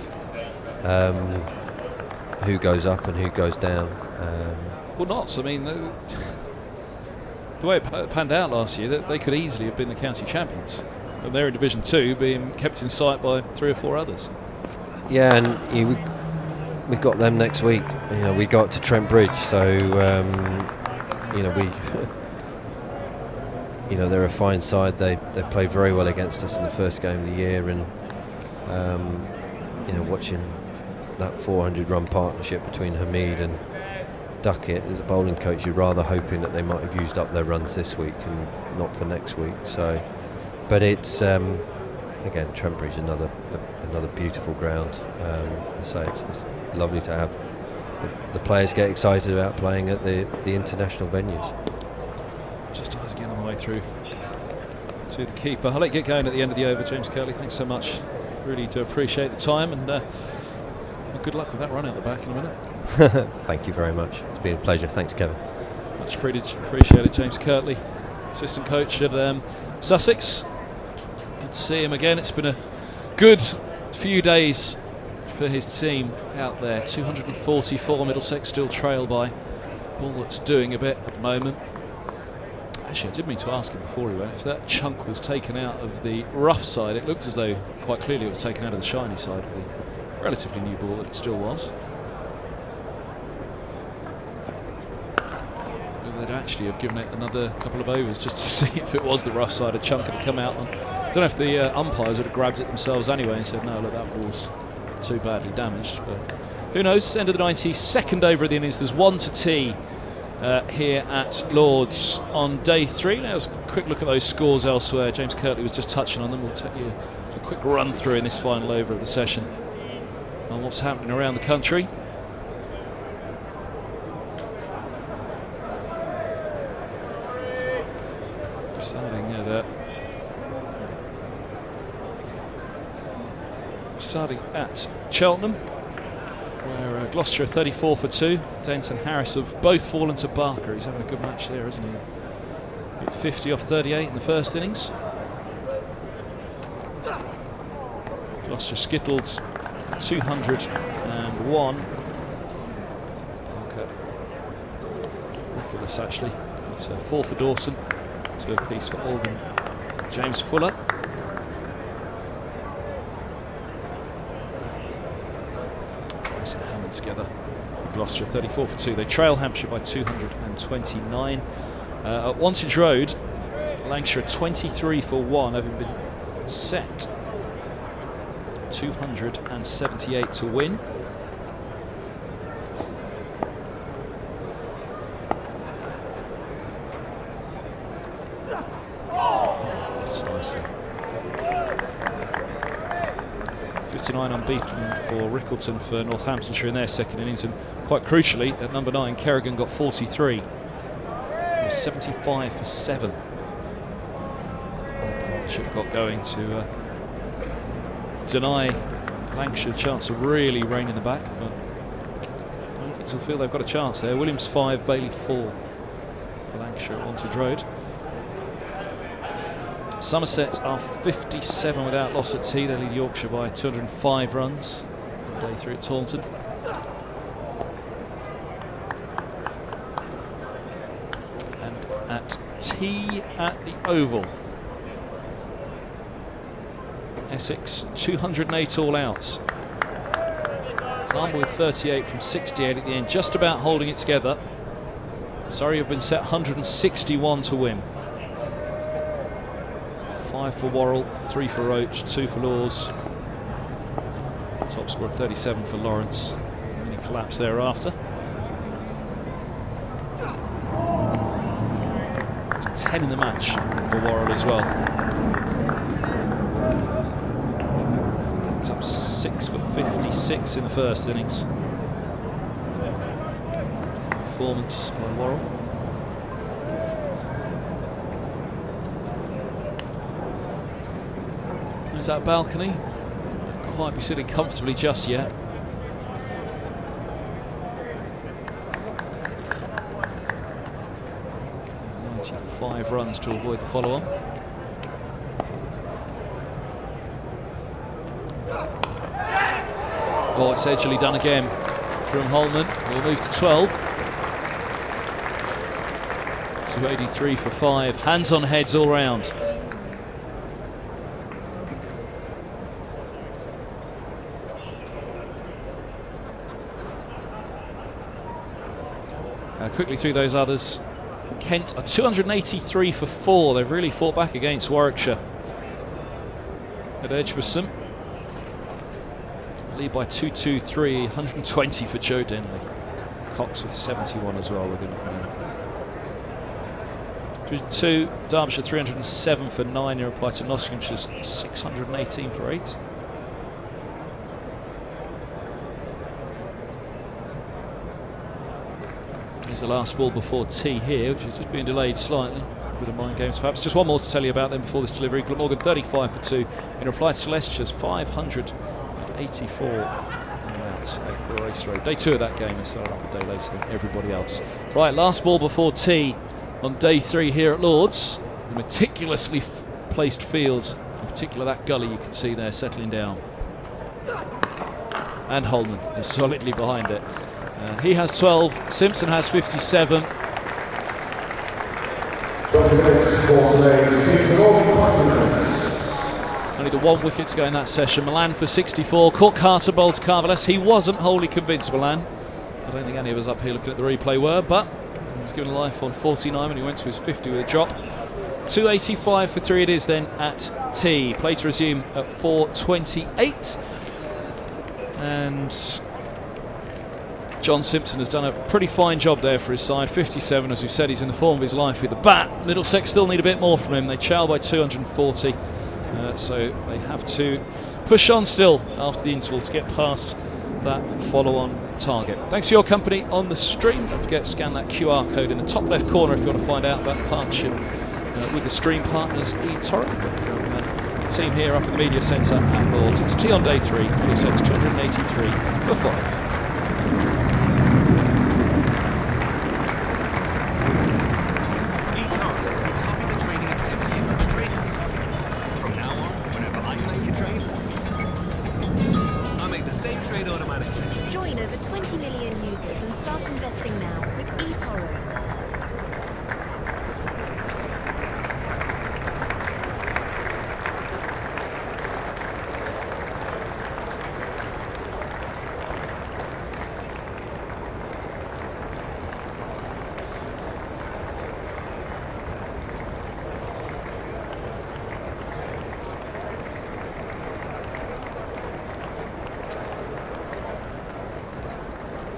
who goes up and who goes down. Well, Notts, I mean, the way it panned out last year, that they could easily have been the county champions, and they're in Division 2, being kept in sight by 3 or 4 others. Yeah, and we've got them next week. We got to Trent Bridge, so they're a fine side. They played very well against us in the first game of the year, and watching that 400-run partnership between Hamid and Duckett as a bowling coach, you're rather hoping that they might have used up their runs this week and not for next week. So, but it's again, Trent Bridge, another beautiful ground. So it's lovely to have the players get excited about playing at the international venues. Just eyes again on the way through to the keeper. I'll let you get going at the end of the over, James Curley. Thanks so much. Really do appreciate the time, and good luck with that run out the back in a minute. Thank you very much. It's been a pleasure. Thanks, Kevin. Much appreciated, James Kirtley, assistant coach at Sussex. Good to see him again. It's been a good few days for his team out there. 244, Middlesex still trail by. Ball that's doing a bit at the moment. Actually, I did mean to ask him before he went if that chunk was taken out of the rough side. It looked as though quite clearly it was taken out of the shiny side of the relatively new ball that it still was. Whether they'd actually have given it another couple of overs just to see if it was the rough side a chunk had come out on. I don't know if the umpires would have grabbed it themselves anyway and said, no, look, that ball's too badly damaged. But who knows? End of the 92nd over of the innings. There's 1 to tee here at Lords on day 3. Now, a quick look at those scores elsewhere. James Kirtley was just touching on them. We'll take you a quick run through in this final over of the session on what's happening around the country. Starting at Cheltenham, where Gloucester are 34 for 2. Dent and Harris have both fallen to Barker. He's having a good match there, isn't he? Hit 50 off 38 in the first innings. Gloucester skittled for 201. Barker wicketless actually, but 4 for Dawson, 2 apiece for Holden, James Fuller. Together. Gloucester 34 for 2. They trail Hampshire by 229. At Wantage Road, Lancashire 23 for 1, having been set 278 to win. That's nicely. 59 unbeaten for Rickleton for Northamptonshire in their second innings, and quite crucially at number 9 Kerrigan got 43. He was 75 for 7. The partnership got going to deny Lancashire a chance of really reining the back, but I don't think they'll feel they've got a chance there. Williams 5, Bailey 4 for Lancashire at Wantage Road. Somerset are 57 without loss at tea. They lead Yorkshire by 205 runs on day 3 at Taunton. And at tea at the Oval, Essex 208 all outs. Helm with 38 from 68 at the end, just about holding it together. Surrey have been set 161 to win. 5 for Worrell, 3 for Roach, 2 for Laws. Top score of 37 for Lawrence. Mini collapse thereafter. It's 10 in the match for Worrell as well. Picked up 6 for 56 in the first innings. Performance by Worrell. There's that balcony. Not quite be sitting comfortably just yet. .95 runs to avoid the follow-on. Oh, it's edgily done again from Holman. He'll move to 12. 283 for 5. Hands on heads all round. Quickly through those others. Kent are 283 for 4. They've really fought back against Warwickshire at Edgbaston. Lead by 223, 120 for Joe Denley. Cox with 71 as well with him at the moment. Division 2, Derbyshire 307 for 9 in reply to Nottinghamshire's 618 for 8. Here's the last ball before tea here, which is just being delayed slightly. A bit of mind games perhaps. Just one more to tell you about them before this delivery. Glamorgan 35 for 2 in reply to Celestia's 584 out at Grace Road. Day 2 of that game. They started up a day later than everybody else. Right, last ball before tea on day 3 here at Lords. The meticulously placed field, in particular that gully you can see there settling down. And Holden is solidly behind it. He has 12, Simpson has 57. 20 minutes for today's team draw, 20 minutes. Only the 1 wicket to go in that session. Milan for 64. Caught Carter bowled to Carvalhes. He wasn't wholly convinced, Milan. I don't think any of us up here looking at the replay were, but he was given life on 49 when he went to his 50 with a drop. 285 for 3 it is then at tea. Play to resume at 4:28. And John Simpson has done a pretty fine job there for his side. 57, as we said, he's in the form of his life with the bat. Middlesex still need a bit more from him. They trail by 240, so they have to push on still after the interval to get past that follow-on target. Thanks for your company on the stream. Don't forget to scan that QR code in the top left corner if you want to find out about the partnership with the stream partners eToro. From the team here up in the media centre at Lords, it's tea on day 3. Middlesex 283 for 5. Join over 20 million users and start investing now with eToro.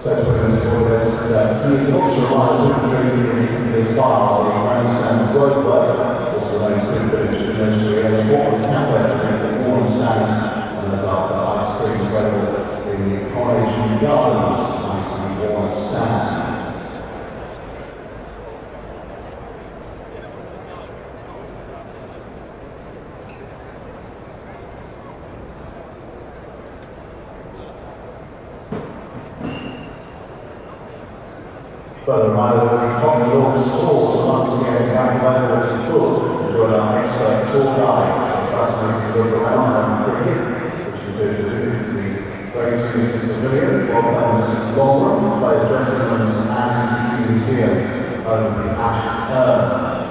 So for this, see the option line is file, the grandstand roadway, also known as Village Nursery, and the Waters Cafe, the Warren Stand, and there's after ice cream available in the Coronation Gardens, like the Warren Stand. Further reminder that the Common Law stores are once again available to book and join our expert tour guide for a fascinating look around Helm Cricket, which we do to visit the Great Simpson Pavilion, world famous long room, players' dressing rooms and museum over the Ashes Urn.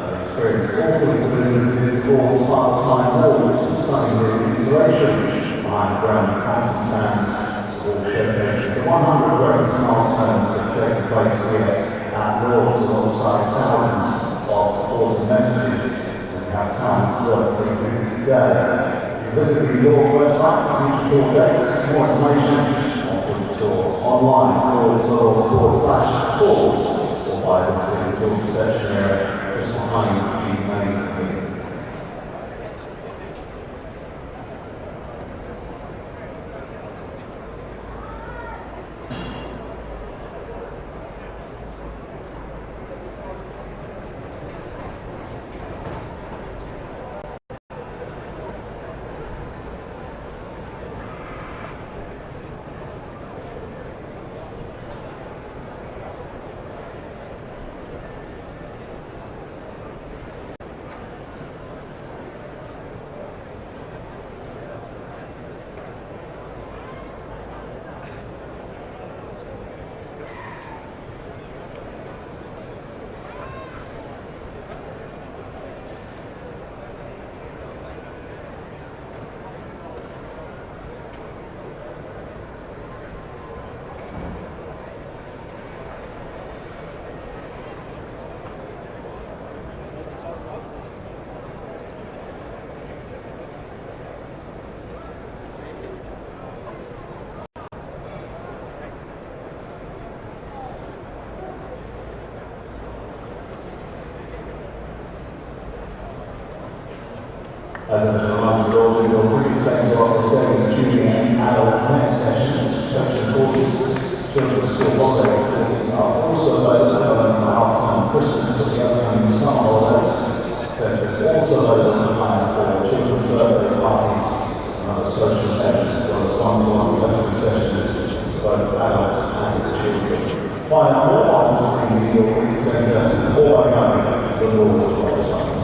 The experience also includes Lord's part-time walls and stunning installation behind ground captain stands, all showcasing the 100 greatest milestones that have taken place here at Lords alongside thousands of supporting messages. And we have time to work with you today. You visit the Lords website for future tour dates, more information on the tour online, lords.org/tours, or by visiting the tour reception area just behind the main pavilion. As a reminder, also your cricket sector offers daily junior and adult net sessions, coaching courses, children's school holiday courses are also available for half-time Christmas for the upcoming summer holidays. Centres also available to plan for children's birthday parties and other social events, as well as one-to-one coaching sessions for both adults and children. Find out more by visiting your cricket centre or by going to the Lords website.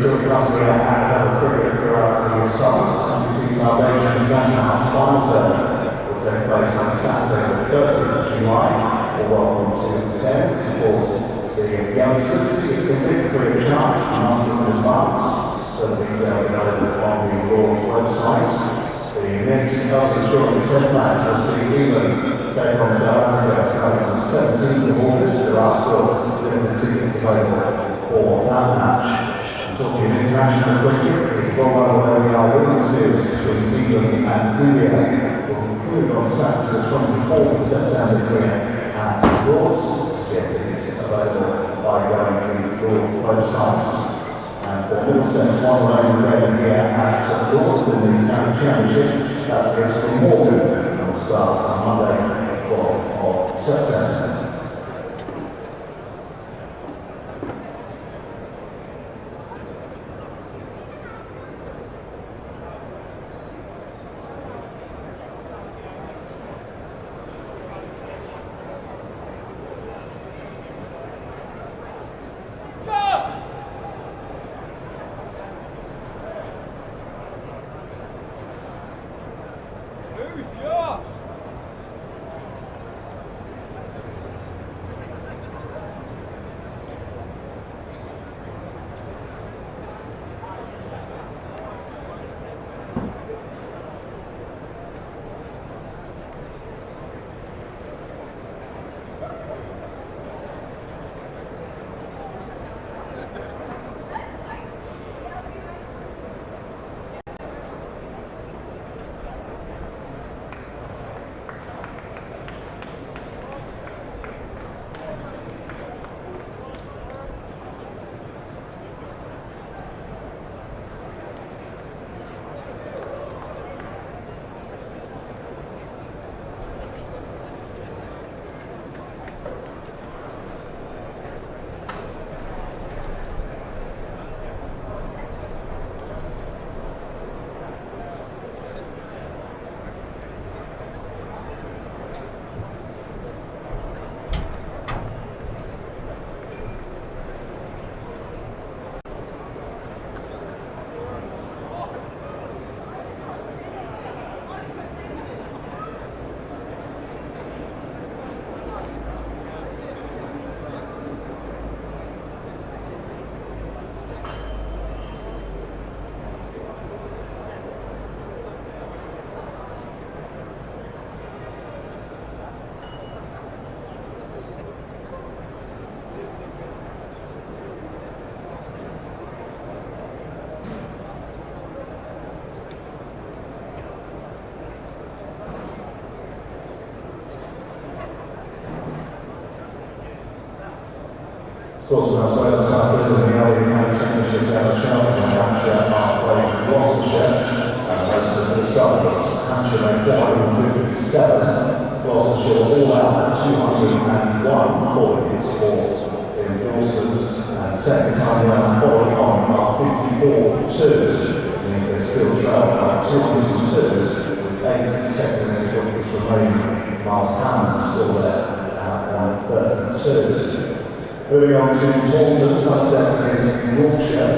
Sort of company at Helm Cricket throughout the summer. Country Foundation's National House Final Day will take place on Saturday the 30th of July. A welcome to 10 towards the youngsters. It's completely free of charge and must be in advance. So the details are available from the Lord's website. The next health insurance test match will see England take on South Africa starting on the 17th of August. There are still limited tickets available for that match. Talking international cricket, the World Winning Series between England and India will conclude on Saturday the 24th of September here at Lord's. Get tickets available by going through Lord's website. And for Middlesex, one round game here at Lord's in the county championship, that's against Morgan, and will start on Monday, 12th of September. Scotland outside the South Wales in the Albion County Championship down at Cheltenham. Hampshire are playing Gloucestershire and most of the Douglas. Hampshire made 457. Gloucestershire all out for 201 for wickets in Dawson. And second time round following on are 54 for 2. Means they still trail by 202 with 8 seconds wickets remaining. Miles Hammond still there at 132. Moving on to Holden, Sunset against Yorkshire.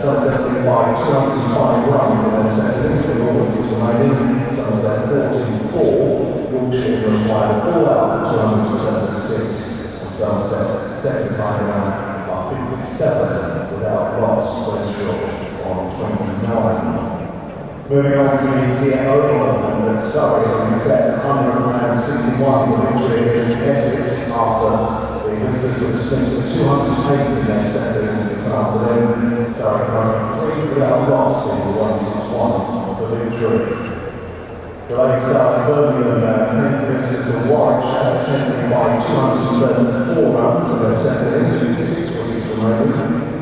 Sunset lead by 205 runs in their second. The Lord was remaining. Sunset 14-4. Yorkshire required a ball out for 276. And Sunset second time around are 57 without loss. Rachel on 29. Moving on to the Oval, and Surrey set 161 for victory against Essex after the visitors took a stint of 208 in their second innings this afternoon. Surrey currently 3 without loss in the 161 for victory. Delaying start in Birmingham, Kent visitors to Warwickshire, Kent by 234 runs in their second innings with 6 wickets remaining.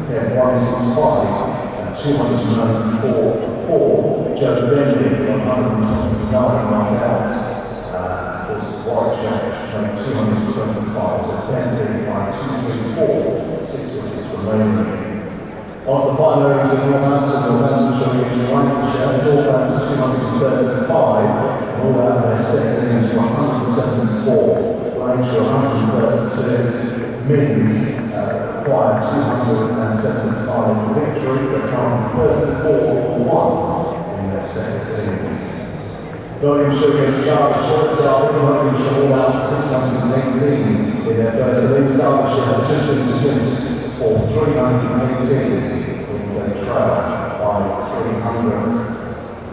Kent 165. 294 for 4, Joe Bentley 129 not out. Was Warwickshire made 225, so Bentley by 234, 6 wickets remaining. On the final innings of Northamptonshire against Lancashire, Northampton 235, and all out their second innings 174, Lancashire 132, Minns acquired 275 victory, but currently 34-1 in their second innings. Williamshire against Derbyshire. Williamshire all out 618 in their first innings. Derbyshire have just been dismissed for 318, means they trail by 300.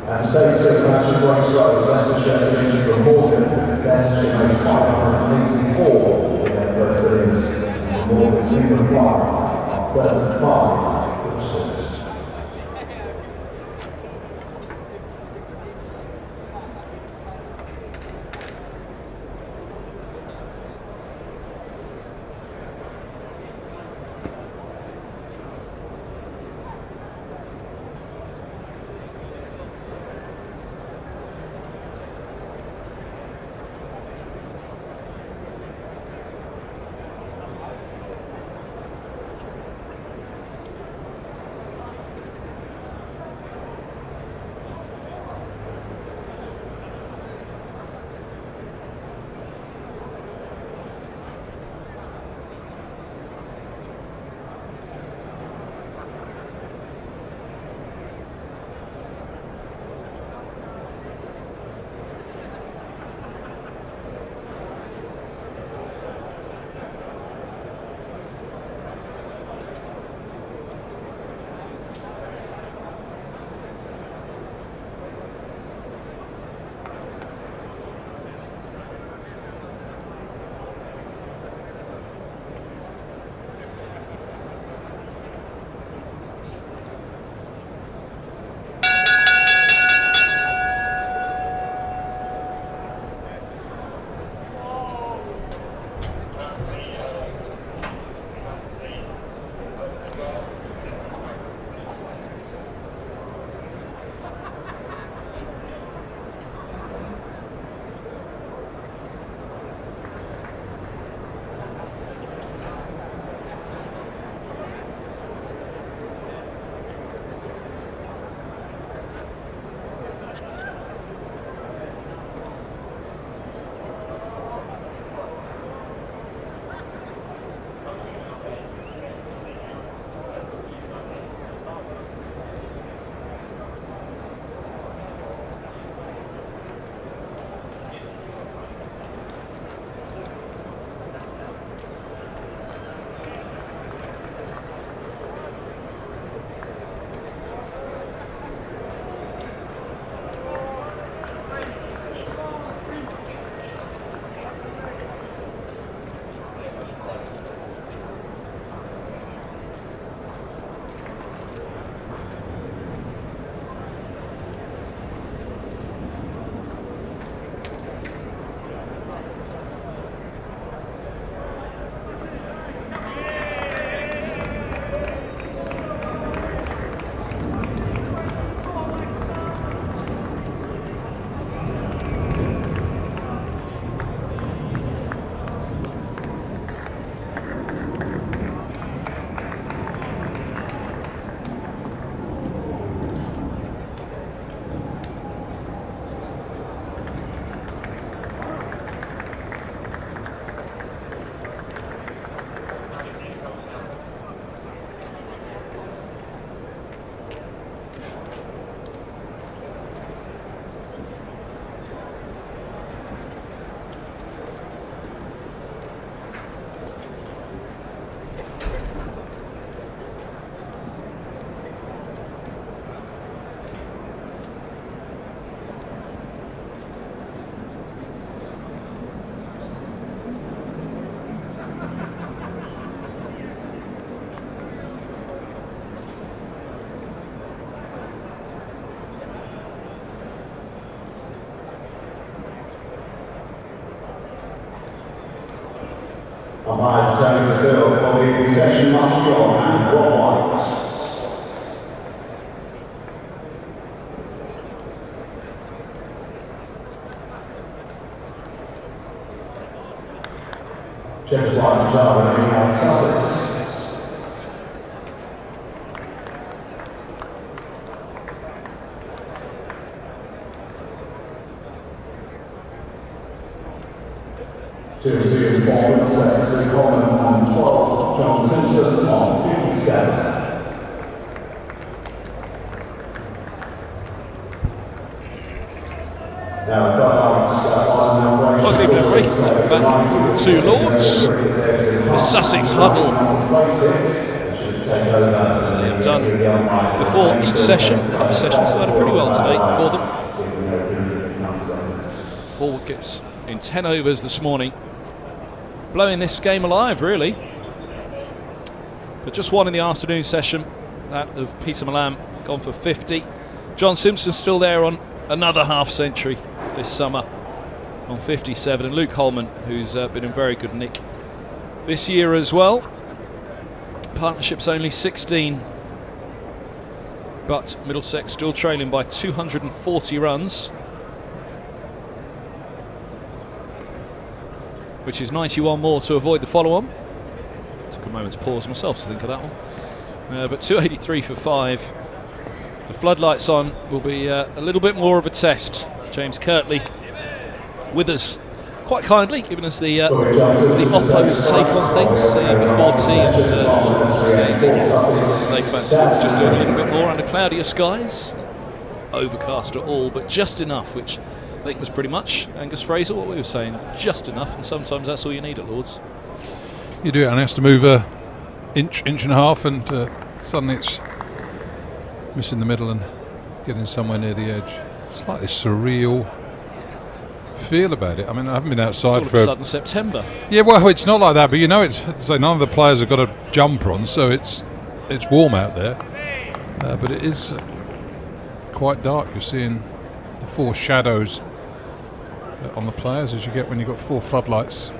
And stage 6 match going slow. Leicestershire against Holden. Leicestershire made 584 in their first innings. And Holden in reply are 35 good scores. Umpires turning the field for the section mark draw and Rob White. Checkers line Jarvis on Sussex. Two for Middlesex with Holden on 12, John Simpson on 57. Well, good evening, everybody. Welcome back to Lords. The Sussex huddle, as they have done before each session, and each session started pretty well today for them. 4 wickets in 10 overs this morning, blowing this game alive, really. But just one in the afternoon session, that of Peter Malam, gone for 50. John Simpson still there on another half century this summer on 57, and Luke Holman, who's been in very good nick this year as well. Partnership's only 16, but Middlesex still trailing by 240 runs, which is 91 more to avoid the follow-on. Took a moment's pause myself to think of that one. But 283 for 5. The floodlights on will be a little bit more of a test. James Kirtley with us quite kindly, giving us the Oppo's take on things before tea, and saying that they fancy it was just doing a little bit more under cloudier skies. Overcast at all, but just enough, which I think was pretty much, Angus Fraser, what we were saying, just enough, and sometimes that's all you need at Lords. You do it, and it has to move an inch and a half, and suddenly it's missing the middle and getting somewhere near the edge. It's like this surreal feel about it. I mean, I haven't been outside it's for all of a sudden September. Yeah, well, it's not like that, but you know, it's so none of the players have got a jumper on, so it's warm out there, but it is quite dark. You're seeing the 4 shadows on the players, as you get when you've got 4 floodlights,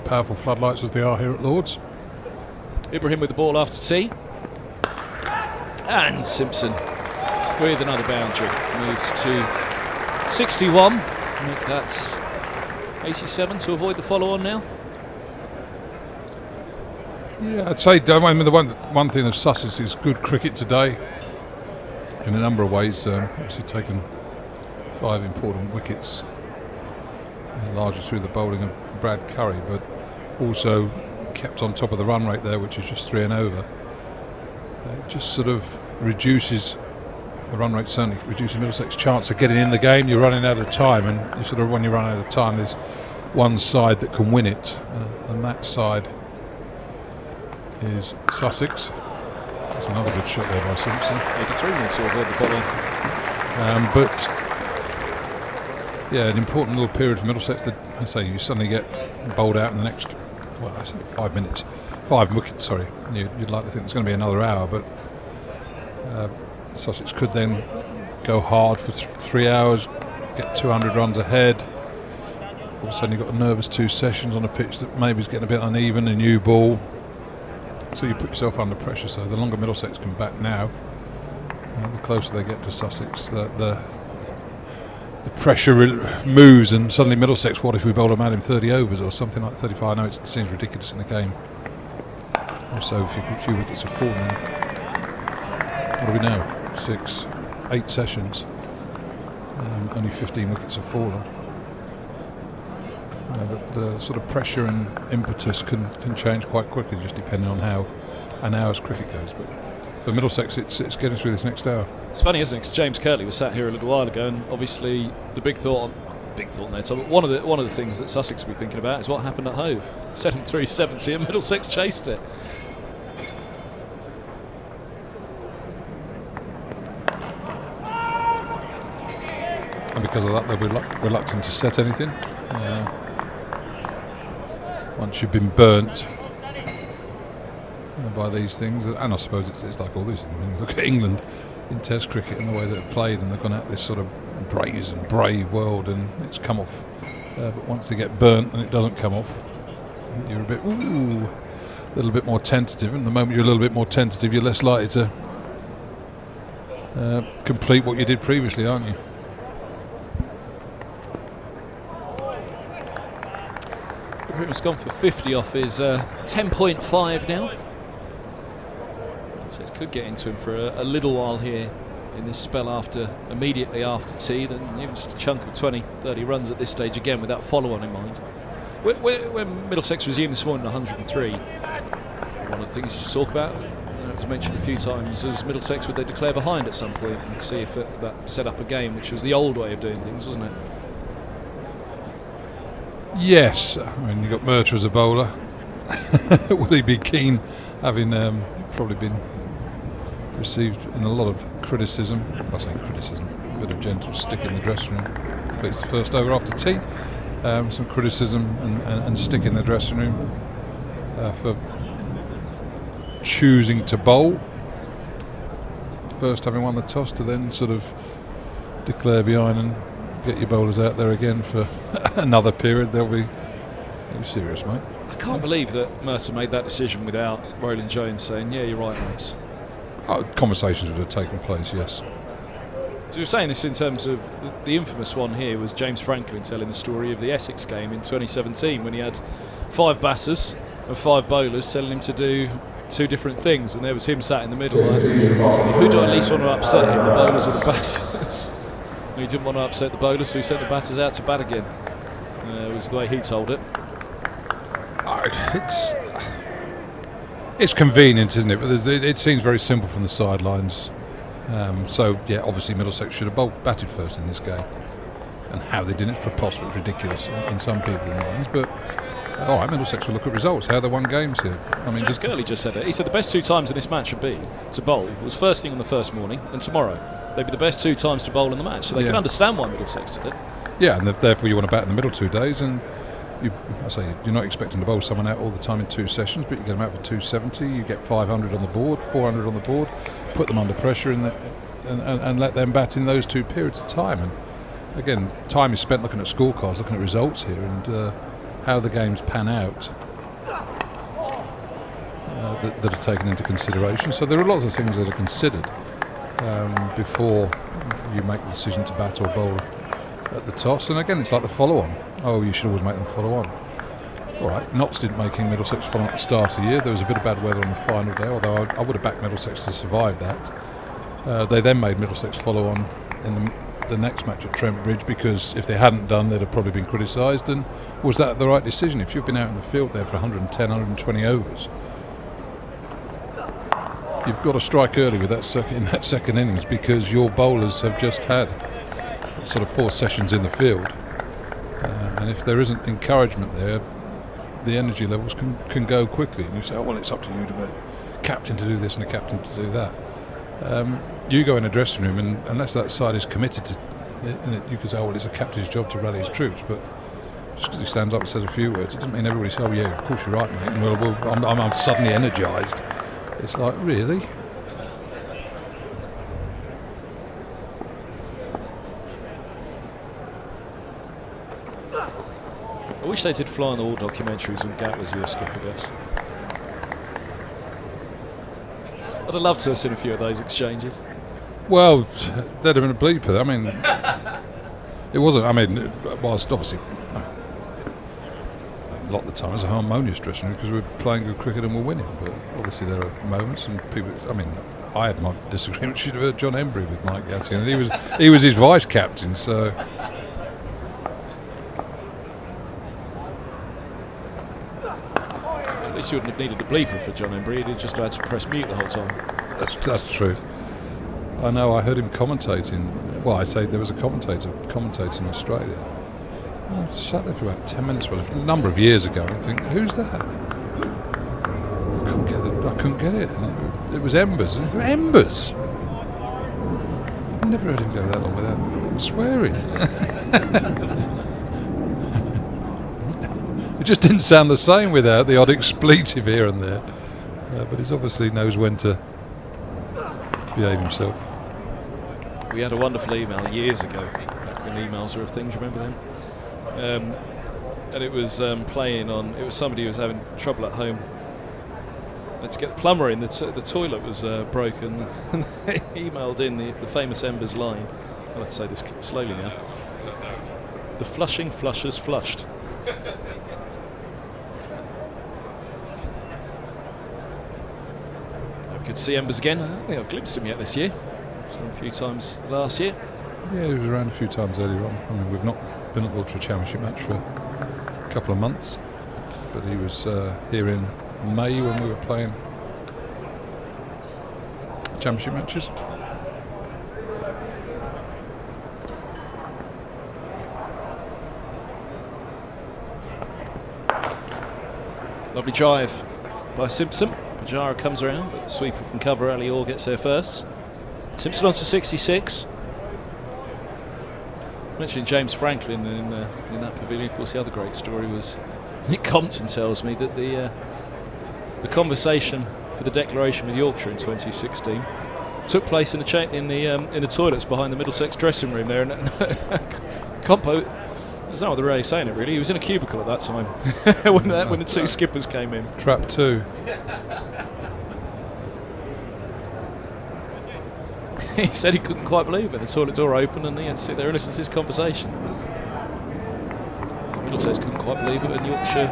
powerful floodlights as they are here at Lords. Ibrahim with the ball after tea, and Simpson with another boundary, moves to 61. Make that 87 to avoid the follow-on now. Yeah, I'd say, I mean, the one thing of Sussex is good cricket today in a number of ways. Obviously taken 5 important wickets, largely through the bowling of Brad Curry, but also kept on top of the run rate there, which is just 3 and over. It just sort of reduces the run rate, certainly reducing Middlesex' chance of getting in the game. You're running out of time, and you sort of, when you run out of time, there's one side that can win it, and that side is Sussex. That's another good shot there by Simpson. 83 minutes to avoid the follow. But yeah, an important little period for Middlesex that, I say, you suddenly get bowled out in the next, well, I say 5 minutes, 5 wickets, sorry. You'd like to think there's going to be another hour, but Sussex could then go hard for 3 hours, get 200 runs ahead. All of a sudden you've got a nervous 2 sessions on a pitch that maybe is getting a bit uneven, a new ball. So you put yourself under pressure. So the longer Middlesex can bat now, the closer they get to Sussex, the pressure moves, and suddenly Middlesex, what if we bowled them out in 30 overs or something like 35? I know it seems ridiculous in the game. So if a few wickets have fallen, what are we now? 6, 8 sessions. Only 15 wickets have fallen. But the sort of pressure and impetus can change quite quickly, just depending on how an hour's cricket goes. But for Middlesex, it's getting through this next hour. It's funny, isn't it? 'Cause James Kirtley was sat here a little while ago, and obviously the big thought on their top. One of the things that Sussex will be thinking about is what happened at Hove. Set him through 70, and Middlesex chased it. And because of that, they'll be reluctant to set anything. Once you've been burnt by these things, and I suppose it's like all this. I mean, look at England in Test cricket and the way they've played, and they've gone out this sort of brazen, brave world, and it's come off. But once they get burnt and it doesn't come off, you're a bit, a little bit more tentative. And the moment you're a little bit more tentative, you're less likely to complete what you did previously, aren't you? Ibrahim's gone for 50 off his 10.5 now. So it could get into him for a little while here in this spell immediately after tea, then even just a chunk of 20-30 runs at this stage again with that follow-on in mind. When Middlesex resumed this morning 103, one of the things you just talk about, it was mentioned a few times, was Middlesex would they declare behind at some point and see if that set up a game, which was the old way of doing things, wasn't it? Yes, I mean, you've got Murtagh as a bowler. Will he be keen, having probably been received in a lot of criticism? I say criticism, a bit of gentle stick in the dressing room. Completes the first over after tea. Some criticism and stick in the dressing room for choosing to bowl. First having won the toss, to then sort of declare behind and get your bowlers out there again for another period. They'll be serious, mate. I can't believe that Murtagh made that decision without Roland Jones saying, yeah, you're right, mate. Conversations would have taken place, yes. So you're saying this in terms of the infamous one here was James Franklin telling the story of the Essex game in 2017 when he had 5 batters and 5 bowlers telling him to do 2 different things, and there was him sat in the middle like, who do I at least want to upset him, the bowlers or the batters? And he didn't want to upset the bowlers, so he sent the batters out to bat again. Was the way he told it. It's convenient, isn't it? But it seems very simple from the sidelines. So yeah, obviously Middlesex should have batted first in this game, and how they didn't, it's preposterous, ridiculous in some people's minds. But all right, Middlesex will look at results, how they won games here. I mean, James Gurley just said it. He said the best 2 times in this match would be to bowl was first thing on the first morning, and tomorrow they'd be the best 2 times to bowl in the match. So they can understand why Middlesex did it. Yeah, and therefore you want to bat in the middle 2 days, and you're not expecting to bowl someone out all the time in 2 sessions, but you get them out for 270, you get 500 on the board, 400 on the board, put them under pressure and let them bat in those 2 periods of time. And again, time is spent looking at scorecards, looking at results here, and how the games pan out that are taken into consideration. So there are lots of things that are considered before you make the decision to bat or bowl at the toss. And again, it's like the follow-on. Oh, you should always make them follow on. All right, Notts didn't make Middlesex follow on at the start of the year. There was a bit of bad weather on the final day, although I would have backed Middlesex to survive that. They then made Middlesex follow on in the next match at Trent Bridge, because if they hadn't done, they'd have probably been criticised. And was that the right decision? If you've been out in the field there for 110, 120 overs, you've got to strike early with in that second innings, because your bowlers have just had sort of 4 sessions in the field, and if there isn't encouragement there, the energy levels can go quickly. And you say, oh well, it's up to you, to be captain to do this and a captain to do that. You go in a dressing room, and unless that side is committed to it, you can say, oh well, it's a captain's job to rally his troops, but just because he stands up and says a few words, it doesn't mean everybody says, oh yeah, of course you're right, mate, and I'm suddenly energised. It's like, really? I wish they did fly on the wall documentaries when Gat was your skipper, guess. I'd have loved to have seen a few of those exchanges. Well, they'd have been a bleeper. I mean, it wasn't. I mean, whilst obviously a lot of the time it was a harmonious dressing room because we were playing good cricket and we're winning. But obviously there are moments, and people. I mean, I had my disagreement. Should have heard John Embry with Mike Gatty, and he was his vice captain. So. At least you wouldn't have needed a bleeper for John Embry. He'd just had to press mute the whole time. That's true. I know. I heard him commentating. Well, I say there was a commentator commentating in Australia. And I sat there for about 10 minutes, a number of years ago, and think, who's that? I couldn't get it. And it was Embers. And Embers. I've never heard him go that long without swearing. It just didn't sound the same without the odd expletive here and there. But he obviously knows when to behave himself. We had a wonderful email years ago, back when emails were a thing. Do you remember them? And it was playing on. It was somebody who was having trouble at home. Let's get the plumber in. The toilet was broken. And they emailed in the famous Embers line. I'll have to say this slowly now. The flushing flushers flushed. Good to see Embers again. I don't think I've glimpsed him yet this year. Saw him a few times last year. Yeah, he was around a few times earlier on. I mean, we've not been at the Ultra Championship match for a couple of months, but he was here in May when we were playing championship matches. Lovely drive by Simpson. Pajara comes around, but the sweeper from cover, Ali Orr, gets there first. Simpson on to 66. Mentioning James Franklin in that pavilion, of course, the other great story was Nick Compton tells me that the conversation for the declaration with Yorkshire in 2016 took place in the toilets behind the Middlesex dressing room there, and Compo, there's no other way of saying it really, he was in a cubicle at that time when the two skippers came in. Trap 2. He said he couldn't quite believe it. The toilet door opened and he had to sit there and listen to this conversation. Middlesex couldn't quite believe it, and Yorkshire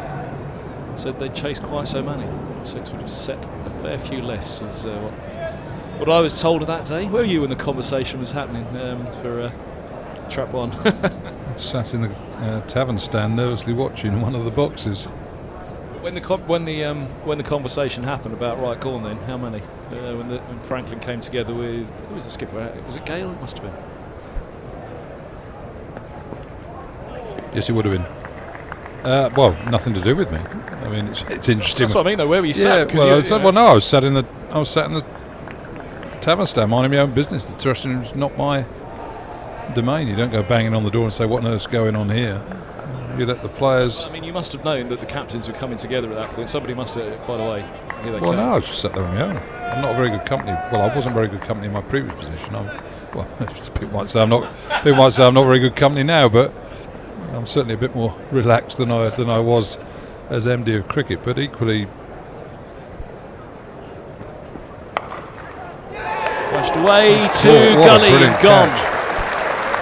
said they'd chased quite so many. Middlesex would have set a fair few less, was what I was told of that day. Where were you when the conversation was happening for Trap 1? Sat in the tavern stand nervously watching one of the boxes. When the conversation happened about right corn, then how many? When Franklin came together with, who was the skipper? Was it Gale? It must have been. Yes, it would have been. Well, nothing to do with me. I mean, it's interesting. That's what I mean, though. Where were you sat? Yeah, well, no, I was sat in the tavern stand, minding my own business. The dressing room's not my domain. You don't go banging on the door and say, "What on earth's going on here?" You let the players. I mean, you must have known that the captains were coming together at that point. Somebody must have. By the way, here they come. No, I was just sat there on my own. I'm not a very good company. Well, I wasn't very good company in my previous position. People might say I'm not. People might say I'm not very good company now, but I'm certainly a bit more relaxed than I was as MD of cricket. But equally, flashed away to Gully and gone. Catch.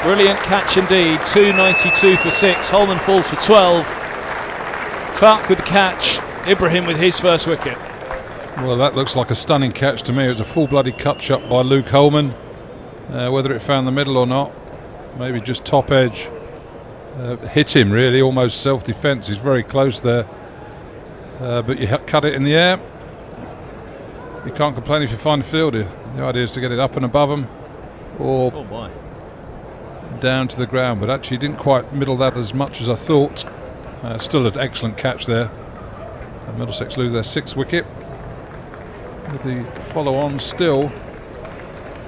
Brilliant catch indeed. 292 for 6. Holden falls for 12. Clark with the catch. Ibrahim with his first wicket. Well, that looks like a stunning catch to me. It was a full bloody cut shot by Luke Holman. Whether it found the middle or not, maybe just top edge. Hit him really, almost self-defence. He's very close there. But you cut it in the air. You can't complain if you find a fielder. The idea is to get it up and above him, or down to the ground. But actually didn't quite middle that as much as I thought. Still an excellent catch there. Middlesex lose their 6th wicket. With the follow-on still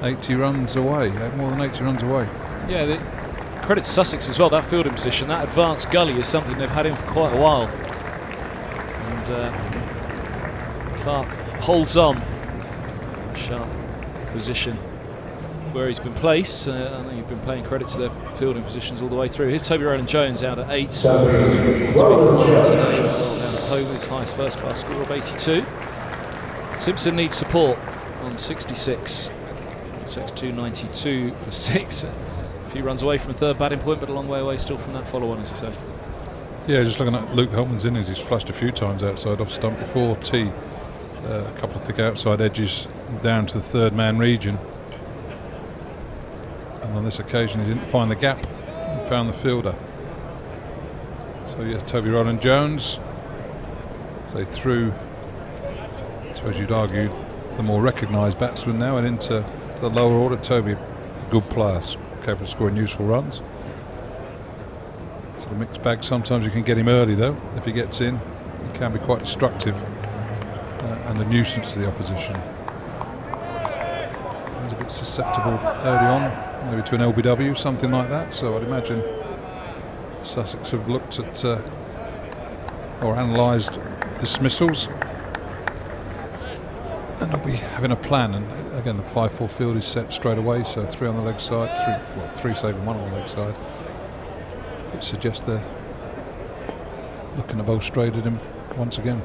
80 runs away, more than 80 runs away. Yeah, credit to Sussex as well, that fielding position, that advanced gully is something they've had in for quite a while. And Clark holds on. Sharp position where he's been placed. I know you've been paying credit to their fielding positions all the way through. Here's Toby Rowland-Jones out at 8. Today, well down at home with his highest first-class score of 82. Simpson needs support on 66. 292 for 6. A few runs away from a third batting point, but a long way away still from that follow-on, as you said. Yeah, just looking at Luke Holman's innings, he's flashed a few times outside off stump before tee. A couple of thick outside edges down to the third man region. And on this occasion he didn't find the gap, he found the fielder. So yes, Toby Rowland-Jones. So through, I suppose you'd argue, the more recognised batsman now, and into the lower order. Toby, a good player, capable of scoring useful runs. It's a mixed bag. Sometimes you can get him early though. If he gets in, he can be quite destructive and a nuisance to the opposition. He's a bit susceptible early on, maybe to an LBW, something like that. So I'd imagine Sussex have looked at or analysed dismissals, and they'll be having a plan. And again, the 5-4 field is set straight away, so 3 on the leg side, 3 saving 1 on the leg side, which suggests they're looking to bowl straight at him once again.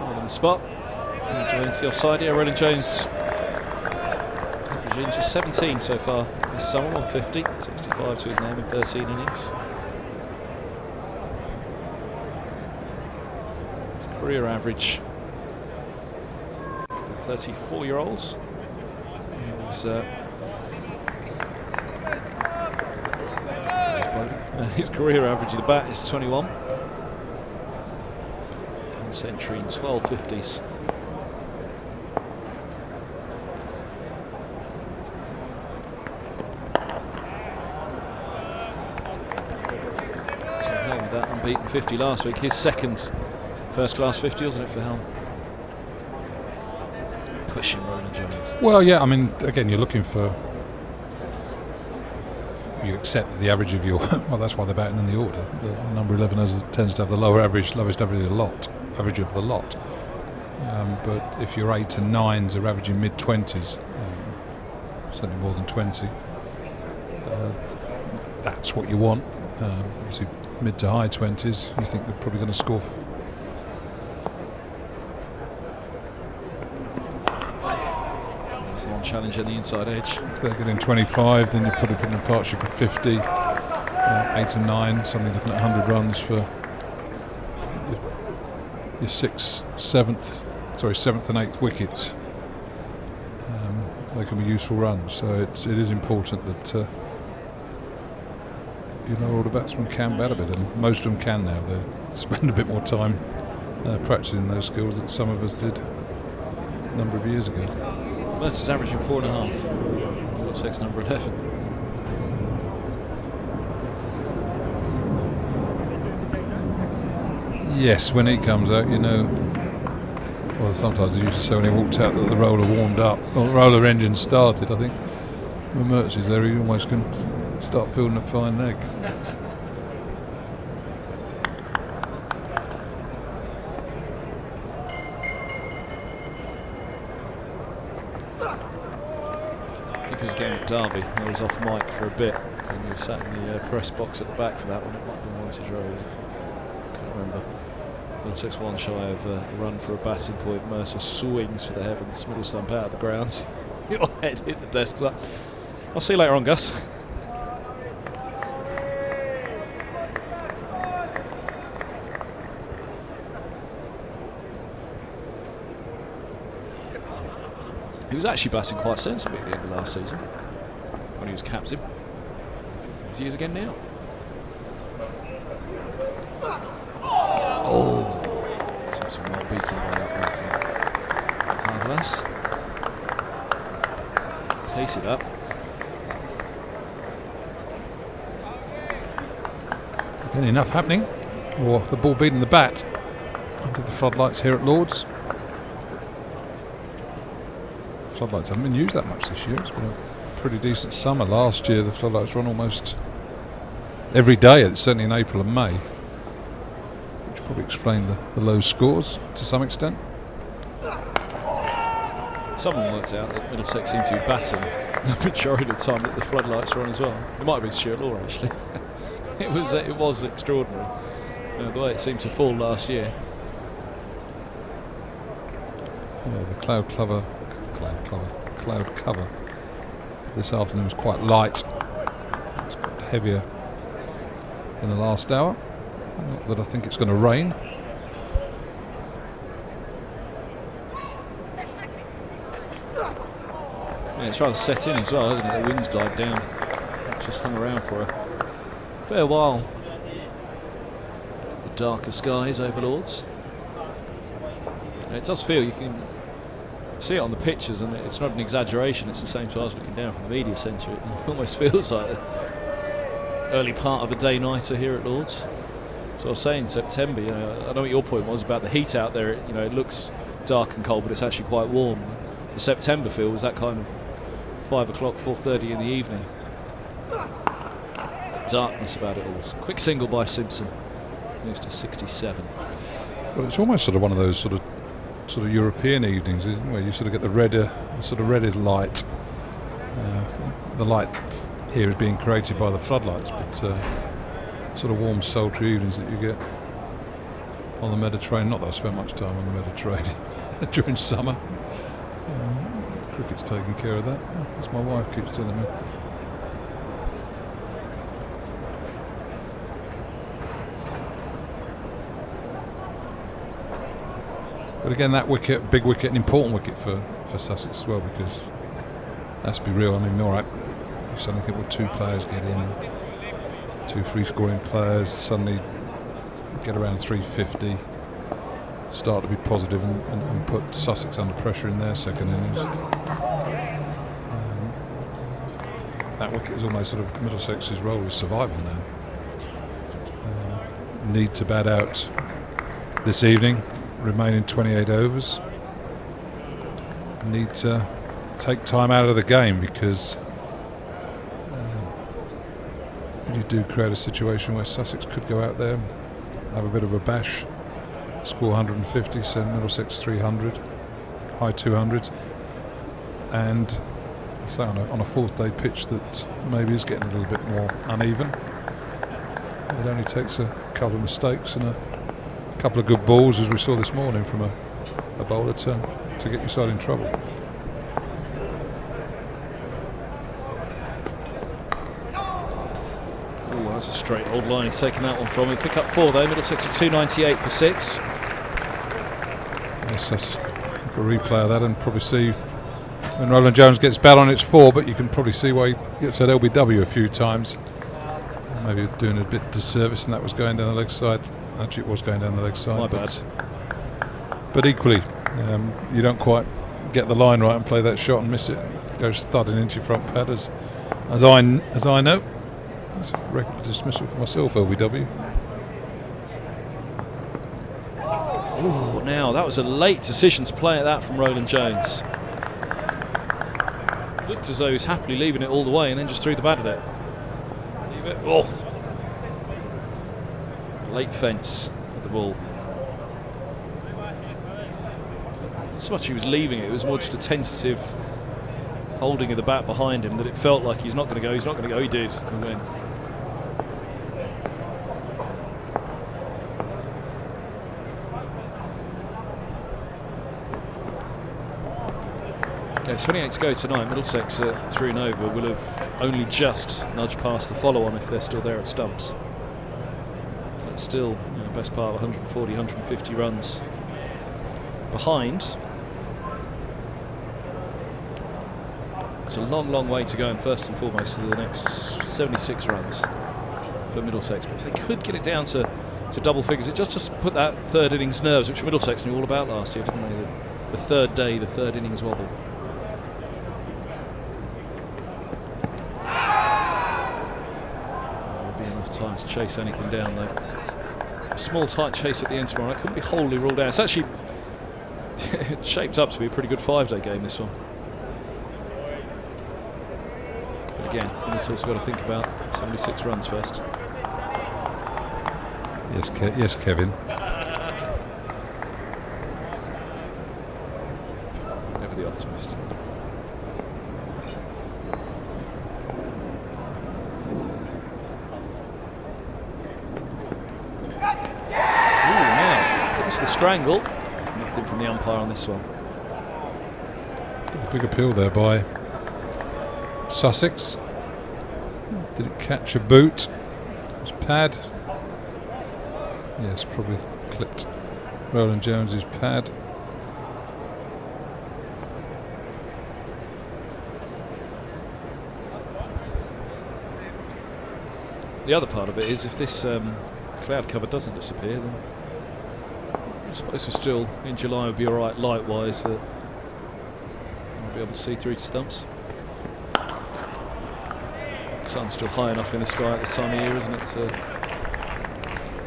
On the spot. He's going to the offside here. Rowland-Jones averaging just 17 so far this summer, 150, 65 to his name in 13 innings. His career average for the 34-year-olds is his career average of the bat is 21. One century in 12 50s. unbeaten 50 last week. His second first-class 50, wasn't it, for Helm? Pushing Roland Jones. Well, yeah, I mean, again, you're looking for... You accept that the average of your... Well, that's why they're batting in the order. The number 11 tends to have the lowest average of the lot. But if your 8 and 9s are averaging mid-20s, certainly more than 20, that's what you want. Obviously, mid to high 20s, you think they're probably going to score. There's one challenge on the inside edge. If they're getting 25, then you put it in a partnership of 50, 8 and 9, suddenly looking at 100 runs for your 7th and 8th wickets. They can be useful runs, so it is important that all the batsmen can bat a bit, and most of them can now. They spend a bit more time practicing those skills that some of us did a number of years ago. Mertz is averaging 4.5. Middlesex number 11. Yes, when he comes out, well, sometimes they used to say when he walked out that the roller warmed up, or the roller engine started. I think when Mertz is there, he almost can start feeling a fine leg. I think it was a game at Derby. I was off mic for a bit, and you were sat in the press box at the back for that one. It might have been Wantage Road. Can't remember. Middlesex one shy of a run for a batting point. Mercer swings for the heavens. Middle stump out of the ground. Your head hit the desk. I'll see you later on, Gus. He was actually batting quite sensibly at the end of last season when he was captain. As he is again now. Oh, Simpson well beaten by that one from Carglass. Pace it up. Again, enough happening, or the ball beating the bat under the floodlights here at Lord's. Floodlights haven't been used that much this year. It's been a pretty decent summer. Last year the floodlights run almost every day, certainly in April and May, which probably explained the low scores to some extent. Someone worked out that Middlesex seemed to be batting the majority of the time that the floodlights were on as well. It might have been Stuart Law actually. It was extraordinary the way it seemed to fall last year. Yeah, the cloud cover this afternoon was quite light. It's got heavier in the last hour. Not that I think it's going to rain. Yeah, it's rather set in as well, isn't it? The wind's died down. It's just hung around for a fair while. The darker skies over Lords. It does feel, you can see it on the pictures, and it's not an exaggeration. It's the same as I was looking down from the media centre. It almost feels like the early part of a day-nighter here at Lords. So I was saying September, I know what your point was about the heat out there. It looks dark and cold, but it's actually quite warm. The September feel was that kind of 5 o'clock, 4:30 in the evening. The darkness about it all. Quick single by Simpson. Moves to 67. Well, it's almost sort of one of those sort of European evenings, isn't it, where you sort of get the redder light. The light here is being created by the floodlights, but sort of warm, sultry evenings that you get on the Mediterranean. Not that I spent much time on the Mediterranean during summer. Cricket's taking care of that, as my wife keeps telling me. But again, that wicket, big wicket, an important wicket for Sussex as well, because let's be real, I mean, all right, you suddenly think, well, 2 players get in, 2 free scoring players, suddenly get around 350, start to be positive and put Sussex under pressure in their second innings. That wicket is almost sort of Middlesex's role as survival now. need to bat out this evening, remaining 28 overs. Need to take time out of the game, because you do create a situation where Sussex could go out there and have a bit of a bash, score 150, send Middlesex 300, high 200s, and so on a fourth day pitch that maybe is getting a little bit more uneven. It only takes a couple of mistakes and a couple of good balls, as we saw this morning from a bowler, to get your side in trouble. Oh, that's a straight old line. He's taken that one from him. Pick up 4 though. Middlesex at 298 for 6. Yes, that's a replay of that, and probably see when Roland Jones gets bat on, it's 4, but you can probably see why he gets that LBW a few times. Maybe doing a bit disservice, and that was going down the leg side. Actually, it was going down the leg side. My bad. But equally, you don't quite get the line right and play that shot and miss it. It goes thudding into your front pad, as I know. It's a regular dismissal for myself, LBW. Oh, now that was a late decision to play at that from Roland Jones. Looked as though he was happily leaving it all the way and then just threw the bat at it. Leave it. Oh! Late fence at the ball. Not so much he was leaving it, it was more just a tentative holding of the bat behind him, that it felt like he's not going to go, he's not going to go. He did, and went. Yeah, 28 to go tonight. Middlesex through and over will have only just nudged past the follow-on if they're still there at stumps. So it's still, best part of 140, 150 runs behind. It's a long, long way to go, and first and foremost to the next 76 runs for Middlesex. But if they could get it down to double figures, it just put that third innings nerves, which Middlesex knew all about last year, didn't they? The third day, the third innings wobble. Time to chase anything down though. A small tight chase at the end tomorrow. It couldn't be wholly ruled out. It's actually it shaped up to be a pretty good 5-day game, this one. But again, Middlesex got to think about 76 runs first. Yes, Kevin. Never the optimist. The strangle, nothing from the umpire on this one. A big appeal there by Sussex. Did it catch a boot? It was pad. Yes, probably clipped Roland Jones's pad. The other part of it is, if this cloud cover doesn't disappear, then I suppose we're still in July, would be alright light-wise, that we'll be able to see through to stumps. The sun's still high enough in the sky at this time of year, isn't it, to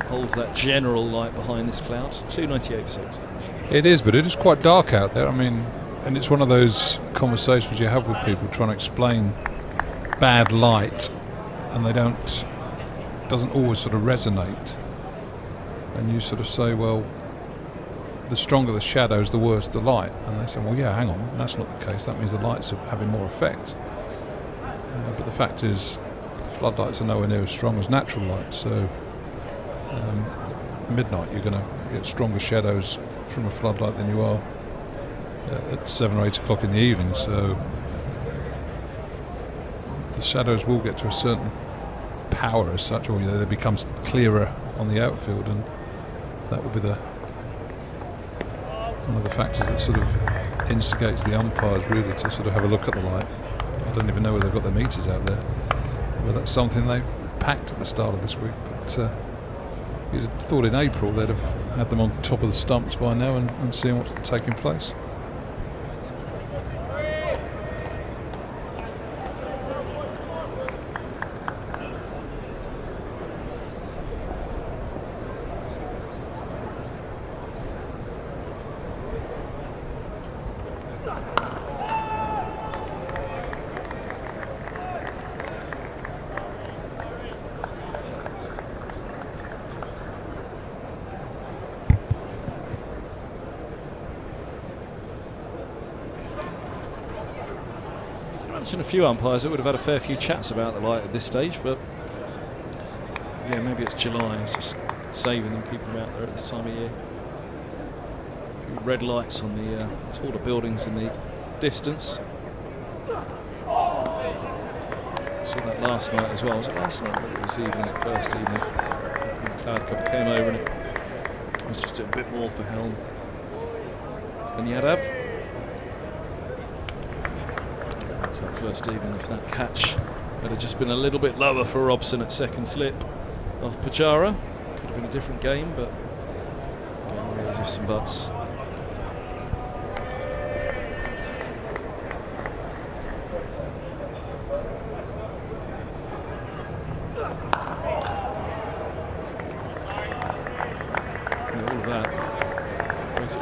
hold that general light behind this cloud. 298 for 6. It is, but it is quite dark out there. I mean, and it's one of those conversations you have with people trying to explain bad light, and doesn't always sort of resonate. And you sort of say, well, the stronger the shadows, the worse the light. And they say, well, yeah, hang on, that's not the case. That means the lights are having more effect. But the fact is, the floodlights are nowhere near as strong as natural light. So at midnight, you're going to get stronger shadows from a floodlight than you are at 7 or 8 o'clock in the evening. So the shadows will get to a certain power as such, or they become clearer on the outfield, and that will be one of the factors that sort of instigates the umpires really to sort of have a look at the light. I don't even know whether they've got their meters out there, but that's something they packed at the start of this week. But you'd have thought in April they'd have had them on top of the stumps by now and seeing what's taking place. imagine a few umpires that would have had a fair few chats about the light at this stage, but yeah, maybe it's July. It's just saving them, keeping them out there at this time of year. A few red lights on the taller buildings in the distance. Saw that last night as well. Was it last night? It was evening, first evening. When the cloud cover came over and it was just a bit more for Helm than you'd have. Yeah, that's that first evening. If that catch had have just been a little bit lower for Robson at second slip off Pajara, could have been a different game, but all those ifs and buts.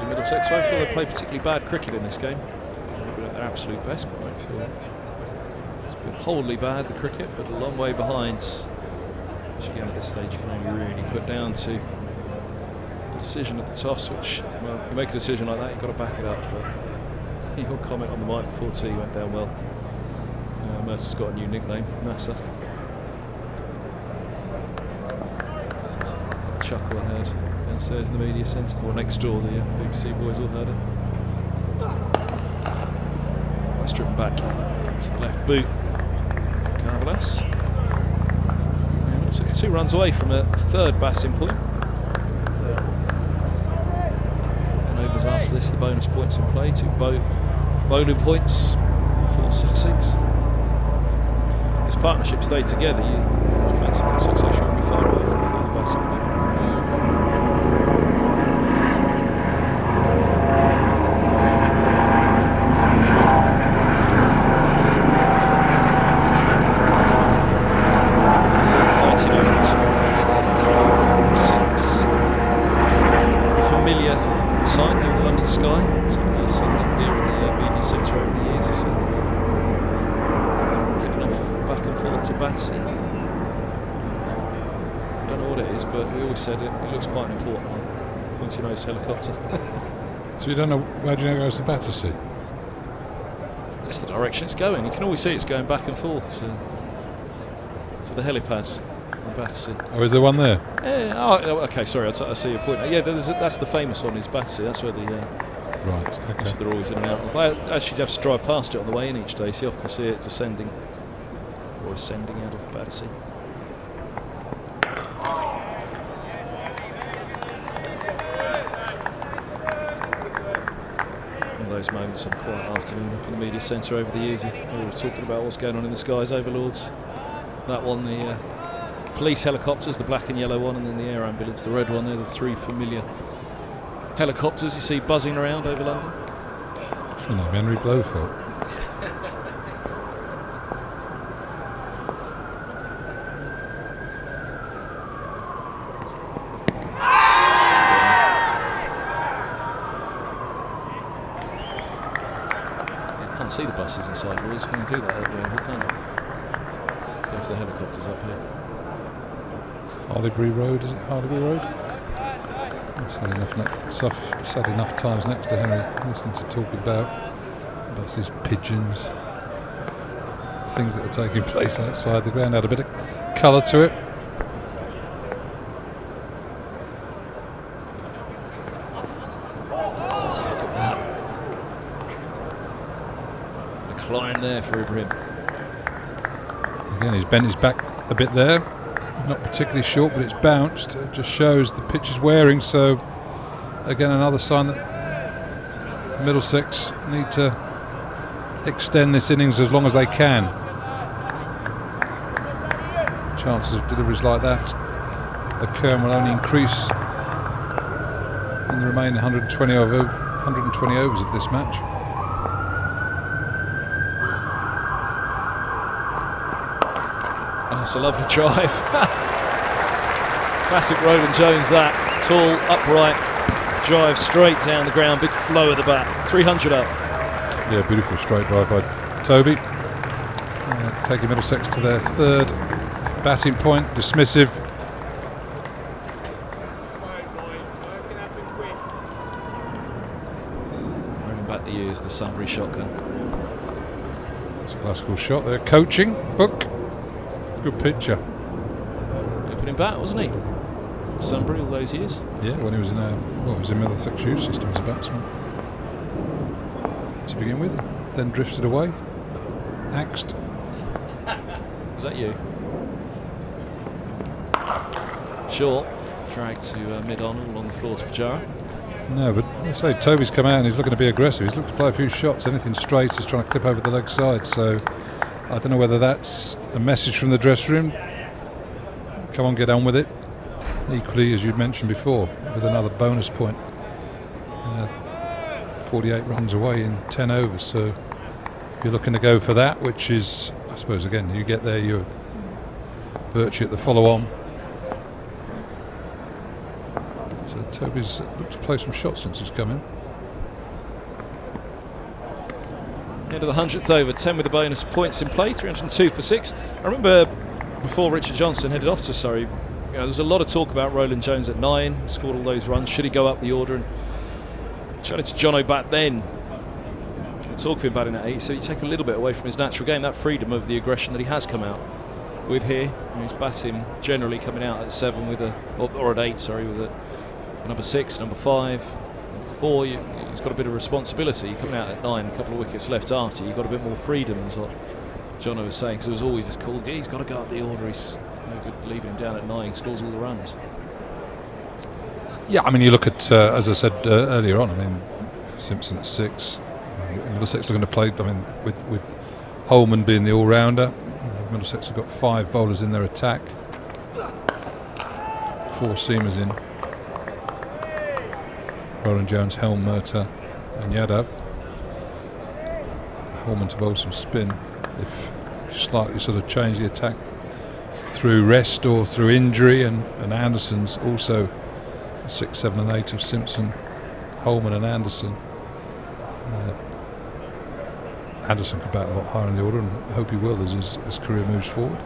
Middlesex won't feel they play particularly bad cricket in this game. They're at their absolute best, but won't feel it's been wholly bad, the cricket, but a long way behind. Which again at this stage you can only really put down to the decision at the toss, which, well, you make a decision like that, you've got to back it up, but your comment on the mic before tea went down well. Mercer's got a new nickname, NASA. Chuckle I heard downstairs in the media centre, or next door, the BBC boys all heard it. Nice driven back to the left boot. Carvelas. And looks like 2 runs away from a third batting point. 11 overs after this, the bonus points in play. 2 bowling points for Sussex. If this partnership stayed together, you fancy the succession wouldn't be far away from the fourth batting point. Said it looks quite an important one. Pointy-nosed helicopter. So you don't know, where do you know it goes to Battersea? That's the direction it's going. You can always see it's going back and forth to the helipads in Battersea. Oh, is there one there? Yeah. Oh, okay. Sorry, I see your point. Yeah, that's the famous one. Is Battersea? That's where the right. Okay. That's where they're always in and out of. I actually have to drive past it on the way in each day, so you often see it descending or ascending out of Battersea. Those moments on a quiet afternoon up in the media centre over the years, we're all talking about what's going on in the skies over Lords. That one, the police helicopters, the black and yellow one, and then the air ambulance, the red one. They're the 3 familiar helicopters you see buzzing around over London. Shouldn't have Henry Blowfelt. See the buses inside Lords. Can you do that out there? Who can't? Let's go for the helicopters up here. Harleybury Road, is it Harleybury Road? I've said enough times next to Henry, listening to talk about buses, pigeons, things that are taking place outside the ground. Had a bit of colour to it. Line there for Ibrahim. Again, he's bent his back a bit there. Not particularly short, but it's bounced. It just shows the pitch is wearing. So, again, another sign that Middlesex need to extend this innings as long as they can. Chances of deliveries like that occurring will only increase in the remaining 120 overs of this match. It's a lovely drive. Classic Roland Jones, that tall, upright drive straight down the ground, big flow of the bat, 300 up. Yeah, beautiful straight drive by Toby, taking Middlesex to their 3rd batting point. Dismissive. Rolling back the years, the Sunbury shotgun. It's a classical shot there. Coaching book. Good picture. Opening bat, wasn't he? Sunbury all those years. Yeah, when he was in he was in Middlesex youth system as a batsman to begin with. Then drifted away. Axed. Was that you? Short. Dragged to mid-on, all on the floor to Pajara. No, but I say Toby's come out and he's looking to be aggressive. He's looking to play a few shots. Anything straight, he's trying to clip over the leg side. So I don't know whether that's a message from the dressing room. Come on, get on with it. Equally, as you mentioned before, with another bonus point. 48 runs away in 10 overs. So if you're looking to go for that, which is, I suppose, again, you get there, you're virtue at the follow-on. So Toby's looked to play some shots since he's come in. End of the 100th over, 10 with the bonus points in play, 302 for 6. I remember before Richard Johnson headed off to Surrey, there's a lot of talk about Roland Jones at 9, scored all those runs. Should he go up the order? And chatting to Jono back then, the talk of him batting at 8, so you take a little bit away from his natural game, that freedom of the aggression that he has come out with here. He's batting generally coming out at 7 with or at 8, sorry, with a number 6, number 5, number 4. He's got a bit of responsibility. You're coming out at 9, a couple of wickets left after. You've got a bit more freedom, is what Jono was saying, because there was always this call, he's got to go up the order. He's no good leaving him down at 9, scores all the runs. Yeah, I mean, you look at, as I said earlier on, I mean, Simpson at 6. Middlesex looking to play, I mean, with Holman being the all-rounder. Middlesex have got 5 bowlers in their attack. 4 seamers in. Roland Jones, Helm, Murtagh and Yadav. Holman to bowl some spin if slightly sort of change the attack through rest or through injury, and Anderson's also 6, 7 and 8 of Simpson, Holman and Anderson. Anderson could bat a lot higher in the order, and hope he will as his career moves forward.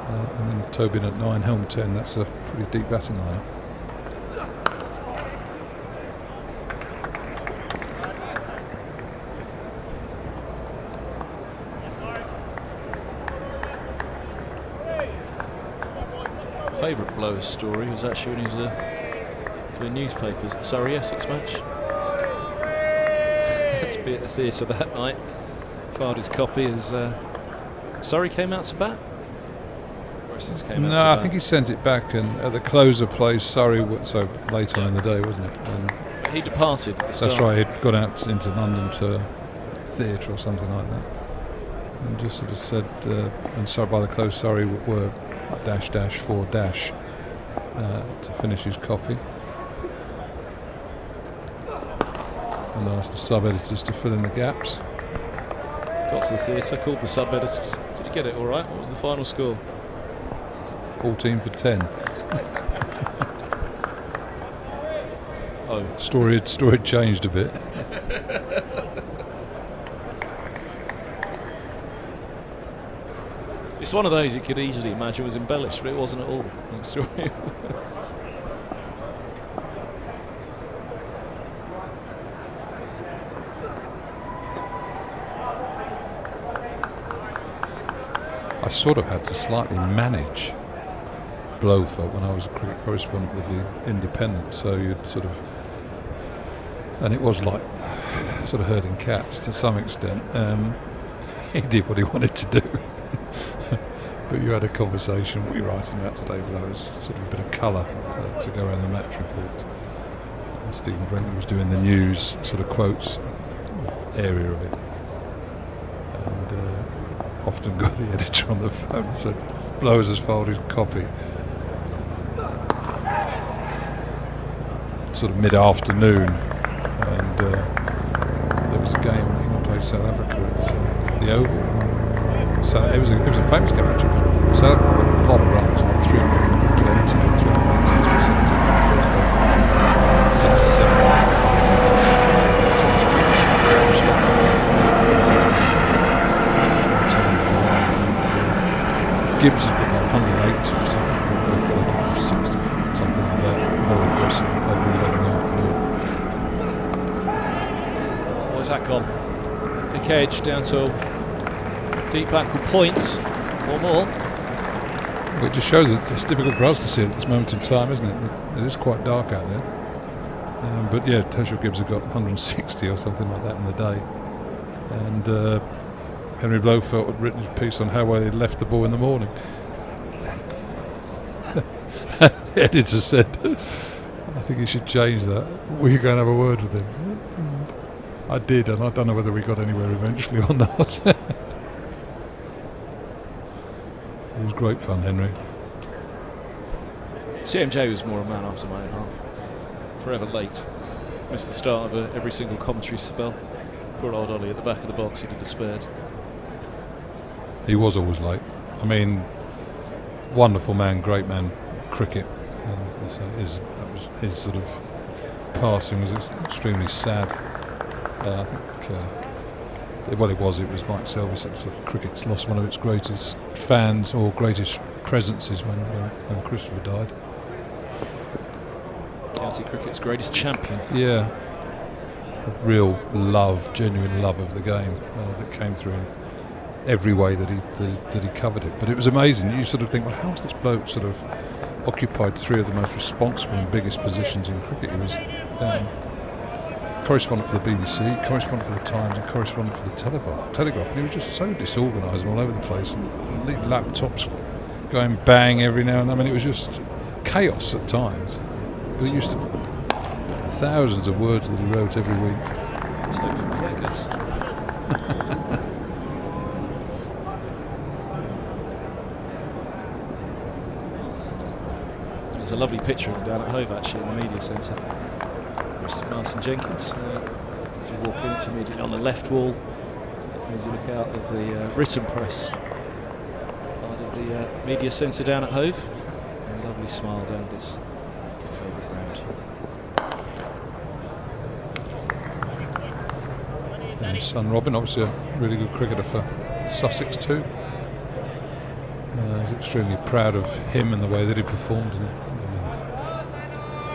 And then Tobin at 9, Helm 10. That's a pretty deep batting lineup. Favourite blower's story was actually when he was doing newspapers, the Surrey-Essex match. Had to be at the theatre that night. Filed his copy as Surrey came out to bat. Or Essex came out to bat. No, I think he sent it back, and at the closer plays Surrey, so late on in the day, wasn't it? And he departed at the start. That's right, he'd gone out into London to theatre or something like that. And just sort of said, and so by the close Surrey were --4 to finish his copy, and asked the sub-editors to fill in the gaps. Got to the theatre, called the sub-editors. Did he get it all right? What was the final score? 14 for 10. Oh, story had changed a bit. It's one of those you could easily imagine was embellished, but it wasn't at all. That story. I sort of had to slightly manage Blowfelt when I was a cricket correspondent with the Independent, so you'd sort of, and it was like sort of herding cats to some extent. He did what he wanted to do. But you had a conversation, what you're writing about today, Blowers, sort of a bit of colour to go around the match report. And Stephen Brentley was doing the news sort of quotes area of it. And often got the editor on the phone and said, Blowers has filed his copy. Sort of mid-afternoon, and there was a game England played South Africa at the Oval. So it was a famous game actually, because South Africa got a lot of runs, like 320, 380, 370 in the first day, 6 or 7. Gibbs had got like 180 or something, they've got 160, something like that. Very aggressive, and played really well in the afternoon. Where's that gone? Big edge down to Deep backward points. 4 more. Well, it just shows that it's difficult for us to see it at this moment in time, isn't it? It is quite dark out there. But yeah, Herschel Gibbs have got 160 or something like that in the day. And Henry Blofeld had written his piece on how well he left the ball in the morning. The editor said, I think he should change that. Will you go and have a word with him? And I did, and I don't know whether we got anywhere eventually or not. It was great fun, Henry. CMJ was more a man after my own heart. Forever late. Missed the start of every single commentary spell. Poor old Ollie at the back of the box, he'd have despaired. He was always late. I mean, wonderful man, great man, cricket. And his sort of passing was extremely sad. I think, well, it was Mike Selby. Sort of cricket's lost one of its greatest fans or greatest presences when Christopher died. County cricket's greatest champion. Yeah, a real love, genuine love of the game that came through in every way that he covered it. But it was amazing. You sort of think, well, how has this bloke sort of occupied 3 of the most responsible and biggest positions in cricket? He was correspondent for the BBC, correspondent for the Times, and correspondent for the Telegraph. And he was just so disorganised and all over the place, and laptops going bang every now and then. I mean, it was just chaos at times. But it used to thousands of words that he wrote every week. Let's hope for Vegas. There's a lovely picture of him down at Hove actually in the media centre. Mr. Martin Jenkins. As you walk in, it's immediately on the left wall. As you look out of the written press part of the media centre down at Hove. And a lovely smile down at his favourite ground. And his son Robin, obviously a really good cricketer for Sussex too. He's extremely proud of him and the way that he performed. And he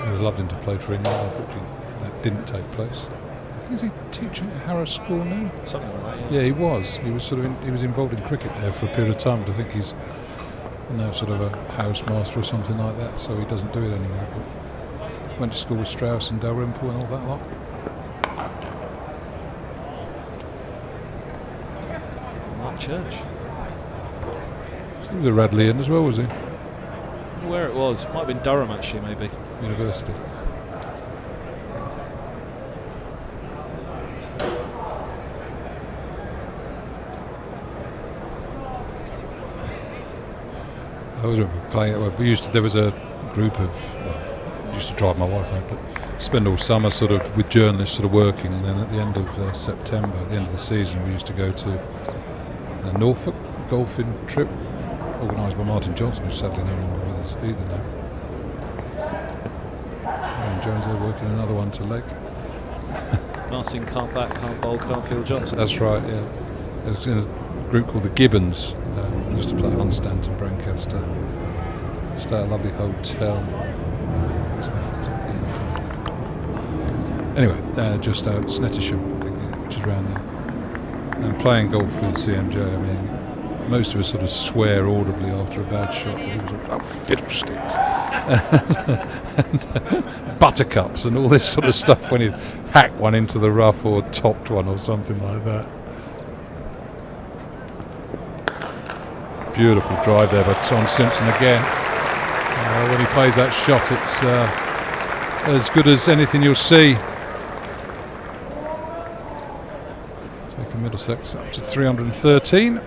would have loved him to play for England. Unfortunately, that didn't take place. I think, is he teaching at Harrow School now? Something like that. Yeah, he was. He was he was involved in cricket there for a period of time, but I think he's now sort of a housemaster or something like that, so he doesn't do it anymore. But went to school with Strauss and Dalrymple and all that lot. Mark Church. He was a Radleyan as well, was he? Where it was, might have been Durham actually, maybe. University. I was playing. There was a group of. Well, I used to drive my wife out, but spend all summer sort of with journalists, sort of working. And then at the end of September, at the end of the season, we used to go to Norfolk, a golfing trip organised by Martin Johnson, who's sadly no longer with us either now. Aaron Jones there working another one to leg. Martin can't bat, can't bowl, can't field Johnson. That's right, yeah. There was in a group called the Gibbons, used to play at Hunstanton, Brancaster. Stay at a lovely hotel. Anyway, just out Snettisham, I think, which is around there. And playing golf with CMJ, I mean, most of us sort of swear audibly after a bad shot, but he was like, oh, fiddlesticks. and buttercups and all this sort of stuff when he'd hack one into the rough or topped one or something like that. Beautiful drive there by Tom Simpson again. When he plays that shot, it's as good as anything you'll see. Taking Middlesex up to 313.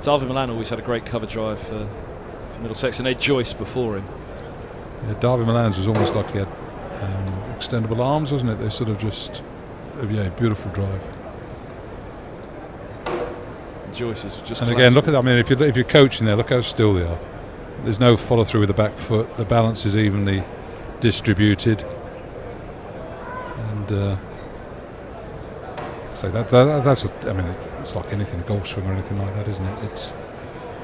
Darvin Milan always had a great cover drive for Middlesex, and Ed Joyce before him. Yeah, Darvin Milan's was almost like he had extendable arms, wasn't it? They sort of just, beautiful drive. Joyce is just. And again, look at that. I mean, if you're coaching there, look how still they are. There's no follow through with the back foot. The balance is evenly distributed, and so that's. I mean, it's like anything, a golf swing or anything like that, isn't it? It's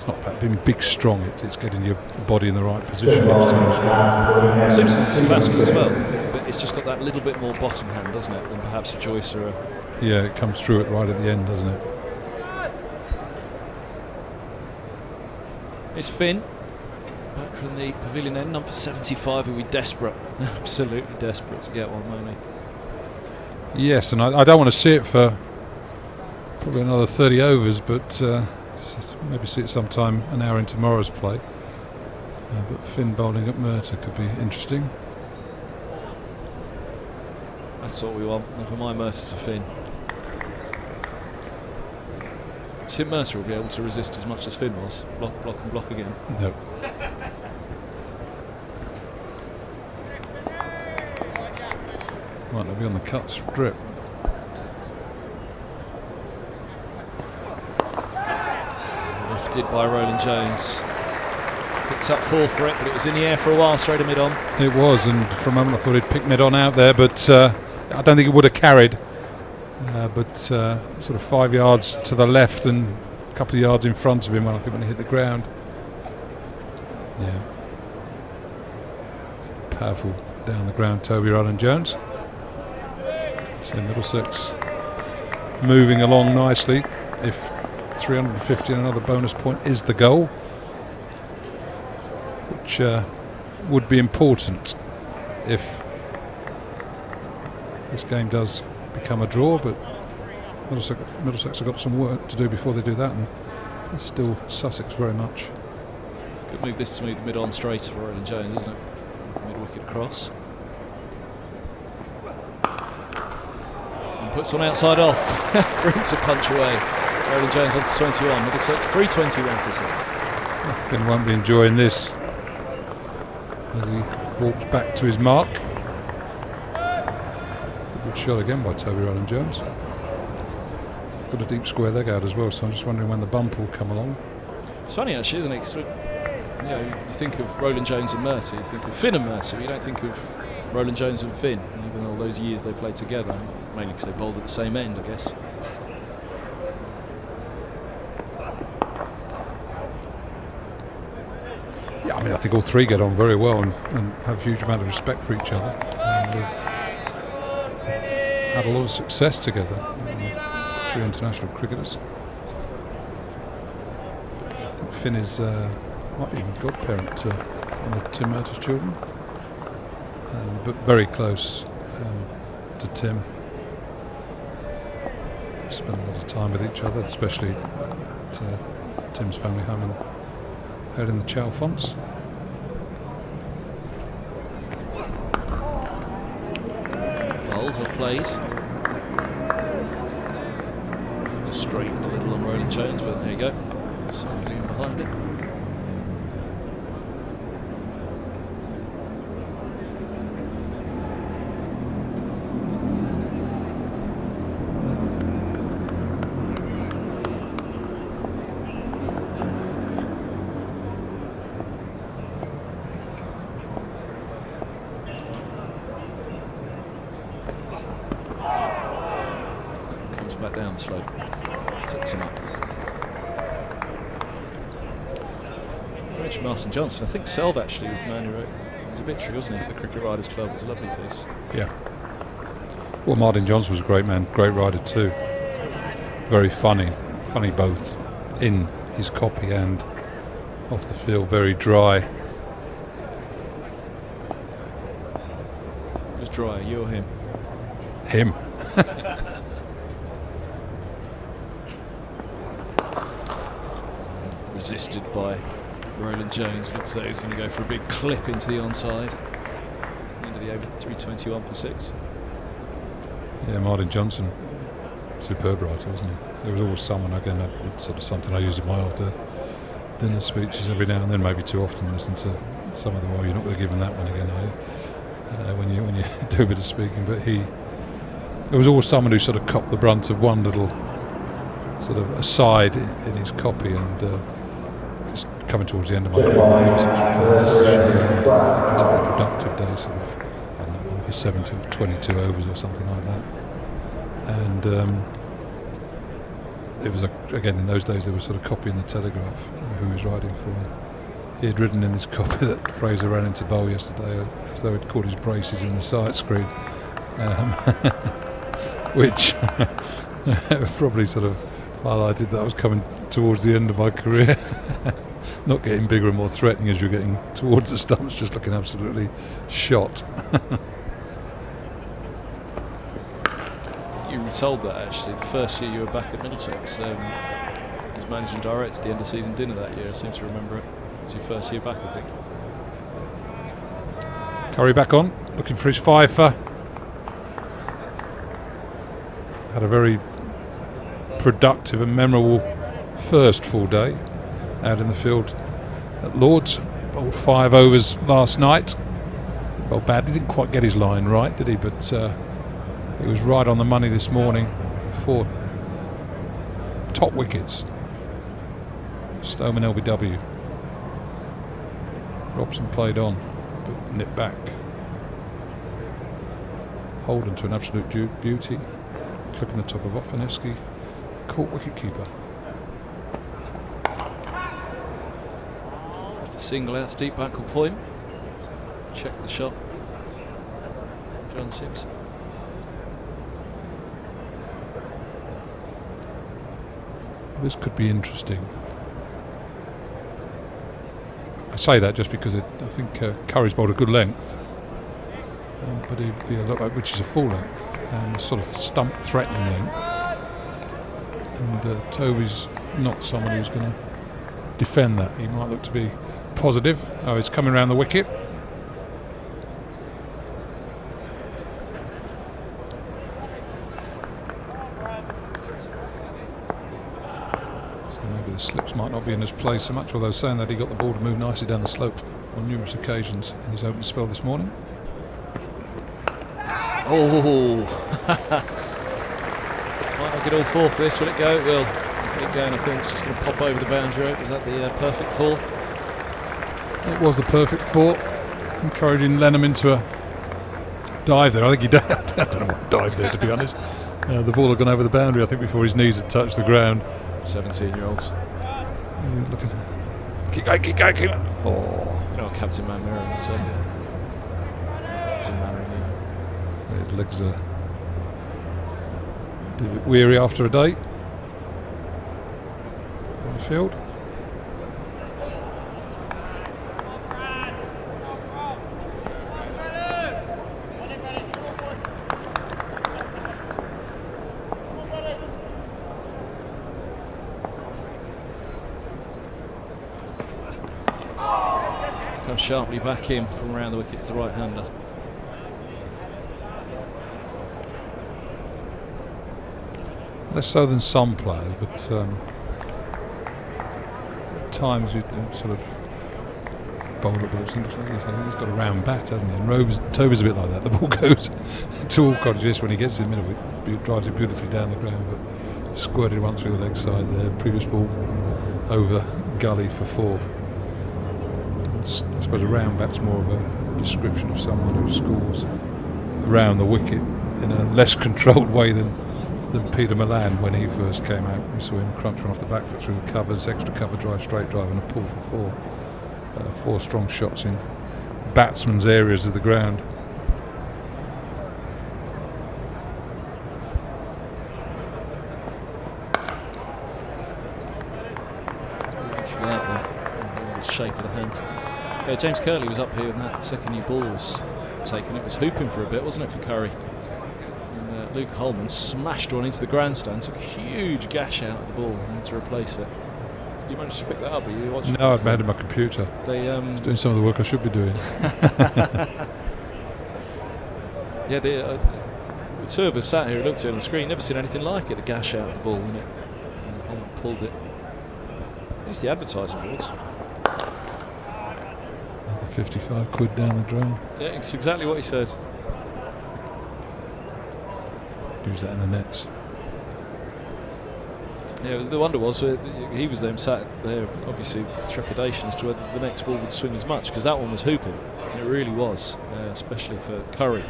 not about being big, strong. It's getting your body in the right position each time. Simpson's is classical as well, but it's just got that little bit more bottom hand, doesn't it, than perhaps a Joyce or a. Yeah, it comes through it right at the end, doesn't it? It's Finn, back from the pavilion end, number 75, who'll be desperate, absolutely desperate to get one, won't he? Yes, and I don't want to see it for probably another 30 overs, but maybe see it sometime an hour in tomorrow's play. But Finn bowling at Mercer could be interesting. That's what we want, never mind Mercer to Finn. Do you think Mercer will be able to resist as much as Finn was? Block, block and block again? No. Right, they'll be on the cut strip. Lifted by Roland Jones. Picked up 4 for it, but it was in the air for a while, straight to mid-on. It was, and for a moment I thought he'd pick mid-on out there, but I don't think it would have carried. But sort of 5 yards to the left and a couple of yards in front of him when he hit the ground. Yeah. Powerful down the ground, Toby Roland Jones. So Middlesex moving along nicely. If 350 and another bonus point is the goal, which would be important if this game does become a draw, but Middlesex have got some work to do before they do that, and it's still Sussex very much. Good move this to move the mid-on straight for Roland Jones, isn't it? Mid-wicket cross. And puts one outside off for him to punch away. Roland Jones on to 21, Middlesex 321 for 6. Finn won't be enjoying this as he walks back to his mark. It's a good shot again by Toby Roland Jones. Got a deep square leg out as well, so I'm just wondering when the bump will come along. It's funny actually, isn't it? 'Cause you think of Roland Jones and Mercer, you think of Finn and Mercer, you don't think of Roland Jones and Finn, even all those years they played together, mainly because they bowled at the same end, I guess. Yeah, I mean, I think all three get on very well and have a huge amount of respect for each other. And they've had a lot of success together. 3 international cricketers. I think Finn is might be even godparent to one of Tim Murtaugh's children, but very close to Tim. Spent a lot of time with each other, especially at Tim's family home out in the Chalfonts. Bowled or played. Just straightened a little on Roland Jones, but there you go. Somebody in behind it. Back down the slope, sets him up. Mentioned Martin Johnson. I think Selve actually was the man who wrote. It was obituary, wasn't he, for the Cricket Writers Club? It was a lovely piece. Yeah. Well, Martin Johnson was a great man, great writer too. Very funny both in his copy and off the field. Very dry. It was dry. You or him? Him. Resisted by Roland Jones. Looks like he's going to go for a big clip into the onside. Into the over 321 for 6. Yeah, Martin Johnson, superb writer, wasn't he? There was always someone, again, it's sort of something I use in my after dinner speeches every now and then, maybe too often. Listen to some of them. Well, you're not going to give him that one again, are you? When you do a bit of speaking, but there was always someone who sort of copped the brunt of one little sort of aside in his copy, and it's coming towards the end of my career. It was a particularly productive day, sort of, I don't know, for 70 of 22 overs or something like that. And it was again, in those days they were sort of copying the Telegraph, who he was writing for. He had written in his copy that Fraser ran into bowl yesterday as though he'd caught his braces in the sight screen, which probably sort of highlighted that I was coming towards the end of my career. not getting bigger and more threatening as you're getting towards the stumps, just looking absolutely shot. You were told that actually the first year you were back at Middlesex. As managing director at the end of season dinner that year, I seem to remember it. It was your first year back, I think. Curry back on, looking for his fifer. Had a very productive and memorable first full day out in the field at Lords. Bowled 5 overs last night. Well, badly didn't quite get his line right, did he? But he was right on the money this morning. 4 top wickets. Stoneman LBW. Robson played on, but nipped back. Holden to an absolute beauty. Clipping the top of Ofaneski. Caught wicketkeeper. Just a single out, deep ankle point. Check the shot. John Simpson. This could be interesting. I say that just because I think Curry's bowled a good length, but he'd be which is a full length and a sort of stump threatening length. And Toby's not someone who's going to defend that. He might look to be positive. Oh, he's coming around the wicket. The slips might not be in his place so much, although saying that, he got the ball to move nicely down the slope on numerous occasions in his opening spell this morning. Oh, might not get all 4 for this, will it go? It will. Keep going, I think. It's just going to pop over the boundary rope. Was that the perfect 4? It was the perfect 4, encouraging Lenham into a dive there. I think he I don't know what dive there, to be honest. The ball had gone over the boundary, I think, before his knees had touched the ground. 17-year-olds. Looking. Keep going, keep going, keep going. Oh. You know what Captain Manmering would say. Captain Manmering. So his legs are a bit weary after a day on the field. Comes sharply back in from around the wicket to the right-hander. Less so than some players, but at times you sort of bowl at Robson. Looks like he's got a round bat, hasn't he? And Toby's a bit like that. The ball goes to all cottages when he gets in the middle. It drives it beautifully down the ground, but squirted one through the leg side there. Previous ball over gully for 4. I suppose a round bat's more of a description of someone who scores around the wicket in a less controlled way than Peter Milan when he first came out. We saw him crunching off the back foot through the covers, extra cover drive, straight drive and a pull for 4. 4 strong shots in batsmen's areas of the ground. Shape of the hand. Yeah, James Curley was up here when that second new ball was taken. It was hooping for a bit, wasn't it, for Curry? And Luke Holman smashed one into the grandstand, took a huge gash out of the ball and had to replace it. Did you manage to pick that up? Are you watching? No, I've made it my computer. They I was doing some of the work I should be doing. Yeah, the 2 of us sat here and looked at it on the screen, never seen anything like it, the gash out of the ball, and Holman pulled it. It's the advertising boards. 55 quid down the drain. Yeah, it's exactly what he said. Use that in the nets. Yeah, the wonder was he was then sat there, obviously trepidation as to whether the next ball would swing as much, because that one was hooping. It really was, especially for Curry.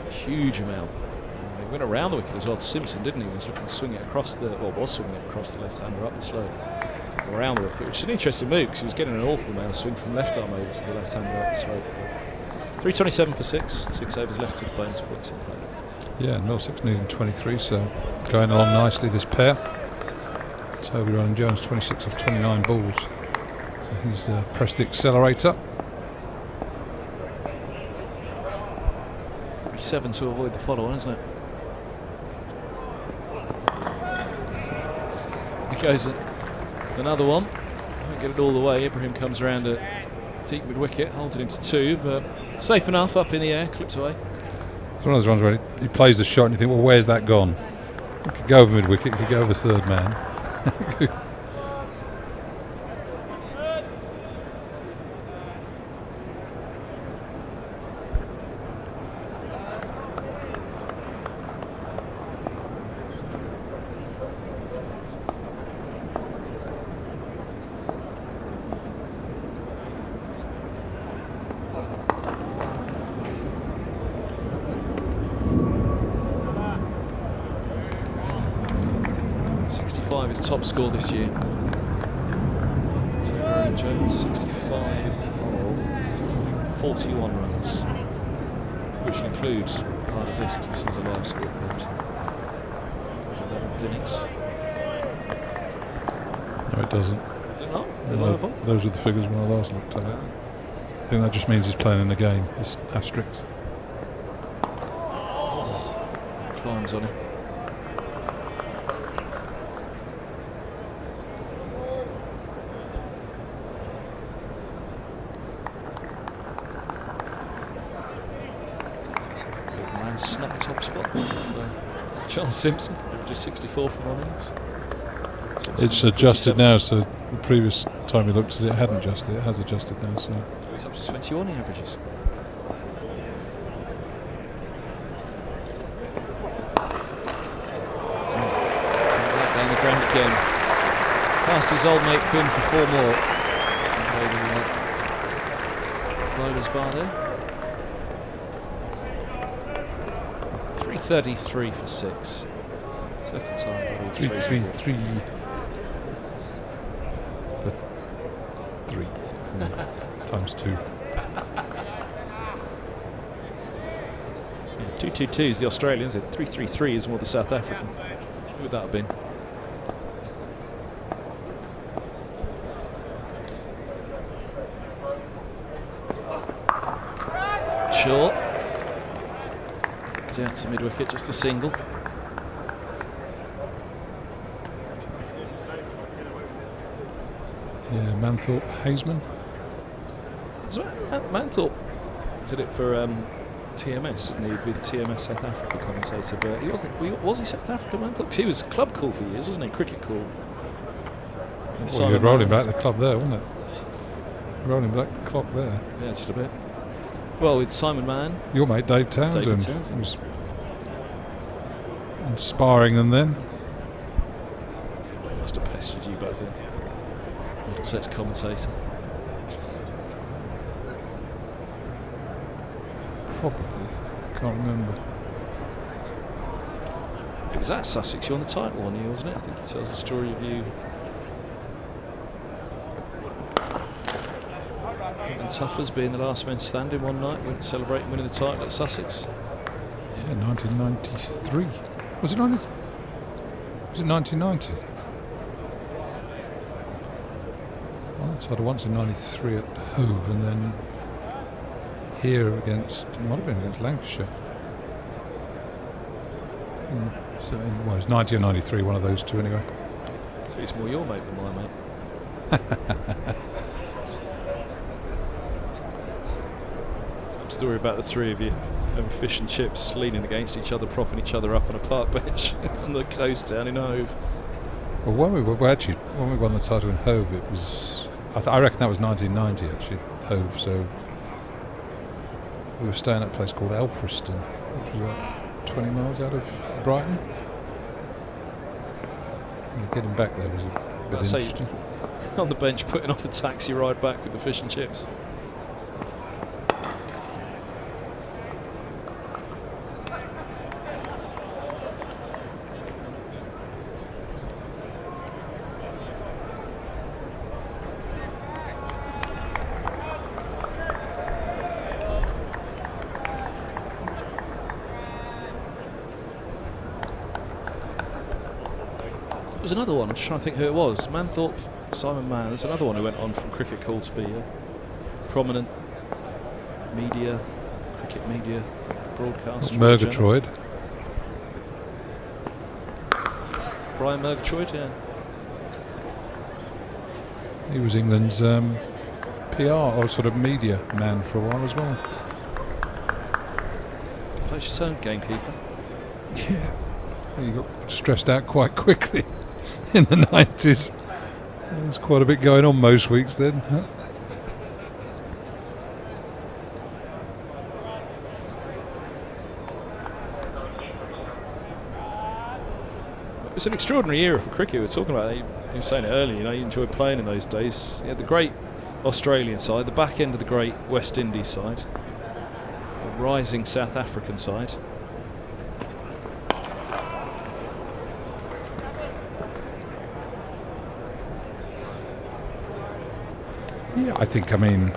A huge amount. He went around the wicket as well to Simpson, didn't he? He was looking to swing it across was swinging it across the left-hander up the slope. Around the wicket, which is an interesting move because he was getting an awful amount of swing from left arm over to the left hander up the slope. 327 for 6, 6 overs left with bonus points in play. Yeah, Middlesex needing 23, so going along nicely this pair. Toby Rowland Jones 26 of 29 balls. So He's pressed the accelerator. 7 to avoid the follow-on, isn't it? Here goes another one. Won't get it all the way. Ibrahim comes around a deep mid-wicket, holding him to 2, but safe enough, up in the air, clipped away. It's one of those ones where he plays the shot and you think, well, where's that gone? It could go over mid-wicket, it could go over third man. His top score this year. Taylor Jones, 65 of 41 runs, which includes part of this, because this is a live scorecard. 11th innings. No, it doesn't. Is it not? No, those were the figures when I last looked at it. I think that just means he's playing in the game. It's asterisks. Oh, climbs on him. Snap top spot of John Simpson, averages 64 from innings. It's adjusted now, so the previous time we looked at it, it hadn't adjusted. It has adjusted now, so he's up to 21. He averages. Back down the ground again. Past his old mate Finn for 4 more. Bowler's bar there. 333 for 6. Second time. 333 for 3 times 2. 222 is the Australian, is it? 333 is more the South African. Who would that have been? Short. Out to mid-wicket, just a single. Yeah, Manthorpe, Haseman. Manthorpe did it for TMS, and he'd be the TMS South Africa commentator, but he wasn't. Was he South Africa, Manthorpe? Because he was club call for years, wasn't he? Cricket call. Well, you're rolling back the club there, wasn't it? Rolling back the clock there. Yeah, just a bit. Well, with Simon Mann. Your mate Dave Townsend. Was inspiring them then. Oh, he must have pestered you back then. Middlesex commentator. Probably. Can't remember. It was at Sussex. You won the title one year, wasn't it? I think he tells the story of you. And Tuffers being the last men standing one night, went celebrating winning the title at Sussex. Yeah, 1993. Was it 1990? Won the title once in 93 at Hove, and then here against, it might have been against Lancashire. So, well, it was 90 or 93, one of those two anyway. So he's more your mate than my mate. Story about the three of you over fish and chips, leaning against each other, propping each other up on a park bench on the coast down in Hove. Well, when we won the title in Hove, it was, I reckon that was 1990 actually, Hove. So we were staying at a place called Elphiston, which was about 20 miles out of Brighton. And getting back there was a bit interesting. On the bench, putting off the taxi ride back with the fish and chips. was another one. I'm just trying to think who it was. Manthorpe, Simon Mann. There's another one who went on from cricket called to be a prominent media, cricket media broadcaster. Murgatroyd. Brian Murgatroyd, yeah. He was England's PR or sort of media man for a while as well. Poached his own gamekeeper. Yeah. He got stressed out quite quickly in the 90s. There's quite a bit going on most weeks then. It's an extraordinary era for cricket. We were talking about it. You were saying it earlier, you know, you enjoyed playing in those days. You had the great Australian side, the back end of the great West Indies side, the rising South African side. Yeah, I think, I mean,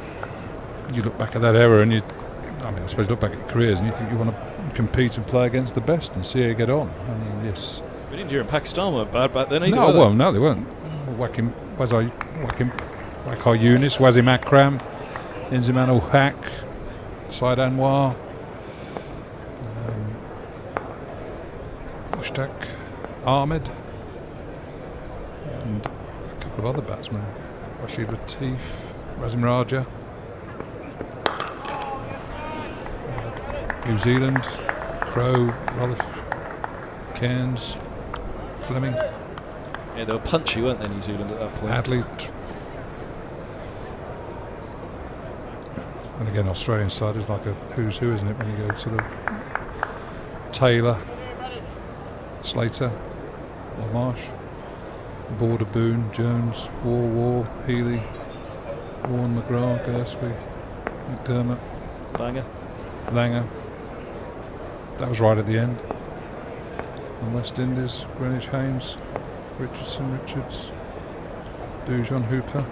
you look back at that era and I suppose you look back at your careers and you think you want to compete and play against the best and see how you get on. I mean, yes. But India and Pakistan weren't bad back then either. No, well, no, they weren't. Wakim Yunus, Wasim Akram, Inzamam ul Haq, Syed Anwar, Mushtaq Ahmed, and a couple of other batsmen. Rashid Latif, Razim Raja, New Zealand, Crowe, Rutherford, Cairns, Fleming. Yeah, they were punchy, weren't they, New Zealand at that point? Hadley. And again, Australian side is like a who's who, isn't it? When you go sort of Taylor, Slater, LaMarche, Border, Boone, Jones, War, Healy, Warren, McGrath, Gillespie, McDermott, Langer. That was right at the end. And West Indies, Greenwich, Haynes, Richards, Dujon, Hooper.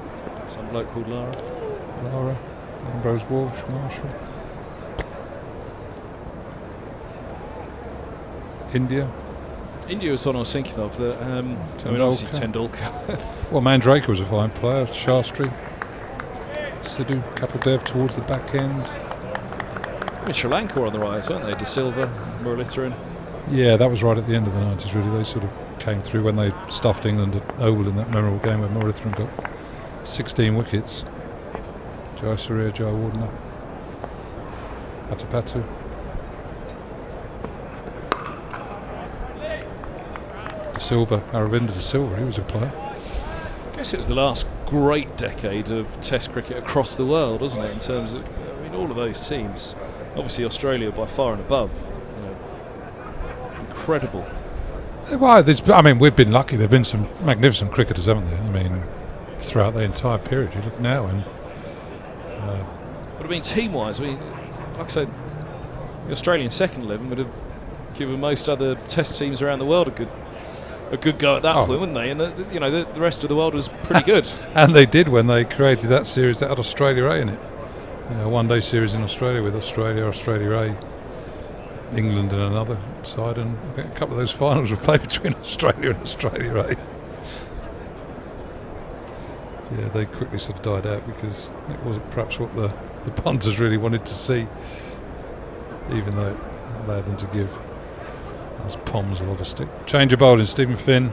Some bloke called Lara, Ambrose Walsh, Marshall. India was one I was thinking of. Obviously Tendulkar. Well, Mandraker was a fine player. Shastri, Sidhu, Kapildev towards the back end. I mean, Sri Lanka were on the rise, weren't they? De Silva, Muralitharan. Yeah, that was right at the end of the 90s, really. They sort of came through when they stuffed England at Oval in that memorable game where Muralitharan got 16 wickets. Jai Surya, Jai Wardner, Atapatu. Aravinda De Silva, he was a player. I guess it was the last great decade of Test cricket across the world, wasn't it? In terms of, I mean, all of those teams. Obviously, Australia by far and above. You know, incredible. Well, I mean, we've been lucky. There've been some magnificent cricketers, haven't there? I mean, throughout the entire period. You look now, and but I mean, team-wise, I mean, like I said, the Australian second 11 would have given most other Test teams around the world a good go at that point, wouldn't they? And you know, the rest of the world was pretty good. And they did when they created that series that had Australia A in it. A one-day series in Australia with Australia A, England in another side, and I think a couple of those finals were played between Australia and Australia A. Yeah, they quickly sort of died out because it wasn't perhaps what the punters really wanted to see, even though it allowed them to give us Poms a lot of stick. Change of bowling, Stephen Finn.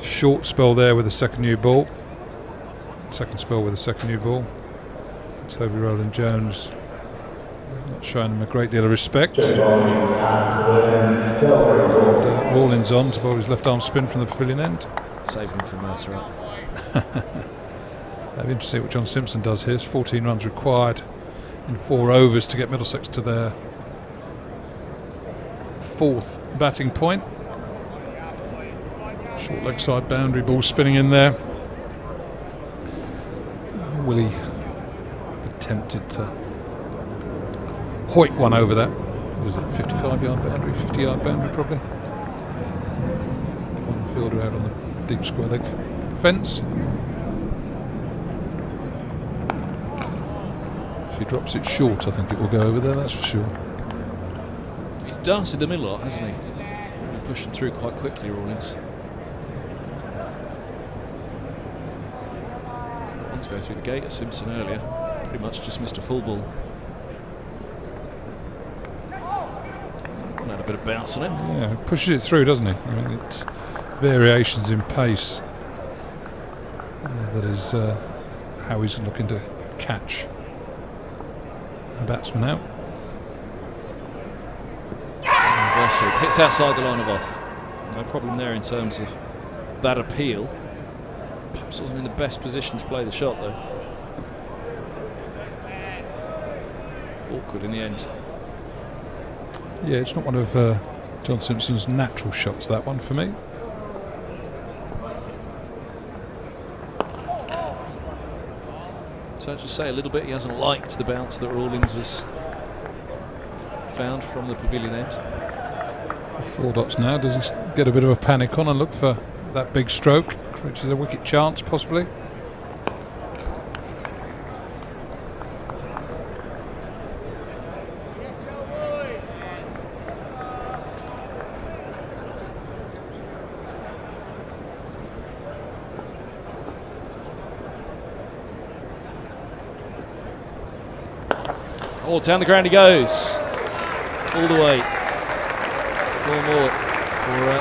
Short spell there with a second new ball. Second spell with a second new ball. Toby Rowland Jones not showing him a great deal of respect. And, Rawlins on to bowl his left arm spin from the pavilion end. Saving him from Mercer, right? It'll be interesting to see what John Simpson does here. It's 14 runs required in 4 overs to get Middlesex to their 4th batting point. Short leg side boundary, ball spinning in there. Willie attempted to hoik one over that. Was it 55-yard boundary, 50-yard boundary probably? One fielder out on the deep square leg fence. If he drops it short, I think it will go over there, that's for sure. He's danced in the middle, hasn't he? push them through quite quickly, Rawlins. One to go through the gate at Simpson earlier. Pretty much just missed a full ball. Had a bit of bounce on it. Yeah, pushes it through, doesn't he? I mean, it's variations in pace. That is how he's looking to catch a batsman out. Reversal. Hits outside the line of off. No problem there in terms of that appeal. Perhaps wasn't in the best position to play the shot though. Awkward in the end. Yeah, it's not one of John Simpson's natural shots, that one, for me. So I'll just say a little bit, he hasn't liked the bounce that Rawlins has found from the pavilion end. 4 dots now. Does he get a bit of a panic on and look for that big stroke, which is a wicket chance, possibly? Oh, down the ground he goes. All the way. 4 more for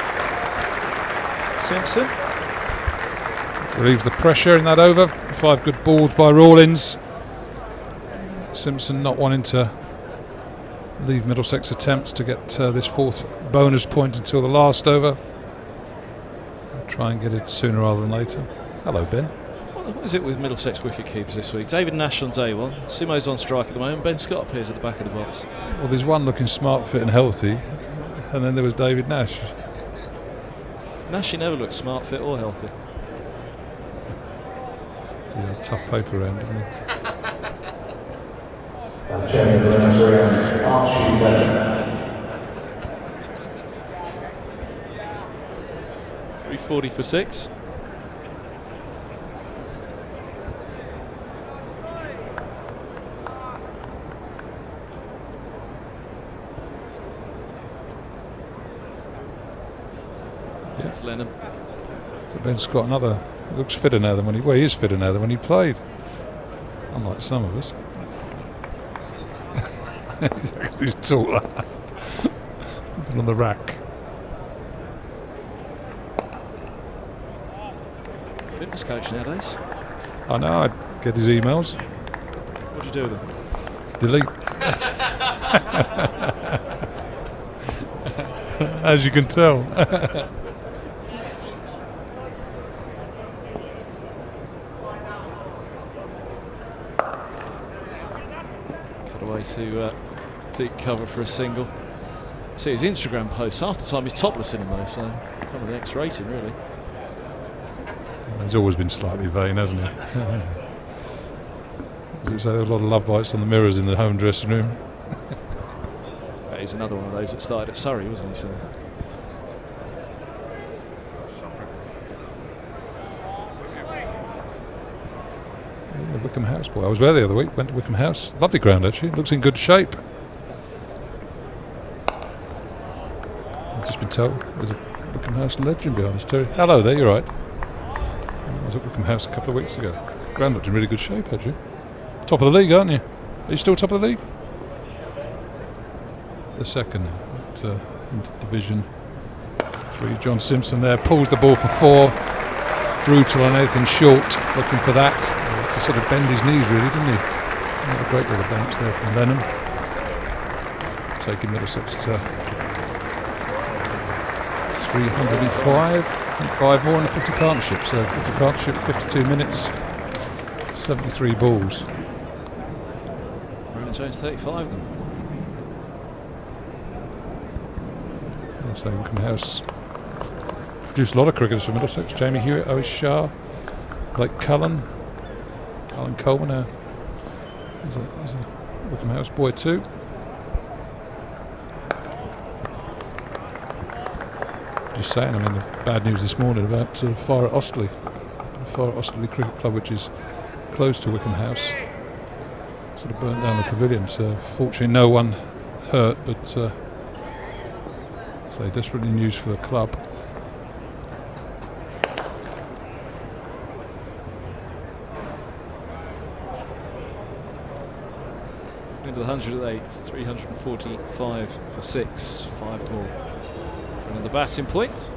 Simpson. Relieves the pressure in that over. 5 good balls by Rawlins. Simpson not wanting to leave Middlesex attempts to get this 4th bonus point until the last over. I'll try and get it sooner rather than later. Hello, Ben. What is it with Middlesex wicket keepers this week? David Nash on day 1. Simo's on strike at the moment. Ben Scott appears at the back of the box. Well, there's one looking smart, fit and healthy, and then there was David Nash. Nash, he never looked smart, fit or healthy. Yeah, tough paper round, didn't he? And Chairman of the Nursery and Archie Bennett. 340 for 6. Yes, Lennon. So Ben Scott, another, looks fitter now than when he, well, he is fitter now than when he played. Unlike some of us. He's taller. Been on the rack. Fitness coach nowadays. I know, I'd get his emails. What do you do with them? Delete. As you can tell. Cut away to deep cover for a single. See his Instagram posts. Half the time he's topless in them though, so kind of an X rating really. He's always been slightly vain, hasn't he? Does it say there are a lot of love bites on the mirrors in the home dressing room? He's another one of those that started at Surrey, wasn't he? So. Yeah, Wickham House boy. I was there the other week. Went to Wickham House. Lovely ground actually. Looks in good shape. I've just been told there's a Wickham House legend behind us, Terry. Hello there. You're right. I was at Wickham House a couple of weeks ago. Ground looked in really good shape actually. Top of the league, aren't you? Are you still top of the league? The second in Division 3. John Simpson there pulls the ball for 4. Brutal on anything short, looking for that to sort of bend his knees really, didn't he? Another great little bounce there from Lennon, taking Middlesex to 305. I think 5 more in the 50 partnership. So 50 partnership, 52 minutes, 73 balls. Roland Jones 35 then. So Wickham House produced a lot of cricketers from Middlesex. Jamie Hewitt, Owen Shah, Blake Cullen, Alan Coleman. He's a Wickham House boy too. Just saying, I mean, the bad news this morning about sort of fire at Osterley. Fire at Osterley Cricket Club, which is close to Wickham House. Sort of burnt down the pavilion, so fortunately no one hurt, but So desperately news for the club. Into the 108th, 345 for 6, 5 more. And the batting point,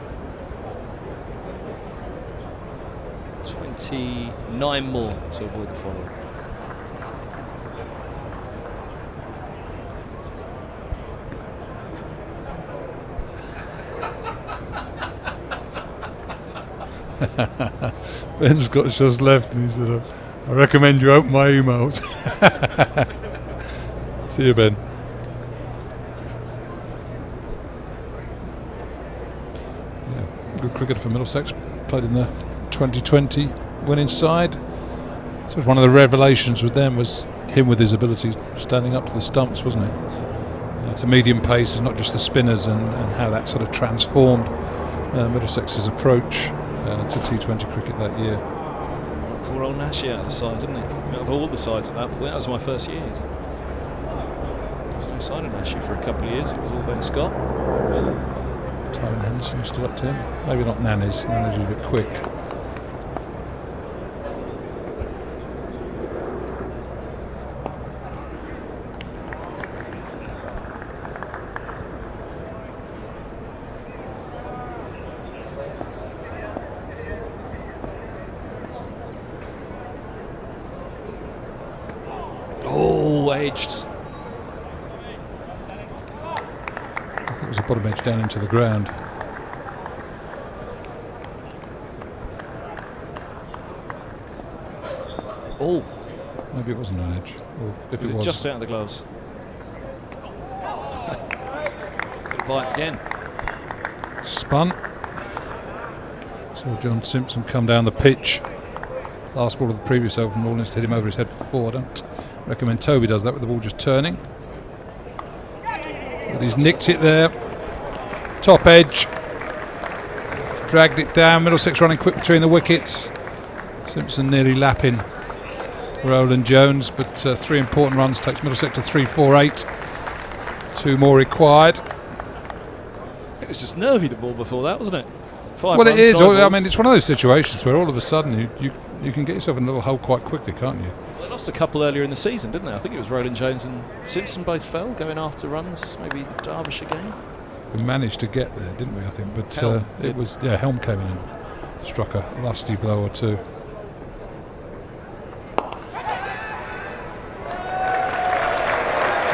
29 more to avoid the follow. Ben Scott's just left and he said, I recommend you open my emails. See you, Ben. Yeah, good cricketer for Middlesex. Played in the 2020 winning side. So one of the revelations with them was him with his ability standing up to the stumps, wasn't it? To medium pace, not just the spinners, and how that sort of transformed Middlesex's approach to T20 cricket that year. Well, poor old Nashi out of the side, didn't he? Out of all the sides at that point, that was my first year. There was no sign of Nashi for a couple of years. It was all Ben Scott. Tyrone Henderson still up to him. Maybe not Nanny's. Nanny's was a bit quick. Edged. I think it was a bottom edge down into the ground. Oh, maybe it wasn't an edge. Or if it was, just out of the gloves. Good bite again. Spun. Saw John Simpson come down the pitch. Last ball of the previous over from Rawlins to hit him over his head for 4. I don't recommend Toby does that with the ball just turning. But he's nicked it there. Top edge. Dragged it down. Middlesex running quick between the wickets. Simpson nearly lapping Roland Jones, but 3 important runs takes Middlesex to 348. 2 more required. It was just nervy, the ball before that, wasn't it? 5 well, runs, it is. I mean, it's one of those situations where all of a sudden you can get yourself in a little hole quite quickly, can't you? Well, they lost a couple earlier in the season, didn't they? I think it was Roland Jones and Simpson both fell going after runs, maybe the Derbyshire game. We managed to get there, didn't we, I think? But Helm it was, Helm came in and struck a lusty blow or two.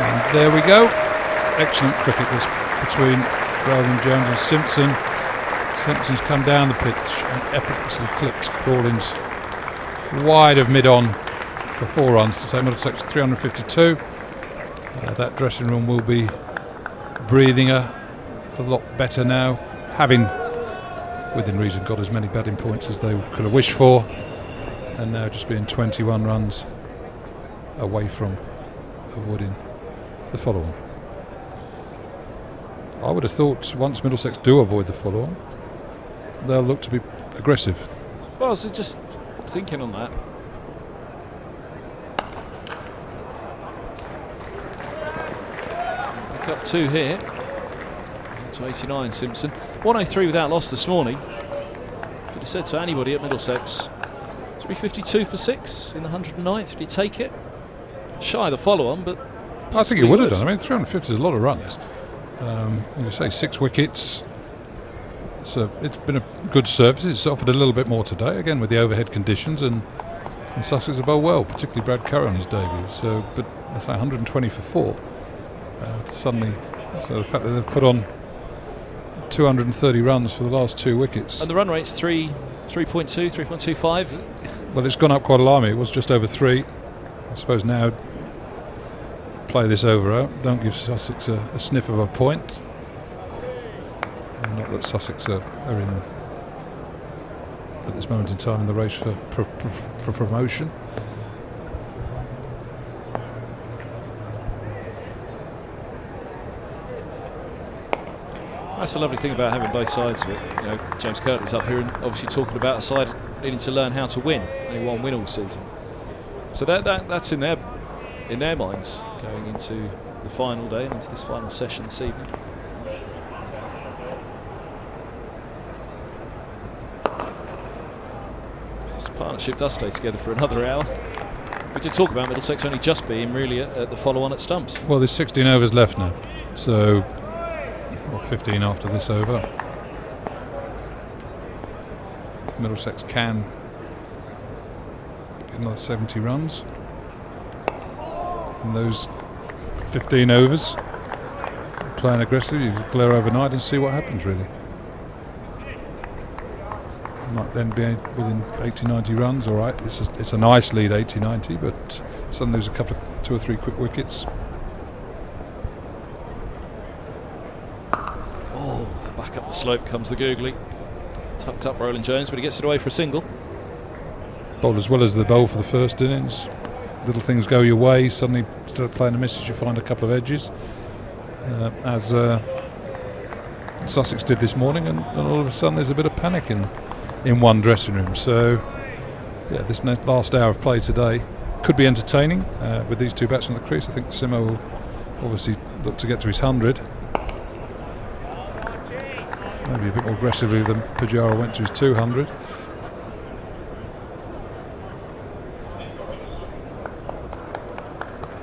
And there we go. Excellent cricket this between Roland Jones and Simpson. Simpson's come down the pitch and effortlessly clipped Rawlins wide of mid-on for 4 runs to take Middlesex to 352. That dressing room will be breathing a lot better now, having, within reason, got as many batting points as they could have wished for, and now just being 21 runs away from avoiding the follow-on. I would have thought once Middlesex do avoid the follow-on, they'll look to be aggressive. Well, I was just thinking on that. Pick up 2 here. To 89, Simpson. 103 without loss this morning. Could have said to anybody at Middlesex. 352 for 6 in the 109th. Did he take it? Shy of the follow-on, but I think he would have done. I mean, 350 is a lot of runs. As you say, 6 wickets. So it's been a good service. It's offered a little bit more today, again with the overhead conditions, and Sussex have bowled well, particularly Brad Curran on his debut. So, but I say 120 for 4. Suddenly, so the fact that they've put on 230 runs for the last 2 wickets. And the run rate's 3.2, 3.25. Well, it's gone up quite alarming. It was just over 3. I suppose now play this over out. Don't give Sussex a sniff of a point. Not that Sussex are in at this moment in time in the race for promotion. That's the lovely thing about having both sides of it. You know, James Kirtley's up here and obviously talking about a side needing to learn how to win. Only 1 win all season. So that's in their minds going into the final day and into this final session this evening. partnership does stay together for another hour. We did talk about Middlesex only just being really at the follow-on at stumps. Well, there's 16 overs left now, so 15 after this over. If Middlesex can get another 70 runs in those 15 overs, playing aggressively, you glare overnight and see what happens really. Might then be within 80-90 runs. All right, it's a nice lead, 80-90, but suddenly there's a couple of 2 or 3 quick wickets. Oh, back up the slope comes the googly. Tucked up Roland Jones, but he gets it away for a single. Bowled as well as the bowl for the first innings. Little things go your way. Suddenly, instead of playing a misses, you find a couple of edges, as Sussex did this morning, and all of a sudden there's a bit of panic in one dressing room. So yeah, this last hour of play today could be entertaining with these two batsmen on the crease. I think Simo will obviously look to get to his 100, maybe a bit more aggressively than Pujara went to his 200.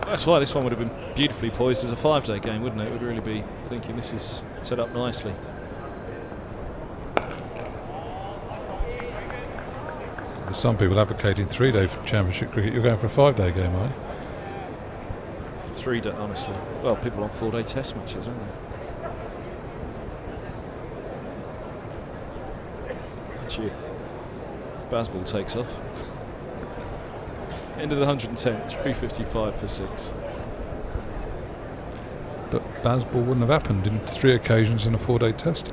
That's why this one would have been beautifully poised as a 5-day game, wouldn't it? It would really be thinking this is set up nicely. There's some people advocating 3-day championship cricket. You're going for a 5-day game, are you? 3-day, honestly. Well, people on 4-day test matches, aren't they? Actually, Bazball takes off. End of the 110th, 355 for 6. But Bazball wouldn't have happened in 3 occasions in a 4-day test.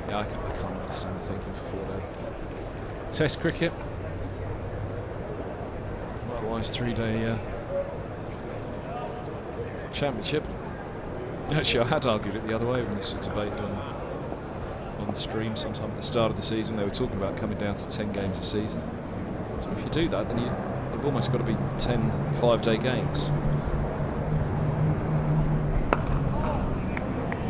Yeah, I can't understand the thinking for 4-day. Test cricket. Likewise 3-day championship. Actually, I had argued it the other way when this was debated on stream sometime at the start of the season. They were talking about coming down to 10 games a season. So if you do that, then you've almost got to be 10 5-day games.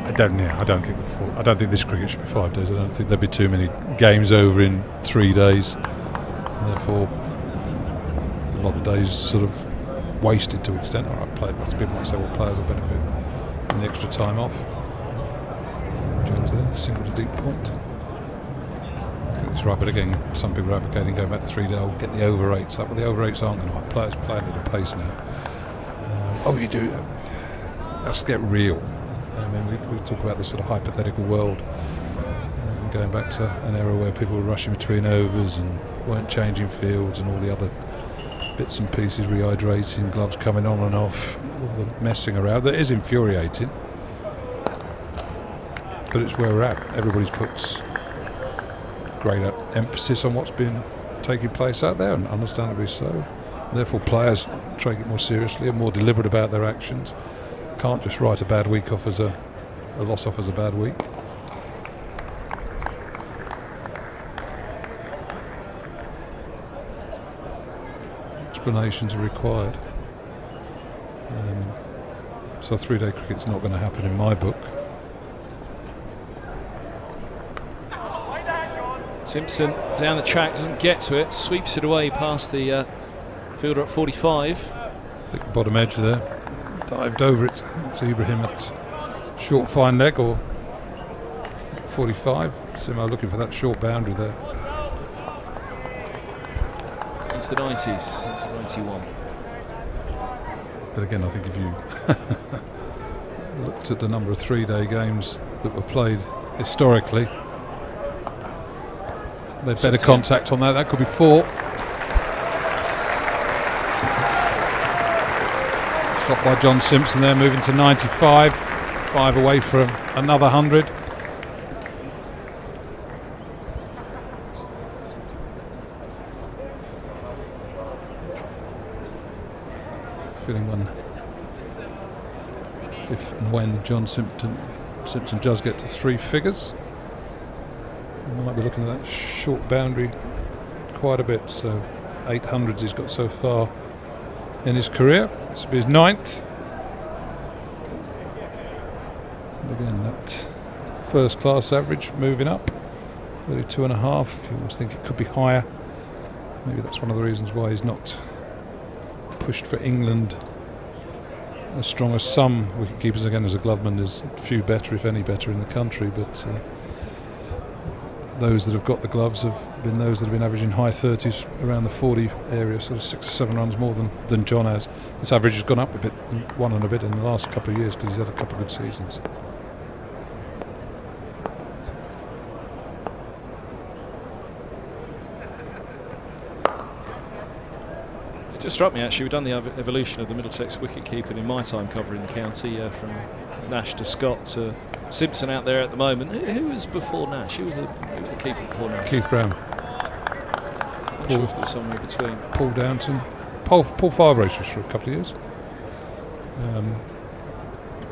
I don't think this cricket should be 5 days. I don't think there'd be too many games over in 3 days. And therefore, a lot of days sort of wasted to an extent. All right, people might say, well, players will benefit from the extra time off. Jones there, single to deep point. I think that's right, but again, some people are advocating going back to 3 days, get the over 8s up. Well, the over 8s aren't going to have players playing at a pace now. You do. Let's get real. I mean, we talk about this sort of hypothetical world, going back to an era where people were rushing between overs and weren't changing fields and all the other bits and pieces, rehydrating, gloves coming on and off, all the messing around. That is infuriating, but it's where we're at. Everybody's puts greater emphasis on what's been taking place out there, and understandably so. Therefore, players take it more seriously and more deliberate about their actions. Can't just write a bad week off as a loss off as a bad week. Explanations are required. So 3-day cricket's not going to happen in my book. Simpson down the track, doesn't get to it, sweeps it away past the fielder at 45. Thick bottom edge there. Dived over it. It's Ibrahim at short fine leg or 45. Simo looking for that short boundary there. Into the 90s, into 91. But again, I think if you looked at the number of 3-day games that were played historically, they'd better contact on that. That could be 4. Shot by John Simpson there, moving to 95. 5 away from another 100. Feeling if and when John Simpson does get to 3 figures, we might be looking at that short boundary quite a bit. So 800s he's got so far in his career. This will be his 9th. And again, that first class average moving up. 32 and a half. You always think it could be higher. Maybe that's one of the reasons why he's not pushed for England as strong as some wicketkeepers. Again, as a gloveman, there's few better, if any better, in the country, but those that have got the gloves have been those that have been averaging high 30s, around the 40 area, sort of 6 or 7 runs more than John has. This average has gone up a bit, one and a bit in the last couple of years because he's had a couple of good seasons. It just struck me actually, we've done the evolution of the Middlesex wicket-keeping in my time covering the county, from Nash to Scott to Simpson out there at the moment. Who was before Nash? Who was the keeper before Nash? Keith Brown. Not sure if there was somewhere between. Paul Downton. Paul Firebrace was for a couple of years.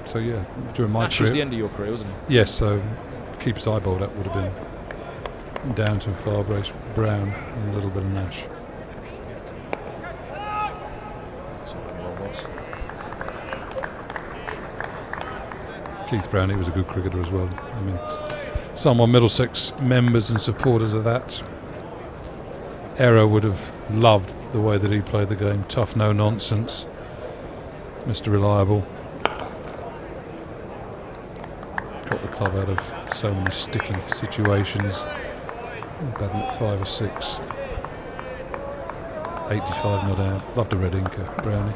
So yeah, during my Nash career. was the end of your career, wasn't it? Yes, so keepers I bowled at would have been Downton, Firebrace, Brown and a little bit of Nash. Keith Brown, he was a good cricketer as well. I mean, some of Middlesex members and supporters of that era would have loved the way that he played the game. Tough, no nonsense, Mr. Reliable. Got the club out of so many sticky situations. Bad at 5 or 6. 85 not out. Loved a red inker, Brownie.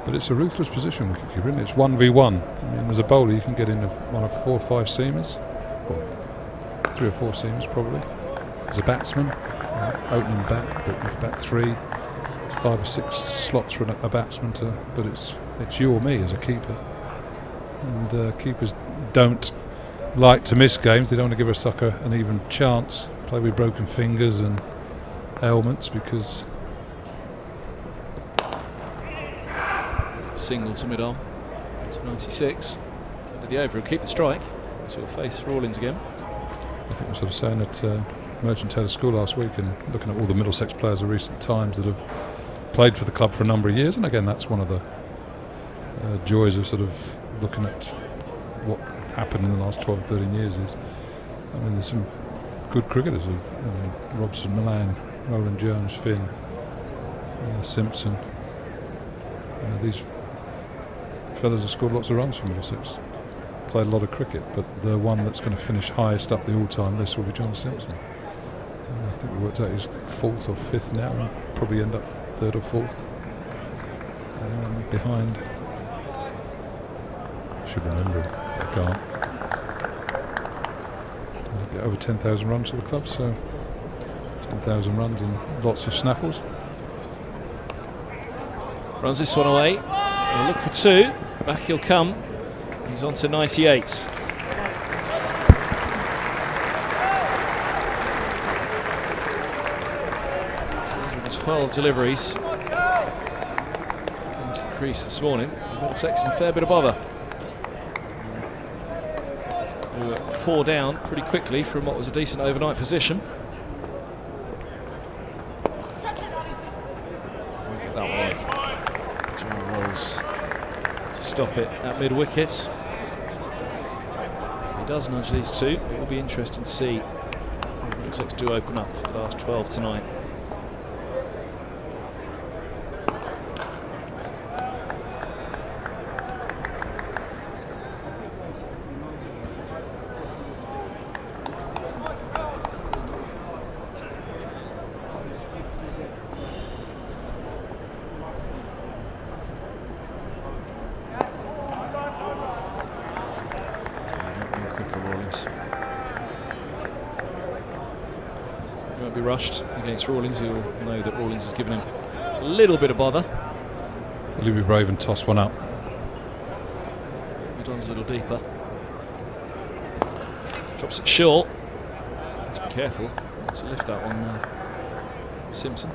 But it's a ruthless position, wicketkeeper, isn't it? It's 1v1. I mean, as a bowler, you can get in one of 4 or 5 seamers, or 3 or 4 seamers probably. As a batsman, opening bat, but you can bat 3, 5 or 6 slots for a batsman to. But it's you or me as a keeper, and keepers don't like to miss games. They don't want to give a sucker an even chance. Play with broken fingers and ailments because. Single to mid-arm to 96. End of the over, he'll keep the strike. So he'll face Rawlins again. I think I was sort of saying at Merchant Taylor School last week, and looking at all the Middlesex players of recent times that have played for the club for a number of years, and again that's one of the joys of sort of looking at what happened in the last 12 or 13 years is, I mean, there's some good cricketers of Robson, Milan, Roland Jones, Finn, Simpson. These fellas have scored lots of runs for Middlesex, played a lot of cricket, but the one that's going to finish highest up the all-time list will be John Simpson. I think we worked out he's 4th or 5th now, and probably end up 3rd or 4th behind. I should remember him, but I can't. Get over 10,000 runs for the club, so 10,000 runs and lots of snaffles. Runs this one away. He'll look for 2. Back he'll come. He's on to 98. 212 deliveries. Came to the crease this morning. Middlesex in a fair bit of bother. We were 4 down pretty quickly from what was a decent overnight position. We'll get that one away. Rolls to stop it at mid-wicket. If he does nudge these 2, it will be interesting to see if Middlesex do open up for the last 12 tonight. Rushed against Rawlins. He'll know that Rawlins has given him a little bit of bother. Will he be brave and toss one up? Midon's a little deeper. Drops it short. Let's be careful not to lift that one, Simpson.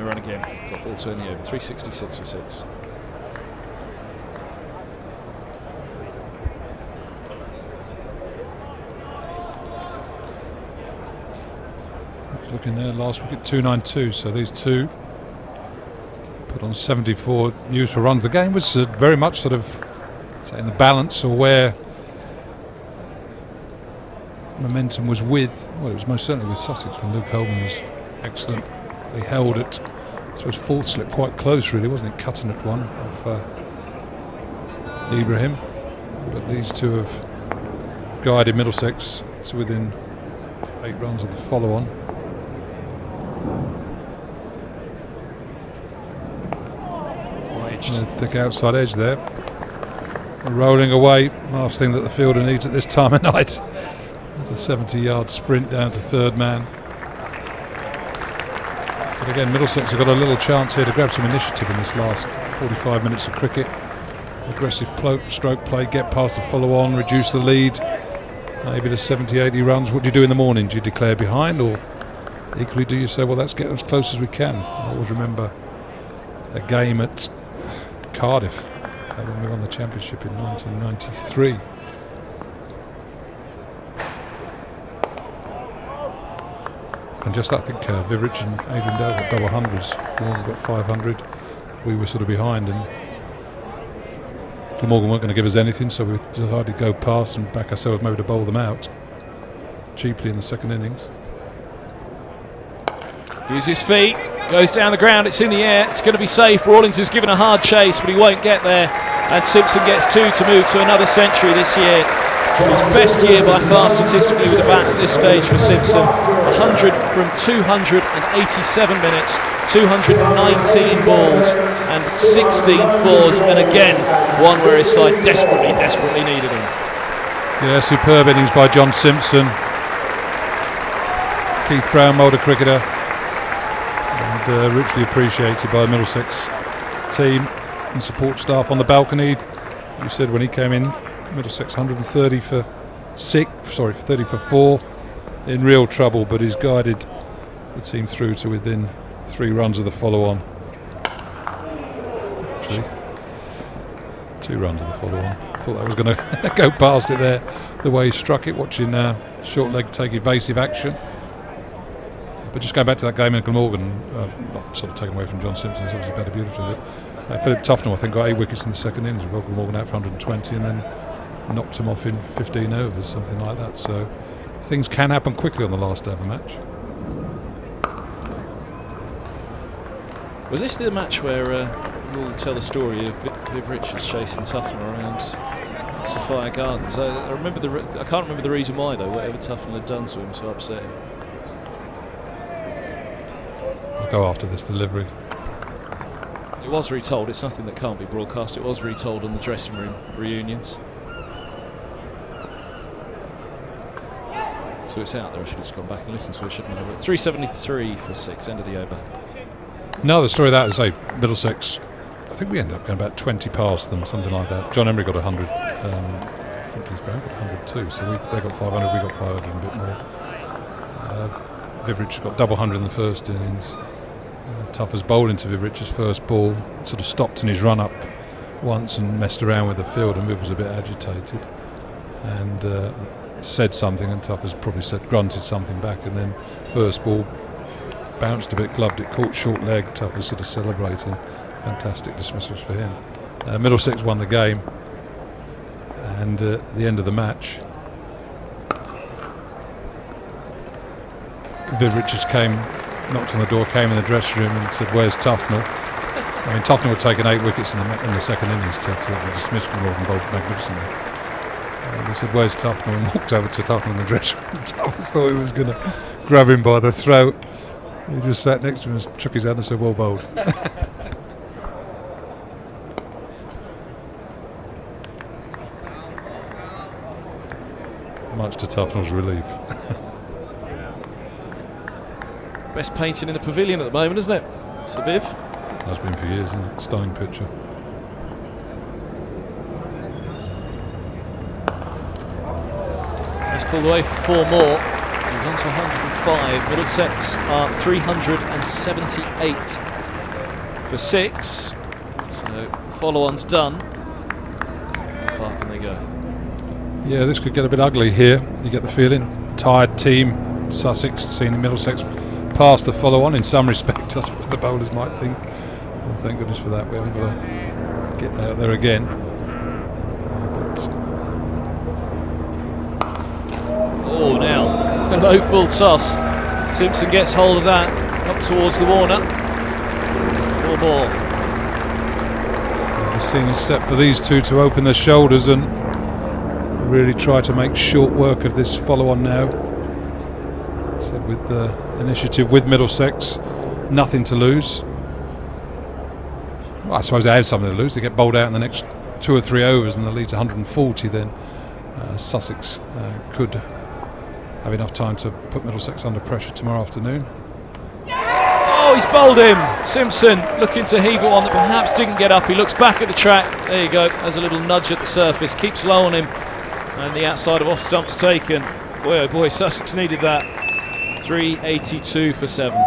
run again. Top ball to in the over. 366 for 6. Looking there, last wicket 292. So these two put on 74 useful runs. The game was very much sort of in the balance, or where momentum was with. Well, it was most certainly with Sussex when Luke Helm was excellent. They held it. I suppose fourth slip quite close, really, wasn't it? Cutting at one of Ibrahim. But these two have guided Middlesex to within 8 runs of the follow-on. Thick outside edge there. Rolling away. Last thing that the fielder needs at this time of night. There's a 70-yard sprint down to third man. But again, Middlesex have got a little chance here to grab some initiative in this last 45 minutes of cricket. Aggressive stroke play, get past the follow-on, reduce the lead. Maybe to 70-80 runs. What do you do in the morning? Do you declare behind, or equally do you say, well, let's get as close as we can? I always remember a game at Cardiff when we won the championship in 1993. And just I think Vivrich and Adrian Dale got double hundreds. Morgan got 500. We were sort of behind, and Glamorgan weren't going to give us anything, so we decided to go past and back ourselves, maybe to bowl them out cheaply in the second innings. Uses his feet, goes down the ground, it's in the air, it's going to be safe. Rawlings is given a hard chase, but he won't get there. And Simpson gets 2 to move to another century this year. His best year by far statistically with the bat at this stage for Simpson. 100 from 287 minutes, 219 balls and 16 fours, and again one where his side desperately needed him. Yeah, superb innings by John Simpson. Keith Brown, Mulder cricketer, and richly appreciated by the Middlesex team and support staff on the balcony. You said when he came in, Middlesex 130 for 30 for 4, in real trouble, but he's guided the team through to within 3 runs of the follow-on. Actually, 2 runs of the follow-on. I thought that was going to go past it there, the way he struck it. Watching short leg take evasive action. But just going back to that game in Glamorgan, not sort of taken away from John Simpson, he's obviously batted beautifully. But Philip Tufnell, I think, got 8 wickets in the second innings. Well, Glamorgan out for 120, and then knocked him off in 15 overs, something like that. So things can happen quickly on the last day of a match. Was this the match where you'll tell the story of Viv Richards chasing Tufnell around Sophia Gardens? I can't remember the reason why though. Whatever Tufnell had done to him to upset him. I'll go after this delivery. It was retold. It's nothing that can't be broadcast. It was retold on the dressing room reunions. So it's out there. I should have just gone back and listened to it, shouldn't I? But 373 for 6, end of the over. No, the story of that is Middlesex, I think we ended up going about 20 past them, something like that. John Emery got 100. I think Keith Brown got 100 too. So they got 500, we got 500 and a bit more. Vivrich got double 100 in the first innings. Tuffers bowled into Vivrich's first ball, sort of stopped in his run up once and messed around with the field, and Viv was a bit agitated and said something, and Tuffers probably grunted something back, and then first ball bounced a bit, gloved it, caught short leg. Tuffers sort of celebrating. Fantastic dismissals for him. Middlesex won the game, and at the end of the match, Viv Richards knocked on the door, came in the dressing room and said, "Where's Tufnell?" I mean, Tufnell had taken 8 wickets in the second innings to dismiss Glamorgan bowled magnificently. And he said, "Where's Tufnell?" and walked over to Tufnell in the dressing room. Tuffers thought he was going to grab him by the throat. He just sat next to him and shook his hand and said, "Well bowled." Much to Tufnell's relief. Best painting in the pavilion at the moment, isn't it? Sir Viv. Has been for years, isn't it? Stunning picture. He's pulled away for 4 more. He's on to 105. Middlesex are 378. for 6. So follow-on's done. How far can they go? Yeah, this could get a bit ugly here. You get the feeling. Tired team, Sussex, seen Middlesex past the follow-on in some respect. I suppose the bowlers might think, well, thank goodness for that. We haven't got to get out there again. Oh, now a low full toss. Simpson gets hold of that up towards the Warner. 4 more. The scene is set for these two to open their shoulders and really try to make short work of this follow-on now. Said with the initiative with Middlesex, nothing to lose. Well, I suppose they had something to lose. They get bowled out in the next 2 or 3 overs and the lead's 140. Then Sussex could have enough time to put Middlesex under pressure tomorrow afternoon. Oh, he's bowled him. Simpson looking to heave it on that perhaps didn't get up. He looks back at the track. There you go. Has a little nudge at the surface. Keeps low on him. And the outside of off stumps taken. Boy, oh boy, Sussex needed that. 382 for 7.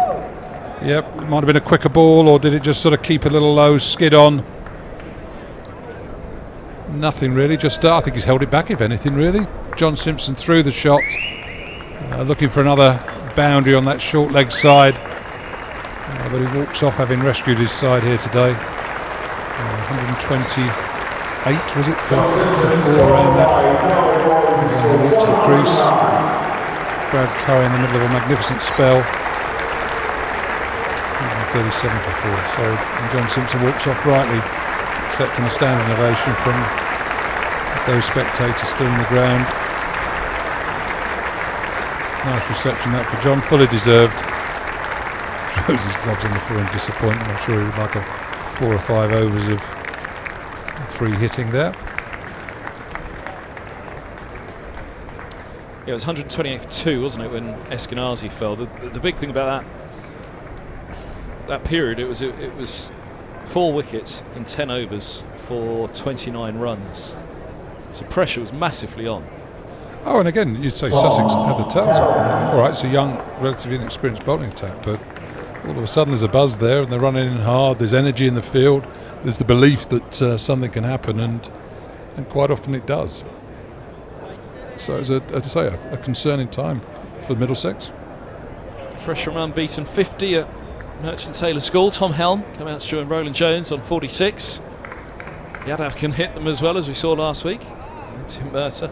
Yep, it might have been a quicker ball, or did it just sort of keep a little low, skid on? Nothing really, just I think he's held it back, if anything, really. John Simpson threw the shot, looking for another boundary on that short leg side, but he walks off having rescued his side here today. 128 was it for 4 around that. Walk to the crease. Brad Curry in the middle of a magnificent spell. 37 for 4, sorry. And John Simpson walks off rightly, accepting a standing ovation from those spectators still on the ground. Nice reception that for John, fully deserved. Throws his gloves on the floor in disappointment. I'm sure he would like a 4 or 5 overs of free hitting there. Yeah, it was 128 for 2, wasn't it, when Eskenazi fell? The big thing about that period, it was 4 wickets in 10 overs for 29 runs. So pressure was massively on. Oh, and again, you'd say Sussex had the tails up. All right, it's a young, relatively inexperienced bowling attack, but all of a sudden there's a buzz there, and they're running in hard. There's energy in the field. There's the belief that something can happen, and quite often it does. So it's a concerning time for Middlessex. Fresh from unbeaten 50 at Merchant Taylor School. Tom Helm come out to join Roland Jones on 46. Yadav can hit them as well, as we saw last week. And Tim Mercer.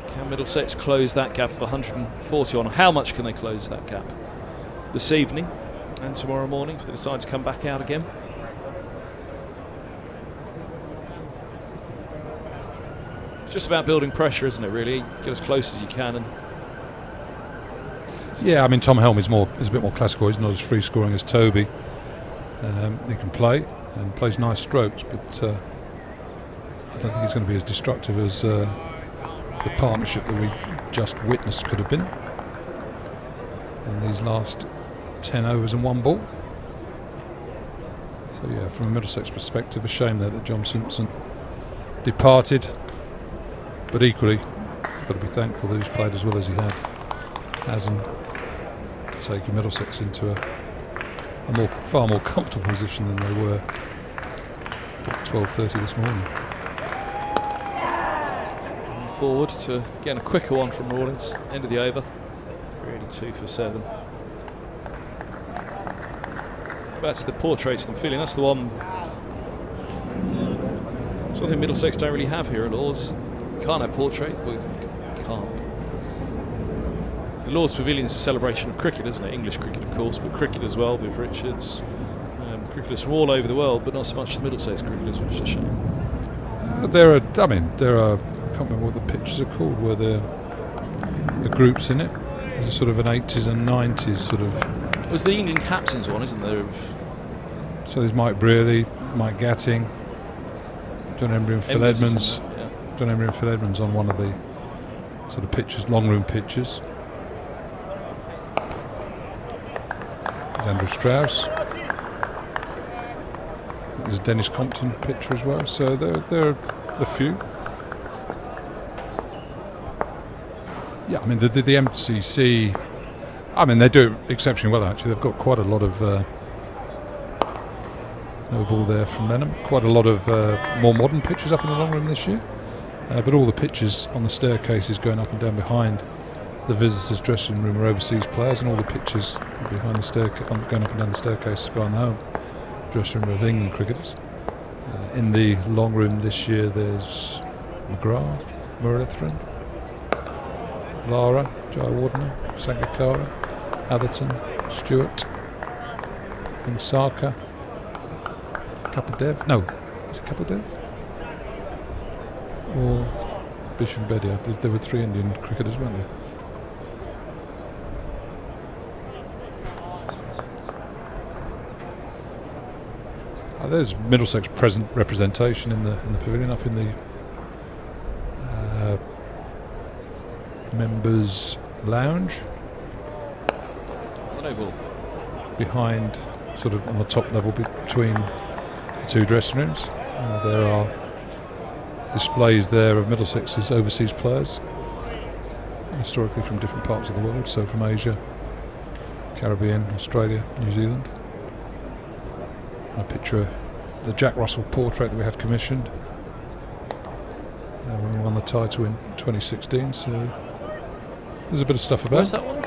Can Middlesex close that gap of 140 on? How much can they close that gap this evening and tomorrow morning if they decide to come back out again? It's just about building pressure, isn't it, really? Get as close as you can. And yeah, I mean, Tom Helm is a bit more classical. He's not as free scoring as Toby. He can play and plays nice strokes, but I don't think he's going to be as destructive as the partnership that we just witnessed could have been in these last 10 overs and 1 ball. So yeah, from a Middlesex perspective, a shame there that John Simpson departed, but equally got to be thankful that he's played as well as he hasn't taken Middlesex into a far more comfortable position than they were at 12:30 this morning. Forward to getting a quicker one from Rawlins. End of the over. 382 for 7. That's the portraits and feeling. That's the one. Something Middlesex don't really have here at Lords. Can't have portrait. We can't. The Lords Pavilion is a celebration of cricket, isn't it? English cricket, of course, but cricket as well. Viv Richards, cricketers from all over the world, but not so much the Middlesex cricketers, which is a shame. There are. I can't remember what the pitches are called, where there are groups in it. There's a sort of an 80s and 90s sort of. It was the England captains one, isn't there? So there's Mike Brearley, Mike Gatting, John Embry and Phil Edmonds. Yeah. John Embry and Phil Edmonds on one of the sort of pitches, long room pitches. There's Andrew Strauss. There's a Dennis Compton picture as well. So there are a few. Yeah, I mean the MCC. I mean they do it exceptionally well actually. They've got quite a lot of No ball there from Lenham. Quite a lot of more modern pitches up in the long room this year, but all the pitches on the staircases going up and down behind the visitors' dressing room are overseas players, and all the pitches behind the going up and down the staircases behind the home dressing room of England cricketers. In the long room this year, there's McGrath, Muralitharan, Lara, Jayawardene, Sangakkara, Atherton, Stewart, Saka, Kapadev. No, is it Kapadev? Or Bishambedia. There were 3 Indian cricketers, weren't there? There's Middlesex present representation in the pavilion up in the members' lounge. No ball. Behind, sort of on the top level between the 2 dressing rooms, there are displays there of Middlesex's overseas players, historically from different parts of the world, so from Asia, Caribbean, Australia, New Zealand. And a picture of the Jack Russell portrait that we had commissioned when we won the title in 2016. So there's a bit of stuff about. Where's that one?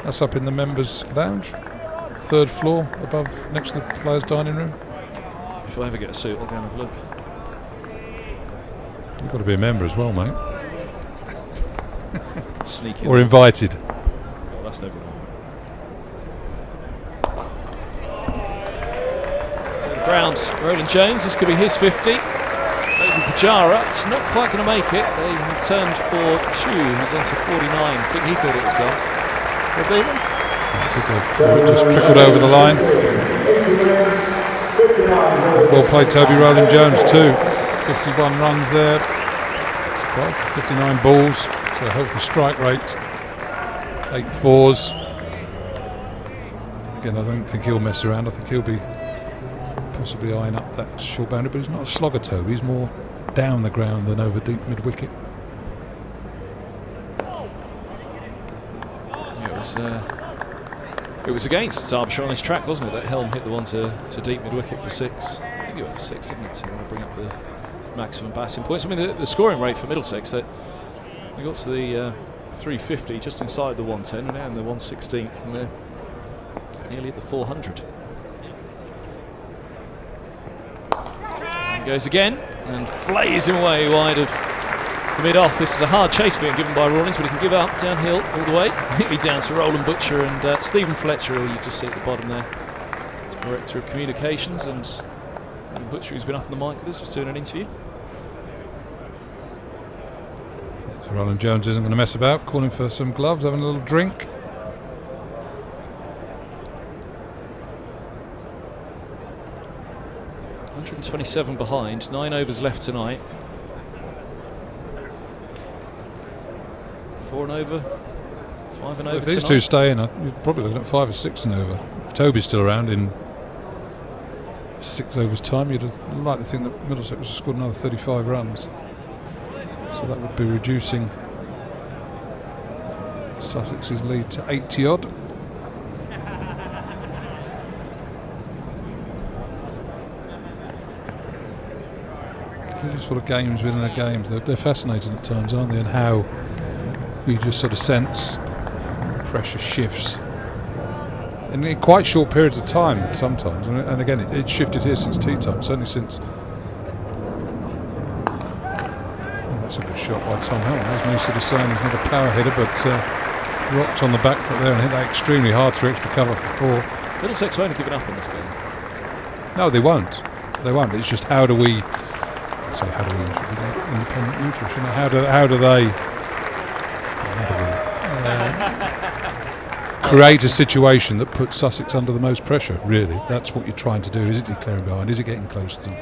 That's up in the members' lounge, 3rd floor, above, next to the players' dining room. If I ever get a suit, I'll go and have a look. You've got to be a member as well, mate. Sneak in. Or invited. Well, that's never wrong. Ground, Roland Jones, this could be his 50. Over Pujara, it's not quite going to make it. They have turned for 2, he's on to 49. I think he thought it was gone. Have they? It just trickled over the line. Well played, Toby. Roland Jones too. 51 runs there. 59 balls, so a healthy strike rate. 8 fours. Again, I don't think he'll mess around. I think he'll be possibly eyeing up that short boundary, but he's not a slogger, Toby. He's more down the ground than over deep mid-wicket. It was against Derbyshire on this track, wasn't it, that Helm hit the one to deep mid-wicket for 6. I think he went for 6, didn't it, to bring up the maximum batting points. I mean, the scoring rate for Middlesex, that they got to the 350, just inside the 110, and now in the 116th, and they're nearly at the 400. And goes again, and flays him away wide of the mid-off. This is a hard chase being given by Rawlings, but he can give up downhill all the way, nearly down to Roland Butcher and Stephen Fletcher, who you just see at the bottom there, Director of Communications, and Butcher, who's been up on the mic with us, just doing an interview. So Roland Jones isn't going to mess about, calling for some gloves, having a little drink. .127 behind, 9 overs left tonight. 4 and over, 5 and over. If these tonight. 2 stay in, you're probably looking at 5 or 6 and over. If Toby's still around in 6 overs time, you'd like to think that Middlesex has scored another 35 runs. So that would be reducing Sussex's lead to 80 odd. These sort of games within the games, they're fascinating at times, aren't they? And how you just sort of sense pressure shifts in quite short periods of time sometimes. And again, it's shifted here since tea time, certainly since. That's a good shot by Tom Helm. As Musa is saying, he's not a power hitter, but rocked on the back foot there and hit that extremely hard through extra cover for 4. Middlesex won't have given up on this game. No, they won't. They won't. It's just how do we? So how do we? Independent nutrition. How do they create a situation that puts Sussex under the most pressure? Really, that's what you're trying to do. Is it declaring behind? Is it getting close to them?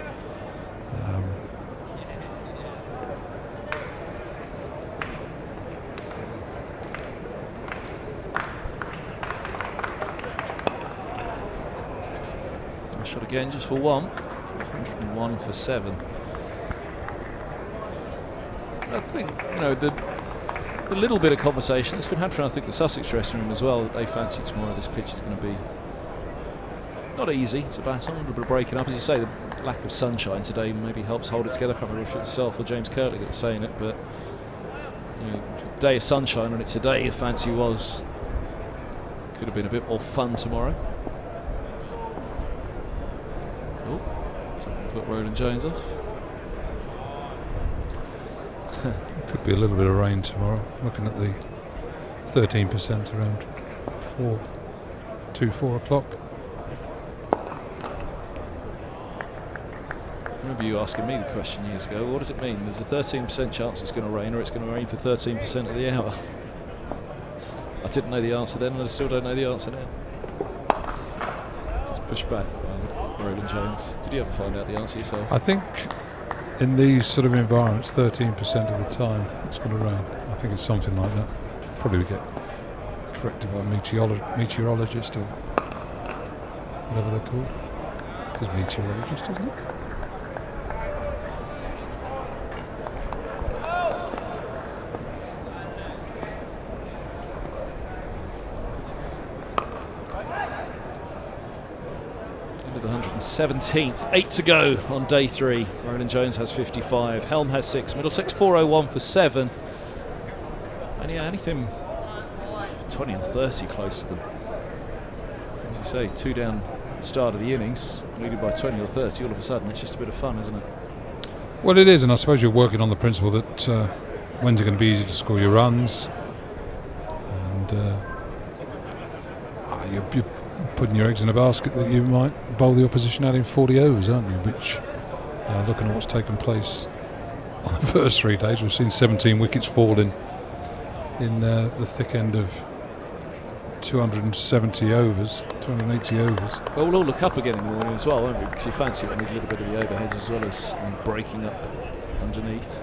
Shot again, just for 1. 101 for 7. I think, you know, the little bit of conversation that's been had from, I think, the Sussex dressing room as well, that they fancy tomorrow this pitch is going to be not easy to bat on, a little bit of breaking up. As you say, the lack of sunshine today maybe helps hold it together. I can't remember if it's yourself or James Kirtley that was saying it, but a day of sunshine when it's a day of fancy was. Could have been a bit more fun tomorrow. Oh, something put Roland Jones off. Could be a little bit of rain tomorrow. Looking at the 13% around 4 o'clock. I remember you asking me the question years ago, what does it mean? There's a 13% chance it's going to rain, or it's going to rain for 13% of the hour. I didn't know the answer then, and I still don't know the answer now. Just push back, Roland Jones. Did you ever find out the answer yourself? I think in these sort of environments, 13% of the time it's going to rain. I think it's something like that. Probably we get corrected by a meteorologist or whatever they're called. It is meteorologist, isn't it? Into the 117th, 8 to go on day 3. Roland Jones has 55, Helm has 6, Middlesex 401 for 7. And yeah, anything 20 or 30 close to them. As you say, 2 down at the start of the innings, leading by 20 or 30, all of a sudden it's just a bit of fun, isn't it? Well, it is, and I suppose you're working on the principle that when's it going to be easy to score your runs, and you're putting your eggs in a basket that you might bowl the opposition out in 40 overs, aren't you? Which, looking at what's taken place on the first 3 days, we've seen 17 wickets fall in the thick end of 270 overs, 280 overs. Well, we'll all look up again in the morning as well, won't we? Because you fancy it, we need a little bit of the overheads as well as breaking up underneath.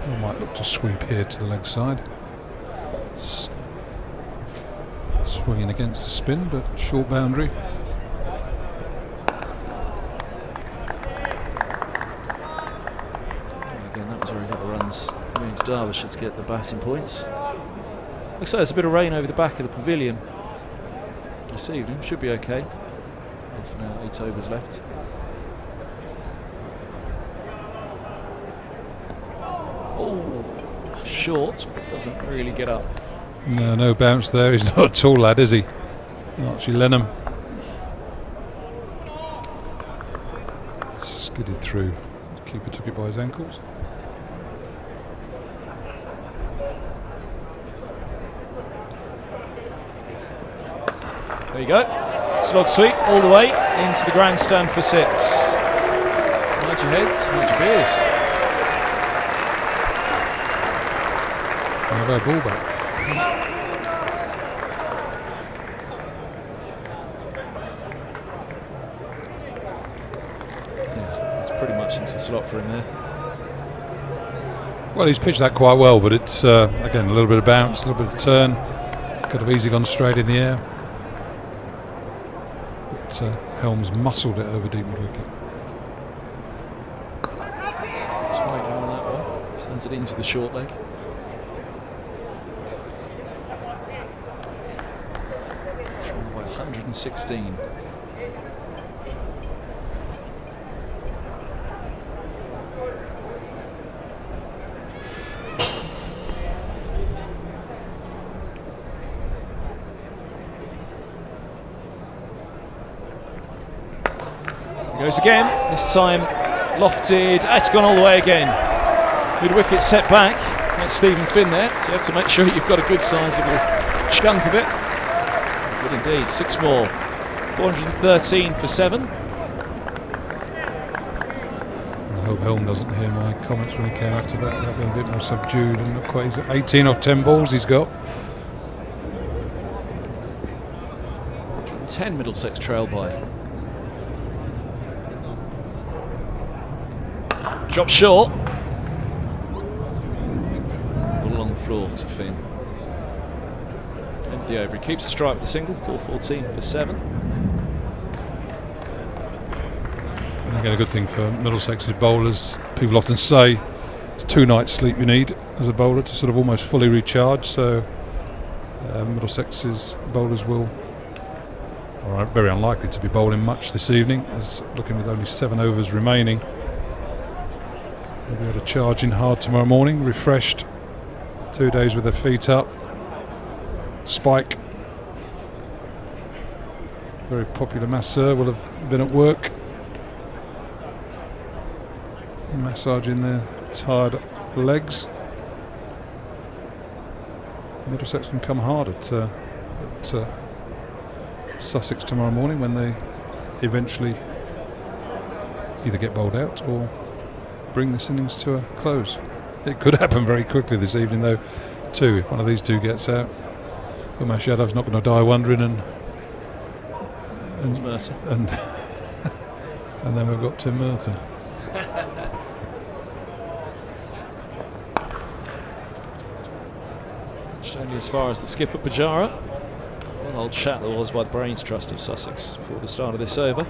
I might look to sweep here to the leg side. Swinging against the spin, but short boundary. Again, that was where he got the runs. Against Derbyshire to get the batting points. Looks like there's a bit of rain over the back of the pavilion this evening. Should be okay. Half an hour, 8 overs left. Oh, short, but doesn't really get up. No bounce there. He's not a tall lad, is he? Archie Lenham. Skidded through. The keeper took it by his ankles. There you go. Slog sweep all the way into the grandstand for 6. Mind your heads, mind your beers. Another ball back. Yeah, it's pretty much into the slot for him there. Well, he's pitched that quite well, but it's again a little bit of bounce, a little bit of turn. Could have easily gone straight in the air. But Helm's muscled it over deep mid-wicket. Just waiting on that one. Turns it into the short leg. Drawn by 116. Goes again, this time lofted, it's gone all the way again. Mid-wicket set back, that's Stephen Finn there, so you have to make sure you've got a good sizable chunk of it. Good indeed, 6 more, 413 for 7. I hope Helm doesn't hear my comments when he came out to bat about being a bit more subdued and not quite easy. 18 off 10 balls he's got. 10 Middlesex trail by. Drop short. All along the floor to Finn. End of the over. He keeps the strike with a single. 414 for 7. And again, a good thing for Middlesex's bowlers. People often say it's 2 nights sleep you need as a bowler to sort of almost fully recharge. So Middlesex's bowlers will are very unlikely to be bowling much this evening, as looking with only 7 overs remaining. They'll be able to charge in hard tomorrow morning, refreshed, 2 days with their feet up. Spike, very popular masseur, will have been at work massaging their tired legs. Middlesex can come hard at Sussex tomorrow morning when they eventually either get bowled out or bring this innings to a close. It could happen very quickly this evening though too. If one of these two gets out, Umesh Yadav's not going to die wondering, and then we've got Tim Murtagh. Only as far as the skipper Pujara. One old chat there was by the Brains Trust of Sussex before the start of this over.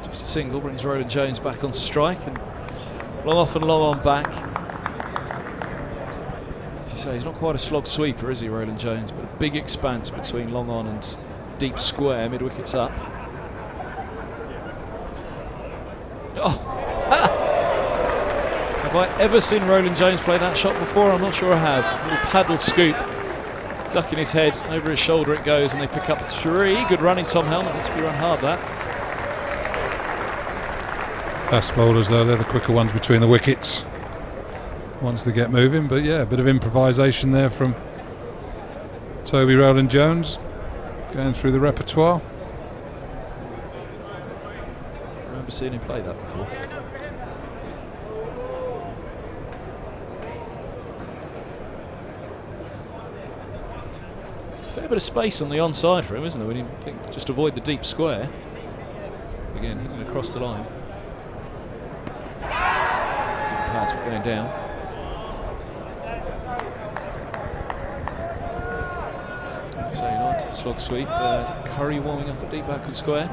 Just a single brings Roland Jones back onto strike, and long off and long on back. As you say, he's not quite a slog sweeper, is he, Roland Jones? But a big expanse between long on and deep square, mid wickets up. Oh. Have I ever seen Roland Jones play that shot before? I'm not sure I have. A little paddle scoop, ducking his head, over his shoulder it goes, and they pick up 3. Good running, Tom Helm. It had to be run hard, that. Fast bowlers though, they're the quicker ones between the wickets once they get moving. But yeah, a bit of improvisation there from Toby Roland Jones, going through the repertoire. Seen him play that before. There's a fair bit of space on the onside for him, isn't there? When you think just avoid the deep square. Again, hitting across the line. Pads going down. So he likes the slog sweep. Curry warming up at deep backward square.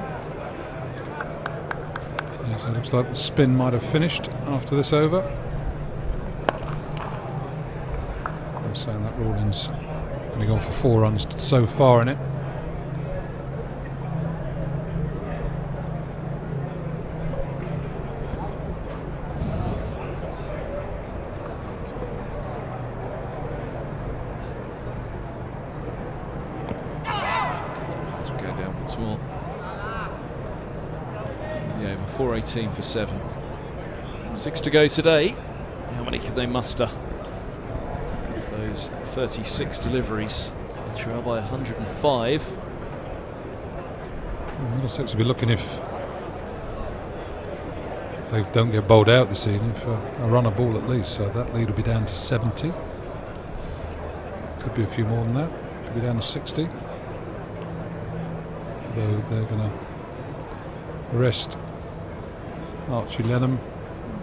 Yes, it looks like the spin might have finished after this over. I'm saying that Rawlins only gone for 4 runs so far in it. So go down once more. 4:18 for 7. 6 to go today. How many can they muster? Of those 36 deliveries, they trail by 105. Well, Middlesex will be looking, if they don't get bowled out this evening, for a run a ball at least, so that lead will be down to 70. Could be a few more than that. Could be down to 60. Though they're going to rest Archie Lenham.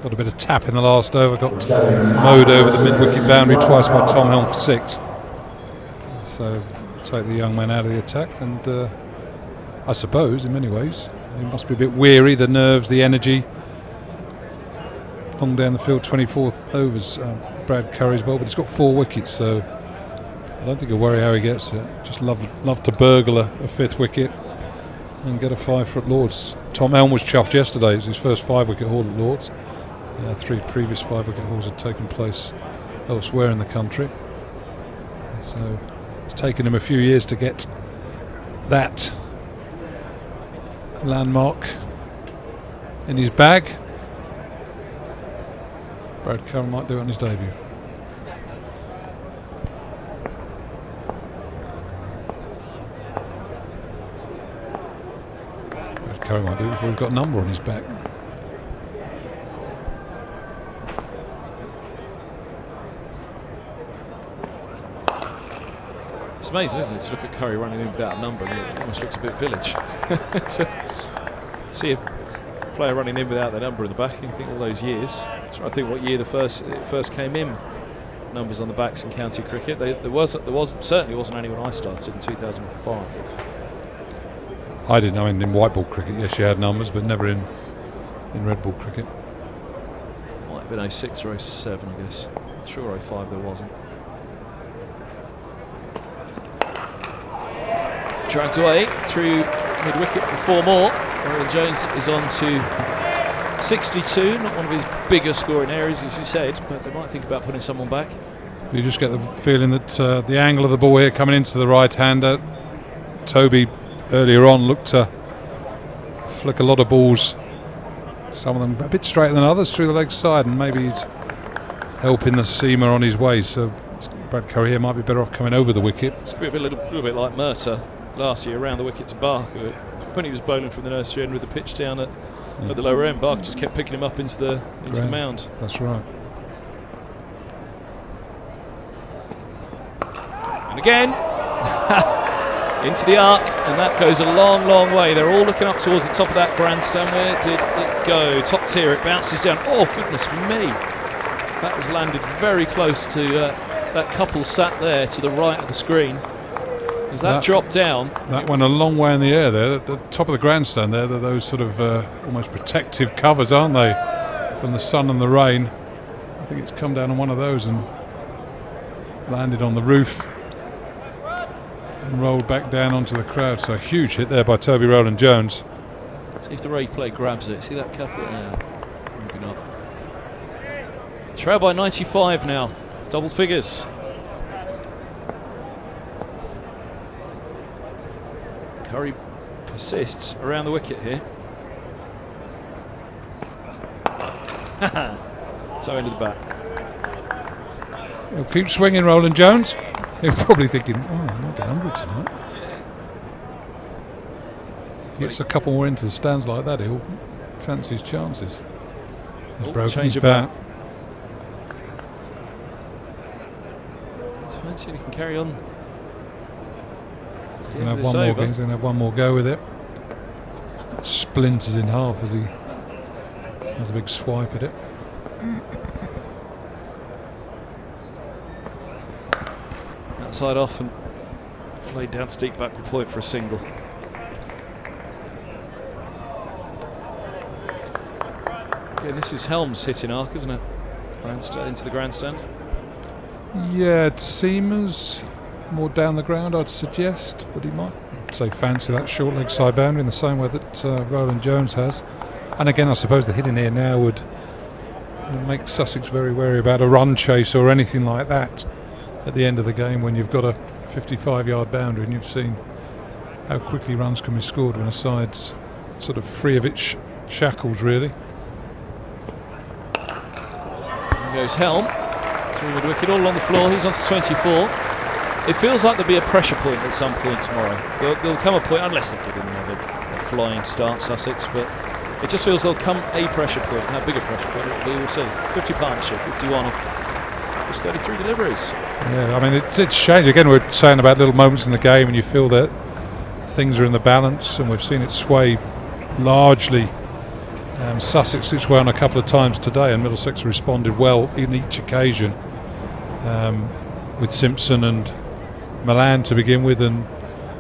Got a bit of tap in the last over, got mowed over the mid-wicket boundary twice by Tom Helm for 6. So take the young man out of the attack, and I suppose in many ways he must be a bit weary, the nerves, the energy. Long down the field, 24th overs, Brad Curry's bowl, but he's got 4 wickets, so I don't think he'll worry how he gets it. Just love to burgle a 5th wicket and get a 5 for at Lords. Tom Helm was chuffed yesterday. It was his first 5-wicket haul at Lords. 3 previous 5-wicket hauls had taken place elsewhere in the country. So it's taken him a few years to get that landmark in his bag. Brad Curry might do it on his debut. Curry might do it before he's got a number on his back. It's amazing, isn't it, to look at Curry running in without a number, and it almost looks a bit village. To see a player running in without the number in the back, you think all those years. So I think what year it first came in, numbers on the backs in county cricket. There certainly wasn't any when I started in 2005. I didn't know in white ball cricket, yes, you had numbers, but never in red ball cricket. Might have been 06 or 07, I guess. Sure 05 there wasn't. Dragged away through mid-wicket for 4 more. Roland Jones is on to 62, not one of his bigger scoring areas, as he said, but they might think about putting someone back. You just get the feeling that the angle of the ball here coming into the right-hander, Toby earlier on looked to flick a lot of balls, some of them a bit straighter than others, through the leg side, and maybe he's helping the seamer on his way. So Brad Curry here might be better off coming over the wicket. It's going to be a little bit like Murtagh last year around the wicket to Barker. When he was bowling from the nursery end with the pitch down at the lower end, Barker just kept picking him up into the mound. That's right. And again, into the arc, and that goes a long, long way. They're all looking up towards the top of that grandstand. Where did it go? Top tier, it bounces down. Oh, goodness me. That has landed very close to that couple sat there to the right of the screen. As that dropped down. That went a long way in the air there. At the top of the grandstand there, they're those sort of almost protective covers, aren't they, from the sun and the rain. I think it's come down on one of those and landed on the roof and rolled back down onto the crowd. So a huge hit there by Toby Roland Jones. See if the replay grabs it. See that couple? Yeah, maybe not. Trail by 95 now. Double figures. Curry persists around the wicket here. So end of the bat. He'll keep swinging, Roland Jones. He'll probably thinking, oh, I might get 100 tonight. If he gets a couple more into the stands like that, he'll fancy his chances. He's broken his bat. He's fancying he can carry on. He's going to have one more. He's going to have one more go with it. Splinters in half as he has a big swipe at it. Outside off and flayed down to deep backward point for a single. Again, this is Helm's hitting arc, isn't it? Into the grandstand. Yeah, it seems more down the ground, I'd suggest, but he might say fancy that short leg side boundary in the same way that Roland Jones has. And again, I suppose the hitting here now would make Sussex very wary about a run chase or anything like that at the end of the game when you've got a 55-yard boundary and you've seen how quickly runs can be scored when a side's sort of free of its shackles, really. There goes Helm through the wicket, all on the floor. He's on to 24. It feels like there'll be a pressure point at some point tomorrow. There'll come a point, unless they get in a flying start, Sussex, but it just feels there'll come a pressure point. How big a pressure point it'll be, we'll see. 50 partnership, 51 of just 33 deliveries. Yeah, I mean, it's changed. Again, we're saying about little moments in the game and you feel that things are in the balance, and we've seen it sway largely. Sussex its way on a couple of times today, and Middlesex responded well in each occasion, with Simpson and Milan to begin with, and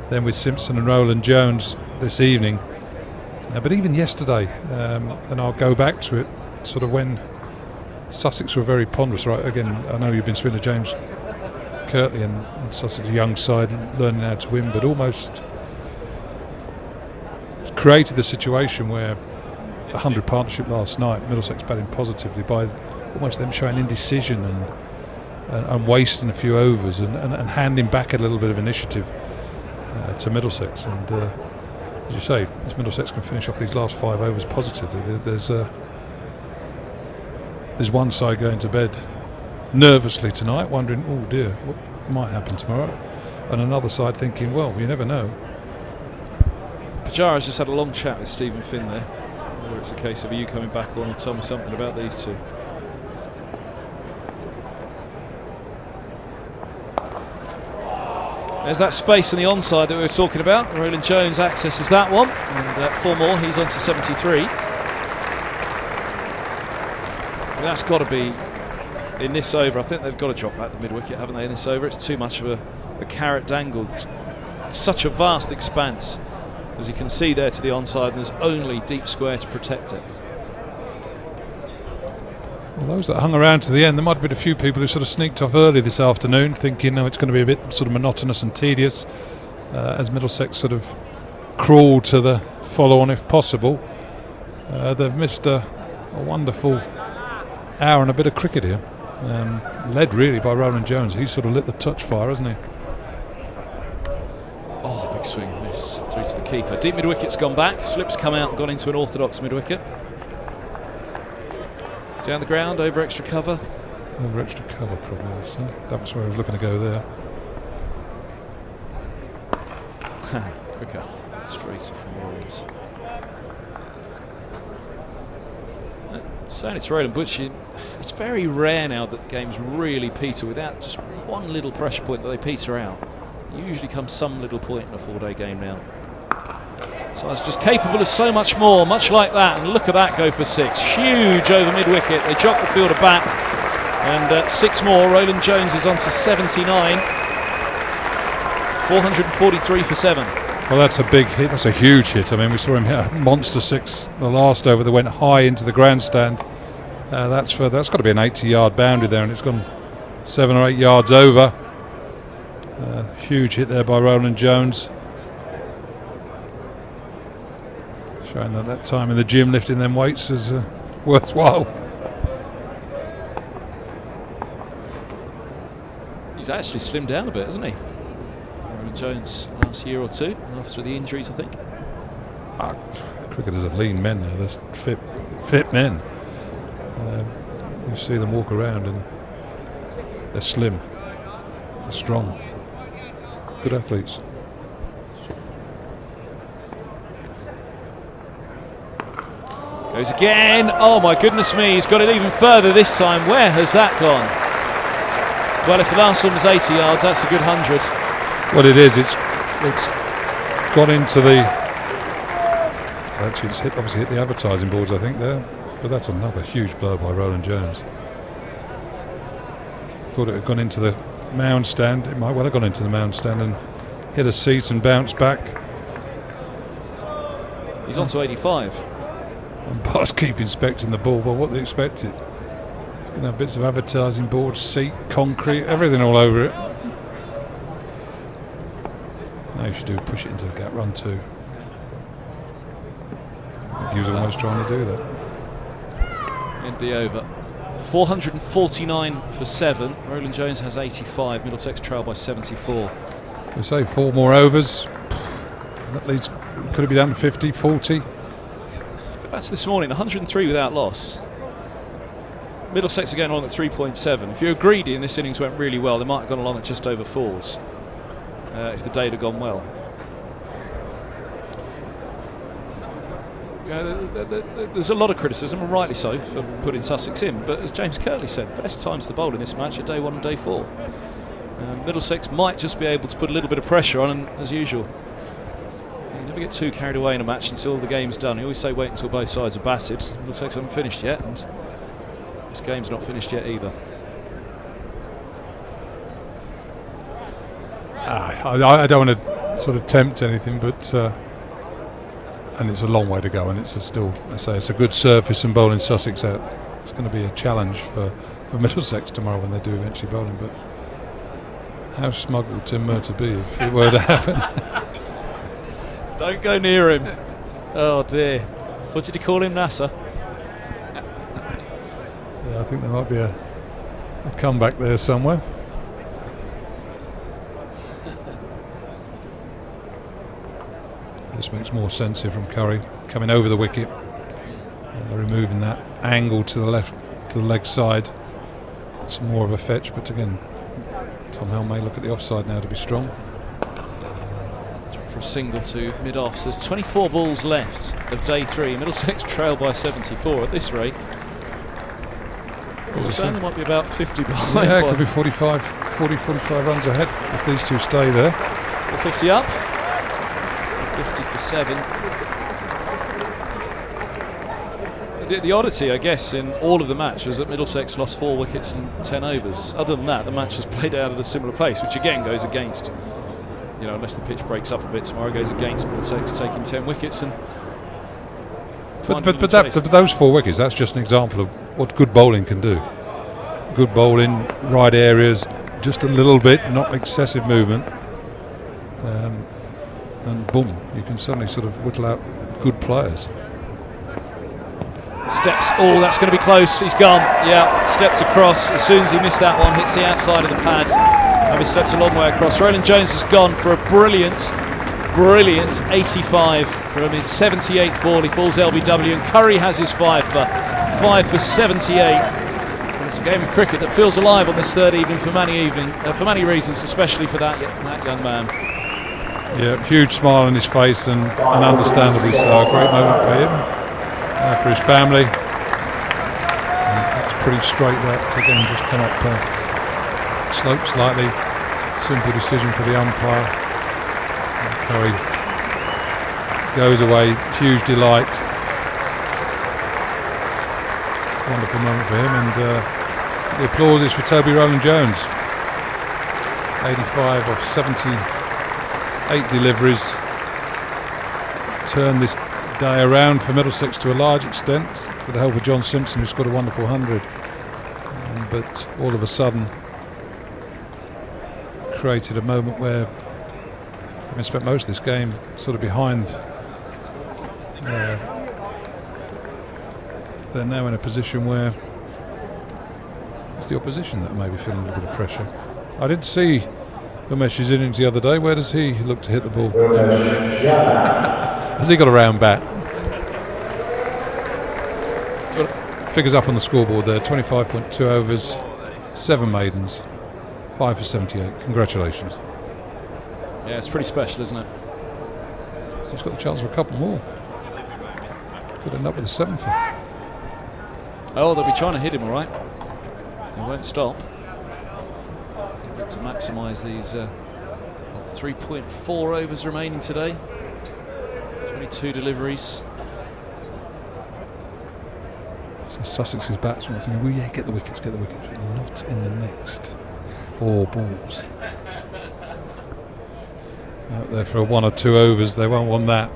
then with Simpson and Roland Jones this evening. But even yesterday, and I'll go back to it, sort of when Sussex were very ponderous. Right, again, I know you've been speaking to James Kirtley and Sussex, a young side learning how to win, but almost created the situation where the 100 partnership last night, Middlesex batting positively by almost them showing indecision and wasting a few overs and handing back a little bit of initiative to Middlesex. And as you say, if Middlesex can finish off these last 5 overs positively, there's one side going to bed nervously tonight, wondering, oh dear, what might happen tomorrow, and another side thinking, well, you never know. Pujara's just had a long chat with Stephen Finn there. Whether it's a case of you coming back on or tell me something about these two. There's that space in the onside that we were talking about. Roland Jones accesses that one, and 4 more, he's on to 73. That's got to be in this over. I think they've got to drop back the mid-wicket, haven't they, in this over? It's too much of a carrot dangle. It's such a vast expanse, as you can see there to the onside, and there's only deep square to protect it. Well, those that hung around to the end, there might have been a few people who sort of sneaked off early this afternoon, thinking, it's going to be a bit sort of monotonous and tedious as Middlesex sort of crawl to the follow-on if possible. They've missed a wonderful hour and a bit of cricket here, led really by Roland Jones. He's sort of lit the touch fire, hasn't he? Oh, big swing, missed through to the keeper. Deep mid-wicket's gone back, slips come out and gone into an orthodox mid-wicket. Down the ground, over extra cover. Over extra cover, probably. Also. That was where I was looking to go there. Quicker, straighter from Rollins. Saying it's Roland Butchie, it's very rare now that games really peter without just one little pressure point that they peter out. Usually comes some little point in a 4-day game now. So it's just capable of so much more, much like that. And look at that go for 6. Huge over mid-wicket. They drop the fielder back. And 6 more. Roland Jones is on to 79. 443 for 7. Well, that's a big hit. That's a huge hit. I mean, we saw him hit a monster 6 the last over that went high into the grandstand. That's got to be an 80-yard boundary there, and it's gone 7 or 8 yards over. Huge hit there by Roland Jones. Showing that time in the gym lifting them weights is worthwhile. He's actually slimmed down a bit, hasn't he? Roland Jones last year or two after the injuries, I think. Cricketers are lean men now. They're fit men. You see them walk around and they're slim, they're strong, good athletes. Goes again. Oh my goodness me, he's got it even further this time. Where has that gone? Well, if the last one was 80 yards, that's a good 100. What it is, it's gone into the... Actually, it's obviously hit the advertising boards, I think, there. But that's another huge blow by Roland Jones. Thought it had gone into the mound stand. It might well have gone into the mound stand and hit a seat and bounced back. He's on to 85. Umpires keep inspecting the ball, but what they expected. It's going to have bits of advertising boards, seat, concrete, everything all over it. Now you should do push it into the gap, run 2. I think he was almost trying to do that. End the over. 449 for 7. Roland Jones has 85. Middlesex trail by 74. We say 4 more overs. That leads. Could it be down to 50, 40? That's this morning, 103 without loss. Middlesex are going along at 3.7. If you're greedy and this innings went really well, they might have gone along at just over 4s if the day had gone well. There's a lot of criticism, and rightly so, for putting Sussex in, but as James Kirtley said, best times to bowl in this match are day 1 and day 4. Middlesex might just be able to put a little bit of pressure on, and as usual, you never get too carried away in a match until the game's done. You always say wait until both sides are batted. Middlesex haven't finished yet, and this game's not finished yet either. I don't want to sort of tempt anything, but and it's a long way to go, and it's still, I say, it's a good surface, and bowling Sussex out, it's going to be a challenge for Middlesex tomorrow when they do eventually bowling. But how smug will Tim Murtagh be if it were to happen? Don't go near him. Oh dear. What did he call him, NASA? Yeah, I think there might be a comeback there somewhere. This makes more sense here from Curry, coming over the wicket, removing that angle to the left, to the leg side. It's more of a fetch, but again, Tom Helm may look at the offside now to be strong. For a single to mid-off. So there's 24 balls left of day 3. Middlesex trail by 74 at this rate. What was saying, there might be about 50 behind. Yeah, it could be 40, 45 runs ahead if these two stay there. 50 up. 50 for 7. The oddity, I guess, in all of the match was that Middlesex lost 4 wickets in 10 overs. Other than that, the match has played out at a similar pace, which again goes against, unless the pitch breaks up a bit tomorrow, goes against Middlesex taking 10 wickets. And But those 4 wickets, that's just an example of what good bowling can do. Good bowling, right areas, just a little bit, not excessive movement, and boom, you can suddenly sort of whittle out good players. Steps, oh, that's going to be close. He's gone. Yeah, steps across. As soon as he missed that one, hits the outside of the pad. And he steps a long way across. Roland Jones has gone for a brilliant 85 from his 78th ball. He falls LBW, and Curry has his 5 for 78. And it's a game of cricket that feels alive on this third evening for many reasons, especially for that young man. Yeah, huge smile on his face, and understandably so. A great moment for him. For his family. It's pretty straight, that again, just come up slope slightly. Simple decision for the umpire. And Curry goes away, huge delight. Wonderful moment for him, and the applause is for Toby Roland Jones. 85 of 78 deliveries. Turned this day around for Middlesex to a large extent, with the help of John Simpson, who scored a wonderful 100. But all of a sudden created a moment where, having spent most of this game sort of behind, they're now in a position where it's the opposition that may be feeling a little bit of pressure. I didn't see Umesh's innings the other day. Where does he look to hit the ball? Has he got a round bat? Figures up on the scoreboard there. 25.2 overs, 7 maidens, 5 for 78. Congratulations. Yeah, it's pretty special, isn't it? He's got the chance for a couple more. Could end up with a 7th. Oh, they'll be trying to hit him, all right. They won't stop. To maximise these 3.4 overs remaining today. 22 deliveries. So Sussex's batsmen are thinking, well, yeah, get the wickets, but not in the next 4 balls. Out there for a 1 or 2 overs, they won't want that.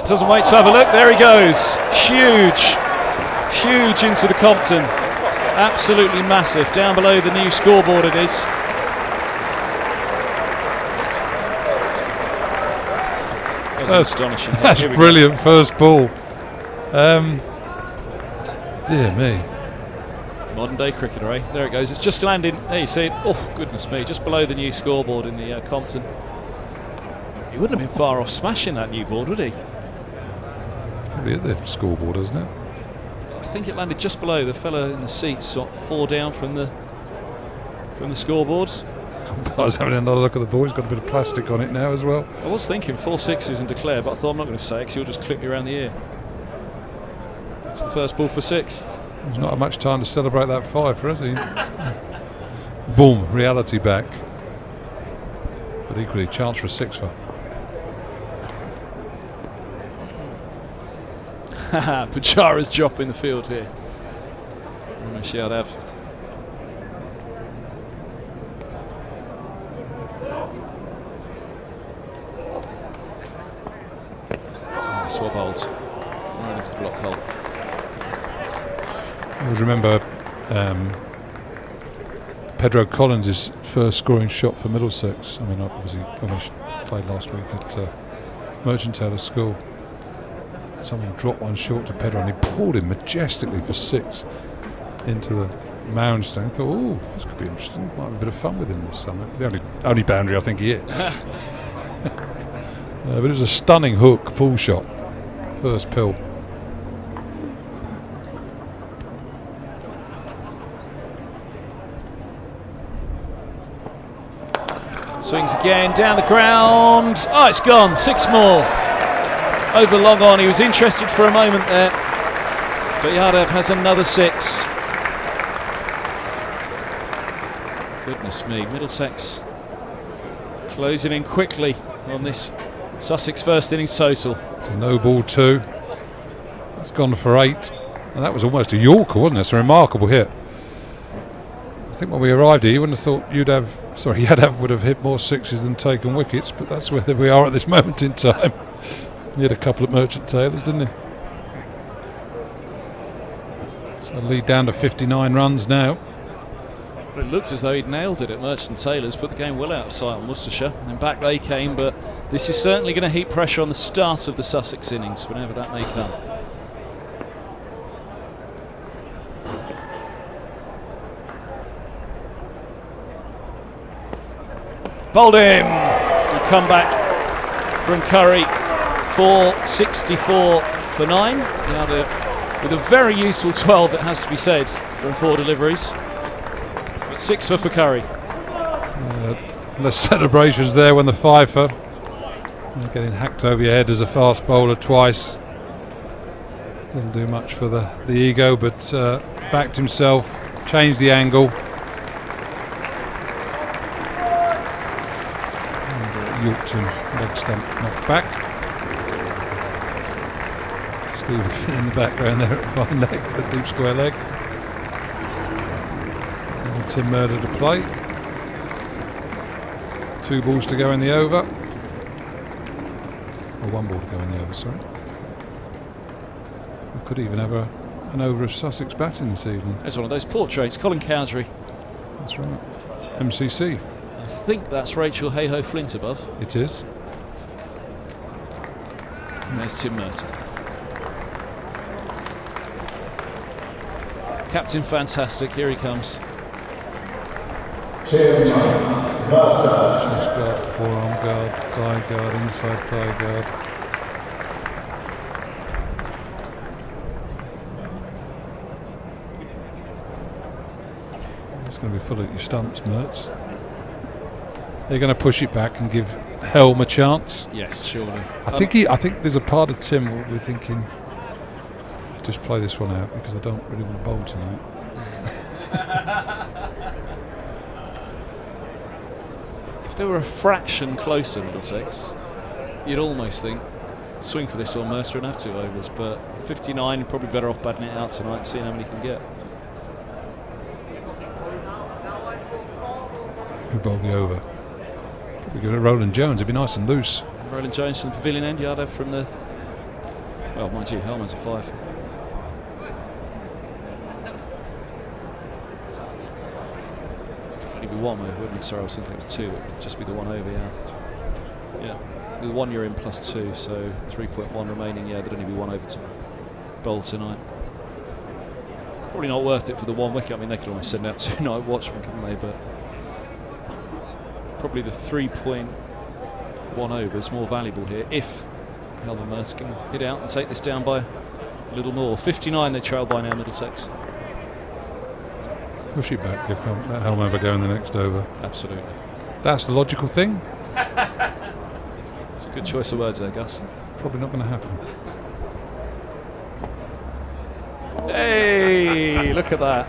Doesn't wait to have a look. There he goes. Huge into the Compton. Absolutely massive. Down below the new scoreboard it is. That's astonishing. That's brilliant first ball. Dear me. Modern day cricketer, eh? There it goes. It's just landing. There you see it. Oh, goodness me. Just below the new scoreboard in the Compton. He wouldn't have been far off smashing that new board, would he? Probably at the scoreboard, isn't it? I think it landed just below. The fella in the seats, sort of 4 down from the scoreboard. I was having another look at the ball. It's got a bit of plastic on it now as well. I was thinking 4 sixes and declare, but I thought I'm not going to say it because he'll just clip me around the ear. It's the first ball for 6. There's not much time to celebrate that 5 for, has he? Boom, reality back. But equally, chance for a 6 for. Pujara's drop in the field here. Yadav. Swab holds right into the block hole. I always remember Pedro Collins' first scoring shot for Middlesex. I mean, obviously, played last week at Merchant Taylor School. Someone dropped one short to Pedro and he pulled him majestically for 6 into the mound stand. I thought, oh, this could be interesting. Might have a bit of fun with him this summer. It's the only boundary I think he hit. But it was a stunning hook pull shot. First pill. Swings again, down the ground. Oh, it's gone. 6 more. Over long on. He was interested for a moment there. But Yadav has another 6. Goodness me. Middlesex closing in quickly on this Sussex first innings total. It's a no ball 2. It's gone for 8. And that was almost a Yorker, wasn't it? It's a remarkable hit. I think when we arrived here, you wouldn't have thought Yadav would have hit more sixes than taken wickets, but that's where we are at this moment in time. He had a couple of Merchant Taylors, didn't he? So lead down to 59 runs now. It looked as though he'd nailed it at Merchant Taylors, put the game well out of sight on Worcestershire, and back they came, but this is certainly going to heap pressure on the start of the Sussex innings, whenever that may come. Bowled him! The comeback from Curry, 464 for 9. With a very useful 12, it has to be said, from 4 deliveries. 6 for Curry. The celebrations there when the fifer getting hacked over your head as a fast bowler twice. Doesn't do much for the ego, but backed himself, changed the angle, and yorked him, leg stump knocked back. Stephen Finn in the background there at fine leg, the deep square leg. Tim Murder to play. 2 balls to go in the over. Or 1 ball to go in the over, sorry. We could even have an over of Sussex batting this evening. There's one of those portraits, Colin Cowdrey. That's right. MCC. I think that's Rachel Hayho Flint above. It is. And there's Tim Merton. Captain Fantastic, here he comes. Chest guard, forearm guard, thigh guard, inside thigh guard. It's going to be full of your stumps, Mertz. They're going to push it back and give Helm a chance. Yes, surely. I think there's a part of Tim will be thinking, just play this one out because I don't really want to bowl tonight. If they were a fraction closer, Middlesex, you'd almost think swing for this one, Mercer, and have 2 overs, but 59, you're probably better off batting it out tonight and seeing how many you can get. Who bowled the over? Probably good at Roland Jones. It'd be nice and loose. Roland Jones from the pavilion end, Yadav from the, well, mind you, Helm has a 5. It'd be 1 over, wouldn't it? Sorry, I was thinking it was 2. It'd just be the 1 over, yeah. Yeah, the 1 you're in plus 2, so 3.1 remaining. Yeah, there'd only be 1 over to bowl tonight. Probably not worth it for the 1 wicket. I mean, they could almost send out 2 night watchmen, couldn't they? But probably the 3.1 over is more valuable here if Helm and Mertz can hit out and take this down by a little more. 59 they trail by now, Middlesex. Push it back, give Helm have a go in the next over. Absolutely. That's the logical thing. It's a good choice of words there, Gus. Probably not going to happen. Hey, look at that.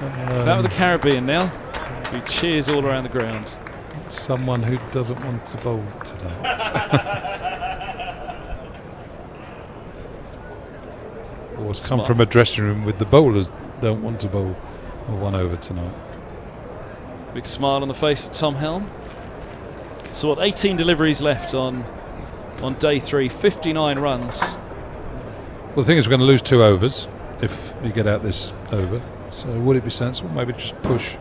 If that were the Caribbean now, we cheers all around the ground. It's someone who doesn't want to bowl tonight. Or come from a dressing room with the bowlers that don't want to bowl a 1 over tonight. Big smile on the face of Tom Helm. So what, 18 deliveries left on day 3, 59 runs. Well, the thing is, we're going to lose 2 overs if we get out this over. So would it be sensible maybe just push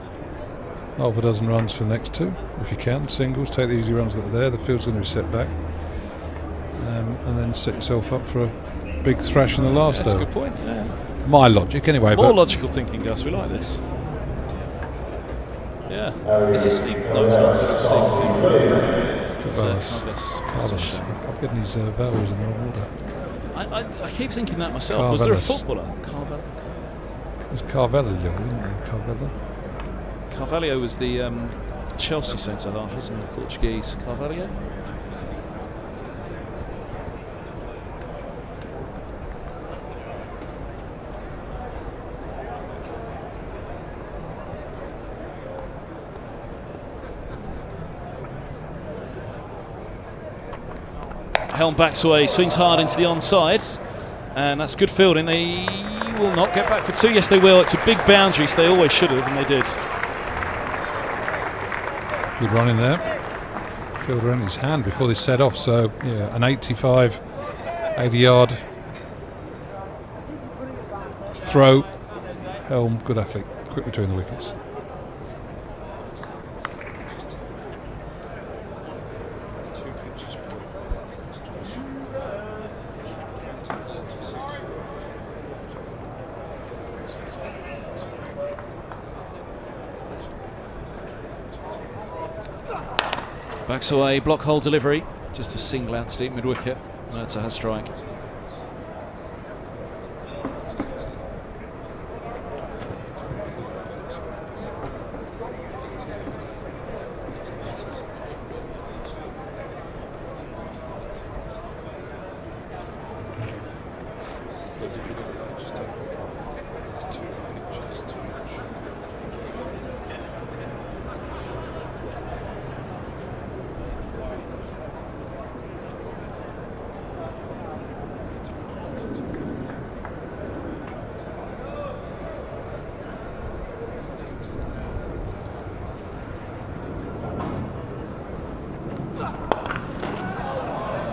half a dozen runs for the next 2 if you can? Singles, take the easy runs that are there. The field's going to be set back, and then set yourself up for a big thrash in the last over. That's a good point. Yeah. My logic, anyway. More logical thinking, Gus. We like this. Yeah. Is this Steve? No, it's not. Carvallis. I'm getting these vowels in the wrong order. I keep thinking that myself. Was there a footballer? It was Carvalho, isn't it? Carvalho was the Chelsea centre half, wasn't he? Portuguese. Carvalho. Helm backs away, swings hard into the onside, and that's good fielding. They will not get back for 2. Yes, they will. It's a big boundary, so they always should have, and they did. Good run in there. Fielder in his hand before they set off, so yeah, an 85, 80-yard throw. Helm, good athlete, quick between the wickets. Backs away, block hole delivery, just a single out to deep mid wicket. Merta has strike.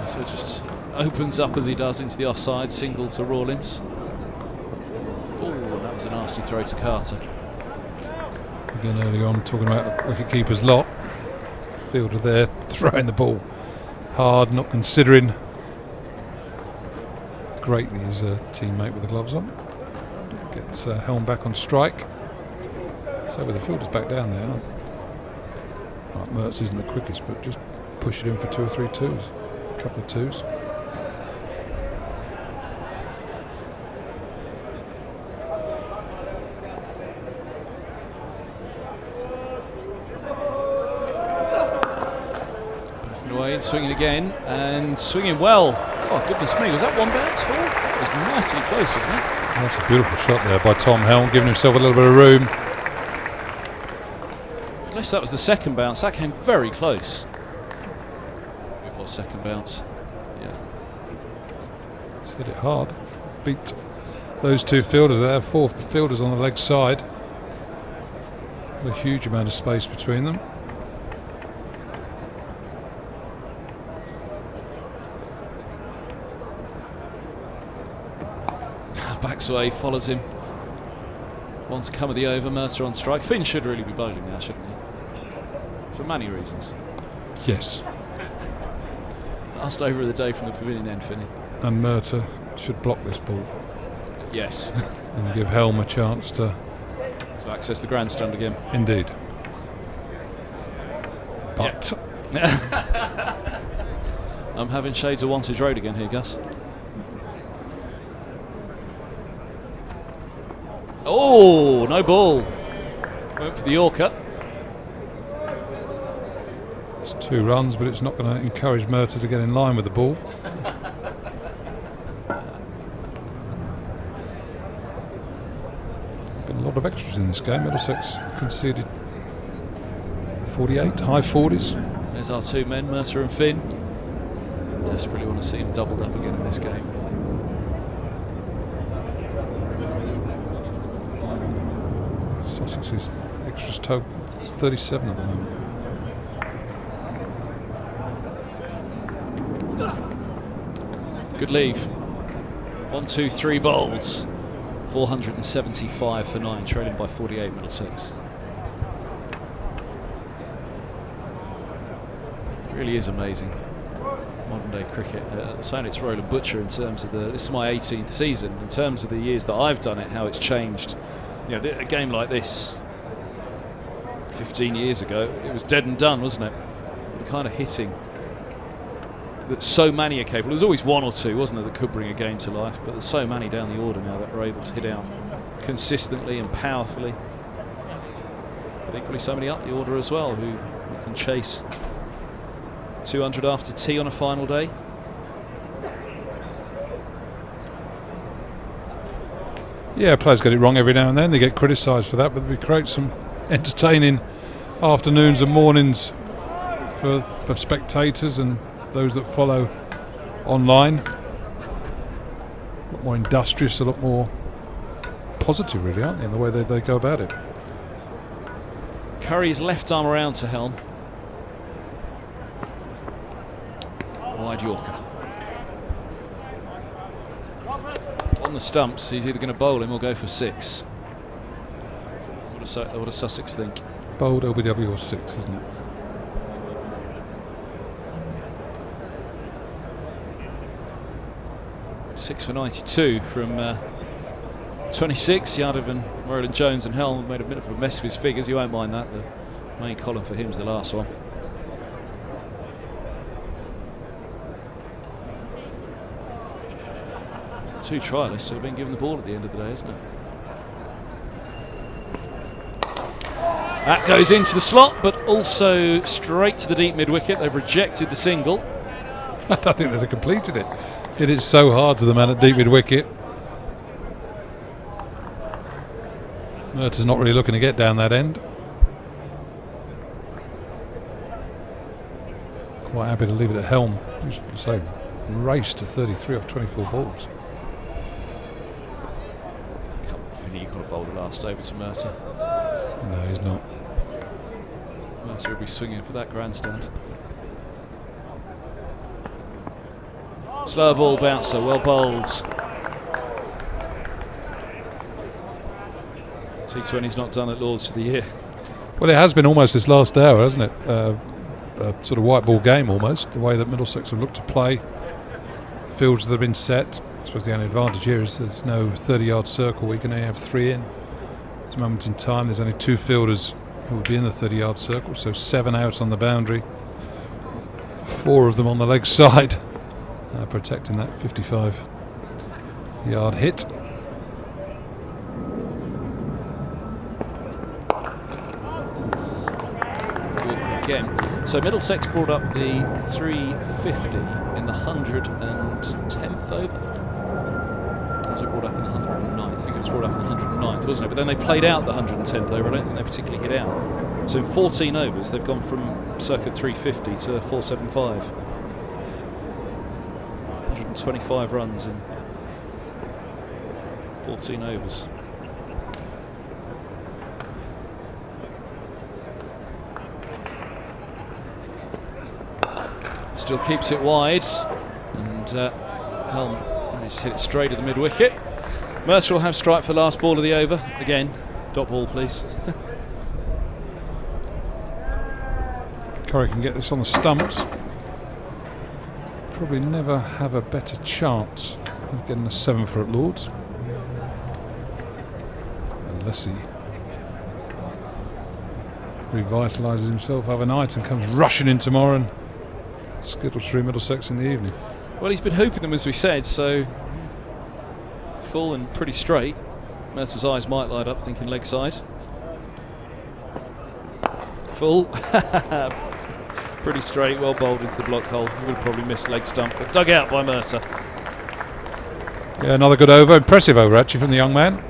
So just opens up as he does into the offside, single to Rawlins. Oh, that was a nasty throw to Carter. Again earlier on talking about the wicket-keeper's lot. Fielder there throwing the ball hard, not considering greatly his teammate with the gloves on. Gets Helm back on strike. So with the fielders back down there, right, Mertz isn't the quickest, but just push it in for 2 or 3 twos. A couple of twos. Backing away and swinging again, and swinging well. Oh goodness me, was that one bounce full? It was mightily close, wasn't it? That's a beautiful shot there by Tom Helm, giving himself a little bit of room. Unless that was the second bounce, that came very close. It was second bounce, yeah. He's hit it hard. Beat those 2 fielders there, 4 fielders on the leg side. A huge amount of space between them. Backs away, follows him. One to come of the over, Mercer on strike. Finn should really be bowling now, shouldn't he? For many reasons. Yes. Last over of the day from the pavilion end, Finney. And Merta should block this ball. Yes. And give Helm a chance to access the grandstand again. Indeed. But yeah. I'm having shades of Wantage Road again here, Gus. Oh, no ball. Went for the Yorker. It's 2 runs, but it's not going to encourage Merta to get in line with the ball. Been a lot of extras in this game. Middlesex conceded 48, high 40s. There's our 2 men, Mercer and Finn. Desperately want to see him doubled up again in this game. Sussex's extras total is 37 at the moment. Good leave. 1, 2, 3 bowls. 475 for 9, trailing by 48 Middlesex. It really is amazing. Modern day cricket. Saying it's Roland Butcher in terms of this is my 18th season. In terms of the years that I've done it, how it's changed. You know, a game like this 15 years ago, it was dead and done, wasn't it? The kind of hitting that so many are capable. There's always 1 or 2, wasn't there, that could bring a game to life, but there's so many down the order now that are able to hit out consistently and powerfully. But equally so many up the order as well who can chase 200 after tea on a final day. Yeah, players get it wrong every now and then. They get criticised for that, but we create some entertaining afternoons and mornings for spectators and those that follow online. A lot more industrious, a lot more positive, really, aren't they, in the way they go about it. Curry's left arm around to Helm. Wide Yorker. On the stumps, he's either going to bowl him or go for 6. What does Sussex think? Bowled LBW or 6, isn't it? Six for 92 from 26. Yardov, Merlin Jones and Helm have made a bit of a mess of his figures. You won't mind that. The main column for him's the last one. It's the 2 trialists who have been given the ball at the end of the day, isn't it? That goes into the slot, but also straight to the deep mid-wicket. They've rejected the single. I don't think they'd have completed it. It is so hard to the man at deep mid-wicket. Murtaugh's not really looking to get down that end. Quite happy to leave it at Helm, who's so raced to 33 off 24 balls. Come on, Finney, you've got to bowl the last over to Murtaugh. No, he's not. Murtaugh will be swinging for that grandstand. Slow ball bouncer, well bowled. T20's not done at Lords for the year. Well, it has been almost this last hour, hasn't it? A sort of white ball game almost, the way that Middlesex have looked to play. Fields that have been set. I suppose the only advantage here is there's no 30-yard circle. We can only have 3 in. At this moment in time, there's only 2 fielders who will be in the 30-yard circle, so 7 out on the boundary. 4 of them on the leg side, protecting that 55-yard hit. Again. So Middlesex brought up the 350 in the 110th over. Was it brought up in the 109th? I think it was brought up in the 109th, wasn't it? But then they played out the 110th over. I don't think they particularly hit out. So in 14 overs, they've gone from circa 350 to 475. 125 runs in 14 overs. Still keeps it wide, and Helm managed to hit it straight at the mid-wicket. Mercer will have strike for the last ball of the over. Again, dot ball, please. Curry can get this on the stumps. Probably never have a better chance of getting a 7 for at Lords. Unless he revitalises himself overnight and comes rushing in tomorrow and skittles through Middlesex in the evening. Well, he's been hooping them, as we said, so full and pretty straight. Mercer's eyes might light up, thinking leg side. Full. Pretty straight, well bowled into the block hole. He would have probably missed leg stump, but dug out by Mercer. Yeah, another good over. Impressive over, actually, from the young man.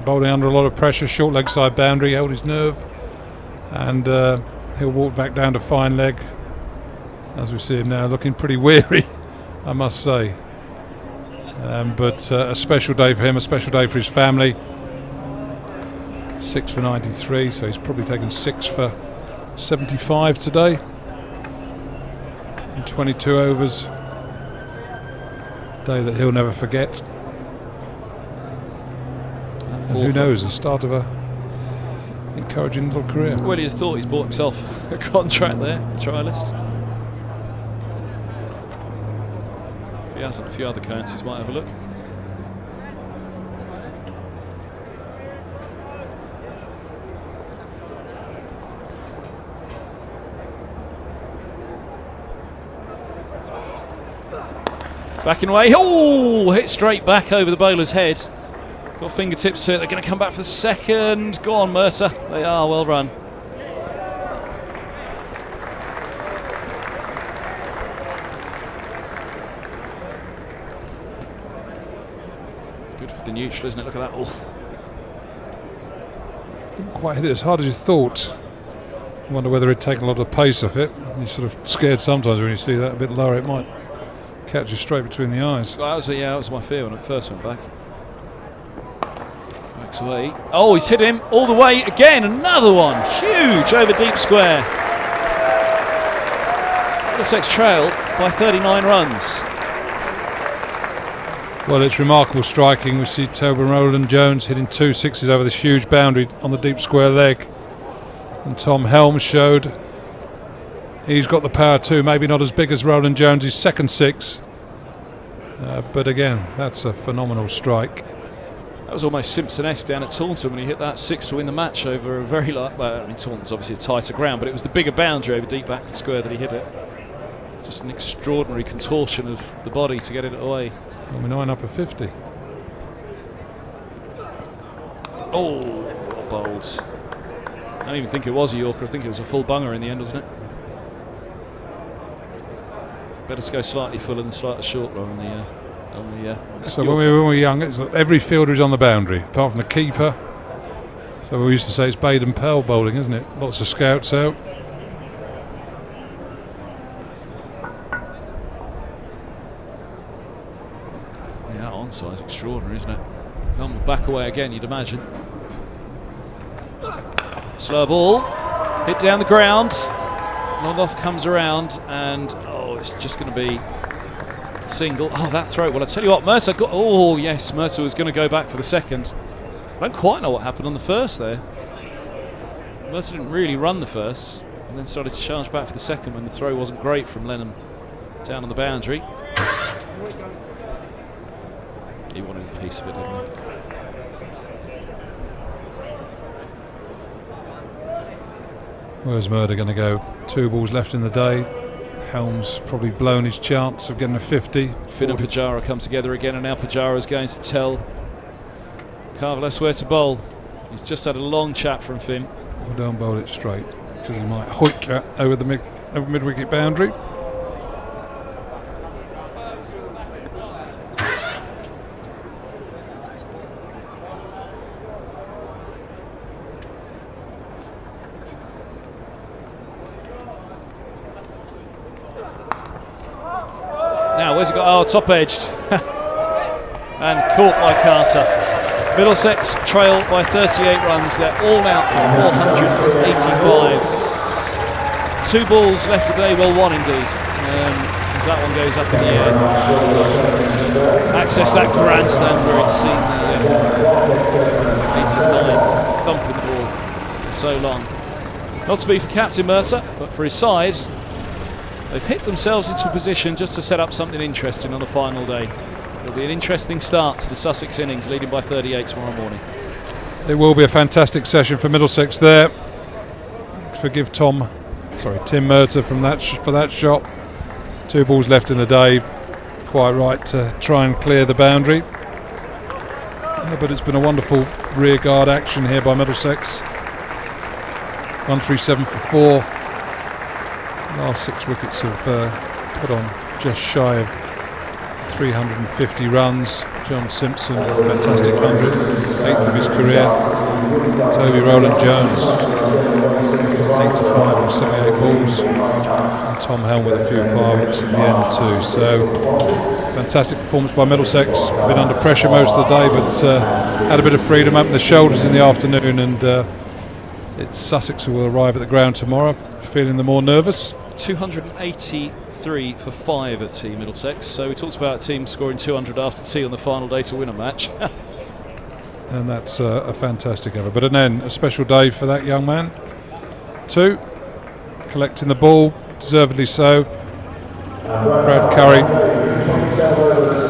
Bowling under a lot of pressure, short leg side boundary, held his nerve, and he'll walk back down to fine leg. As we see him now, looking pretty weary, I must say. But a special day for him, a special day for his family. 6 for 93, so he's probably taken 6 for 75 today. In 22 overs. A day that he'll never forget. And who knows, the start of a encouraging little career. Well, he'd have thought he's bought himself a contract there, trialist. If he hasn't, a few other currencies might have a look. Backing away, oh, hit straight back over the bowler's head. Got fingertips to it, they're going to come back for the second. Go on, Mercer, they are, well run. Good for the neutral, isn't it? Look at that. Oh. Didn't quite hit it as hard as you thought. I wonder whether it'd taken a lot of the pace off it. You're sort of scared sometimes when you see that a bit lower. It might Catches straight between the eyes. Well, that was my fear when it first went back. Backs away. Oh, he's hit him all the way again. Another one. Huge over deep square. Middlesex trail by 39 runs. Well, it's remarkable striking. We see Tobin Rowland-Jones hitting 2 sixes over this huge boundary on the deep square leg. And Tom Helm showed he's got the power too. Maybe not as big as Rowland-Jones' second 6. But again, that's a phenomenal strike. That was almost Simpson-esque down at Taunton when he hit that 6 to win the match over a very light. Well, I mean, Taunton's obviously a tighter ground, but it was the bigger boundary over deep back square that he hit it. Just an extraordinary contortion of the body to get it away. Number 9 up at 50. Oh, what a bowls. I don't even think it was a Yorker. I think it was a full bunger in the end, wasn't it? Better to go slightly fuller than slightly shorter on the So when we were young, it's like every fielder is on the boundary, apart from the keeper. So we used to say it's Baden Powell bowling, isn't it? Lots of scouts out. Yeah, onside extraordinary, isn't it? Helm will back away again, you'd imagine. Slow ball, hit down the ground. Long off comes around, and it's just going to be single. Oh, that throw. Well, I tell you what, Mercer got. Oh, yes, Mercer was going to go back for the second. I don't quite know what happened on the first there. Mercer didn't really run the first, and then started to charge back for the second when the throw wasn't great from Lennon down on the boundary. He wanted a piece of it, didn't he? Where's Murder going to go? 2 balls left in the day. Helm's probably blown his chance of getting a 50. Finn and Pajara come together again, and now Pajara's going to tell Carvalho where to bowl. He's just had a long chat from Finn. Well, don't bowl it straight, because he might hoik that over the mid-wicket boundary. Now, where's he got? Oh, top edged. And caught by Carter. Middlesex trail by 38 runs. They're all out for 485. 2 balls left today. Well, 1 indeed. As that one goes up in the air. Access that grandstand where it's seen the 89 thumping the ball for so long. Not to be for Captain Mercer, but for his side. They've hit themselves into a position just to set up something interesting on the final day. It'll be an interesting start to the Sussex innings, leading by 38 tomorrow morning. It will be a fantastic session for Middlesex there. Forgive Tim Mercer for that shot. 2 balls left in the day. Quite right to try and clear the boundary. But it's been a wonderful rear guard action here by Middlesex. 137 for 4. Last 6 wickets have put on just shy of 350 runs. John Simpson, fantastic 100, 8th of his career. Toby Rowland-Jones, 85 of 78 balls. And Tom Helm with a few fireworks at the end too. So fantastic performance by Middlesex. Been under pressure most of the day, but had a bit of freedom, opened the shoulders in the afternoon, and it's Sussex who will arrive at the ground tomorrow, feeling the more nervous. 283 for 5 at Team Middlesex. So we talked about a team scoring 200 after tea on the final day to win a match. And that's a fantastic effort. But then a special day for that young man. 2, collecting the ball, deservedly so. Brad Curry,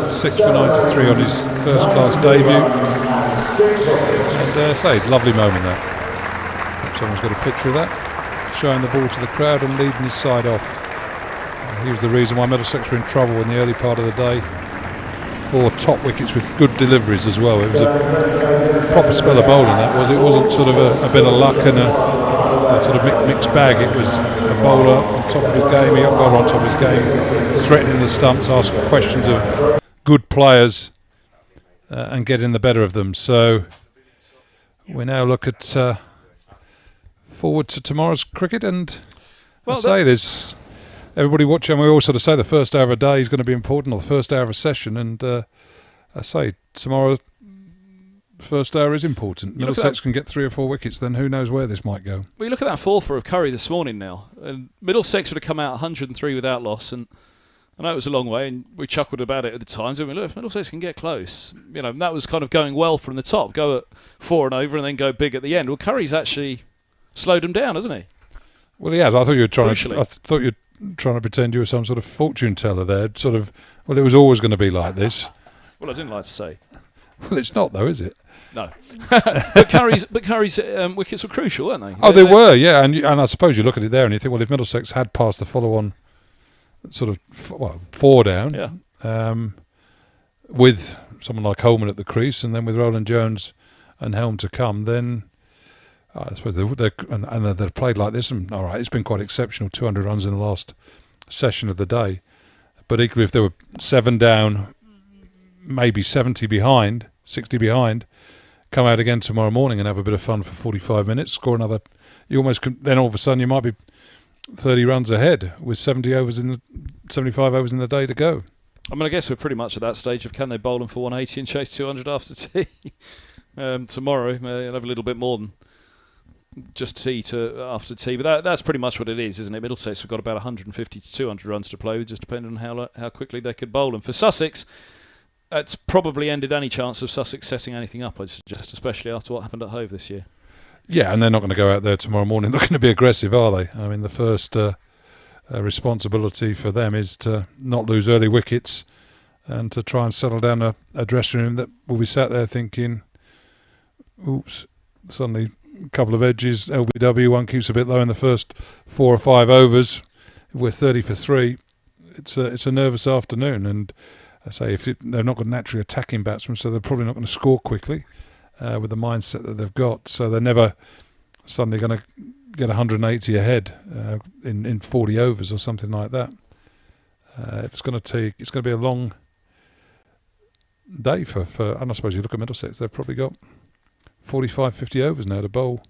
6 for 93 on his first class debut. And lovely moment that. Hope someone's got a picture of that. Showing the ball to the crowd and leading his side off. He was the reason why Middlesex were in trouble in the early part of the day. 4 top wickets with good deliveries as well. It was a proper spell of bowling, that was. It wasn't sort of a bit of luck and a sort of mixed bag. It was a bowler on top of his game, a young bowler on top of his game, threatening the stumps, asking questions of good players and getting the better of them. So we now look at forward to tomorrow's cricket, and there's everybody watching, we all sort of say the first hour of a day is going to be important, or the first hour of a session, and I say tomorrow, first hour is important. Middlesex can get 3 or 4 wickets, then who knows where this might go. Well, you look at that 4 for of Curry this morning now, and Middlesex would have come out 103 without loss, and I know it was a long way, and we chuckled about it at the time. So we look, if Middlesex can get close, and that was kind of going well from the top, go at 4 and over, and then go big at the end. Well, Curry's actually slowed him down, hasn't he? Well, he has. I thought you were trying to pretend you were some sort of fortune teller there. Sort of. Well, it was always going to be like this. Well, I didn't like to say. Well, it's not though, is it? No. but Curry's wickets were crucial, weren't they? Oh, they were, yeah. And I suppose you look at it there and you think, well, if Middlesex had passed the follow-on, sort of 4 down, with someone like Holden at the crease, and then with Roland Jones and Helm to come, then I suppose they've played like this, and all right, it's been quite exceptional, 200 runs in the last session of the day. But equally, if they were 7 down, maybe 70 behind, 60 behind, come out again tomorrow morning and have a bit of fun for 45 minutes, score another, then all of a sudden you might be 30 runs ahead with 75 overs in the day to go. I mean, I guess we're pretty much at that stage of can they bowl them for 180 and chase 200 after tea. Tomorrow, you'll have a little bit more than just tea after tea, but that's pretty much what it is, isn't it? Middlesex have got about 150 to 200 runs to play with, just depending on how quickly they could bowl them. For Sussex, it's probably ended any chance of Sussex setting anything up, I'd suggest, especially after what happened at Hove this year. Yeah, and they're not going to go out there tomorrow morning looking to be aggressive, are they? I mean, the first responsibility for them is to not lose early wickets and to try and settle down a dressing room that will be sat there thinking, oops, suddenly a couple of edges, LBW, one keeps a bit low in the first 4 or 5 overs. If we're 30 for 3, it's a nervous afternoon, and I say they're not got naturally attacking batsmen, so they're probably not going to score quickly with the mindset that they've got. So they're never suddenly going to get 180 ahead in 40 overs or something like that. It's going to be a long day for. And I suppose you look at Middlesex, they've probably got 45, 50 overs now to bowl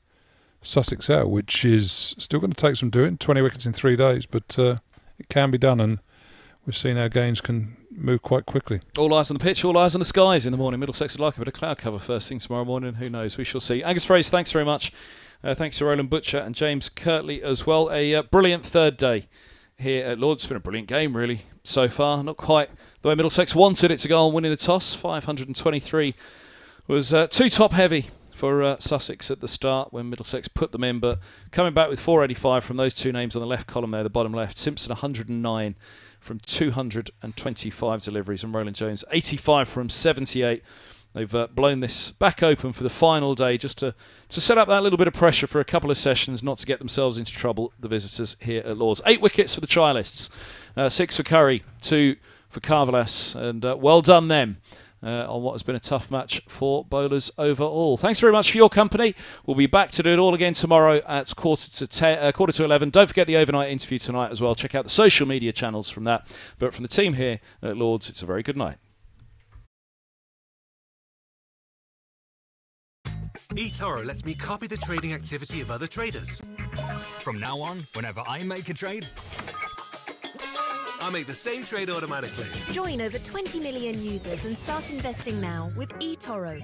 Sussex out, which is still going to take some doing. 20 wickets in 3 days, but it can be done, and we've seen our games can move quite quickly. All eyes on the pitch, all eyes on the skies in the morning. Middlesex would like a bit of cloud cover first thing tomorrow morning. Who knows? We shall see. Angus Fraser, thanks very much. Thanks to Roland Butcher and James Kirtley as well. A brilliant third day here at Lord's. It's been a brilliant game, really, so far. Not quite the way Middlesex wanted it to go on winning the toss. 523 was too top-heavy for Sussex at the start when Middlesex put them in, but coming back with 485 from those 2 names on the left column there, the bottom left. Simpson 109 from 225 deliveries, and Roland Jones 85 from 78. They've blown this back open for the final day, just to set up that little bit of pressure for a couple of sessions, not to get themselves into trouble, the visitors here at Lord's. 8 wickets for the trialists, 6 for Curry, 2 for Carvelas, and well done them on what has been a tough match for bowlers overall. Thanks very much for your company. We'll be back to do it all again tomorrow at quarter to 11. Don't forget the overnight interview tonight as well. Check out the social media channels from that. But from the team here at Lord's, it's a very good night. eToro lets me copy the trading activity of other traders. From now on, whenever I make a trade, I make the same trade automatically. Join over 20 million users and start investing now with eToro.